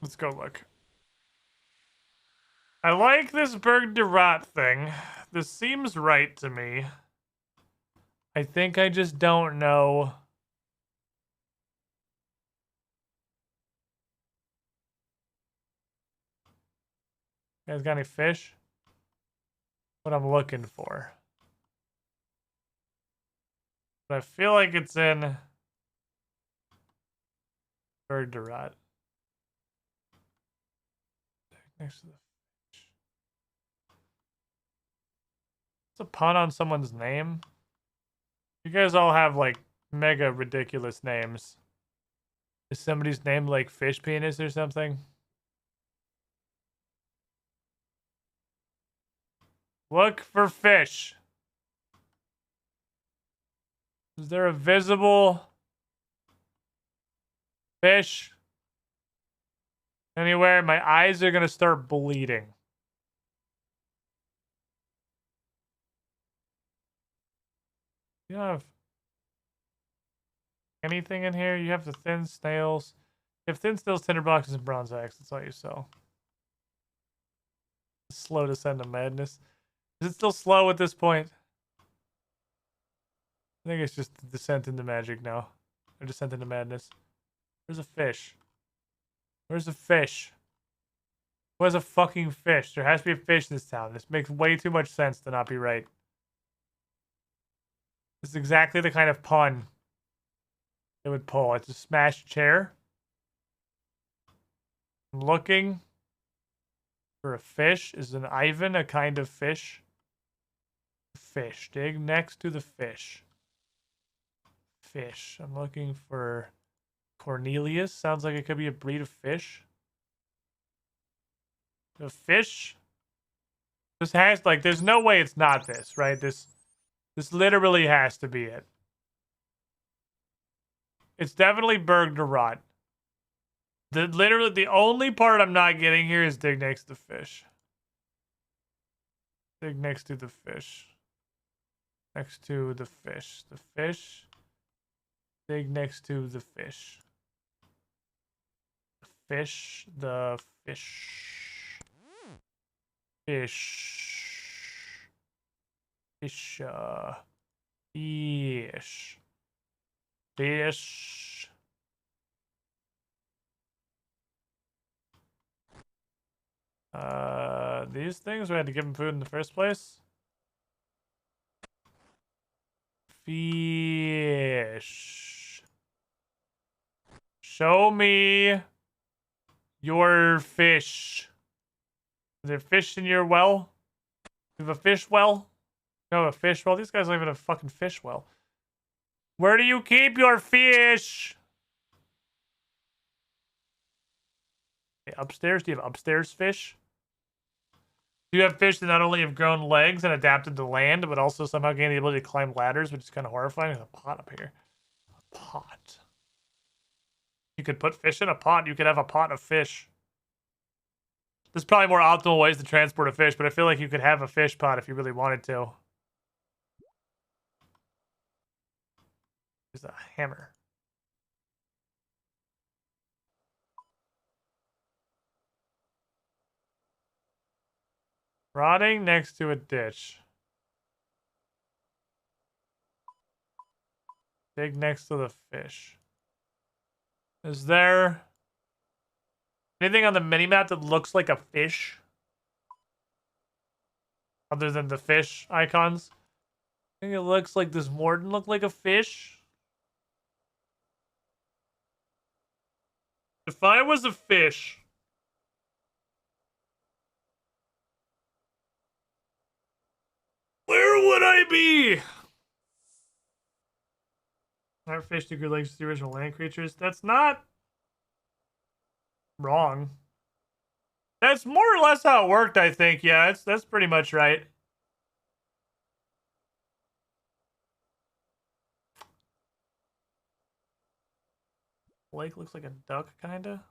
Let's go look. I like this Berg de Rot thing. This seems right to me. I think I just don't know. You guys got any fish? What I'm looking for. But I feel like it's in Berg de Rot. Next to the fish. It's a pun on someone's name. You guys all have like mega ridiculous names. Is somebody's name like Fish Penis or something? Look for fish. Is there a visible fish anywhere? My eyes are gonna start bleeding. You don't have anything in here? You have the thin snails. You have thin snails, tinderboxes, and bronze axe. That's all you sell. Slow descent of madness. Is it still slow at this point? I think it's just the descent into magic now. Or descent into madness. Where's a fish? Where's a fish? Where's a fucking fish? There has to be a fish in this town. This makes way too much sense to not be right. This is exactly the kind of pun it would pull. It's a smashed chair. I'm looking for a fish. Is an Ivan a kind of fish? Fish. Dig next to the fish. Fish. I'm looking for Cornelius. Sounds like it could be a breed of fish. The fish? This has, like, there's no way it's not this, right? This literally has to be it. It's definitely Berg de Rot. Literally, the only part I'm not getting here is dig next to the fish. Dig next to the fish. Next to the fish. The fish. Dig next to the fish. The fish. The fish. Fish. Fish. Fish. Fish. These things, we had to give them food in the first place. Fish. Show me your fish. Is there fish in your well? You have a fish well? No, a fish well? These guys don't even have a fucking fish well. Where do you keep your fish? Okay, upstairs? Do you have upstairs fish? Do you have fish that not only have grown legs and adapted to land, but also somehow gain the ability to climb ladders, which is kind of horrifying? There's a pot up here. A pot. You could put fish in a pot. You could have a pot of fish. There's probably more optimal ways to transport a fish, but I feel like you could have a fish pot if you really wanted to. There's a hammer. Rotting next to a ditch. Dig next to the fish. Is there anything on the minimap that looks like a fish? Other than the fish icons? I think it looks like, does Morden look like a fish? If I was a fish, where would I be? Our fish to good legs to the original land creatures. That's not wrong. That's more or less how it worked, I think. Yeah, that's pretty much right. Lake looks like a duck, kinda.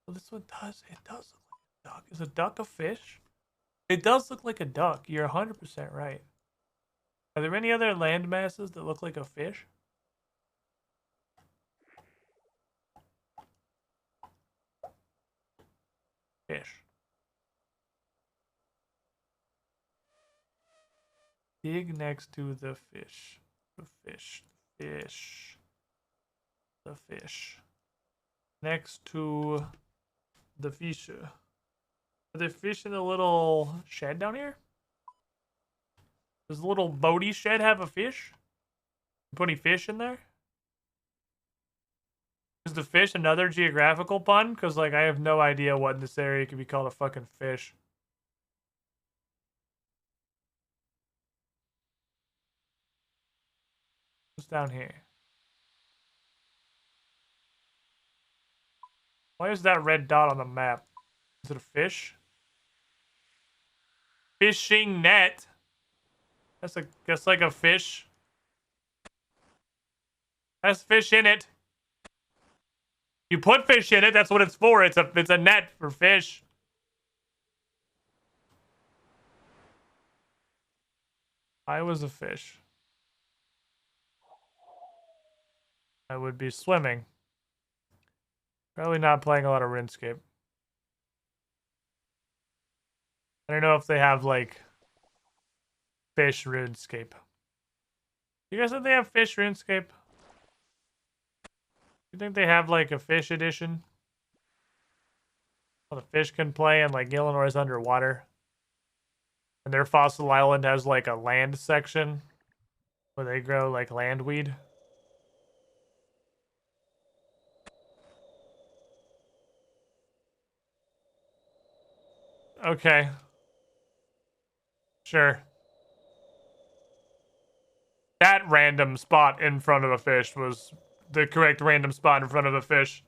Well, this one does. It does look like a duck. Is a duck a fish? It does look like a duck. You're 100% right. Are there any other land masses that look like a fish? Fish. Dig next to the fish. The fish. The fish. The fish. Next to the fish. Are there fish in the little shed down here? Does the little boaty shed have a fish? Put any fish in there? Is the fish another geographical pun? Because, like, I have no idea what in this area could be called a fucking fish. What's down here? Why is that red dot on the map? Is it a fish? Fishing net? That's like a fish. Has fish in it. You put fish in it, that's what it's for. It's a net for fish. I was a fish. I would be swimming. Probably not playing a lot of RuneScape. I don't know if they have, like, fish RuneScape. You guys think they have fish RuneScape? You think they have, like, a fish edition? Well, the fish can play and, like, Illinois underwater. And their fossil island has, like, a land section where they grow, like, landweed. Okay. Sure. That random spot in front of a fish was the correct random spot in front of a fish.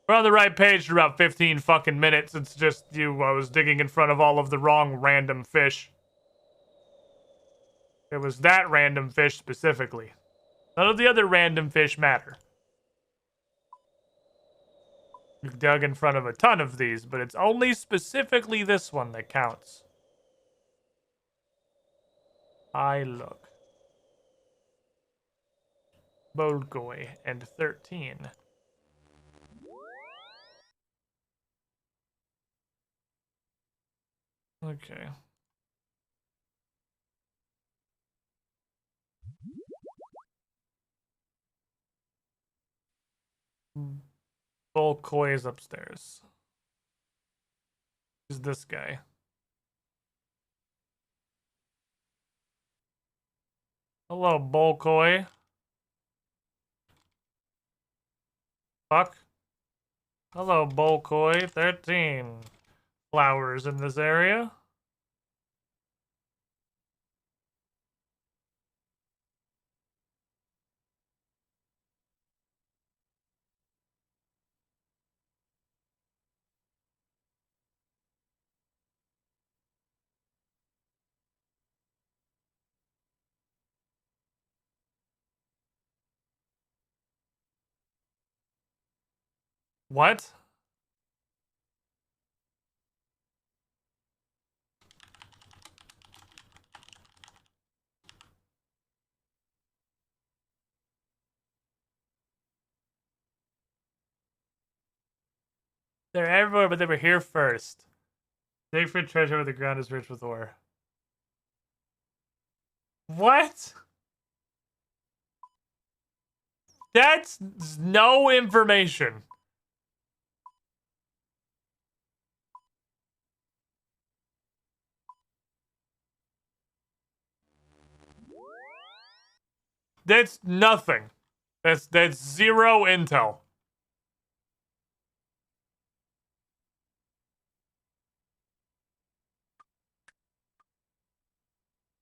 We're on the right page for about 15 fucking minutes. It's just I was digging in front of all of the wrong random fish. It was that random fish specifically. None of the other random fish matter. You dug in front of a ton of these, but it's only specifically this one that counts. I look. Bolgoy and 13. Okay. Bolgoy is upstairs. Who's this guy? Hello, Bolgoy. Fuck. Hello, Bolgoy. 13 flowers in this area. What? They're everywhere, but they were here first. Dig for treasure where the ground is rich with ore. What? That's no information. That's nothing. That's zero intel.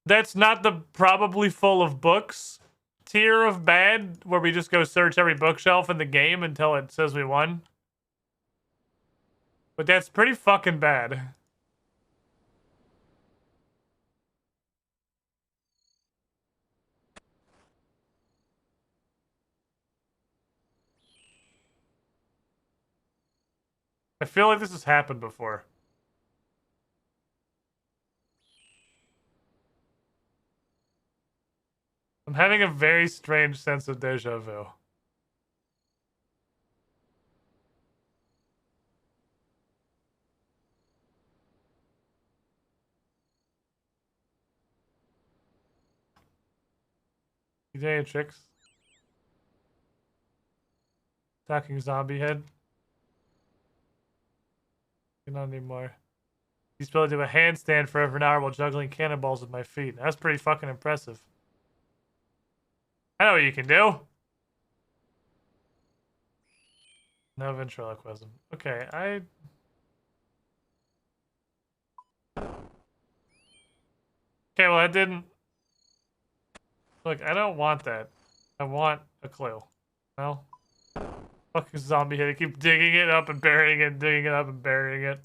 That's not the probably full of books. tier of bad where we just go search every bookshelf in the game until it says we won. But that's pretty fucking bad. I feel like this has happened before. I'm having a very strange sense of deja vu. You any tricks? Attacking zombie head. Not anymore. He's supposed to do a handstand for over an hour while juggling cannonballs with my feet. That's pretty fucking impressive. I know what you can do. No ventriloquism. Okay, Okay, well, I didn't... Look, I don't want that. I want a clue. Well... Fucking zombie head. I keep digging it up and burying it, digging it up and burying it.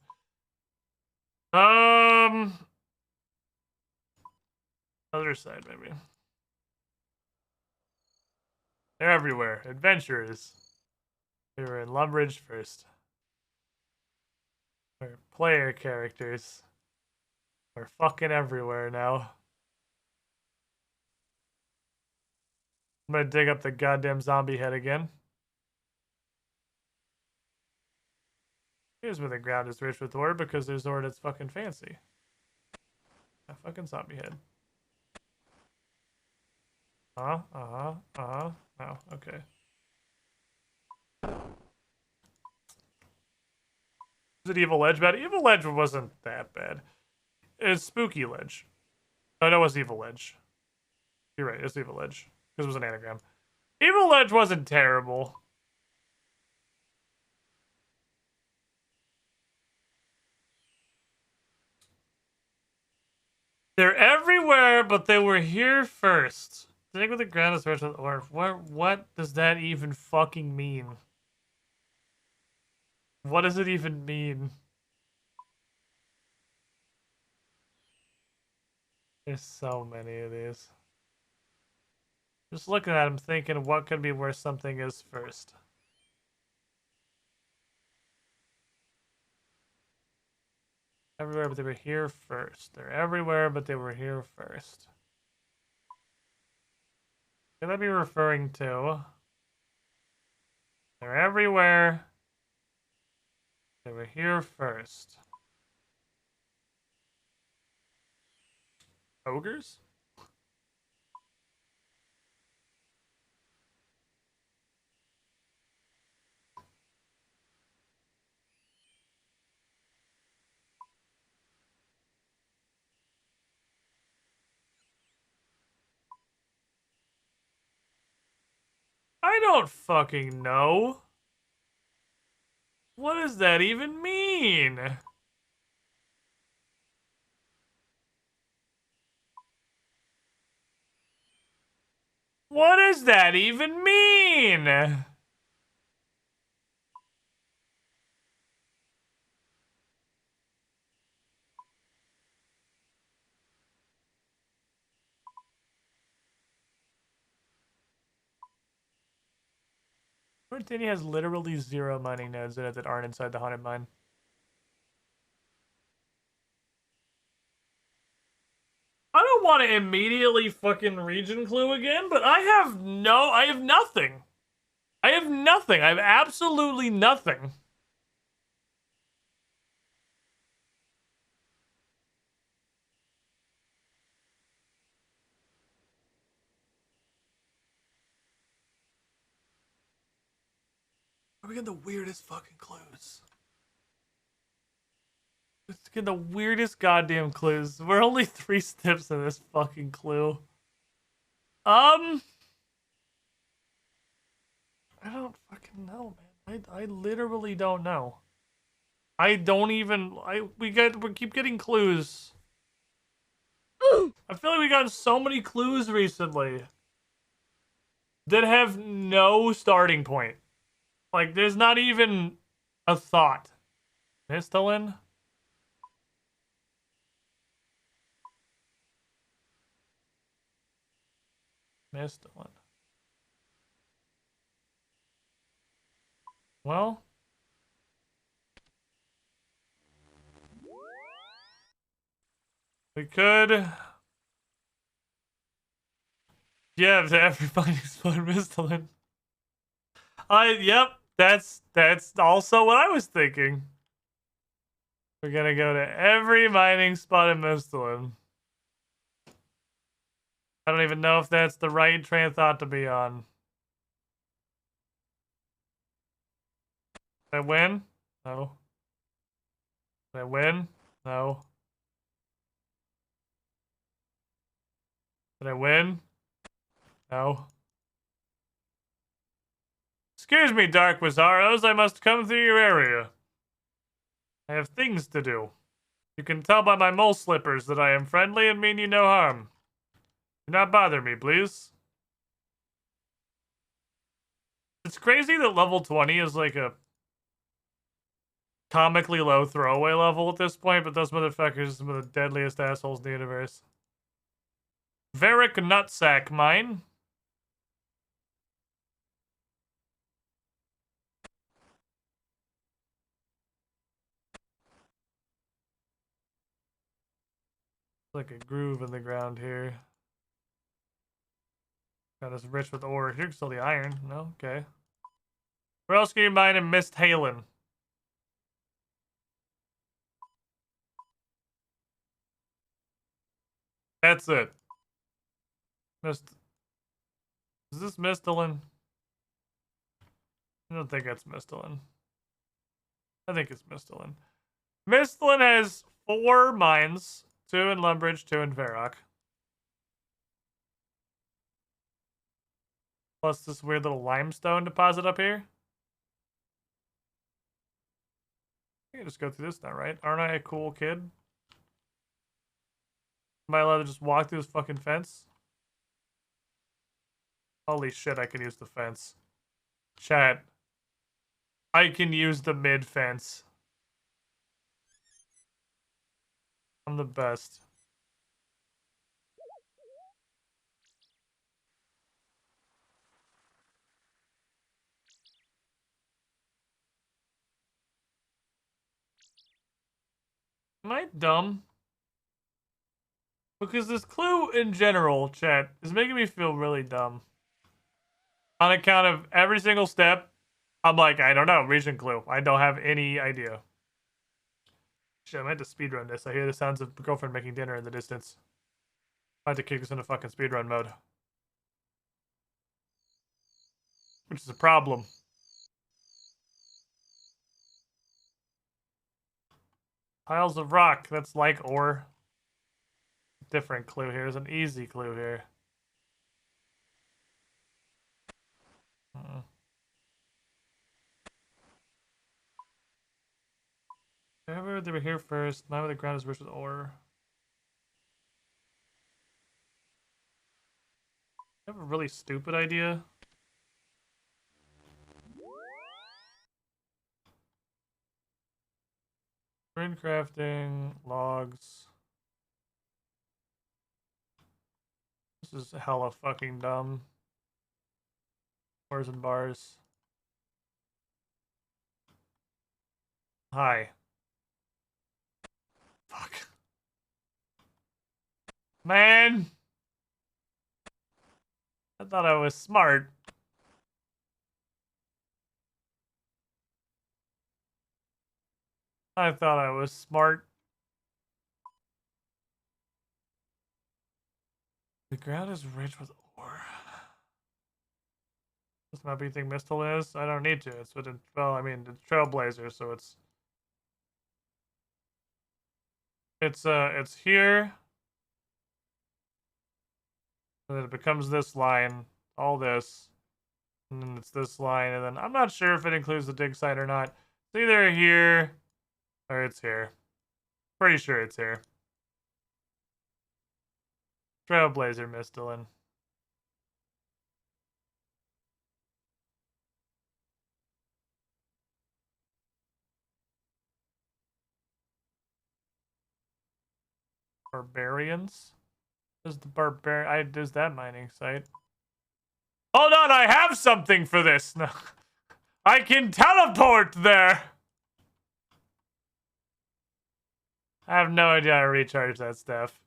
Other side, maybe. They're everywhere. Adventurers. We were in Lumbridge first. We're player characters. We're fucking everywhere now. I'm gonna dig up the goddamn zombie head again. Here's where the ground is rich with ore, because there's ore that's fucking fancy. A fucking zombie head. No, okay. Is it Evil Ledge bad? Evil Ledge wasn't that bad. It's Spooky Ledge. Oh, no, it was Evil Ledge. You're right, it's Evil Ledge. Because it was an anagram. Evil Ledge wasn't terrible. They're everywhere, but they were here first. Dig with the ground is rich with ore. What does that even fucking mean? What does it even mean? There's so many of these. Just looking at them, thinking what could be where something is first. Everywhere, but they were here first. They're everywhere, but they were here first. Could that be referring to? They're everywhere. They were here first. Ogres? I don't fucking know. What does that even mean? What does that even mean? Mauritania has literally 0 mining nodes in it that aren't inside the haunted mine. I don't want to immediately fucking region clue again, but I have nothing. I have nothing. I have absolutely nothing. We get the weirdest fucking clues. Let's get the weirdest goddamn clues. We're only 3 steps in this fucking clue. I don't fucking know, man. I literally don't know. I don't even. We keep getting clues. I feel like we got so many clues recently. that have no starting point. Like, there's not even a thought. Mistolin? Mistolin. Well, we could. Yeah, everybody's fun Mistolin. Yep, that's also what I was thinking. We're gonna go to every mining spot in Mistolin. I don't even know if that's the right train of thought to be on. Did I win? No. Did I win? No. Did I win? No. Excuse me, Dark Wizzaros, I must come through your area. I have things to do. You can tell by my mole slippers that I am friendly and mean you no harm. Do not bother me, please. It's crazy that level 20 is like a comically low throwaway level at this point, but those motherfuckers are some of the deadliest assholes in the universe. Varric Nutsack mine. Like a groove in the ground here. Got us rich with ore. Here's still the iron. No? Okay. Where else can you mine in Mist Halen? That's it. Mist. Is this Mistolin? I don't think that's Mistolin. I think it's Mistolin. Mistolin has 4 mines. 2 in Lumbridge, 2 in Varrock. Plus this weird little limestone deposit up here. I can just go through this now, right? Aren't I a cool kid? Am I allowed to just walk through this fucking fence? Holy shit, I can use the fence. Chat. I can use the mid fence. I'm the best. Am I dumb? Because this clue in general, chat, is making me feel really dumb. On account of every single step, I'm like, I don't know, region clue. I don't have any idea. Shit, I might have to speedrun this. I hear the sounds of girlfriend making dinner in the distance. I have to kick this into fucking speedrun mode. Which is a problem. Piles of rock. That's like ore. Different clue here. There's an easy clue here. Whoever they were here first. Mine with the ground is rich with ore. I have a really stupid idea. Rune crafting, logs. This is hella fucking dumb. Ores and bars. Hi. Fuck. Man! I thought I was smart. I thought I was smart. The ground is rich with ore. This map you think Mistle is? I don't need to. It's within, well, I mean, it's Trailblazer, so it's here. And then it becomes this line, all this. And then it's this line, and then I'm not sure if it includes the dig site or not. It's either here or it's here. Pretty sure it's here. Trailblazer Mistelin. Barbarians? Is the is that mining site? Hold on, I have something for this. No. I can teleport there. I have no idea how to recharge that stuff.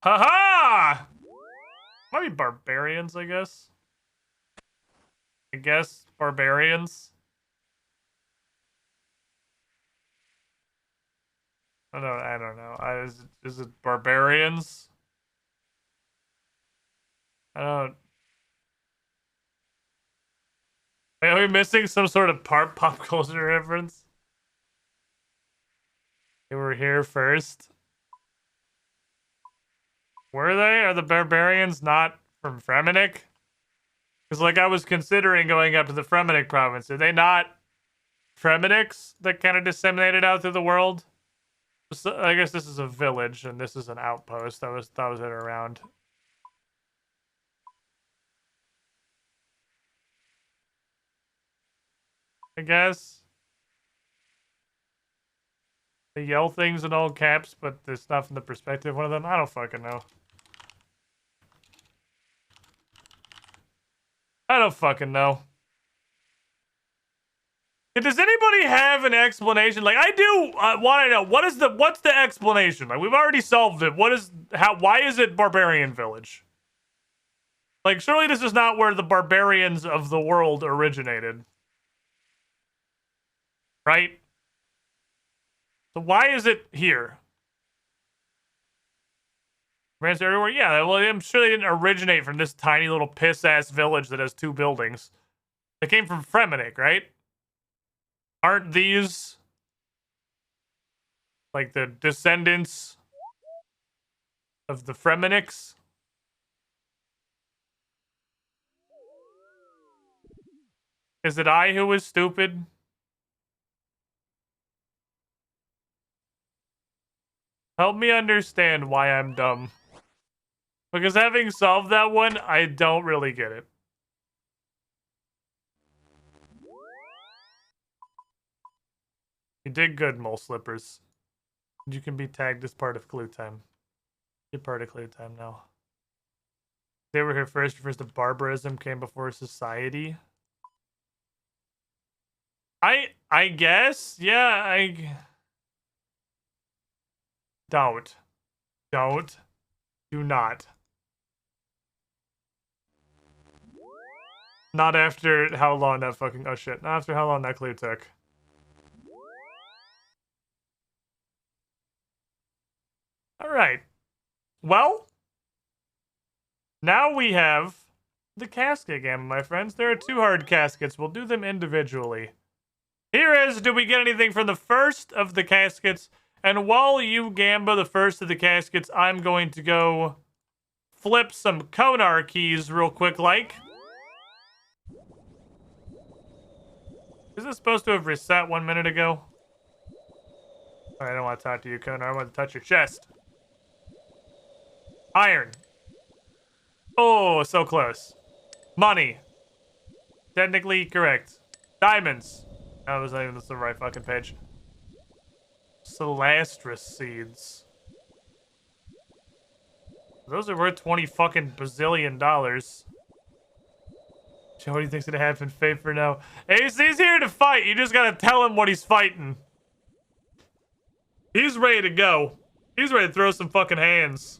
Haha! Might be barbarians, I guess. Barbarians. I don't know. Is it barbarians? I don't. Wait, are we missing some sort of pop culture reference? They were here first. Were they? Are the barbarians not from Fremennik? Because, like, I was considering going up to the Fremennik province. Are they not Fremenniks that kind of disseminated out through the world? So, I guess this is a village, and this is an outpost. That was it around. I guess. They yell things in all caps, but there's stuff in the perspective of one of them. I don't fucking know. I don't fucking know. Does anybody have an explanation? Like, I do want to know, what's the explanation? Like, we've already solved it. Why is it Barbarian Village? Like, surely this is not where the barbarians of the world originated. Right? So why is it here? Brands everywhere? Yeah, well, I'm sure they didn't originate from this tiny little piss-ass village that has 2 buildings. They came from Fremennik, right? Aren't these like the descendants of the Fremenniks? Is it I who is stupid? Help me understand why I'm dumb. Because having solved that one, I don't really get it. You did good, Mole Slippers. You can be tagged as part of Clue Time. You're part of Clue Time now. They were here first because the barbarism came before society. I guess? Yeah, Don't. Do not. Not after how long that fucking... Oh shit. Not after how long that clue took. Alright. Well. Now we have the casket game, my friends. There are 2 hard caskets. We'll do them individually. Here is, do we get anything from the first of the caskets? And while you gamba the first of the caskets, I'm going to go flip some Konar keys real quick, like. Is this supposed to have reset 1 minute ago? I don't want to talk to you, Konar. I want to touch your chest. Iron. Oh, so close. Money. Technically correct. Diamonds. That was not even the right fucking page. Celastrus seeds. Those are worth 20 fucking bazillion dollars. Joe, what do you think's gonna happen? Fate for now. He's here to fight. You just gotta tell him what he's fighting. He's ready to go. He's ready to throw some fucking hands.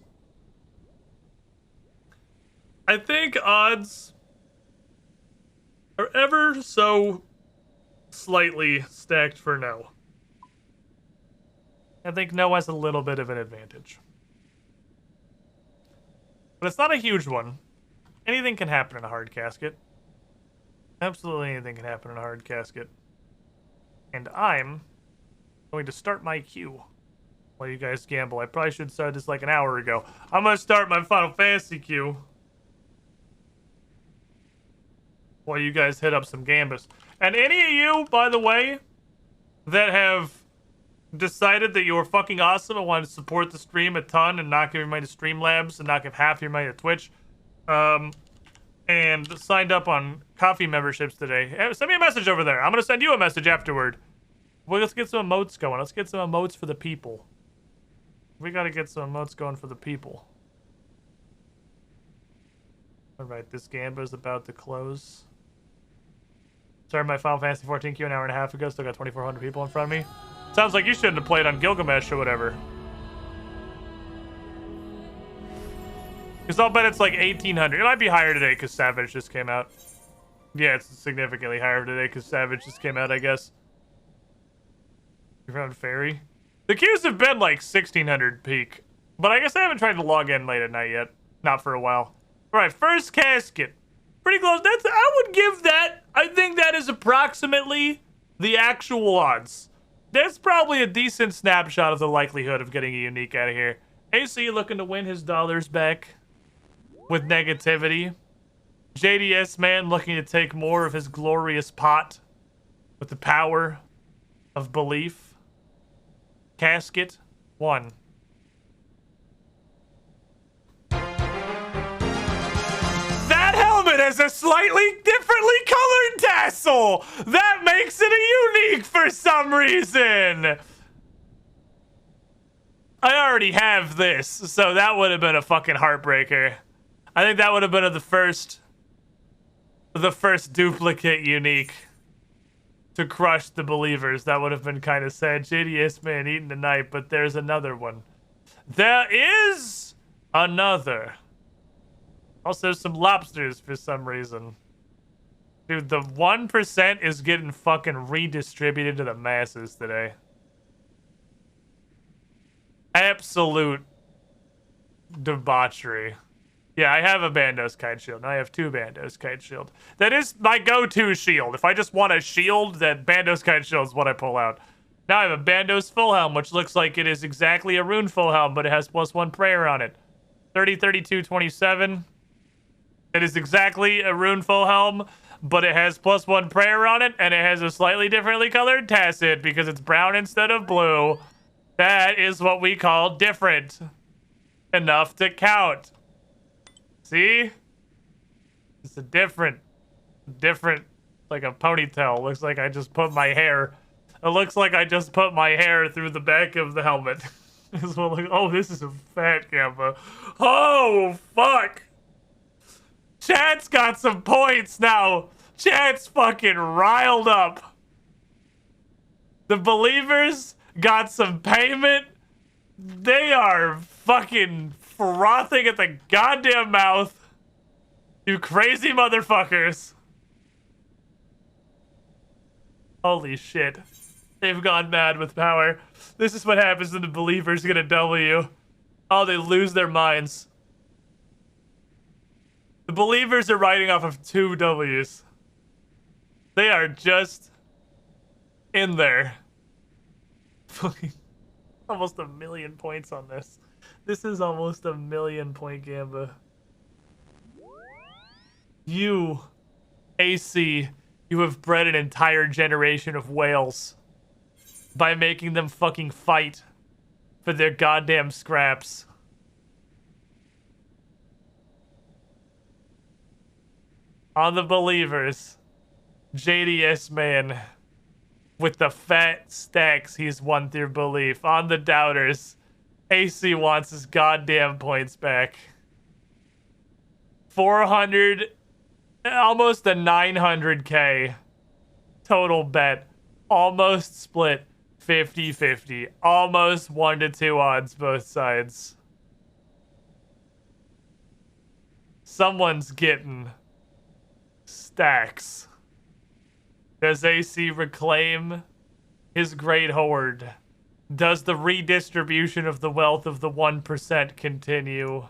I think odds are ever so slightly stacked for no. I think no has a little bit of an advantage. But it's not a huge one. Anything can happen in a hard casket. Absolutely anything can happen in a hard casket. And I'm going to start my queue while you guys gamble. I probably should have started this like an hour ago. I'm going to start my Final Fantasy queue while you guys hit up some gambas. And any of you, by the way, that have decided that you are fucking awesome and want to support the stream a ton and not give your money to Streamlabs and not give half your money to Twitch, and signed up on coffee memberships today. Hey, send me a message over there. I'm gonna send you a message afterward. Well, let's get some emotes going. Let's get some emotes for the people. We gotta get some emotes going for the people. Alright, this Gamba is about to close. Started my Final Fantasy 14 queue an hour and a half ago. Still got 2,400 people in front of me. Sounds like you shouldn't have played on Gilgamesh or whatever. Because I'll bet it's like 1,800. It might be higher today because Savage just came out. Yeah, it's significantly higher today because Savage just came out, I guess. You found Fairy? The queues have been like 1,600 peak. But I guess I haven't tried to log in late at night yet. Not for a while. Alright, first casket. Pretty close. I would give that. I think that is approximately the actual odds. That's probably a decent snapshot of the likelihood of getting a unique out of here. AC looking to win his dollars back with negativity. JDS man looking to take more of his glorious pot with the power of belief. Casket 1. That helmet has a slightly differently colored tassel. That makes it a unique for some reason. I already have this, so that would have been a fucking heartbreaker. I think that would have been the first duplicate unique to crush the believers. That would have been kind of sad. JDS man eating the night, but there's another one. There is another. Also, some lobsters for some reason. Dude, the 1% is getting fucking redistributed to the masses today. Absolute debauchery. Yeah, I have a Bandos Kite Shield. Now I have 2 Bandos Kite Shield. That is my go-to shield. If I just want a shield, that Bandos Kite Shield is what I pull out. Now I have a Bandos Full Helm, which looks like it is exactly a Rune Full Helm, but it has +1 prayer on it. 30, 32, 27. It is exactly a Rune Full Helm, but it has +1 prayer on it, and it has a slightly differently colored tacit because it's brown instead of blue. That is what we call different. Enough to count. See? It's a different, like a ponytail. Looks like I just put my hair. It looks like I just put my hair through the back of the helmet. Oh, this is a fat Gamba. Oh, fuck. Chat's got some points now. Chat's fucking riled up. The believers got some payment. They are fucking frothing at the goddamn mouth. You crazy motherfuckers. Holy shit. They've gone mad with power. This is what happens when the believers get a W. Oh, they lose their minds. The believers are riding off of 2 W's. They are just in there. Fucking almost 1,000,000 points on this. This is almost 1,000,000 point Gamba. You, AC, you have bred an entire generation of whales by making them fucking fight for their goddamn scraps. On the believers, JDS man with the fat stacks he's won through belief. On the doubters, AC wants his goddamn points back. 400, almost a 900k total bet. Almost split 50-50. Almost 1-2 odds both sides. Someone's getting stacks. Does AC reclaim his great hoard? Does the redistribution of the wealth of the 1% continue?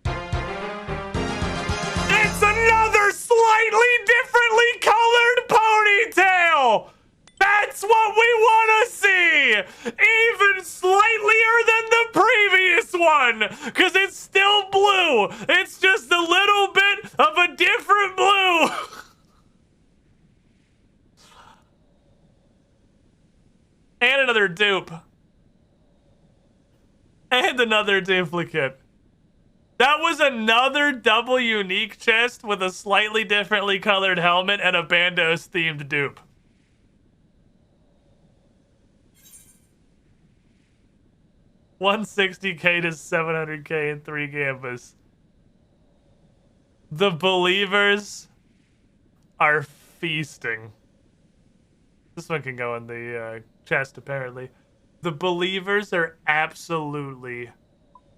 It's another slightly differently colored ponytail! That's what we want to see! Even slightlier than the previous one! Because it's still blue! It's just a little bit of a different blue! And another dupe. And another duplicate. That was another double unique chest with a slightly differently colored helmet and a Bandos themed dupe. $160K to $700K in 3 gambas. The believers are feasting. This one can go in the chest, apparently. The believers are absolutely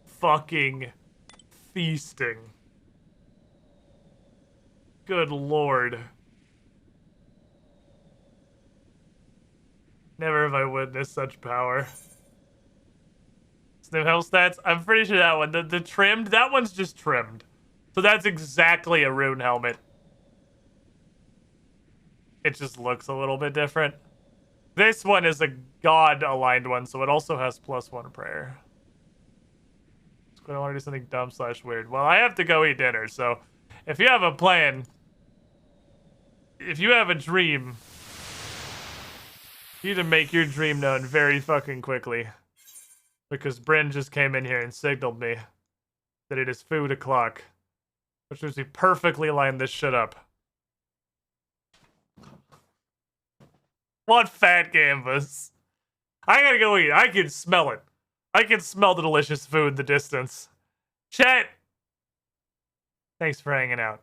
fucking feasting. Good lord. Never have I witnessed such power. New health stats. I'm pretty sure that one. The trimmed, that one's just trimmed. So that's exactly a rune helmet. It just looks a little bit different. This one is a god-aligned one, so it also has +1 prayer. I want to do something dumb / weird. Well, I have to go eat dinner, so if you have a plan, if you have a dream, you need to make your dream known very fucking quickly. Because Bryn just came in here and signaled me that it is food o'clock. Which means we perfectly lined this shit up. What fat canvas? I gotta go eat. I can smell it. I can smell the delicious food in the distance. Chat! Thanks for hanging out.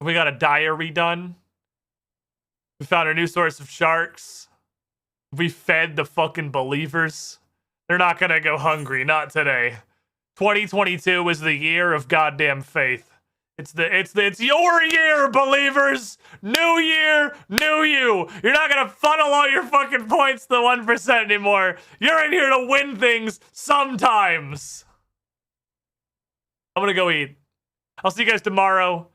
We got a diary done. We found a new source of sharks. We fed the fucking believers. They're not gonna go hungry, not today. 2022 is the year of goddamn faith. It's your year, believers! New year, new you! You're not gonna funnel all your fucking points to the 1% anymore. You're in here to win things sometimes. I'm gonna go eat. I'll see you guys tomorrow.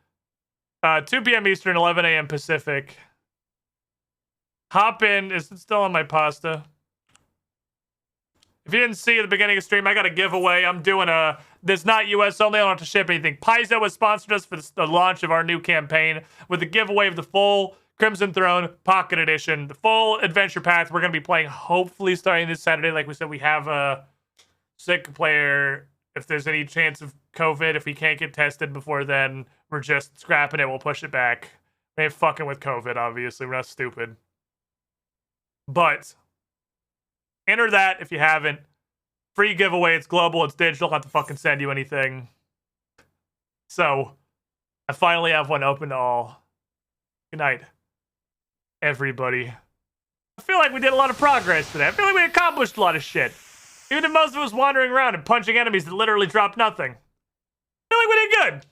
2 p.m. Eastern, 11 a.m. Pacific. Hop in. Is it still on my pasta? If you didn't see at the beginning of the stream, I got a giveaway. I'm doing this not US only. I don't have to ship anything. Paizo has sponsored us for the launch of our new campaign with the giveaway of the full Crimson Throne Pocket Edition, the full adventure path. We're going to be playing hopefully starting this Saturday. Like we said, we have a sick player. If there's any chance of COVID, if we can't get tested before then, we're just scrapping it. We'll push it back. We ain't fucking with COVID, obviously. We're not stupid. But enter that if you haven't. Free giveaway. It's global. It's digital. I'll have to fucking send you anything. So, I finally have one open to all. Good night, everybody. I feel like we did a lot of progress today. I feel like we accomplished a lot of shit. Even if most of us wandering around and punching enemies that literally dropped nothing. I feel like we did good.